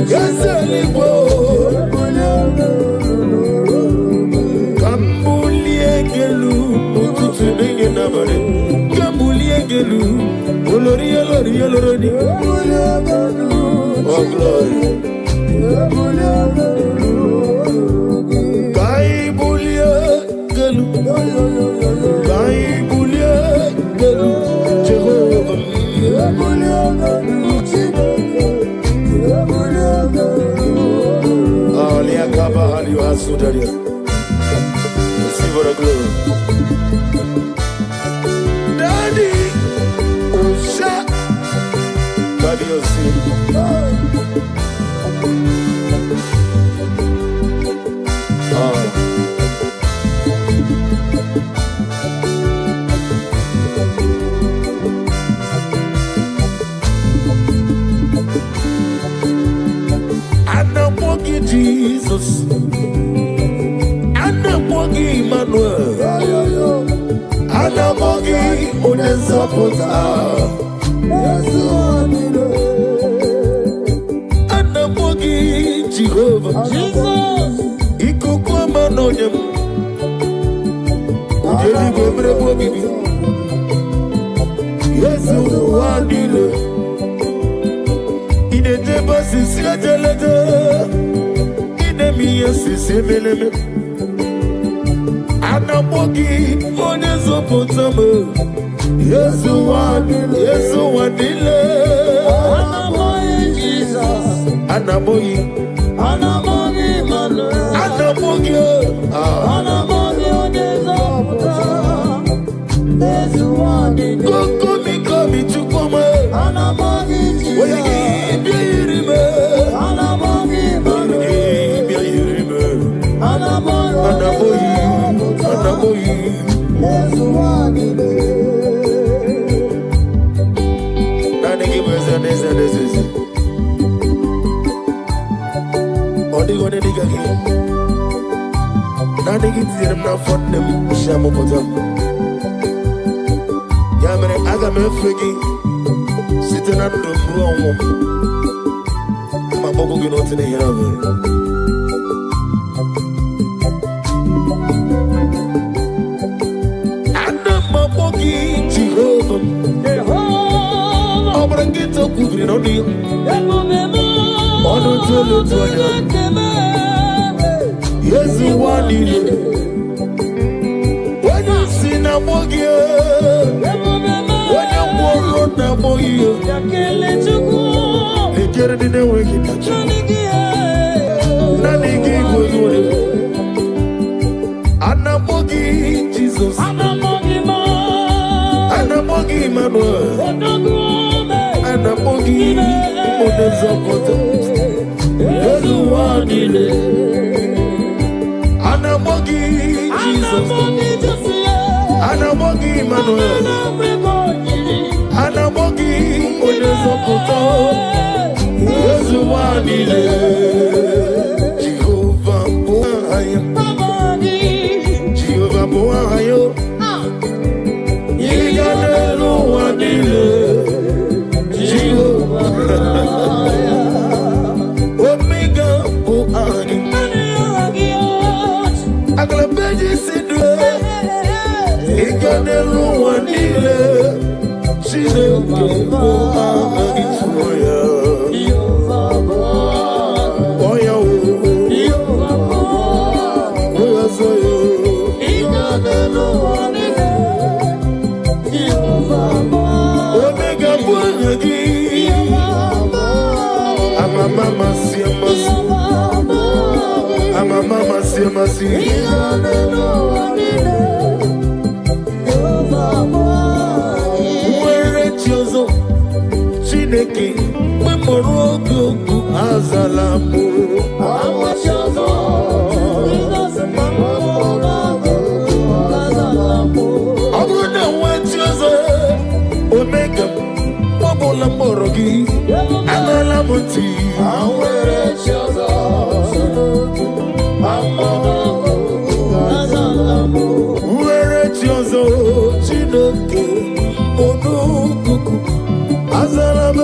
Gazalibo, Kambuliegelu, ututu nege nabare. Kambuliegelu, olori. Oh glory. Kaibuliegelu, Jehovah. Aliakaba aliwasudaria. Receive our glory. Daddy, Osha, Daddy Osi. Jesus, nzọpụta anamọ gị Jehova ikuku ọma n'onye m onye eluigwe mere m obibi Yesu ụwa niile ị na-ejebe osisi ejelede ị na-eme ihe osisi emeleme anamọ gị onye nzọpụta m Yesu ụwa niile anamọ gị komi chukwuma onye gị bịa yiri m bịa yiri m anamọ gị naanị gị bụ eze na eze na eze ọ dịghị onye dịka gị naanị gị tinyere m n'afọ nne m si amụpụta m ya mere aga m efe gị site na ndụ m ruo ọnwụ ma kpọpụ gị n'otu n'ihe ọbụla ana m akpọ gị Jehova ọ bụrụ gị tokwubiri n'ọnụ ya ọnụ tolu otu anya Yesu ụwa niile onye si na-agbọ gị onye gwọrọ na-agbọ gị ekere dị na-enweghị ntachi naanị gị bụ onye anamọ gị Jizọs anamọ gị Emmanuel anamọ gị onye nzọpụta Yesu ụwa niile anamọ gị Jizọs anamọ gị Emmanuel anamọ gị onye nzọpụta Yesu ụwa niile Jehova bụ aha ya Jehova bụ aha ya ịga n'elu ụwa niile Jehova Omega bụ aha gị agalabeji si due ịga n'elu ụwa niile Chineke bụ aha gị tụrụ ya ọya ọzọ ya Omega bụ aha gị amama masị amasị amama masị amasị nwere chi ọzọ Chineke mgbe mụrụ oge okwu azala mụ ọ bụrụ na nwe chi ọzọ Omega ọ bụla mkpọrọ gị anala m ntị nwere chi ọzọ Chineke onukuku azala m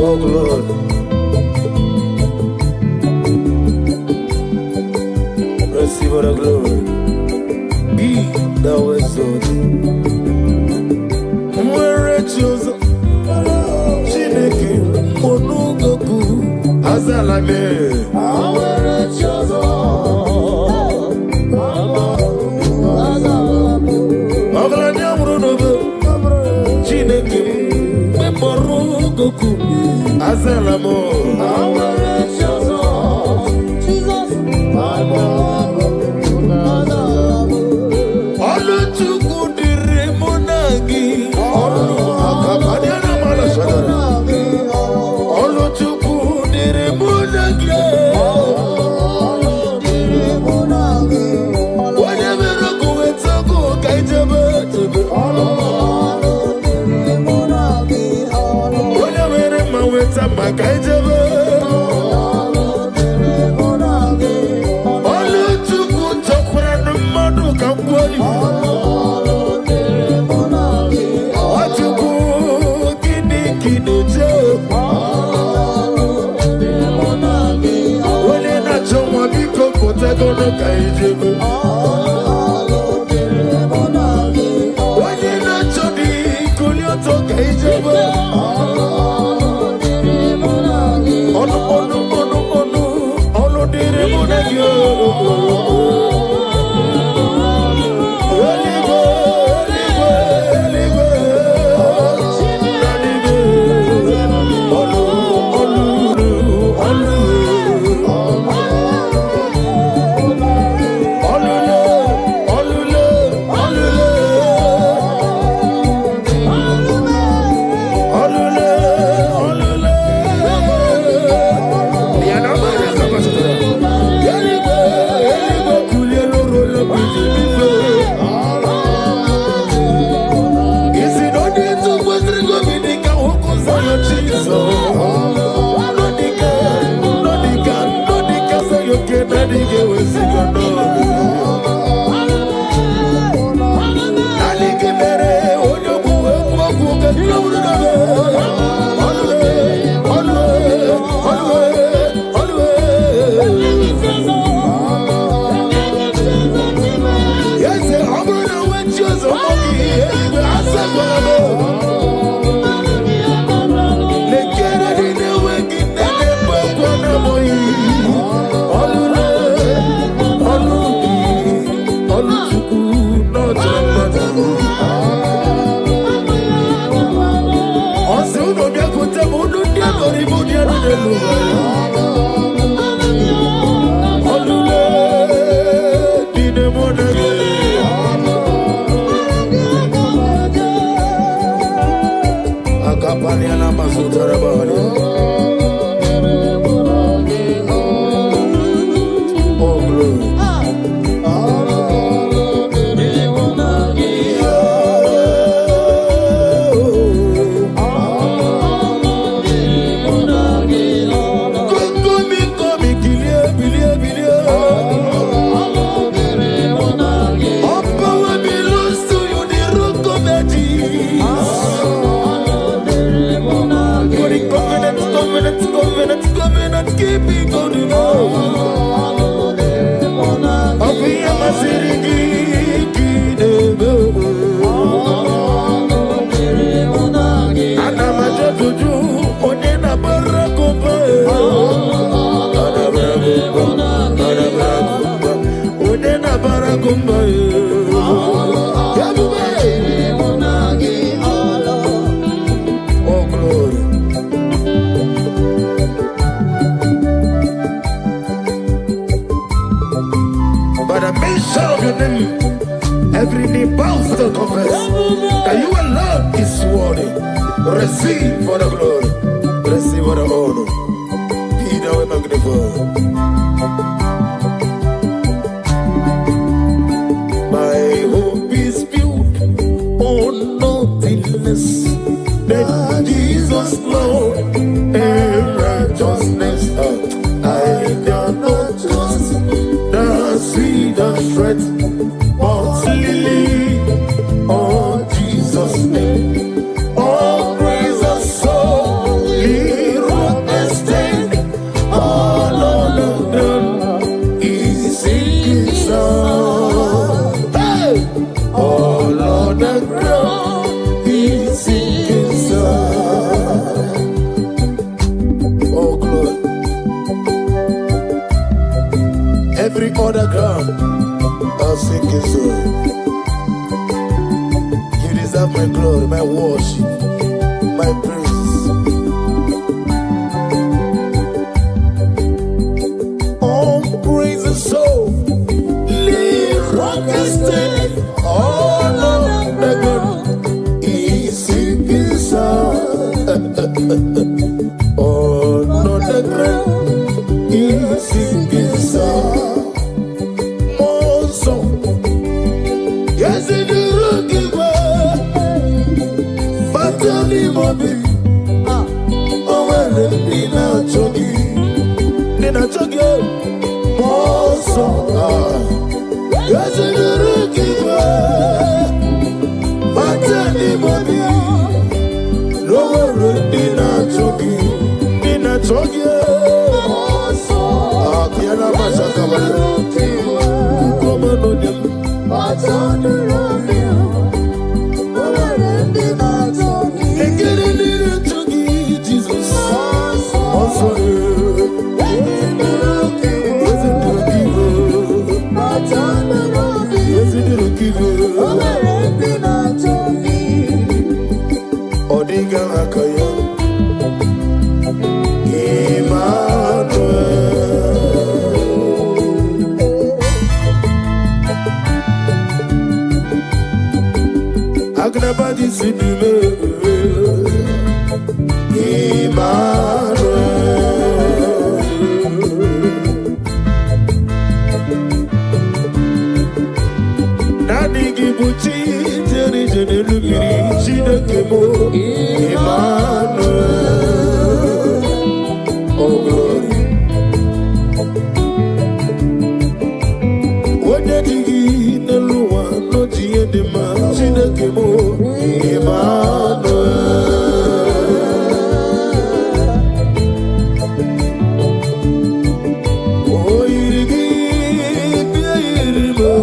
oh Lord receive the glory be thou exalted nwere chi ọzọ Chineke onugoku azala m ọgaranya mụrụ n'obe Chineke mkpọrọ goku azala m ọlụ Chukwu dịrị mụ na gị ọlụ Chukwu dịrị mụ na gị Every knee bows to confess that you alone is worthy. Receive for the glory, receive for the honor. Be thou magnified. My hope is built on nothing less than Jesus' Lord and righteousness. I cannot trust the sweetest threat. Lily on Jesus' name, all praise the soul, he wrote the stain, all on the ground, is sinking sun. Hey! All on the ground, is sinking sun. Oh, glory. Every other ground, I'll sing his song. You deserve my glory, my worship, my praise. All praise the soul, live rock and stay. All of the ground, is singing song. All of the ground, is singing song. Yes, it is looking but tell me, Bobby, oh, well, Akiana Mashaka Kukomanonim Jesus also Odiga Akaya Agnabadi Sidume Nani Gibuchi Teri Jenelugiri Chidakemo Emmanuel Oh glory Wadadigi Neluwa Noti Edema Chidakemo Emmanuel Oh Irigi Biairimo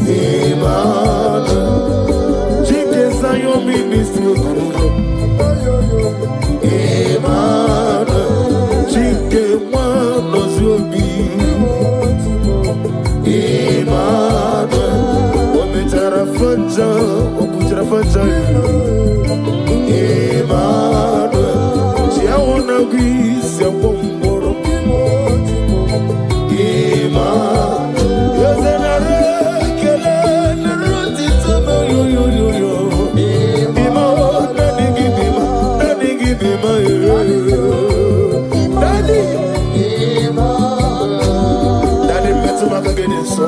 Emmanuel Chike Zion Ministry Emmanuel Chike Mwano Zobi Emmanuel Ometarafaja Okutarafaja Emmanuel Chiawana Gwisi Awomboro Emmanuel Yozenare Kele Neruti Tama Yo Bima Nani Gibima Nani Daddy Metumaka Gedeso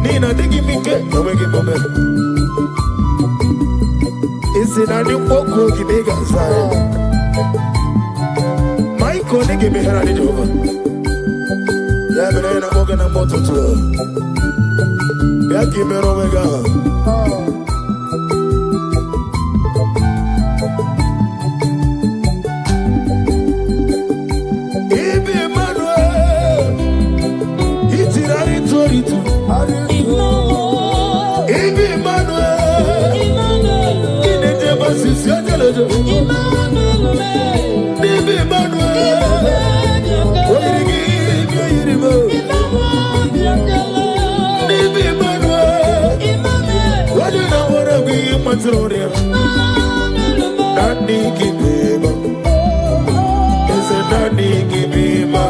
Nina Digi Mike Nawegi Bobe Isi Nani Oko Gibega Zai Maiko Nigi Mihera Nijova Yabena Yena Moga na Moto to Yaki Mero Mega Ibi Emmanuel Itirari Toritu Ibi Emmanuel Inete Basisi Ajelejo Ibi Emmanuel Oirigi Ibi Ibi Emmanuel Wadina Wara Bi Matronia Nani Kibeba Ese Nani Kibeba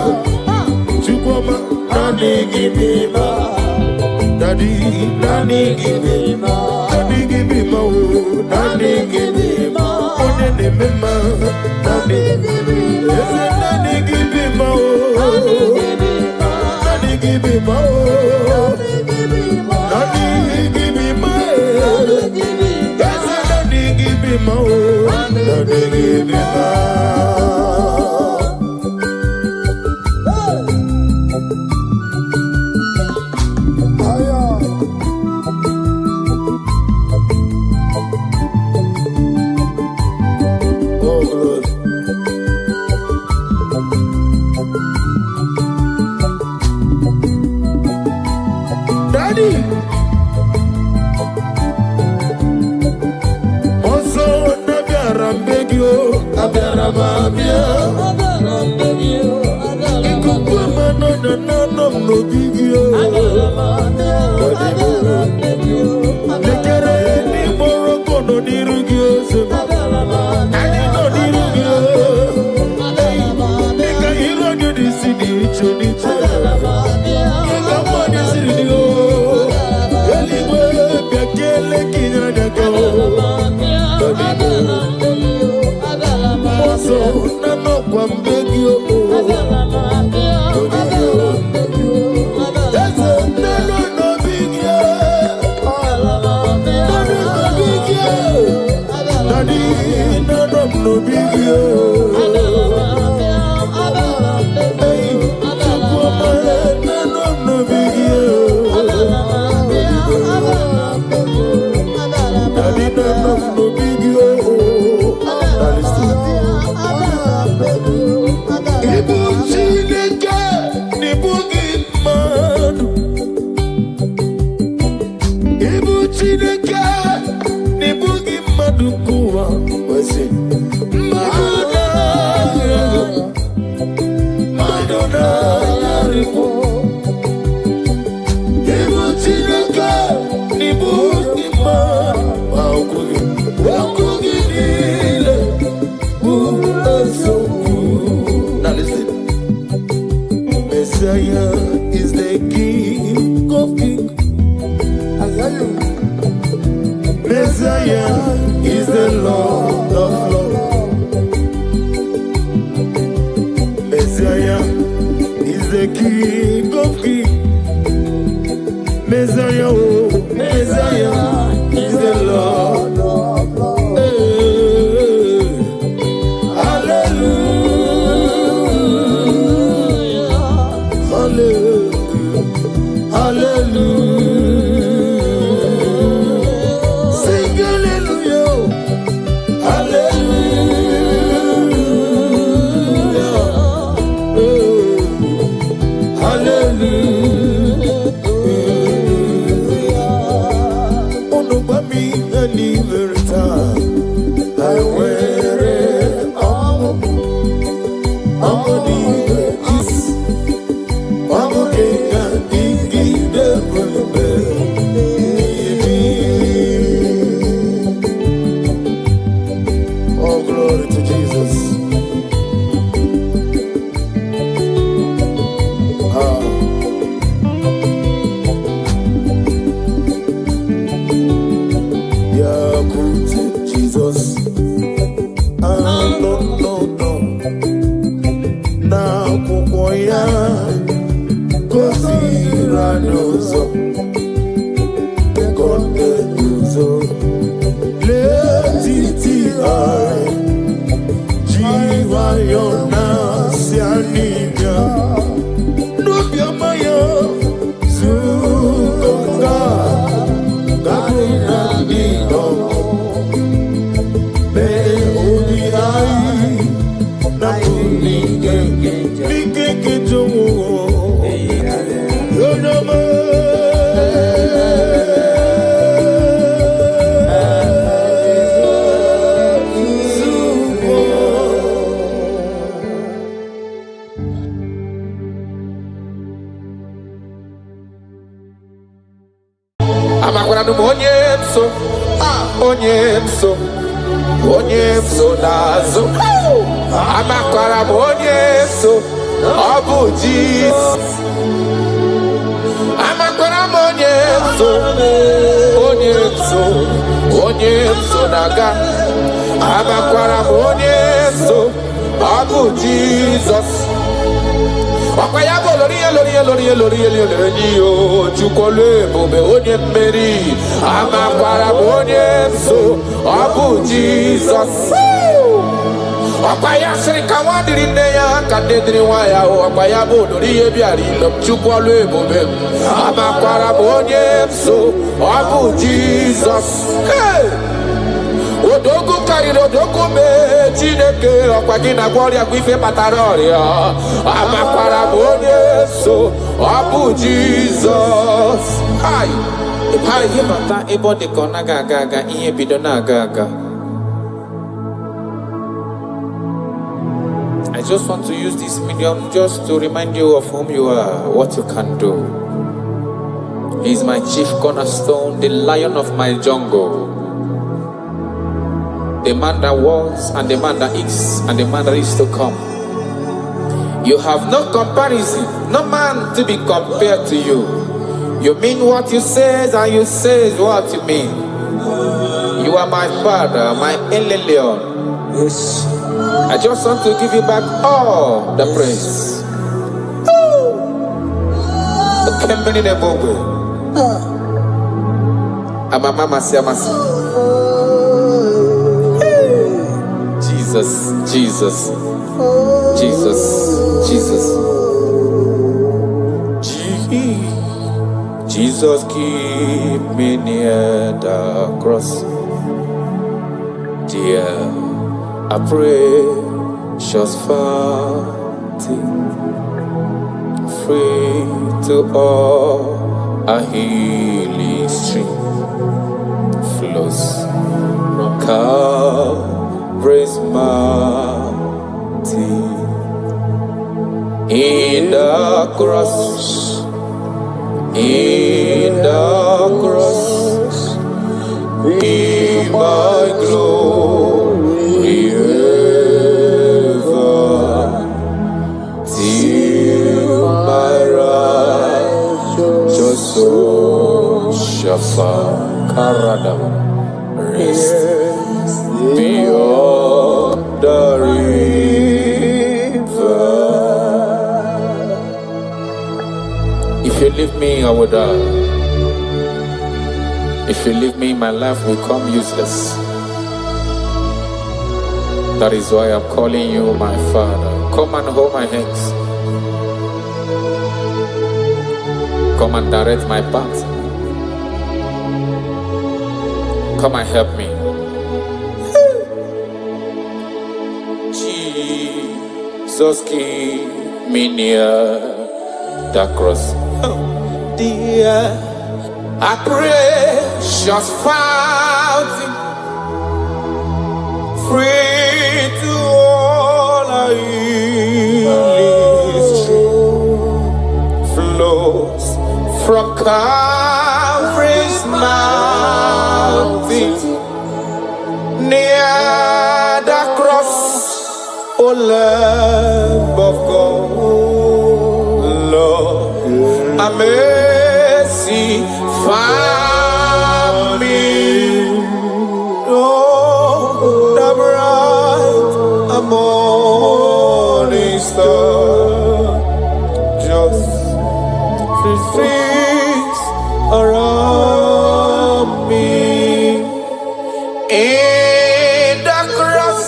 Chukoma Nani Kibeba Daddy Nani Kibeba Nani Kibeba Nani Kibeba Onene Mema Nani Ese Nani Kibeba Nani Kibeba Nani Kibeba Ese Nani Kibeba Nani Kibeba Oh Lord. Daddy Oso Nagarambegio Abaramabia Ikukuma no no bigio Lekere ni moroko no dirugio Ani no dirugio Nika hiro ni disidi choniche Nika mani siridio Eligwe biakele kinyanyako Moso nano kwa mbegio No big Now listen. Messiah is the King of Kings. Messiah is the Lord of Lords. Messiah is the King of Kings. Messiah, oh, Messiah is the Lord of Lords. Hey, hallelujah, hallelujah, hallelujah. Sing hallelujah, hallelujah, oh, hallelujah. Onubami Eliverita, I wear it all. Amoni is Amokenga Dingi Devil. Oh, glory to Jesus. Yeah, good Jesus. No. Now, Kukoya, Kosira Nozo, Konde Nuzo, Letiti Ai, Jiva Yona, Sianibia, Nubia Maya, Zukonga, Gabina Nino. Onyemso nazo amakwara onyemso obu Jesus amakwara onyemso naga amakwara onyemso obu Jesus Wakayabo lori chukole bobe onye mmeri amakwara onyemso obu Jesus Wakayasri kawadiri neya kadedri waya wakayabo lori ebiari lo chukole bobe amakwara onyemso obu Jesus Odogu kariro odogu me Chineke okwagina gloria kwife pataroria amakwara onyemso obu Jesus Hi Hi himata ebo de kona gaga ihe bido na gaga I just want to use this medium just to remind you of whom you are, what you can do. He is my chief cornerstone, the lion of my jungle. The man that was, and the man that is, and the man that is to come. You have no comparison, no man to be compared to you. You mean what you say, and you say what you mean. You are my father, my Eleleon. Yes. I just want to give you back all the praise. Jesus. Jesus, keep me near the cross. Dear, I pray, just free to all a healing stream flows from Calvary's mountain In the cross, in the cross, be my glory ever, till my righteous soul shall find rest beyond the river. If you leave me, I will die. If you leave me, my life will come useless. That is why I'm calling you my Father. Come and hold my hands. Come and direct my path. Come and help me. Jesus, keep me near the cross. Dear, I precious fountain, free to all I is true, flows from Calvary's mountain, near the cross, O Lamb of God, Lord, I mercy find me. Oh, the bright morning star, just things around me. In the cross,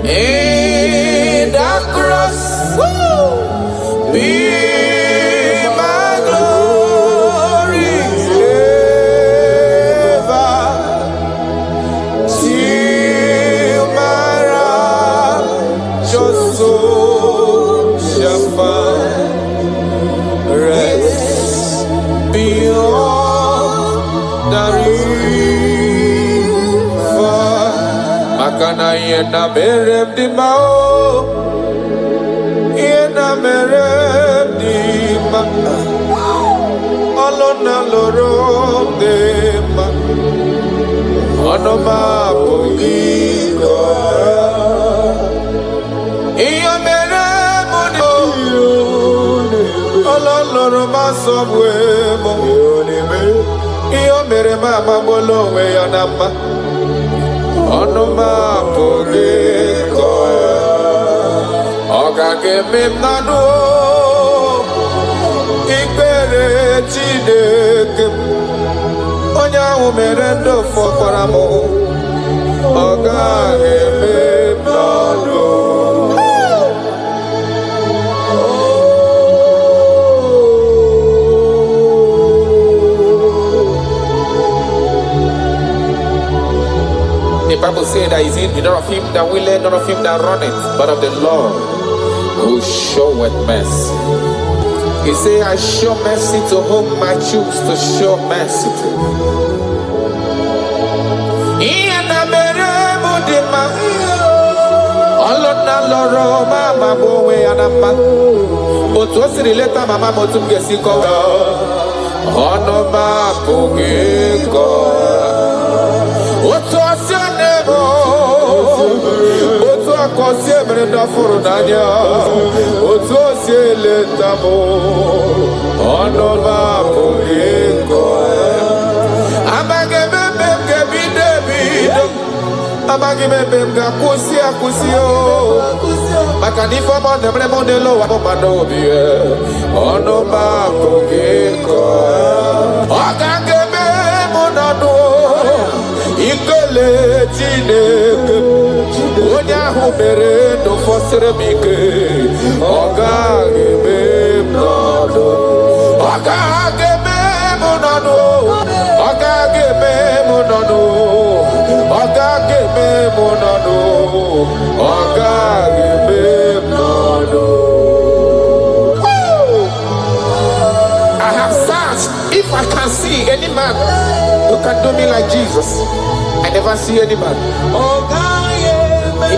in the cross, be my glory ever, till my righteous soul shall find rest beyond the river. Makana yena merem di mao, yena merem di ma, alona loro de ma, onoma poiko. Iyo merem di alona ma sobwe mo, iyo merem ma bolo we yanama. Onoma poiko, oga keme nado, ikpere Chineke, onya umerendo fokwaramo, oga keme nado. The Bible says that is in none of him that willeth, none of him that runneth, but of the Lord who showeth mercy. He said, I show mercy to whom I choose to show mercy to. Otu akosi emere ndafuru n'anya, otu osi eleta mụ, ọnụ m apụghị ịkọ ya. Amaghị m ebe m ga-ebido ebido, amaghị m ebe m ga-akwụsị akwụsị o, maka na ife ọma na-emere m n'elu ụwa m mmadụ obi ya, ọnụ m apụghị ịkọ ya. Ọ ga-eme m n'ọnụ ikele Chineke, onye ahụ mere ndụ fọsịrị m ike, ọ gaghị eme m n'ọnụ, ọ gaghị eme m n'ọnụ, ọ gaghị eme m n'ọnụ, ọ gaghị eme m n'ọnụ, ọ gaghị eme m n'ọnụ. I have searched if I can see any man who can do me like Jesus. I never see any man.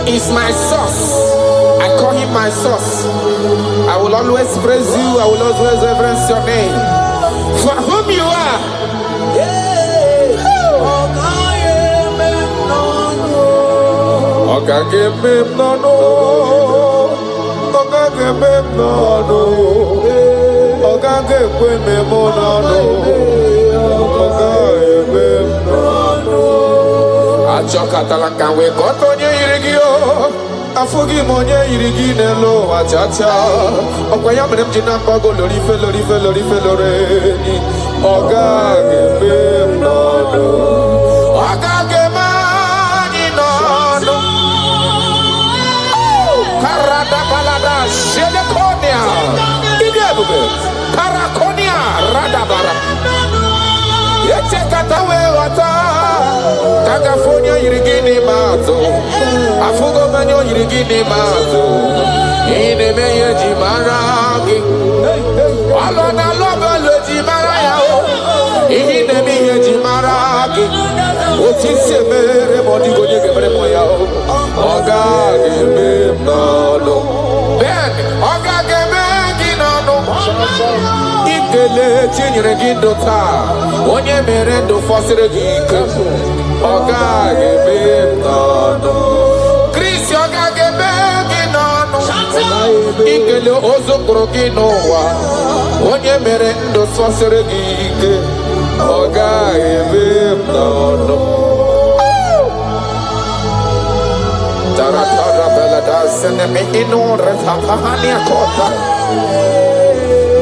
He is my source. I call him my source. I will always praise you. I will always reverence your name. For whom you are. Achọkatala we got onye irigio. Afugi monye irigi nelo achacha. Okwaya mere mji na mbago lorife loreni. Ogage nono. Ogage mani nono. Karada balada shelekonia. Idebube. Karakonia radabara. Yeche katawe wata. Kagafonia irigini mazo. Afugo manyo irigini mazo. Ine meye jimaragi. Alona lobe le jimaraya. Ine meye jimaragi. Otise mere modigo nye gemre moya. Oga geme nano. Ben, oga geme ginano. Ikele chinyere gindota. Onye merendo fosire gike. Oga geme nano. Christi oga geme ginano. Ikele ozokoro ginowa. Onye merendo fosire gike. Oga geme nano.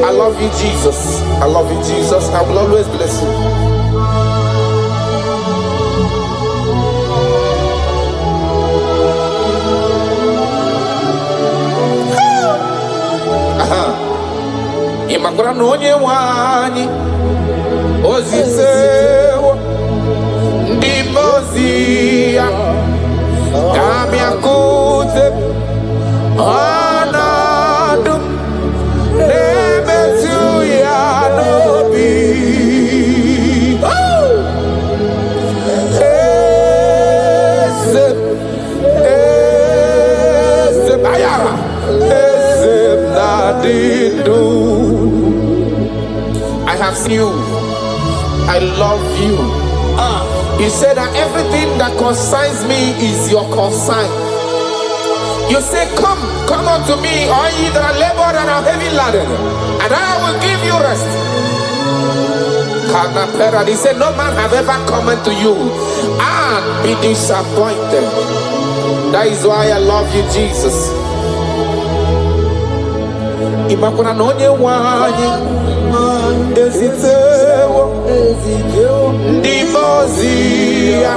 I love you, Jesus. I love you, Jesus. I will always bless you. Imakura nonye wani ozisewo ndimozia kami akute anadum nebetu ya nobi esem ayara esem nadidu. I have seen you. I love you. You said that everything that concerns me is your concern. You say, come unto me, all ye that are labored and are heavy laden, and I will give you rest. He said, no man have ever come unto you and be disappointed. That is why I love you, Jesus. Imakuna nonye wani ezitewo ndimozia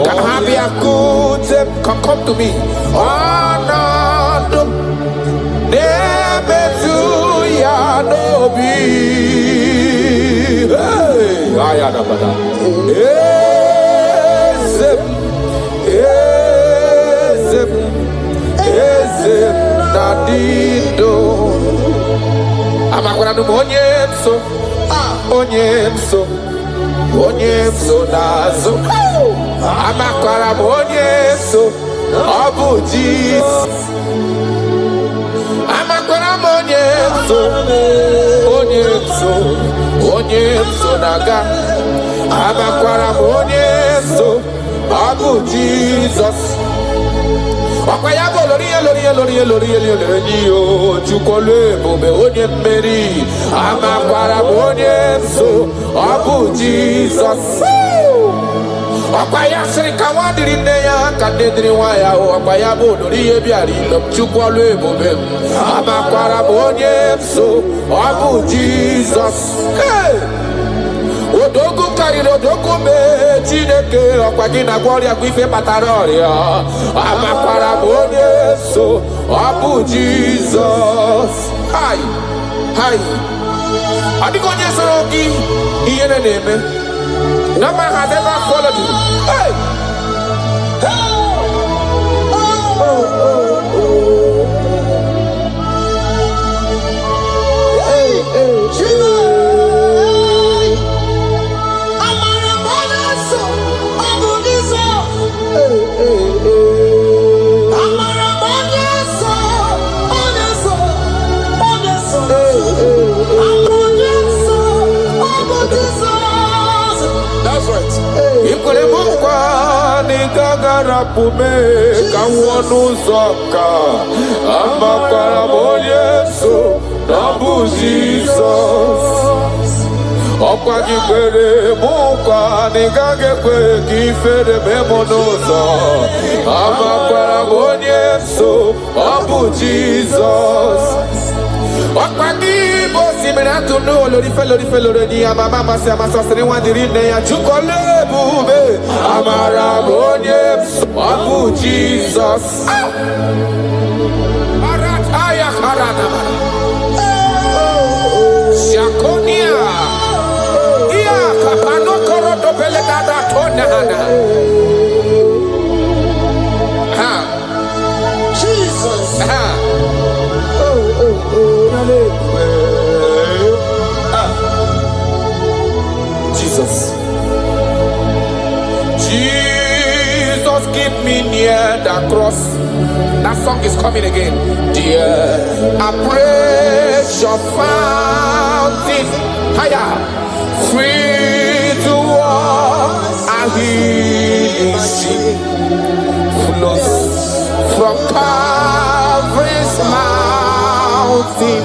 kahabia kute. Come to me. Anadum nebetu ya nobi. Hey, ayada bada. Ezem nadido. Amakwana onyemso nazo. Amakwara onyemso obu Jesus. Amakwara onyemso naga. Amakwara onyemso obu Jesus. Okwayabo lori chukole bobe onye mmeri. Amakwara onyemso obu Jesus. Okwayasiri kawadiri neya kadediri waya. Okwayabo lori ebiari chukole bobe. Amakwara onyemso obu Jesus. Hey! Odogu kariri odogu me Chineke okwagina gloria gwife pataroria. Amakwara onyeso obu Jesus. Hi. Adigo nyesoro gi iye neme. No man has ever followed you. Hey. rapume kawonuzoka amakaramonyeso nabu Jesus okwagibere mukwa nigagekwe kifere memonozo amakaramonyeso nabu Jesus Okwagi bosi menatu no lori fe ni amama mase amasosere wandiri ne ya chukole bube amara bonye abu Jesus arataya karana shakonia iya kapano koroto pele dada tona hana ha Jesus. ha Jesus. Jesus, keep me near the cross. That song is coming again. Dear, I praise your fountain. Higher, free to walk. I hear sea flows from Calvary's mountain.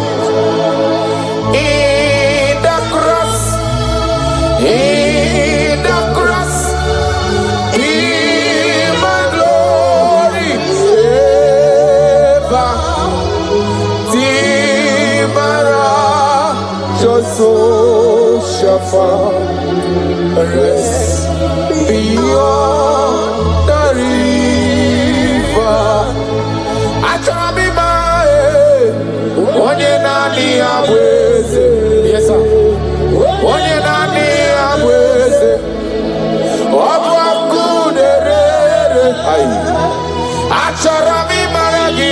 In the cross, in the cross, in my glory, ever, Timara, Joso, Shafa, rest beyond the river. I try me my onye nani abweze. Yes, sir. Onye nani abweze. Obu akuderere. Achara mi maragi.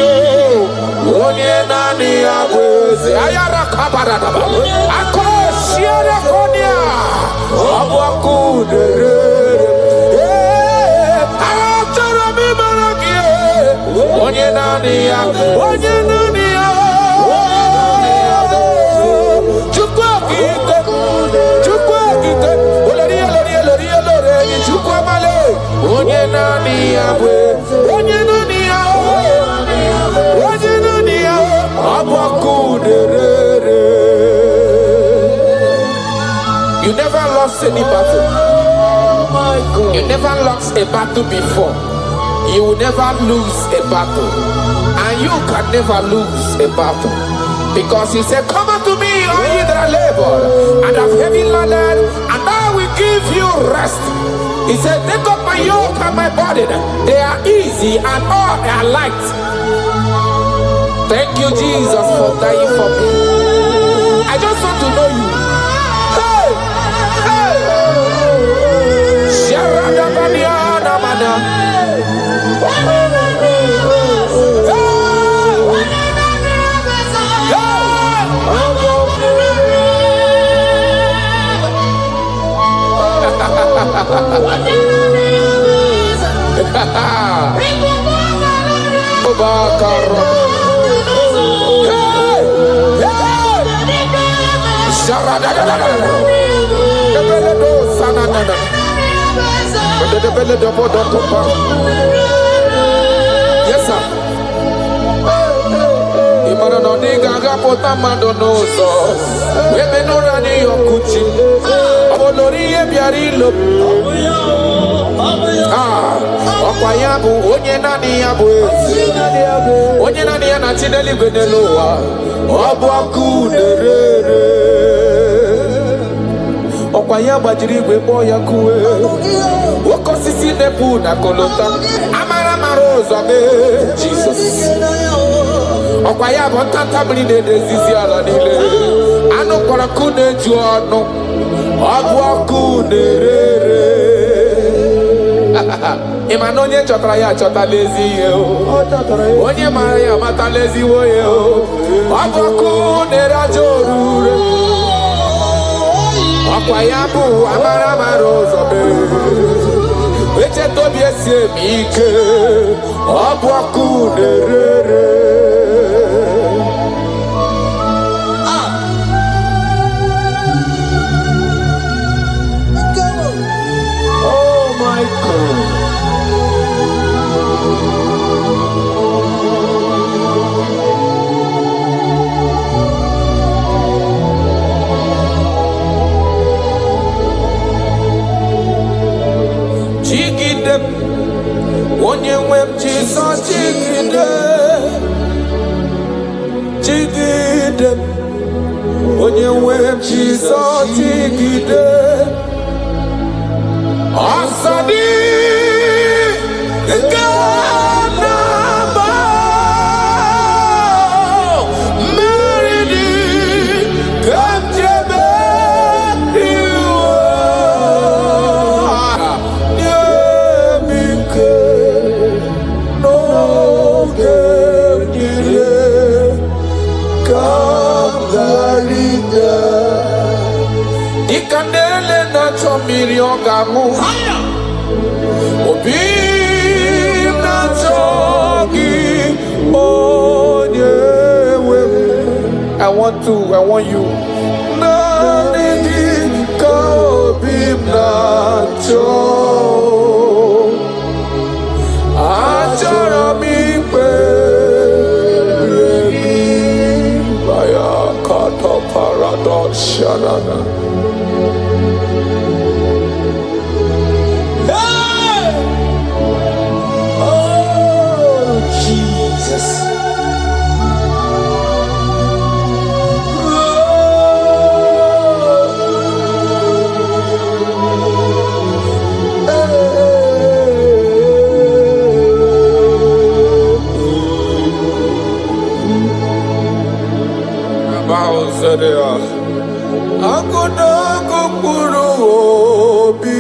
Onye nani abweze. Ayara kabaradaba. Ako shiere konya. Obu akuderere. Achara mi maragi. Onye nani abweze. Onye nani onye nani abwe onye nani abakuderere. You never lost any battle. You never lost a battle before. You will never lose a battle, and you can never lose a battle, because he said, come unto me, all ye that are labored and have heavy laden, and I will give you rest. He said, take up my yoke and my burden. They are easy and all are light. Thank you, Jesus, for dying for me. I just want to know you. Hey! Hey! Sharadabaniana mana. Yes, sir. Imana no diga gapota mandonoso. Webe no rani yokuchi. Abolori ebiari lo. Okwayabu onye nani yabu. Onye nani yana chideli beneloa. Obu akuderere. Okwayaba jirigwe boya kuwe. Woko sisi nepu na kolota. Amara marozo me Jesus. Okwayaba tanta mline dezizi ala nile. Ano kwa kune juano. Obu akuderere. Imanonye chotara ya chota lezi yo. Onye mara ya mata lezi wo yo. Obu akuderajorure. Okwayabu amara marozo me. Weche tobi esi mike. Obu akuderere. Oh my God. onye nwe m Jizọs igide ọsọdị nke na-agba mmeri dị ka m jebe iwe nye m ike n'oge niile ka m gharịda dịka na-ele na-achọ mmiri ọ ga-aṅụ obi m na-achọ gị onye nwe m. I want you naanị gị ka obi m na-achọ achọrọ m ikpere gị baya kata paradox shanana. Agụnago kpụrụ obi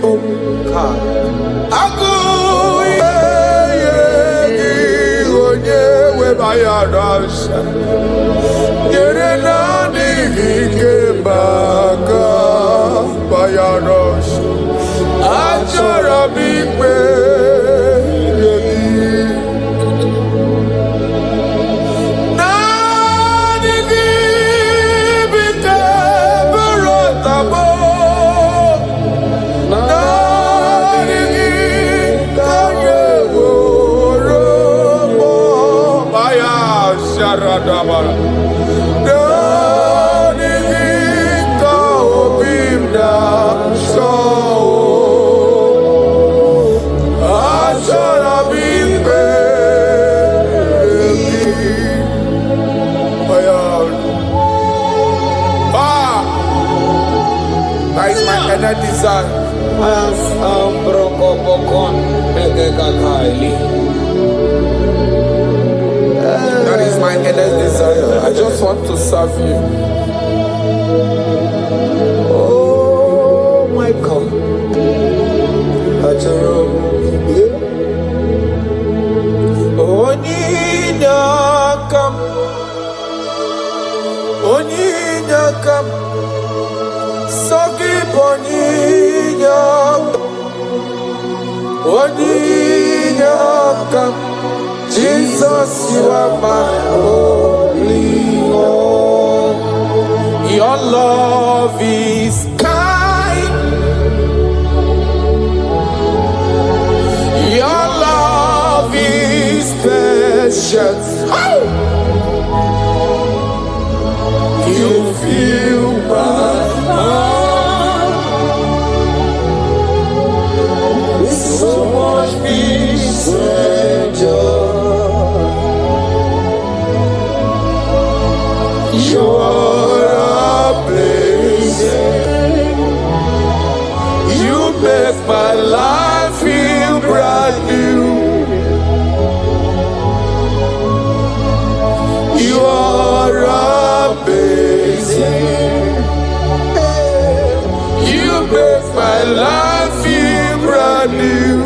bụ agụ ihe gị onye webayara nsọ nyere na-adịghị ike maka bayara nsọ achọrọ m ikpe Radabara Dani ka obim na so achara bimbe that is my inner desire. That is my inner desire. I just want to serve you. Oh my God. Onyinakam Sogi Onyinakam Jesus, you are my only one. Your love is kind. Your love is precious. Oh! You fill my heart with so much peace and joy. You're amazing. You make my life feel brand new. You're amazing. You make my life feel brand new.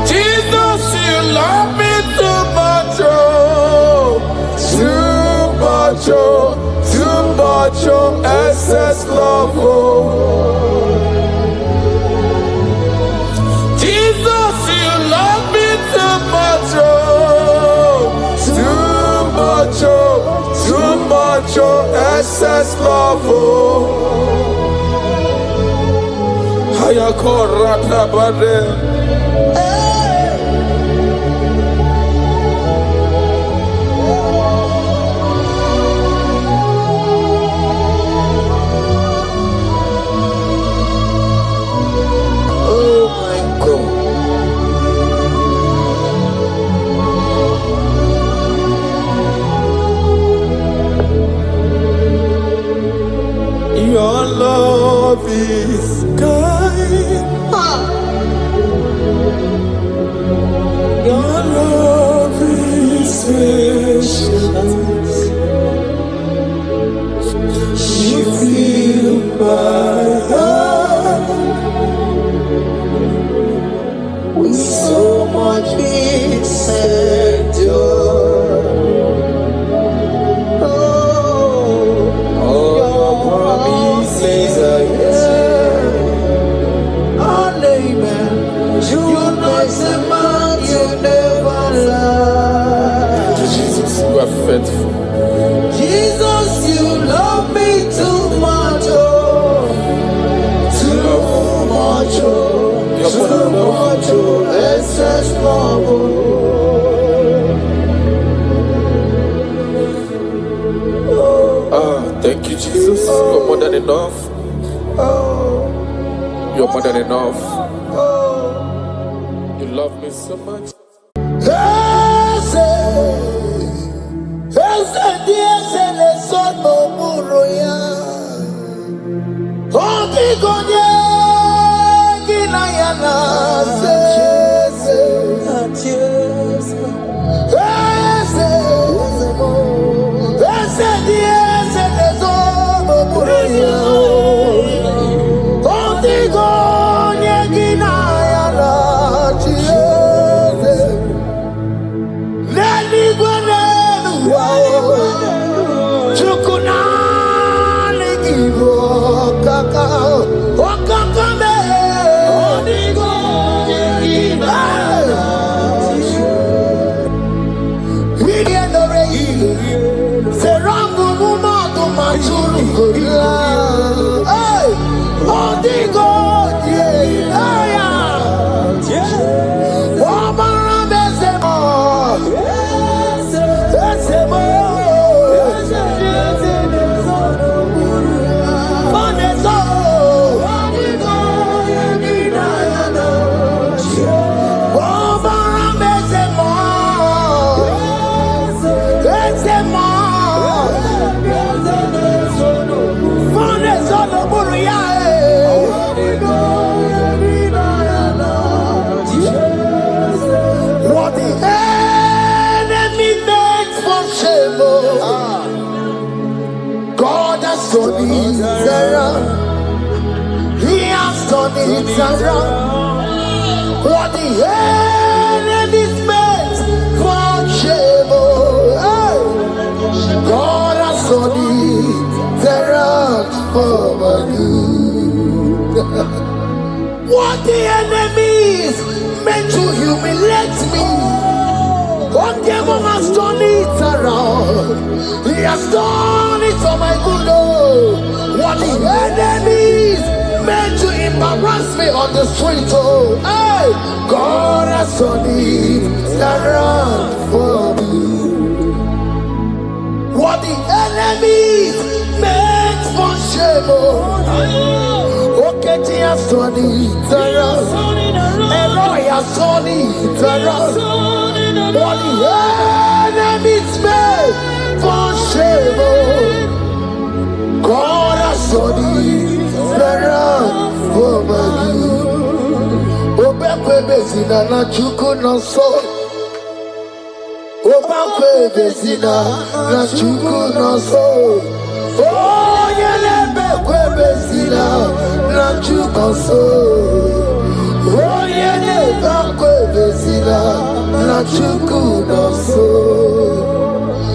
Jesus, you love me too much, oh. Too much, oh, excess love, oh. Jesus, you love me too much, oh. Too much, oh, excess love, oh. Hayakorata bade. patience. You feel my heart with so much peace and joy. Oh, your promises are yes and amen. You're not a man, you never lie. Jesus, you are faithful. Jesus, you love me too much, oh, too much, oh, too much, oh, excess love, Ah, thank you, Jesus. You're more than enough. You're more than enough. You love me so much. He has done it around. What the enemy's meant for shame, hey, God has done it around for my good. What the enemy's meant to humiliate me, what devil has done it around. He has done it for my good. What the enemies meant to embarrass me on the street, oh, hey, God has done it around for me. What the enemies meant for shame, oh, okay, he has done it around. Eloi has done it around. What the enemies meant for shame, oh, God has done it around for my good. Obekwe bezina na chuku no so. Obekwe bezina na chuku no so. Oh, yelebekwe bezina na chuku so. Oh, yelebekwe bezina na chuku no so.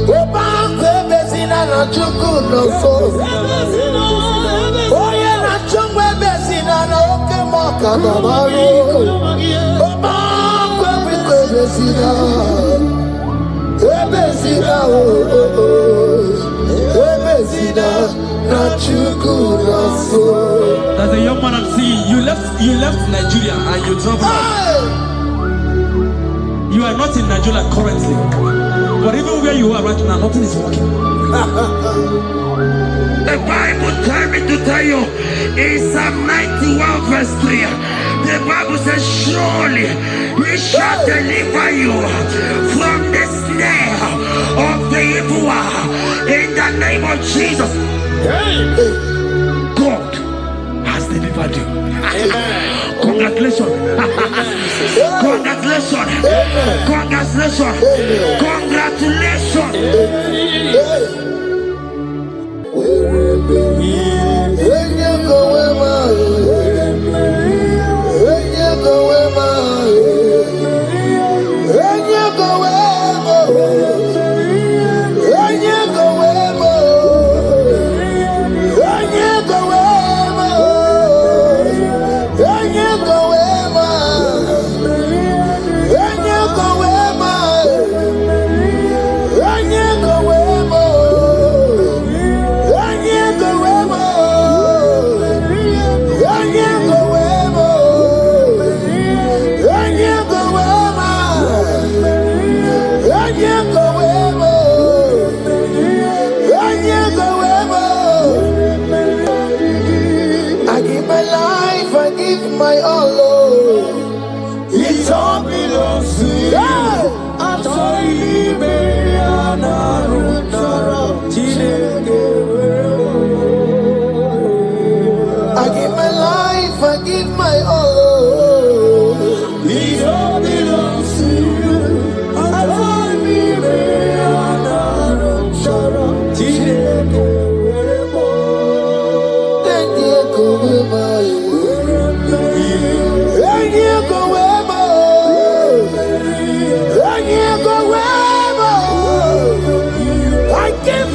Obekwe bezina na chuku no so. Oh, yeah, na chungwe bezina na oke moka na mari. Obekwe bezina, bezina, bezina na chuku no so. There's a young man I'm seeing. You left Nigeria and you traveled out. You are not in Nigeria currently, but even where you are right now, nothing is working. The Bible tells me to tell you in Psalm 91 verse 3, the Bible says, surely he shall deliver you from the snare of the evil one. In the name of Jesus. God has delivered you. God Congratulations. Congratulations. Congratulations. Congratulations. My all, Lord, it all belongs to you. I'm sorry, I give my life, I give my all, Lord. It all belongs to you. I'm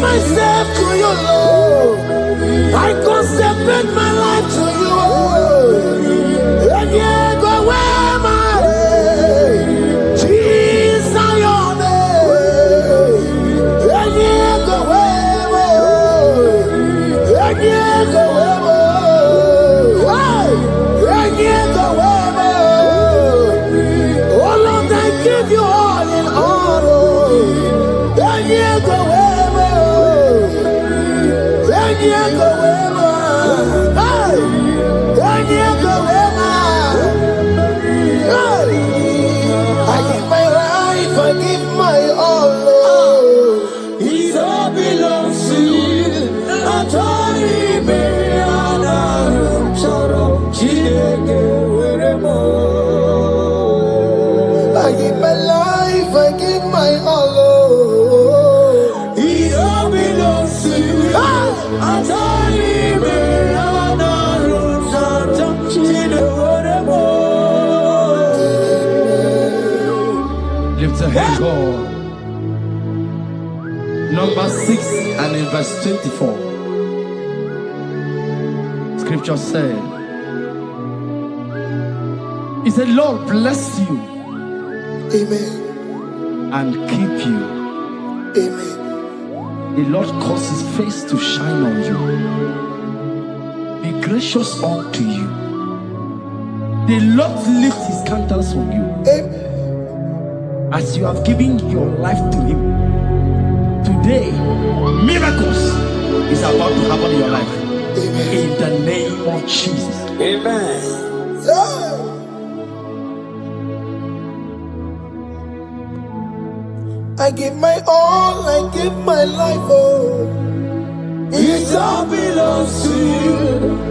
myself to you, Lord. I consecrate my life to you. And you go where my Jesus, your name. And you go where and you go where and you go where. Oh Lord, I give you all in all. And you go where. I give my life, I give my all, Lord. It all belongs to you. I give my life, I give my all, Lord. It all belongs to you. Lift your hands, God. Number 6 and in verse 24. Scripture said, He said, Lord bless you. Amen. And keep you. Amen. The Lord cause His face to shine on you. Be gracious unto you. The Lord lift His countenance on you. Amen. As you have given your life to Him. Today, miracles is about to happen in your life. Amen. In the name of Jesus. Amen. Yeah. I give my all, I give my life, oh. It all belongs to you.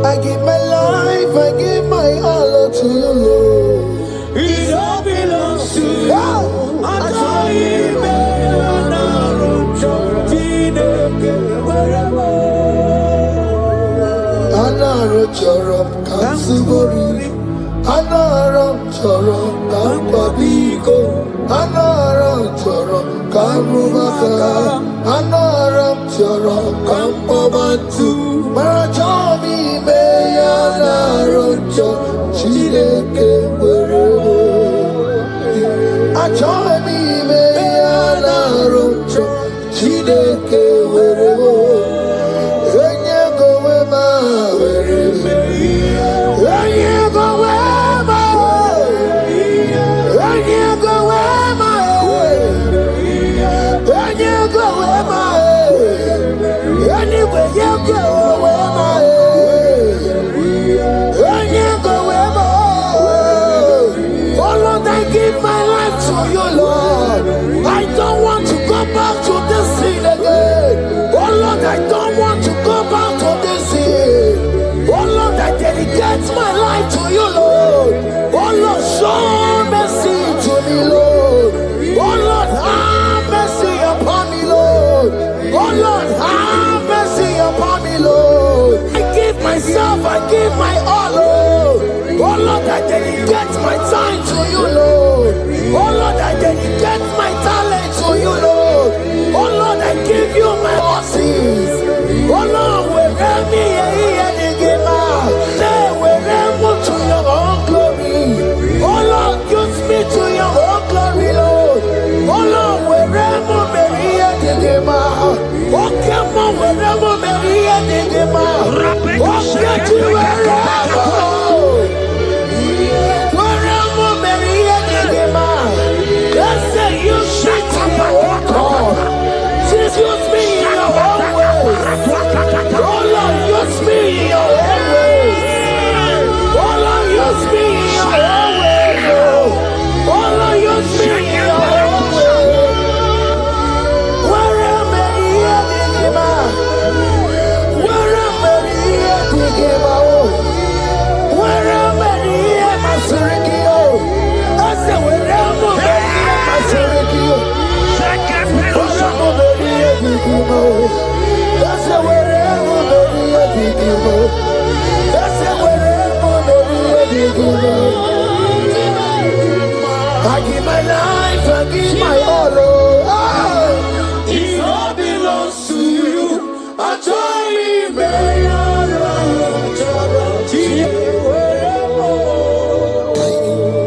I give my life, I give my all to you, Lord. It all belongs to you. Anaram Kansubori, Anaram Chorom Kampabiko, Anaram Chorom Kamubaka, Anaram Chorom Kampabantu, Marachomi Meyana Rocho, Chileke Werebo, Achomi Meyana Rocho, Chileke Werebo. Give my life to you, Lord. give my all, Lord. Oh Lord, I dedicate my time to you, Lord. Oh Lord, I dedicate my talent to you, Lord. Oh Lord, I give you my horses. Oh Lord, wherever me they give out, wherever to your own glory. Oh Lord, use me to your own glory, Lord. Oh Lord, wherever me they give out. Oh come on, wherever me they give out. Oh get you wherever. Wherever me they give out. Let's say you shut up and walk on. Just use me in your own way. Oh Lord, use me in your own way. Oh Lord, use me in your own way. Oh Lord, use me in your own way. Wherever they give out. Wherever they give out. Wherever they masuriki. I say wherever they masuriki. I give my life, I give my all. It all belongs to you. I join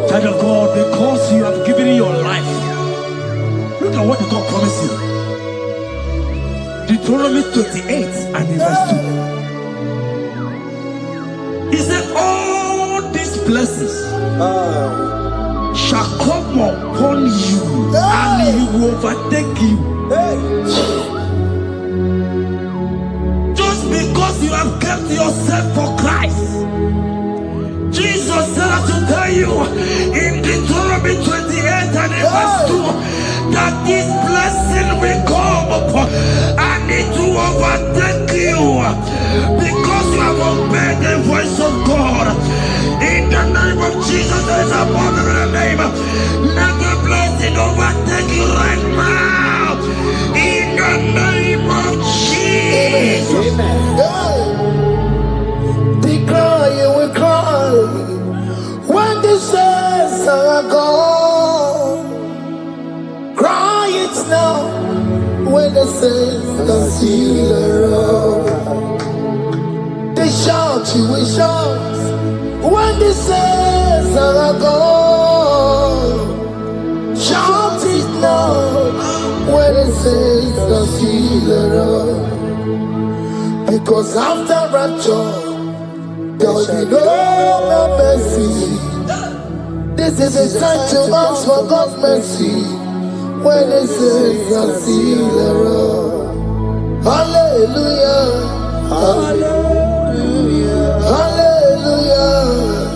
Child of God, because you have given your life, look at what the God promised you. Deuteronomy 28 and verse 2. He said, all these blessings shall come upon you and he will overtake you. Just because you have kept yourself for Christ. Jesus said I should tell you in Deuteronomy 28 and verse 2 that this blessing will come upon and it will overtake you because you have obeyed the voice of God. In the name of Jesus, there is a above the name. Let the blessing overtake you right now. In the name of Jesus. Declare you will cry when the saints are gone. Cry it now when the saints are still around. They shout, you will shout when the saints are gone. Shout it now when the saints are still around. Because after rapture there will be no mercy. This is a time to ask for God's mercy when the saints are still around. Hallelujah, hallelujah, hallelujah,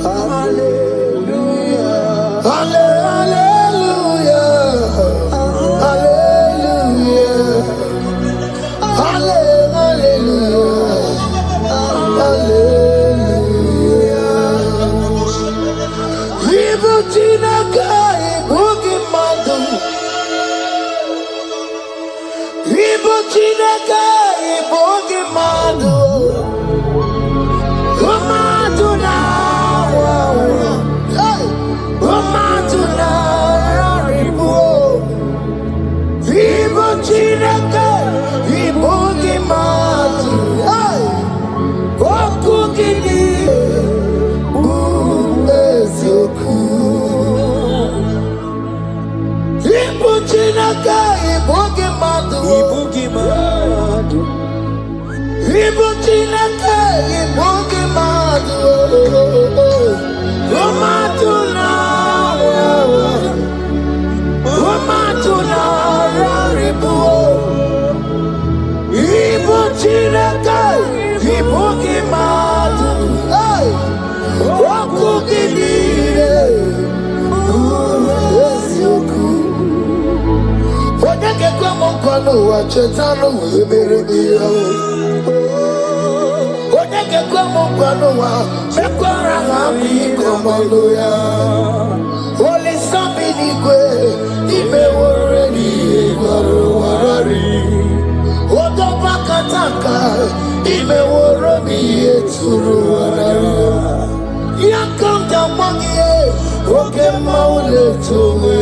hallelujah, hallelujah, hallelujah, hallelujah, hallelujah. Ibutina kai bugi mandu. Ibutina kai bugi mandu. Umatu na wawa. Umatu na ribu. Ibutina kai bugi mandu. Okugini. Ibuchinaka ibugi madu. Ibuchinaka ibugi madu. Umatuna, umatuna ribu. Ibuchinaka ibugi madu. Okugini. Odeke kwa mkono wa chetano webere biyo. Odeke kwa mkono wa mekwara hapi komodo ya. Oli sambi nikwe ime woreni egwaro warari. Odo bakataka Imeworo mi yeturu anario. Yakam jamangie. Oke maule tuwe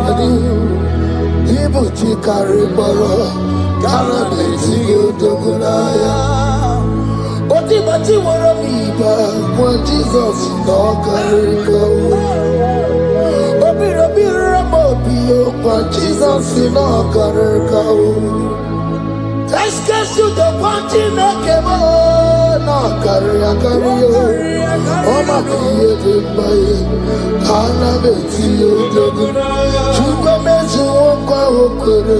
adi. Ibuti kariboro. Karabeti yodogunaya. Oti bati woro mi ba. Mwa Jesus no kariko. Obi ramo biyo. Mwa Jesus no kariko. Esquece o teu ponte me queimou na carreira. Oma cria de baia, ana metio de chuva mesmo com o coro.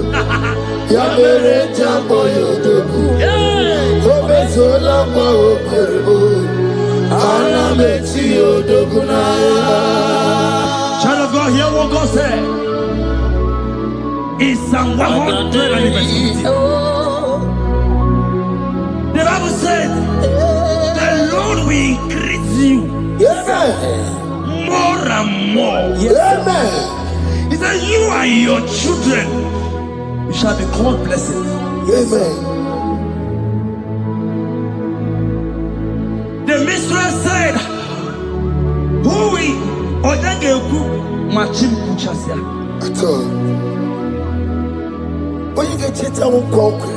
Ya mere jamboyo de o besola com o coro. Ana metio de gunaya. Child of God, hear what God said. In Psalm 100 and verse 50. The Bible said, the Lord will increase you more and more. Amen. He said, you and your children, you shall be called blessed. Amen. The mistress said, who will Odageku Machim Kuchasia? At all. When you get it, I won't conquer.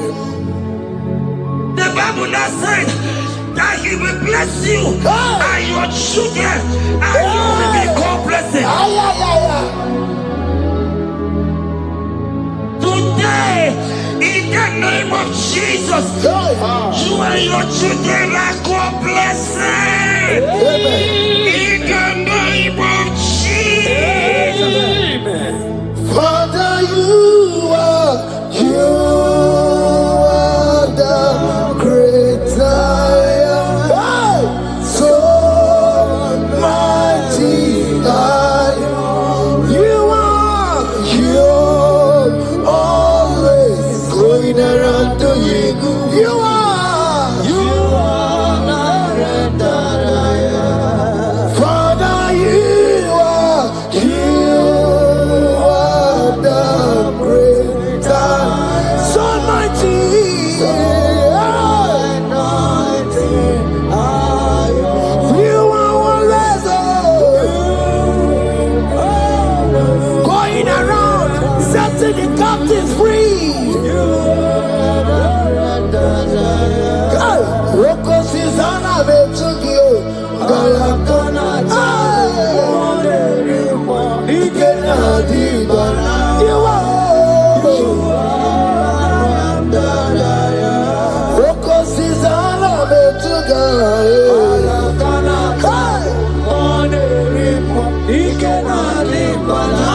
The Bible now said that He will bless you and your children, and you will be called blessed. Today, in the name of Jesus, you and your children are called blessed. In the name of Jesus. Father, you are the great I am. So mighty I am. You are always going around to you. You are that I am. Father, you are the great I am. So mighty. The captives free. Roko Susanna Betugio. Galakona. Ikena Dibana. You are. Roko Susanna Betugio. Ikena Dibana.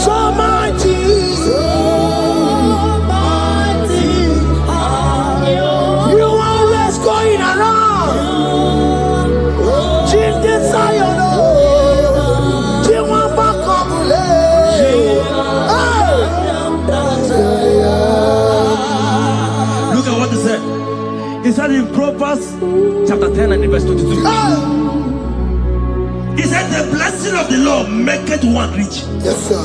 So mighty, you always going around. Jesus, I know. Jesus, look at what he said. He said in Proverbs chapter 10 and verse 22. He said, the blessing of the Lord maketh one rich. Yes, sir.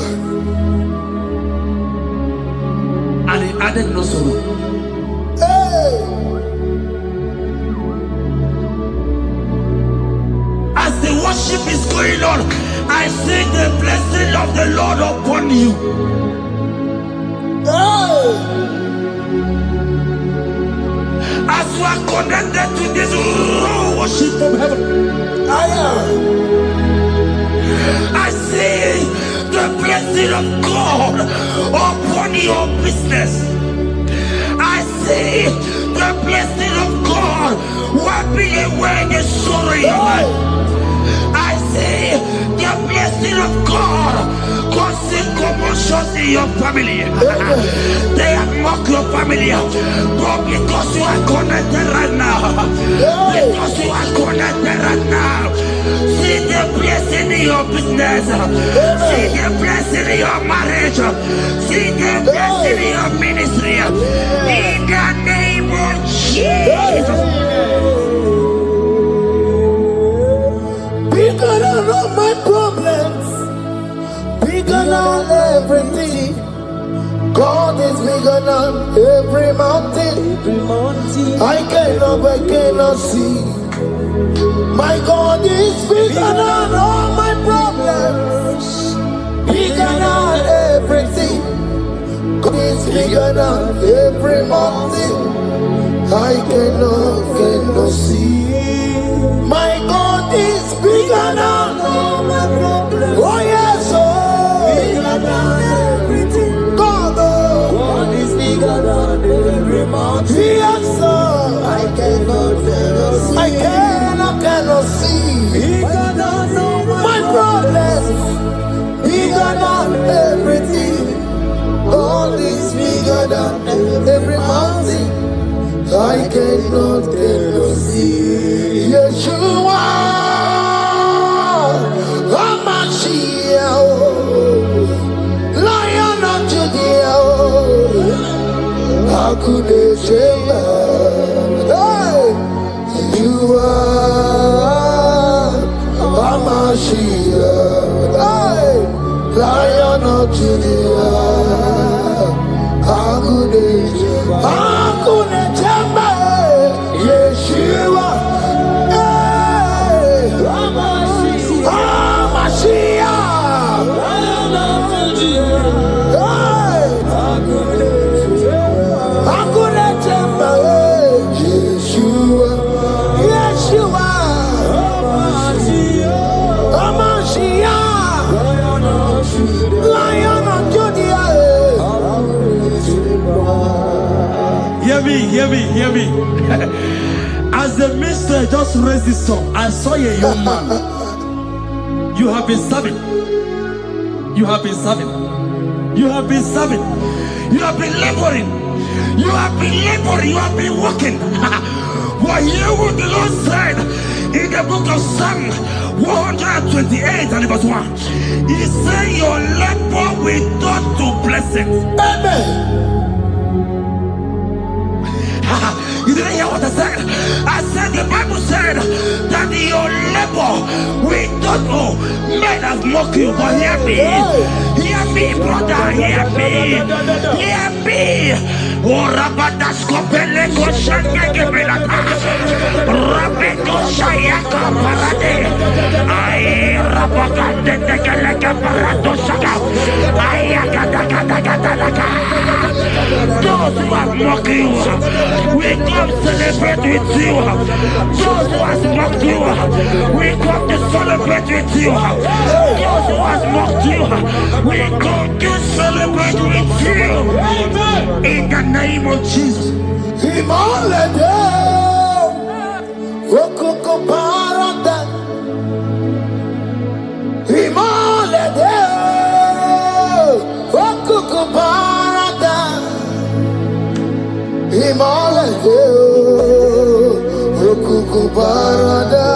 And he added no sorrow. Hey. As the worship is going on, I see the blessing of the Lord upon you. Hey. As you are connected to this raw worship from heaven, I see the blessing of God upon your business. I see the blessing of God wiping away the sorrow in your life. I see the blessing of God causing commotions in your family. They have mocked your family, but because you are connected right now, because you are connected right now, see the blessing in your business, see the blessing in your marriage, see the blessing in your ministry. In the name of Jesus. Bigger than all my problems, bigger than everything. God is bigger than every mountain. I cannot see. My God is bigger than all my problems, bigger than everything. God is bigger than every mountain. I cannot see. My God is bigger than all my problems. Oh yes, oh, bigger than everything. God is bigger than every mountain. Yes, sir. I cannot see. Bigger than all my problems. Bigger than everything. God is bigger than every mountain. I cannot see. Yeshua, Hamashiach, Lion of Judah, Hakudesheba. You are Hamashiach, Lion of Judah, Hakudesheba. Yeshua, Hear me. As the minister just raised this song, I saw a young man. You have been serving. You have been serving. You have been serving. You have been laboring. You have been laboring. You have been working. But hear what the Lord said in the book of Psalm 128 and verse 1. He said, your labor will turn to blessings. Amen. You didn't hear what I said? I said the Bible said that your labor will not know. Men have mocked you, but hear me. Hear me, brother. Hear me. Hear me. Oh, Rabadasko Peleko Shangege Belata. Rabeto Shayaka Parade. I Rabagande Tegeleka Parato Shaka. Ayakadakadakadaka. Those who have mocked you, we come celebrate with you. Those who have mocked you, we come to celebrate with you. Those who have mocked you, we come to celebrate with you. In the name of Jesus. Himalaya, Rokoko Parada, Himalaya, Rokoko Parada, Himalaya, Rokoko Parada,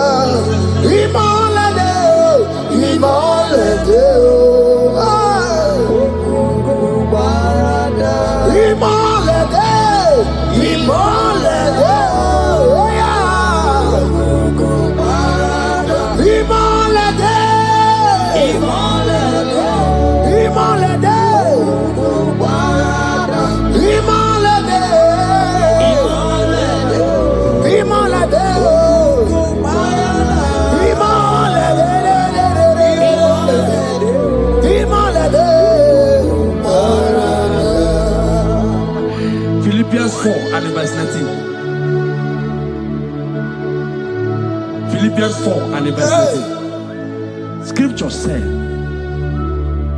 Himalaya, Himalaya, Rokoko Parada, Himalaya. Philippians 4 and verse 19. Philippians 4 and verse 19. Scripture said,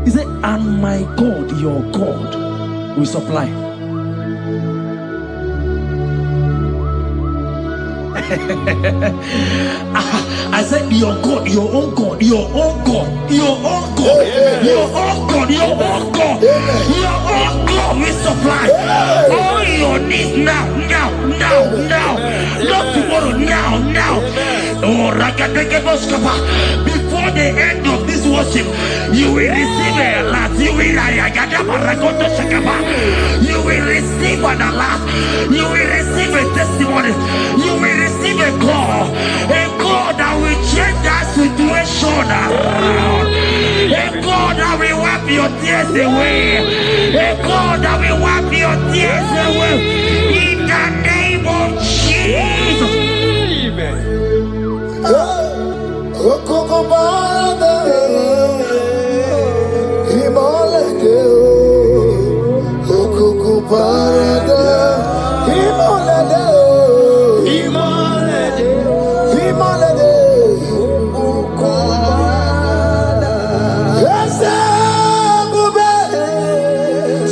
he said, and my God, your God, will supply. I said, your God, your own God, your own God, your own God, your own God, your own God, your own God will supply all your needs now. Not tomorrow, now. Oh, before the end of this worship, you will receive a lot. You will receive an alert. You will receive a testimony. You will receive a call that will change that situation around. A God that will wipe your tears away. A God that will wipe your tears away. In the name of Jesus.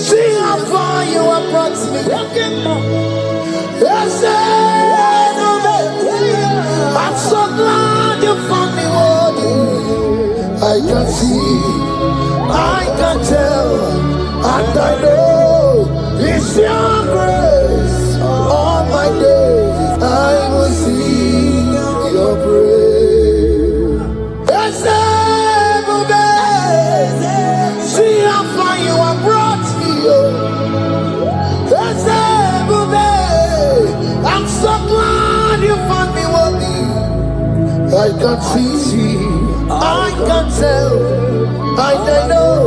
See how far you have brought me. I'm so glad you found me worthy. I can see, I can tell, and I know it's your grace. All my days I will sing your praise. Yes, see how far you have brought me. Yes, I'm so glad you found me worthy. I can see, I can tell, and I know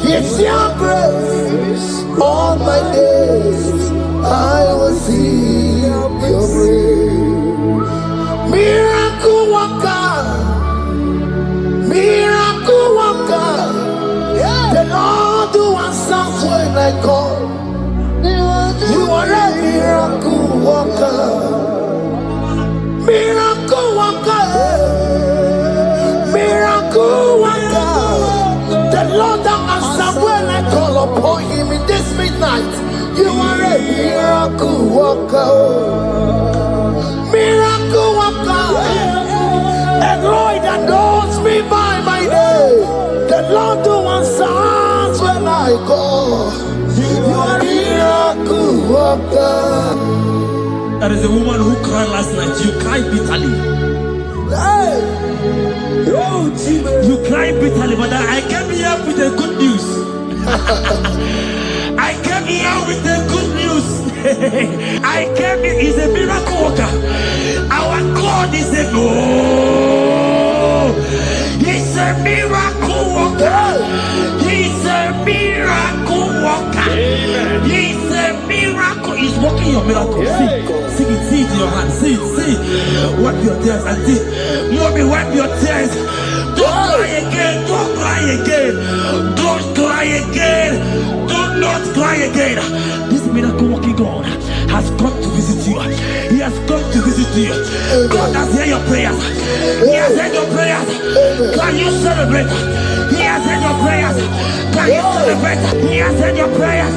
it's your grace. All my days I will see your grace. Miracle worker, miracle worker. The Lord who answers when I call. You are a miracle worker. Miracle worker, miracle worker. The Lord that answers when I call upon him in this midnight. You are a miracle worker. Miracle worker. A Lord that knows me by my name. The Lord who answers when I call. You are a miracle worker. There is a woman who cried last night. You cried bitterly. You cried bitterly, but I came here with the good news. I came here with the good news. I came here, he's a miracle worker. Our God is a he's a miracle worker. He's a miracle worker. He's a miracle. He's working your miracle. See it in your hand. See. Wipe your tears and see. Mommy, wipe your tears. Don't cry again. Don't cry again. Don't cry again. Do not cry again. This miracle working God has come to visit you. He has come to visit you. God has heard your prayers. He has heard your prayers. Can you celebrate? He has heard your prayers. Can you celebrate? He has heard your prayers.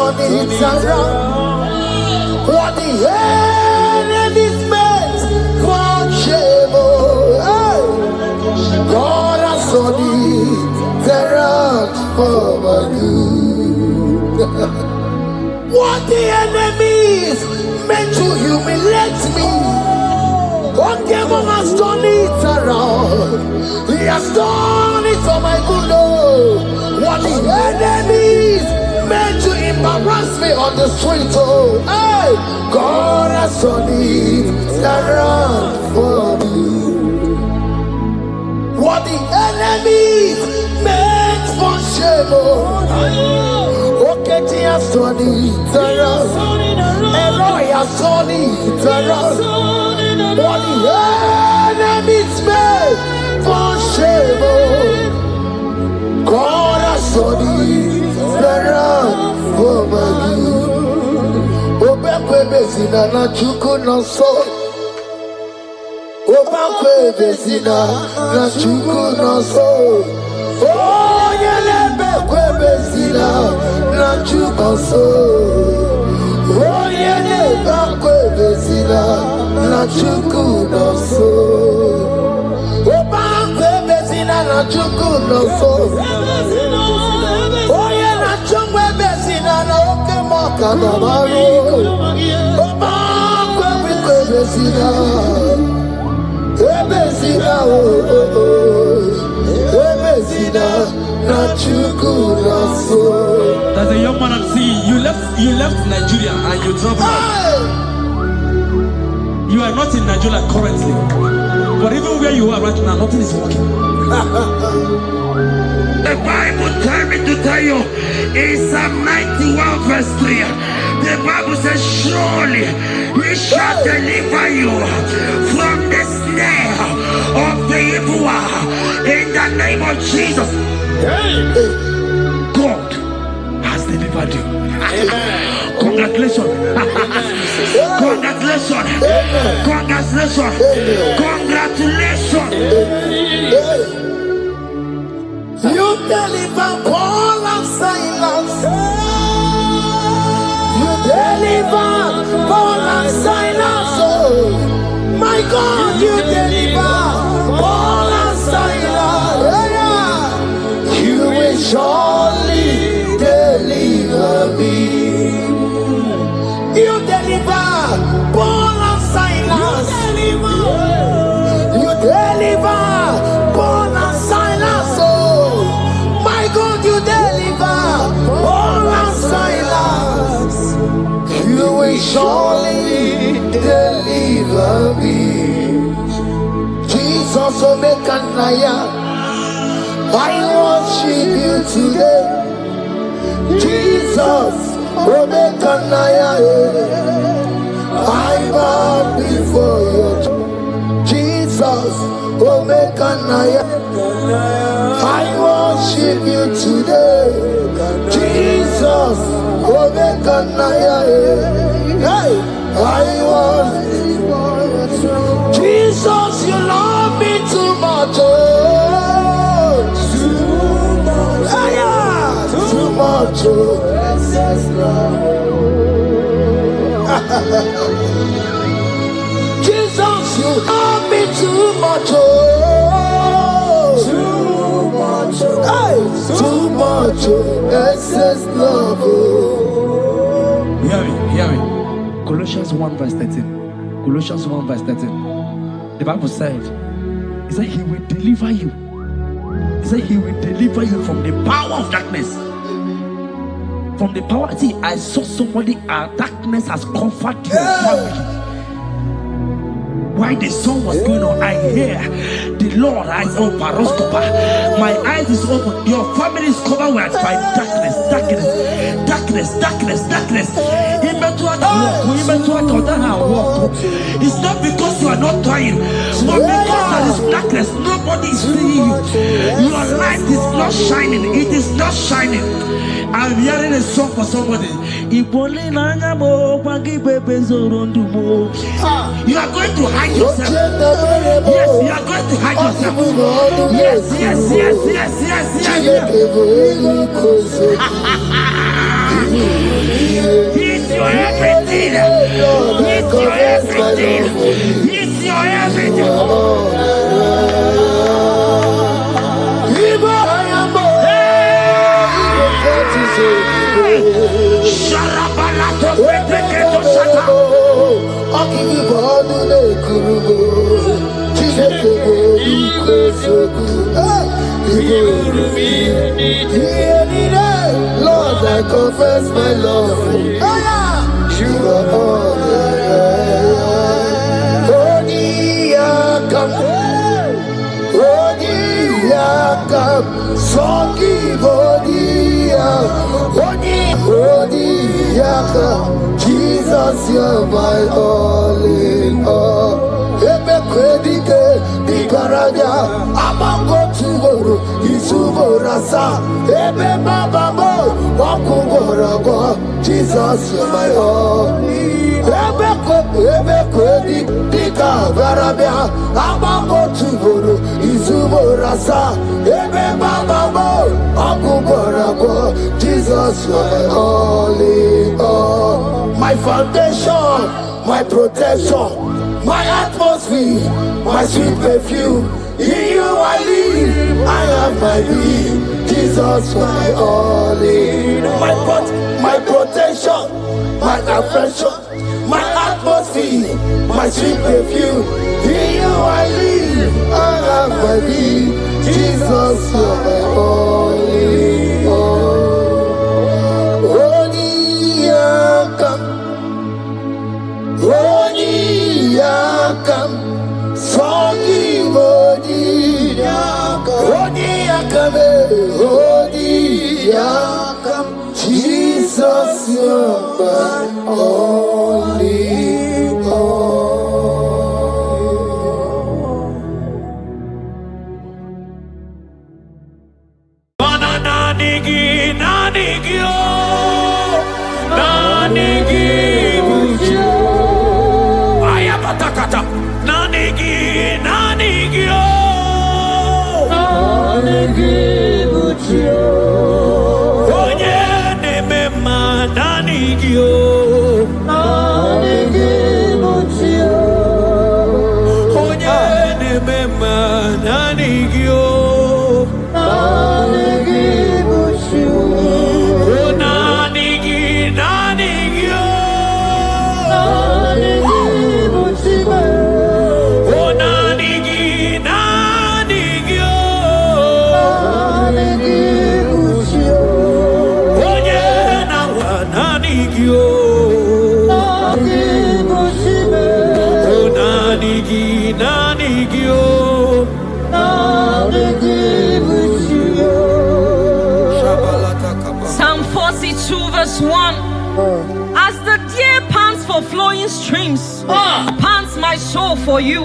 turned it around. What the enemies meant for shame, hey, God has turned it around for my good. What the enemies meant to humiliate me, God has turned it around. He has done it for my good. What the enemies meant to embarrass me on the street, oh, hey, God has turned it around for me. What the enemies meant for shame, oh, okay, he has turned it around. Elroy has turned it around. What the enemies meant for shame, oh, God has turned it around for my good. Obekwe bezina na chuku no so. Obekwe bezina na chuku no so. Oh, yelebekwe bezina na chuku so. Oh, yelebekwe bezina na chuku no so. Obekwe bezina na chuku no so. Oh, yeah, na chungwe bezina na oke moka na maru. Obekwe bezina, bezina, bezina na chuku no so. There's a young man I'm seeing. You left Nigeria and you traveled. You are not in Nigeria currently, but even where you are right now, nothing is working. The Bible tells me to tell you in Psalm 91 verse 3, the Bible says, surely he shall deliver you from the snare of the evil one in the name of Jesus. God has delivered you. Congratulations. Congratulations. Congratulations. Congratulations. You deliver Paul and Silas. You deliver Paul and Silas. Oh, my God, you deliver Paul and Silas. Yeah. You will surely deliver me. You deliver Paul and Silas. You deliver Paul and Silas. Oh, my God, you deliver Paul and Silas. You will surely deliver me. Jesus, Omekanaya, I worship you today. Jesus, Omekanaya, I bow before you. Jesus, Omekanaya, I worship you today. Jesus, Omekanaya, hey, I worship you. Jesus, you love me too much. Oh, too much. Yeah, too much. Oh, Jesus, you love me too much. Oh, too much. Hey, too much. Excess love. Oh. Hear me. Colossians 1 verse 13. Colossians 1 verse 13. The Bible said, he said he will deliver you. He said he will deliver you from the power of darkness. From the power. See, I saw somebody, darkness has covered your family. While the song was going on, I hear the Lord eyes open. My eyes is open. Your family is covered by darkness. It's not because you are not trying, but because there is darkness. Nobody is seeing you. Your light is not shining. It is not shining. I'm hearing a song for somebody. You are going to hide yourself. Yes, you are going to hide yourself. Yes. everything. He's your everything. Lord, I confess my love. You are all Jesus, you're my all in all. Ebe kwedike dikaranya amango tuboro isuborasa ebe babamo wakugorago. Jesus, you're my all. Ebe kwedi dikagarabia amango tuboro isuborasa ebe babamo wakugorago. Jesus, you're my all in all. My foundation, my protection, my atmosphere, my sweet perfume. In you I live, I have my being. Jesus, my all in all. My protection, my affection, my atmosphere, my sweet perfume. In you I live, I have my being. Jesus, my all in all. Yakam, Sogi Bodi Yakam, Jesus, you're my only all. Nanigi, nanigi, nanigi, bujo. Ayapatakata, nanigi, nanigi, nanigi, bujo. Onye nemema, nanigi, nanigi, bujo. Onye nemema, nanigi, Psalm 42 verse 1. As the deer pants for flowing streams, pants my soul for you.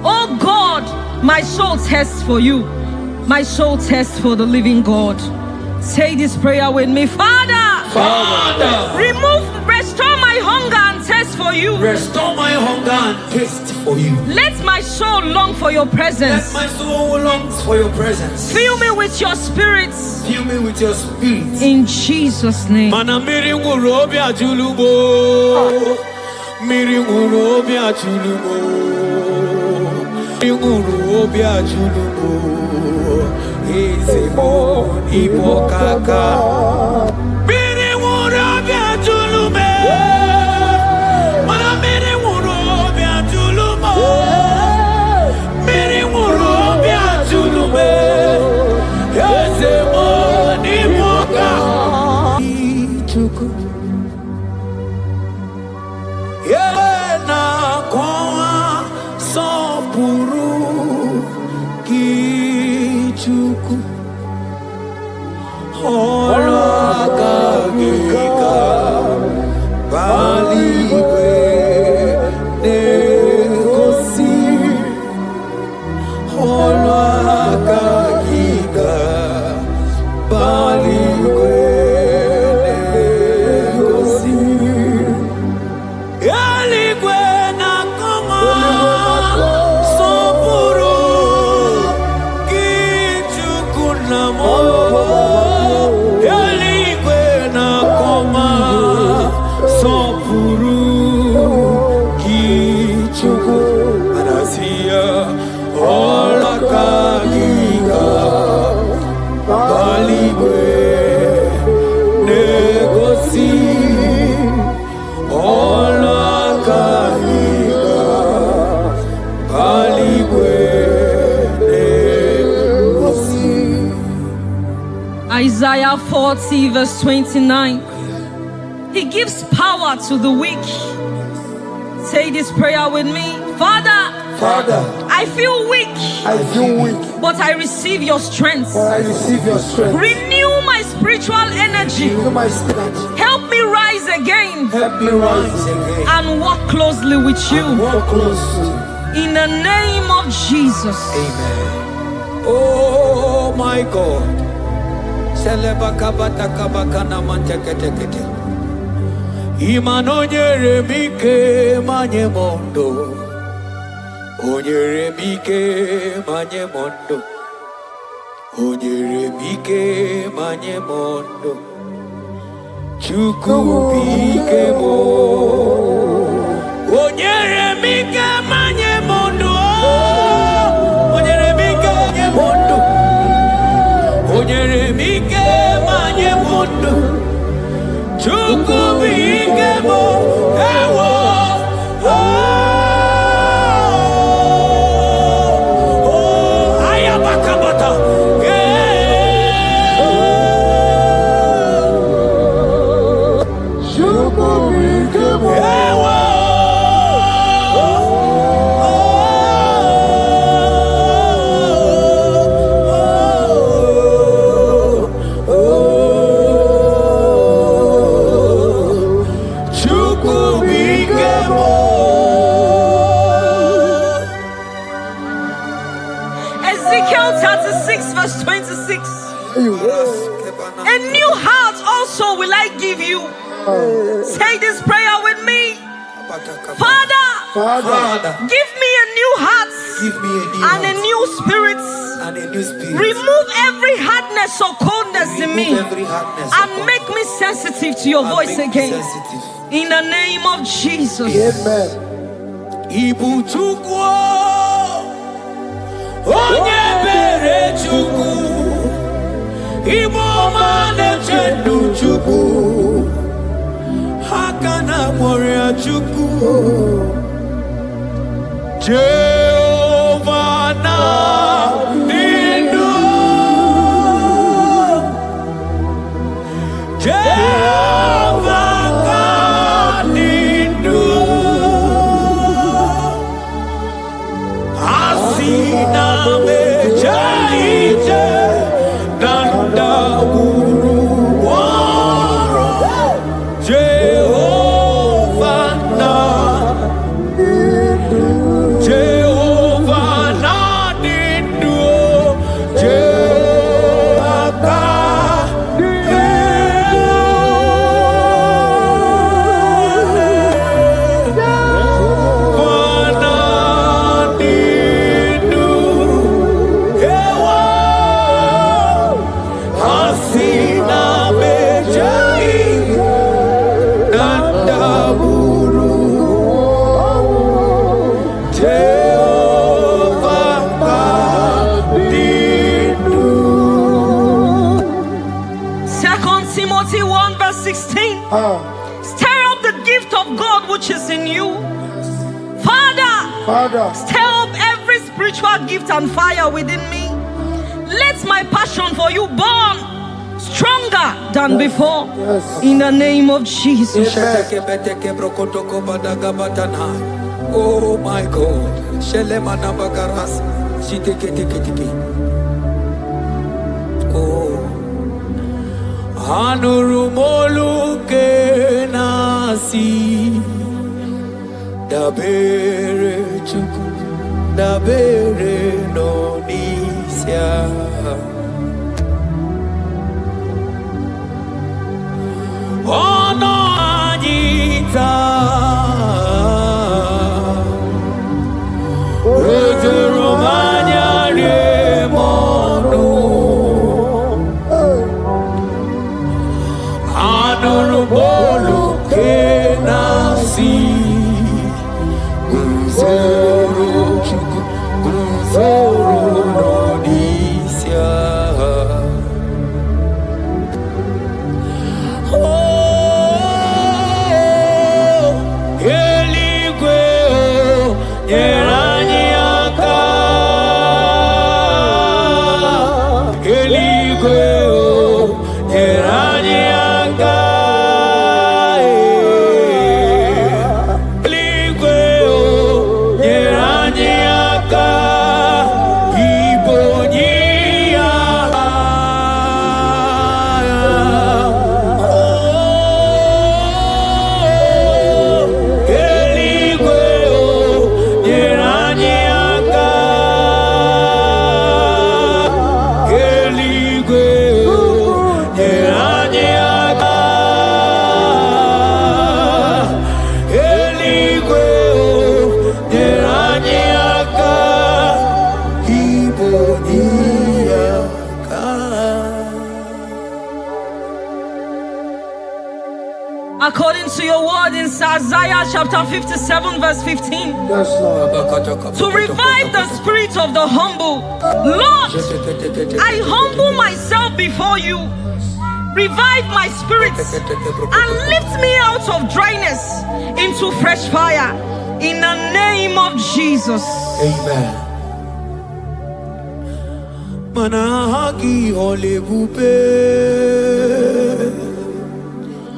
Oh God, my soul thirsts for you. My soul thirsts for the living God. Say this prayer with me. Father, restore my hunger and thirst for you. Restore my hunger and taste for you. Let my soul long for your presence. Let my soul longs for your presence. Fill me with your spirit. Fill me with your spirit. In Jesus' name. Mana miri ngurobi ajulumo. Miri ngurobi ajulumo. Miri ngurobi ajulumo. Ezemo ibokaka. Miri ngurobi ajulume. Mana miri ngurobi ajulumo. Miri ngurobi ajulume. Ezemo Yena kwa sopuru kichuku Hola kagika Baliwe negosi Hola kagika Baliwe Eligwe na Isaiah 40 verse 29. He gives power to the weak. Say this prayer with me. Father, I feel weak. But I receive your strength. Renew my spiritual energy. Help me rise again. And walk closely with you. In the name of Jesus. Amen. Oh my God. Imanonyere mike manye mondo. Onyere mike manye mondo. Onyere mike manye mondo. Chuku bike mo. Onyere mike manye mondo. Onyere mike manye mondo. Onyere mike manye mondo. Chuku bike mo. Ewo. Ezekiel 36 verse 26. A new heart also will I give you. Say this prayer with me. Father, give me a new heart and a new spirit. Remove every hardness or coldness in me and make me sensitive to your voice again. In the name of Jesus. Ibu chukwu onye bere chukwu Ibu mane chendu chukwu Hakana moria chukwu Jehovah na nindu Jehovah ka nindu Asina mejaite Nanda guru waro Jehovah na Jehovah na nindu Jehovah ka Timothy 1 verse 16. Stir up the gift of God which is in you. Father, stir up every spiritual gift and fire within me. Let my passion for you burn stronger than before. In the name of Jesus. Oh my God. Oh. Anurumolu ke nasi dabere chuku dabere no nisya ono anita Romania remonu Anurumolu ke nasi Gunzoro chuku Gunzoro no nisya According to your word in Isaiah chapter 57 verse 15. Yes, Lord. To revive the spirit of the humble. Lord, I humble myself before you. Revive my spirit and lift me out of dryness into fresh fire. In the name of Jesus. Amen. Manahagi olebupe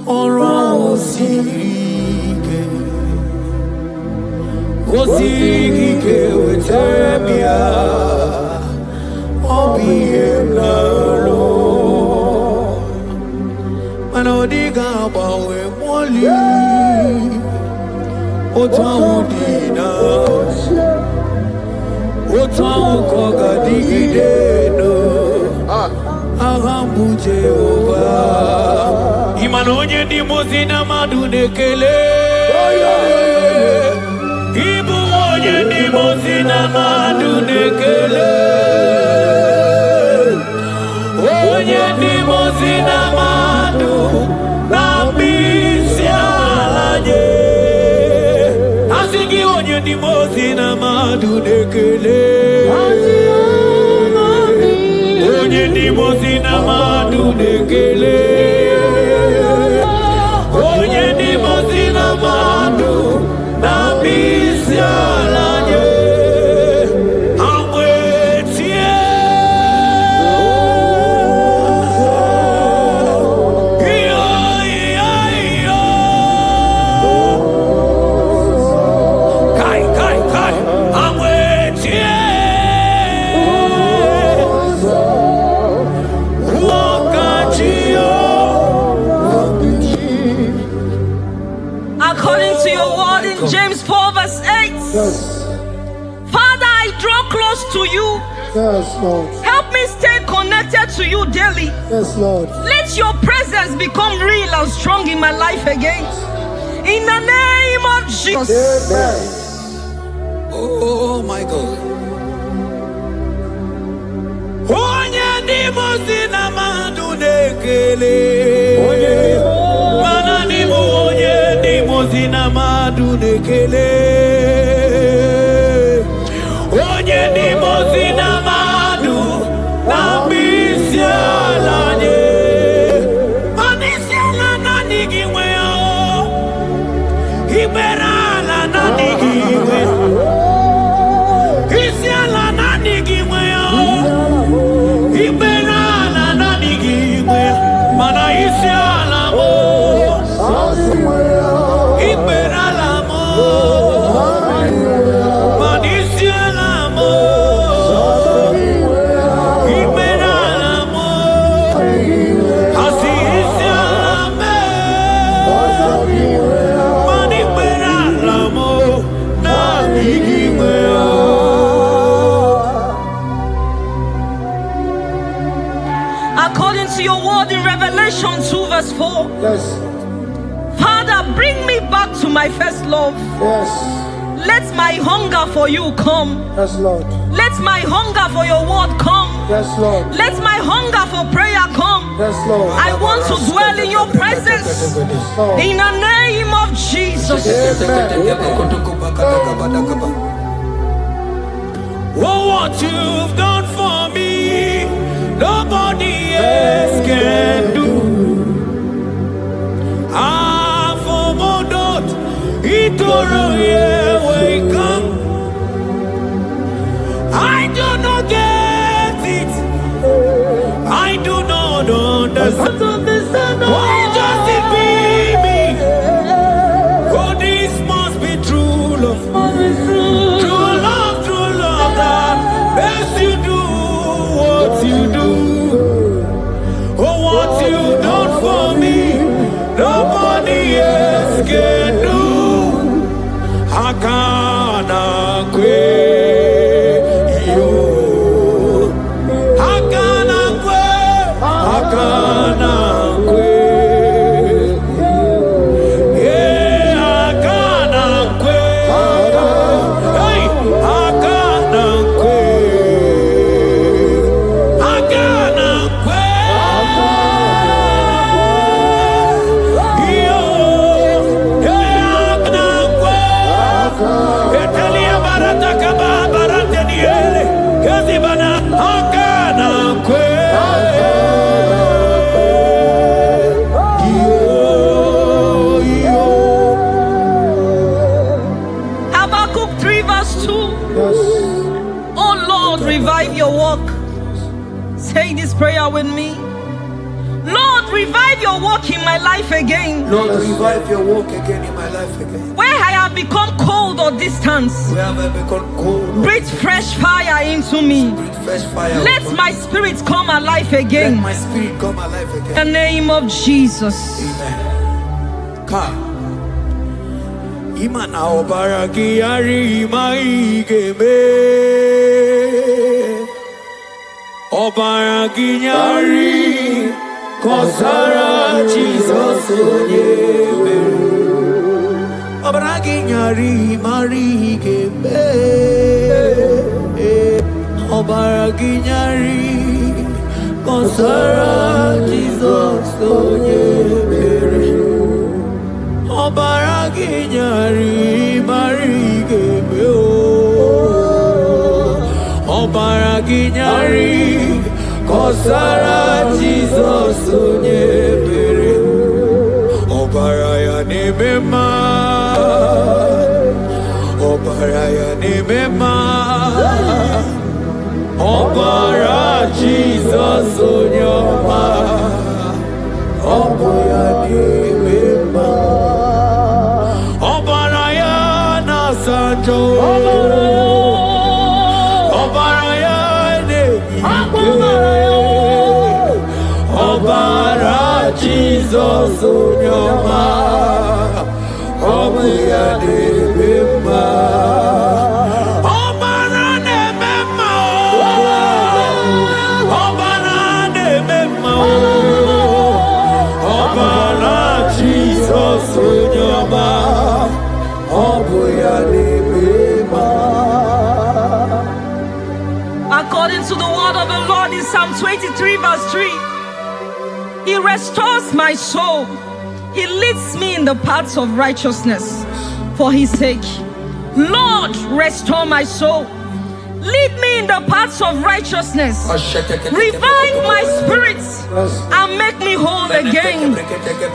ora osirike wetemia obiemnalo manodiga bawe moli otawudina otawukogadigideno ahambu Jehova imanonye ndi mozina madunekele ibu onye ndi mozina madunekele onye ndi mozina madu na mbisi alaje asigi onye ndi mozina madunekele onye ndi mozina madunekele onye ndi mozina madu na mbisi alaje amwetie kai amwetie According to your word in James 4 verse 8. Yes. Father, I draw close to you. Yes, Lord. Help me stay connected to you daily. Yes, Lord. Let your presence become real and strong in my life again. In the name of Jesus. Amen. Oh my God. Onye ndi mozina madunekele mana ni onye ndi mozina madunekele onye ndi mozina madu na misialanye anisiala na nigimwe iberala na nigimwe isiala na nigimwe iberala na nigimwe mana isiala mo iberala mo mana isiala mo iberala mo asi isiala me mana iberala mo na nigimwe. According to your word in Revelation 2 verse 4. Yes. Father, bring me back to my first love. Yes. Let my hunger for you come. Yes, Lord. Let my hunger for your word come. Yes, Lord. Let my hunger for prayer come. Yes, Lord. I want to dwell in your presence. Lord. In the name of Jesus. Oh, what you've done for me, nobody else can do. Ah, for Modot, Itoro, yeah, wake up. I do not get it. I do not understand. Why does it be me? Oh, this must be true love. True love that makes you do what you do. Oh, what you done for me, nobody else can do. Hakana kwe yo, hakana kwe, hakana kwe. Yeah, hakana kwe. Hey, hakana kwe. Hakana kwe. Yo. prayer with me. Lord, revive your work in my life again. Lord, revive your work again in my life again. Where I have become cold or distant, Where have I become cold? breathe fresh fire into me. Breathe fresh fire. Let upon my me. spirit come alive Let again. my spirit come alive In again. the name of Jesus. Amen. Come. Imana obaragi yari maigeme. Obaragi yari kosara Jesus onyebe. Obaragi yari marigeme. Obaragi yari kosara Jesus onyebe. Obaragi nyari marigeme o. Obaragi nyari kosara Jesus onyebere. Obaraya nebema. Obaraya nebema. Obara Jesus onyoma. Obaya nebema. Obaraya na sanjo. Obaraya ne Obara Jesus onyoma. Obaya nebema. Obara nebema. Obara nebema. Obara Jesus onyoma. According to the word of the Lord in Psalm 23 verse 3, He restores my soul. He leads me in the paths of righteousness for His sake. Lord, restore my soul. Lead me in the paths of righteousness. Revive my spirit and make me whole again.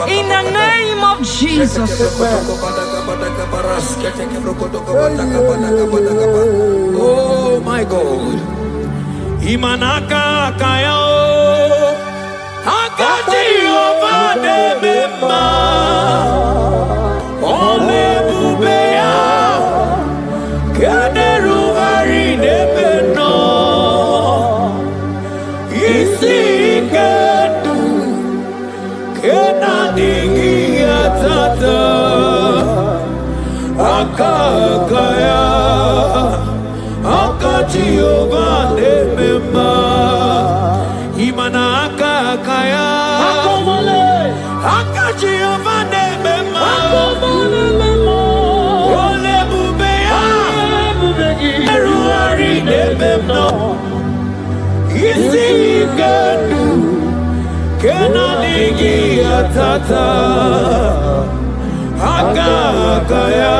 In the name of Jesus. Oh my God. Imanaka kaya akati ovade mema ole bubeya kaderu harine beno isi kedu kenadigi atata akakaya akati ovade mema imana akakaya akati ovade mema ole bubeya eruari nebemno isi kedu kenadigi atata akakaya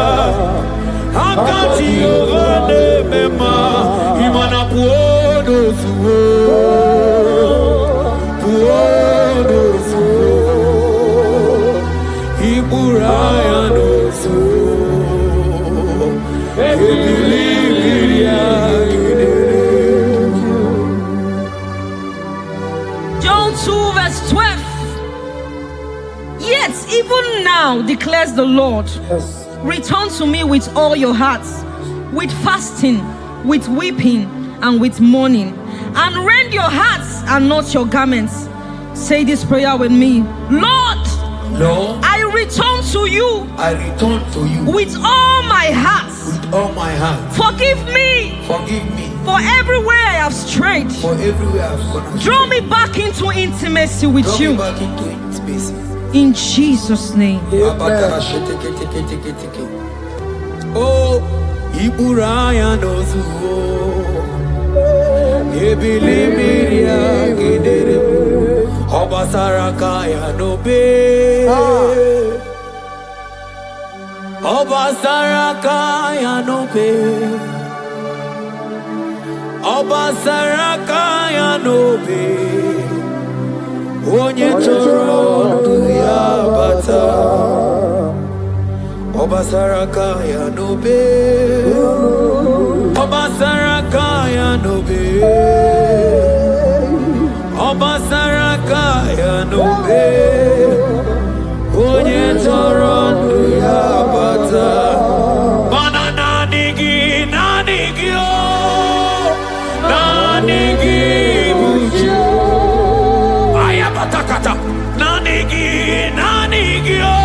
akati ovade mema imana puodo suo iburaya no suo ebilibiria John 2 verse 12. Yet even now declares the Lord, return to me with all your hearts, with fasting, with weeping, and with mourning, and rend your hearts and not your garments. Say this prayer with me. Lord, Lord, I return to you I return to you with all my heart. with all my heart. Forgive me Forgive me for everywhere I have strayed. for everywhere I've gone astray. Draw me back into intimacy with Draw you. me back into intimacy. In Jesus' name. Oh, Iburaya nozuo, Ebilimiria gidere, Obasarakaya nobe, Obasarakaya nobe, Obasarakaya nobe, Onye choro ya bata. Obasarakaya nobe, Obasarakaya nobe, Obasarakaya kaya nobe onye tọrọ ndụ ya bata mana naanị gị o naanị gị bụ chi ayabatakata naanị gị o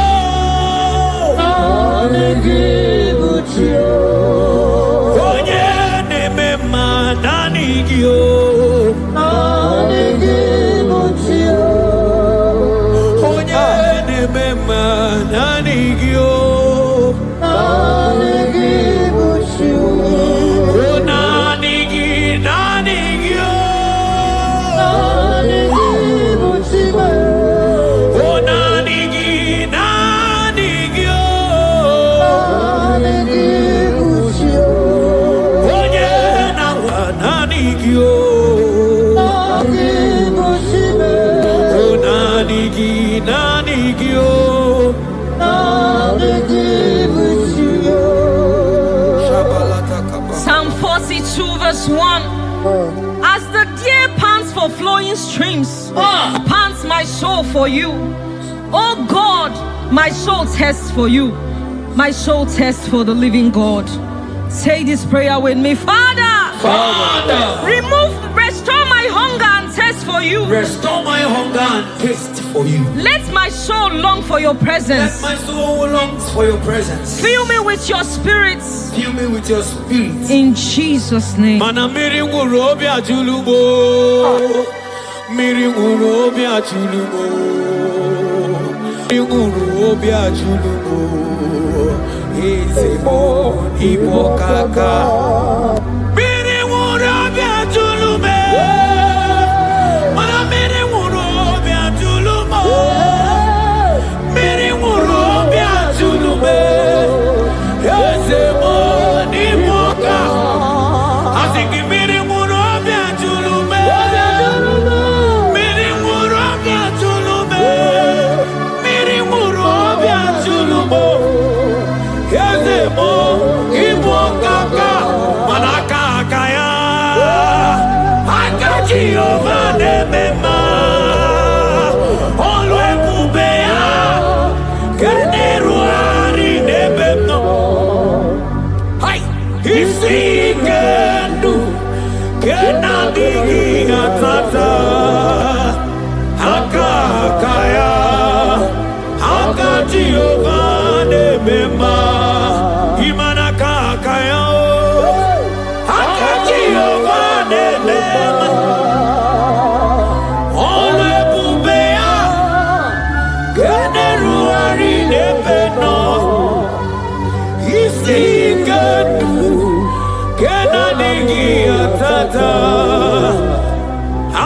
naanị gị bụ chi onye na-eme mma naanị gị o naanị gị bụ chi onye na-eme mma naanị gị o naanị gị bụ chi o naanị gị o naanị gị bụ chi o naanị gị o naanị gị bụ chi onye na-awa naanị gị o naanị bụ chi o naanị gị o naanị gị bụ chi Psalm 42 verse 1. As the deer pants for flowing streams, pants my soul for you. Oh God, my soul thirsts for you. My soul thirsts for the living God. Say this prayer with me. Father, restore my hunger and thirst for you. Restore my hunger and taste for you. Let my soul long for your presence. Let my soul long for your presence. Fill me with your spirit. Fill me with your spirit. In Jesus' name. Mana miri nguru obi ajulumo. Miri nguru obi ajulumo. Miri nguru obi ajulumo. Ezemo ibo kaka. Miri nguru obi ajulume. Mana miri nguru obi ajulumo. Miri nguru obi ajulume. Ezemo ibo kaka. Asiki miri nguru obi ajulume. Miri nguru obi ajulume. Miri nguru obi ajulume. Ezemo ibo kaka. Manaka kaya. Akaji ova nemema. Olwe kubea. Keneru ari nebemno. Hai. Isi kendu. Kenadigi atata. Akakaya. Akaji ova nemema. Imana kakaya. Akaji ova nemema. Olwe kubea. Keneru ari nebemno. Isi kendu. Kenadigi atata.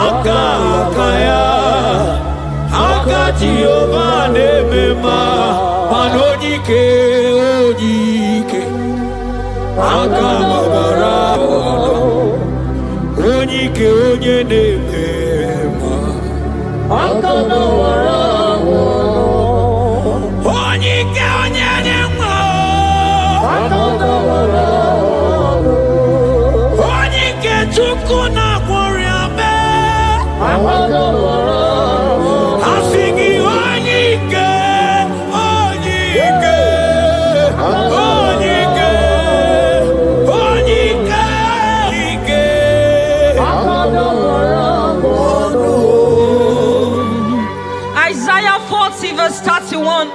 Akakaya. Akaji ova nemema. Manojike ojike. Akamabara. Onyike onye nemema. Akamabara. Onyike onye nemema. Akamabara. Onyike chukwu na gworiame. Akamabara. Asigi onyike. Onyike. Onyike. Onyike. Isaiah 40 verse 31.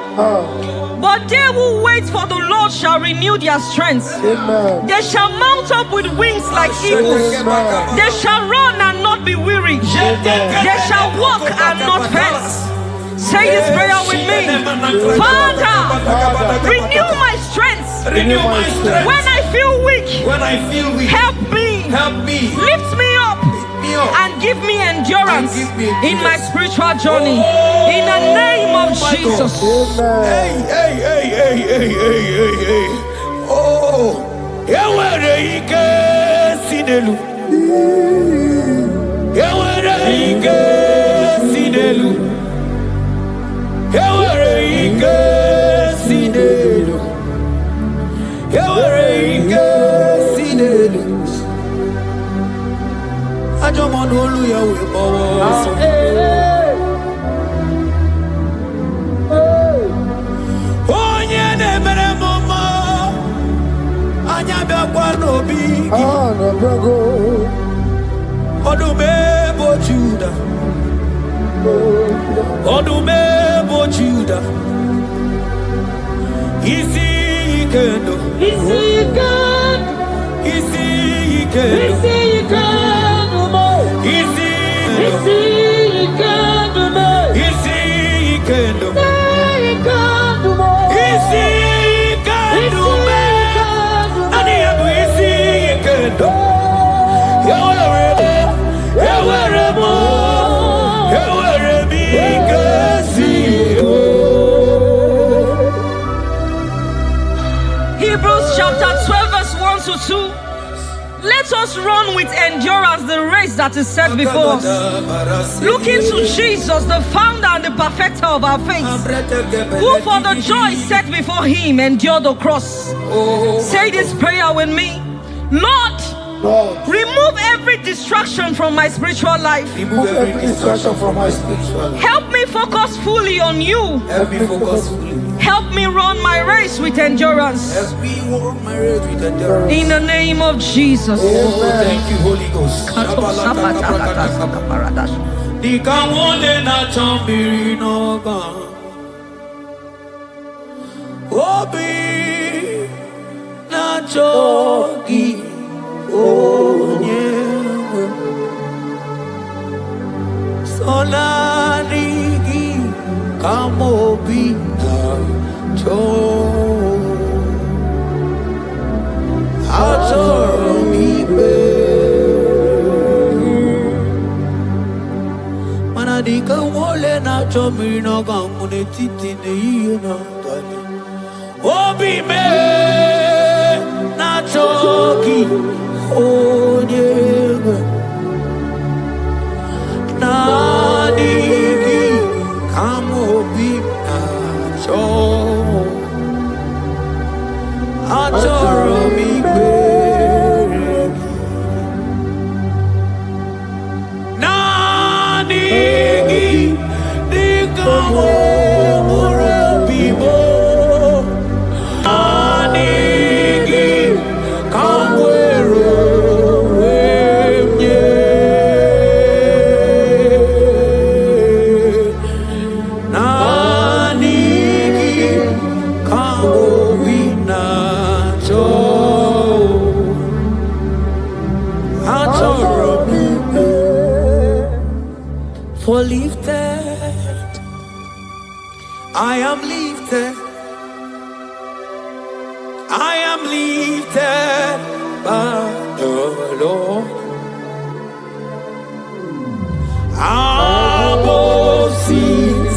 But they who wait for the Lord shall renew their strength. They shall mount up with wings like eagles. They shall run and not be weary. They shall walk and not faint. Say this prayer with me. Father, renew my strength. Renew my strength. When I feel weak, help me. Lift me up. And give me endurance in my spiritual journey. In the name of Jesus. Hey. Oh, Yawere ike sinelu. Yawere ike sinelu. Yawere ike sinelu. Yawere ike sinelu. Ajọmọ n'olu ya wee gbawa ọsọ. Odumebo Judah. Odumebo Judah. Isi Ikendo. Isi Ikendo. Isi Ikendo. Isi Ikendo. Isi Ikendo. Isi Ikendo. Isi Ikendo. Ani abu Isi Ikendo. Hebrews chapter 12 verse 1 to 2. Let us run with endurance the race that is set before us, looking to Jesus, the founder and the perfecter of our faith, who for the joy set before him endured the cross. Say this prayer with me. Lord, remove every distraction from my spiritual life. Remove every distraction from my spiritual life. Help me focus fully on you. Help me focus fully. Help me run my race with endurance. Help me run my race with endurance. In the name of Jesus. Oh, thank you, Holy Ghost. Obi na jogi onyewe solarigi kamobi na jo atoromibe manadika wole na chomiri na gamune titi ne yena tani obi me na jogi onyewe nadigi kamobi na jo atoromibe nadigi digamo murabibo nadigi kamwero wemye nadigi kamowina jo atoromibe for lifted I am lifted by the Lord above sins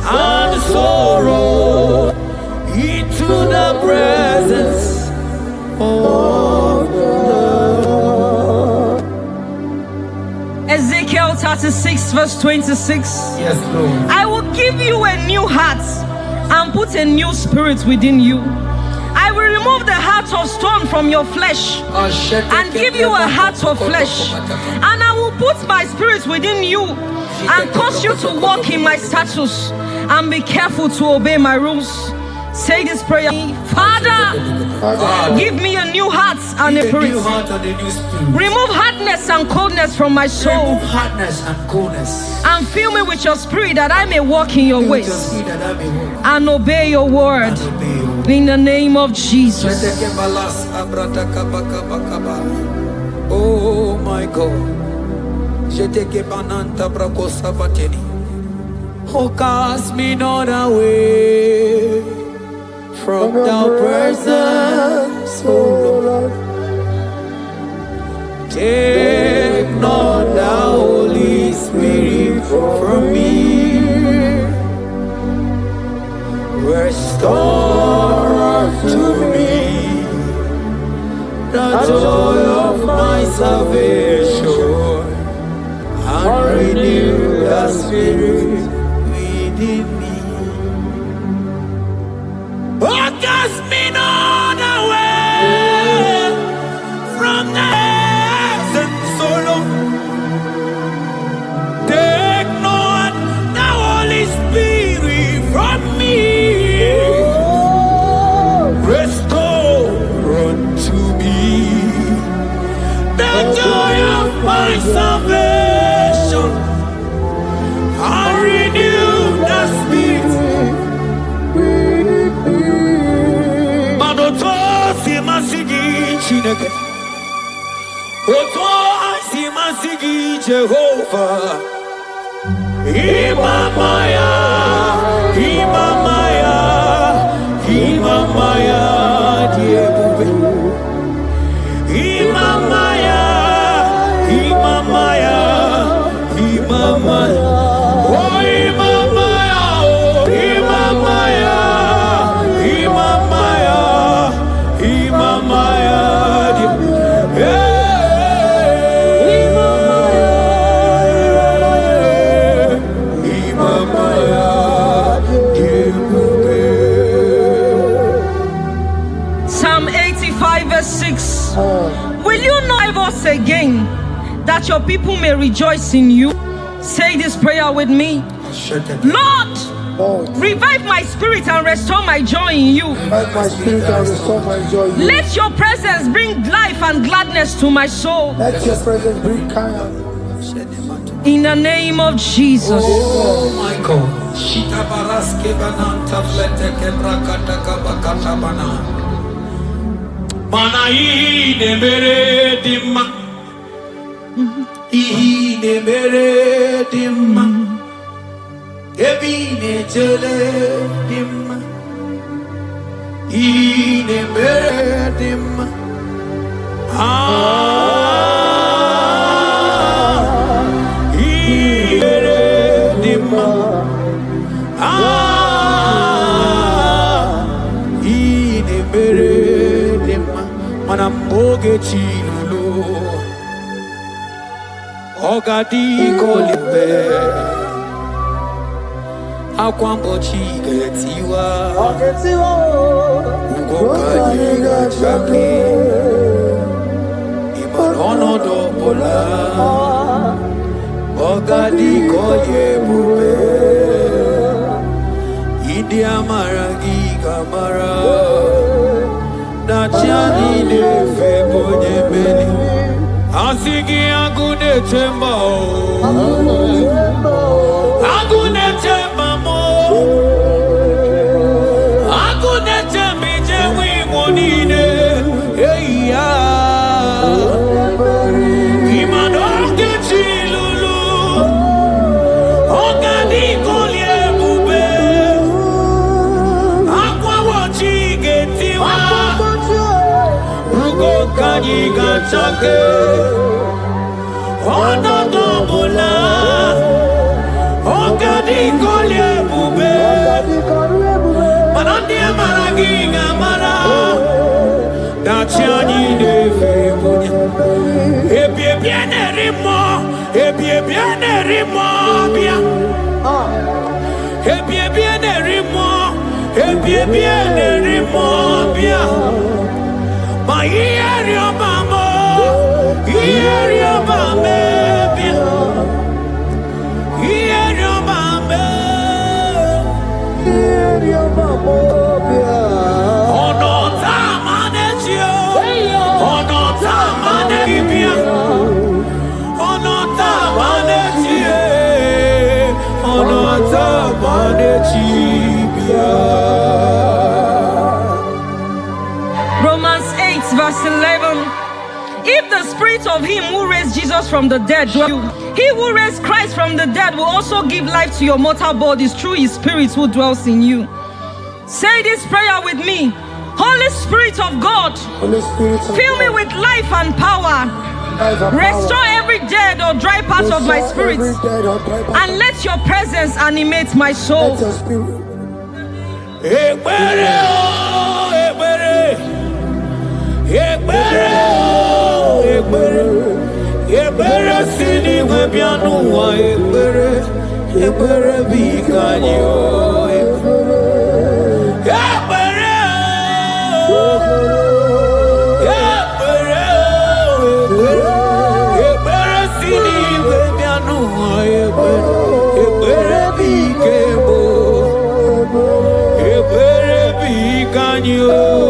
and sorrow into the presence of the Lord. Ezekiel 36 verse 26. Yes, Lord. I will give you a new heart and put a new spirit within you. I will remove the heart of stone from your flesh and give you a heart of flesh. And I will put my spirit within you and cause you to walk in my statutes and be careful to obey my rules. Say this prayer. Father, give me a new heart and a spirit. Remove hardness and coldness from my soul. Hardness and coldness. And fill me with your spirit that I may walk in your ways and obey your word. In the name of Jesus. Oh my God. Oh, cast me not away from thy presence, oh Lord. Take not the Holy Spirit from me. Restore to me the joy of my salvation and renew the spirit within me. Oh, cast me not away from the presence, oh Lord. Take not the Holy Spirit from me. Chineke. Oto asimasigi Jehovah. Imamaya, Imamaya, Imamaya, Diebube. Imamaya, Imamaya, Imamaya. Oh, Imamaya, oh, Imamaya, Imamaya, Imamaya, yeah. Psalm 85 verse 6. Will you not ever say again that your people may rejoice in you? Say this prayer with me. Lord, revive my spirit and restore my joy in you. Revive my spirit and restore my joy in you. Let your presence bring life and gladness to my soul. Let your presence bring kindness. In the name of Jesus. Oh my God. Shita baraske bananta flete kebrakata kabakata bana. Mana ine mere dimma. Ine mere dimma. Ebine jele dimma. Ine mere dimma. Manamboge chilulu Ogadi kolibe Akwambo chigetiwa Ugoka yiga chake Imanono dobola Ogadi koye bube Idi amaragi kamara Nachani ne febonye beni Asigi agune temba Agune temba mo Agune tembi jewi monine Eya Imanoke chilulu Ogani kolye bube Akwa wachi getiwa Kanyi gachake Ono dobola Ogadi kolye bube Manandi amaragi gamara Dachiani nefe bunya Ebie biene rimo Ebie biene rimo bia Ebie biene rimo Ebie biene rimo bia Ma ieri obamo, ieri obame, ieri obame, ieri obamo, ono tamane chio, ono tamane bibia, ono tamane chie, ono tamane chibia. Romans 8 verse 11. If the spirit of him who raised Jesus from the dead dwells in you, he who raised Christ from the dead will also give life to your mortal bodies through his spirit who dwells in you. Say this prayer with me. Holy Spirit of God, Holy Spirit of fill me God, with life and power. life and Restore power. every dead or dry part of my Restore spirit, every dead or dry part and let your presence animate my soul. Let your spirit. Ekpere o, ekpere. Ekpere o, ekpere. Ekpere si n'igwe bịa n'ụwa, ekpere. Ekpere bụ ike anyị o, ekpere. Ekpere o, ekpere o, ekpere. Ekpere si n'igwe bịa n'ụwa, ekpere. Ekpere bụ ike bụ. Ekpere bụ ike anyị o.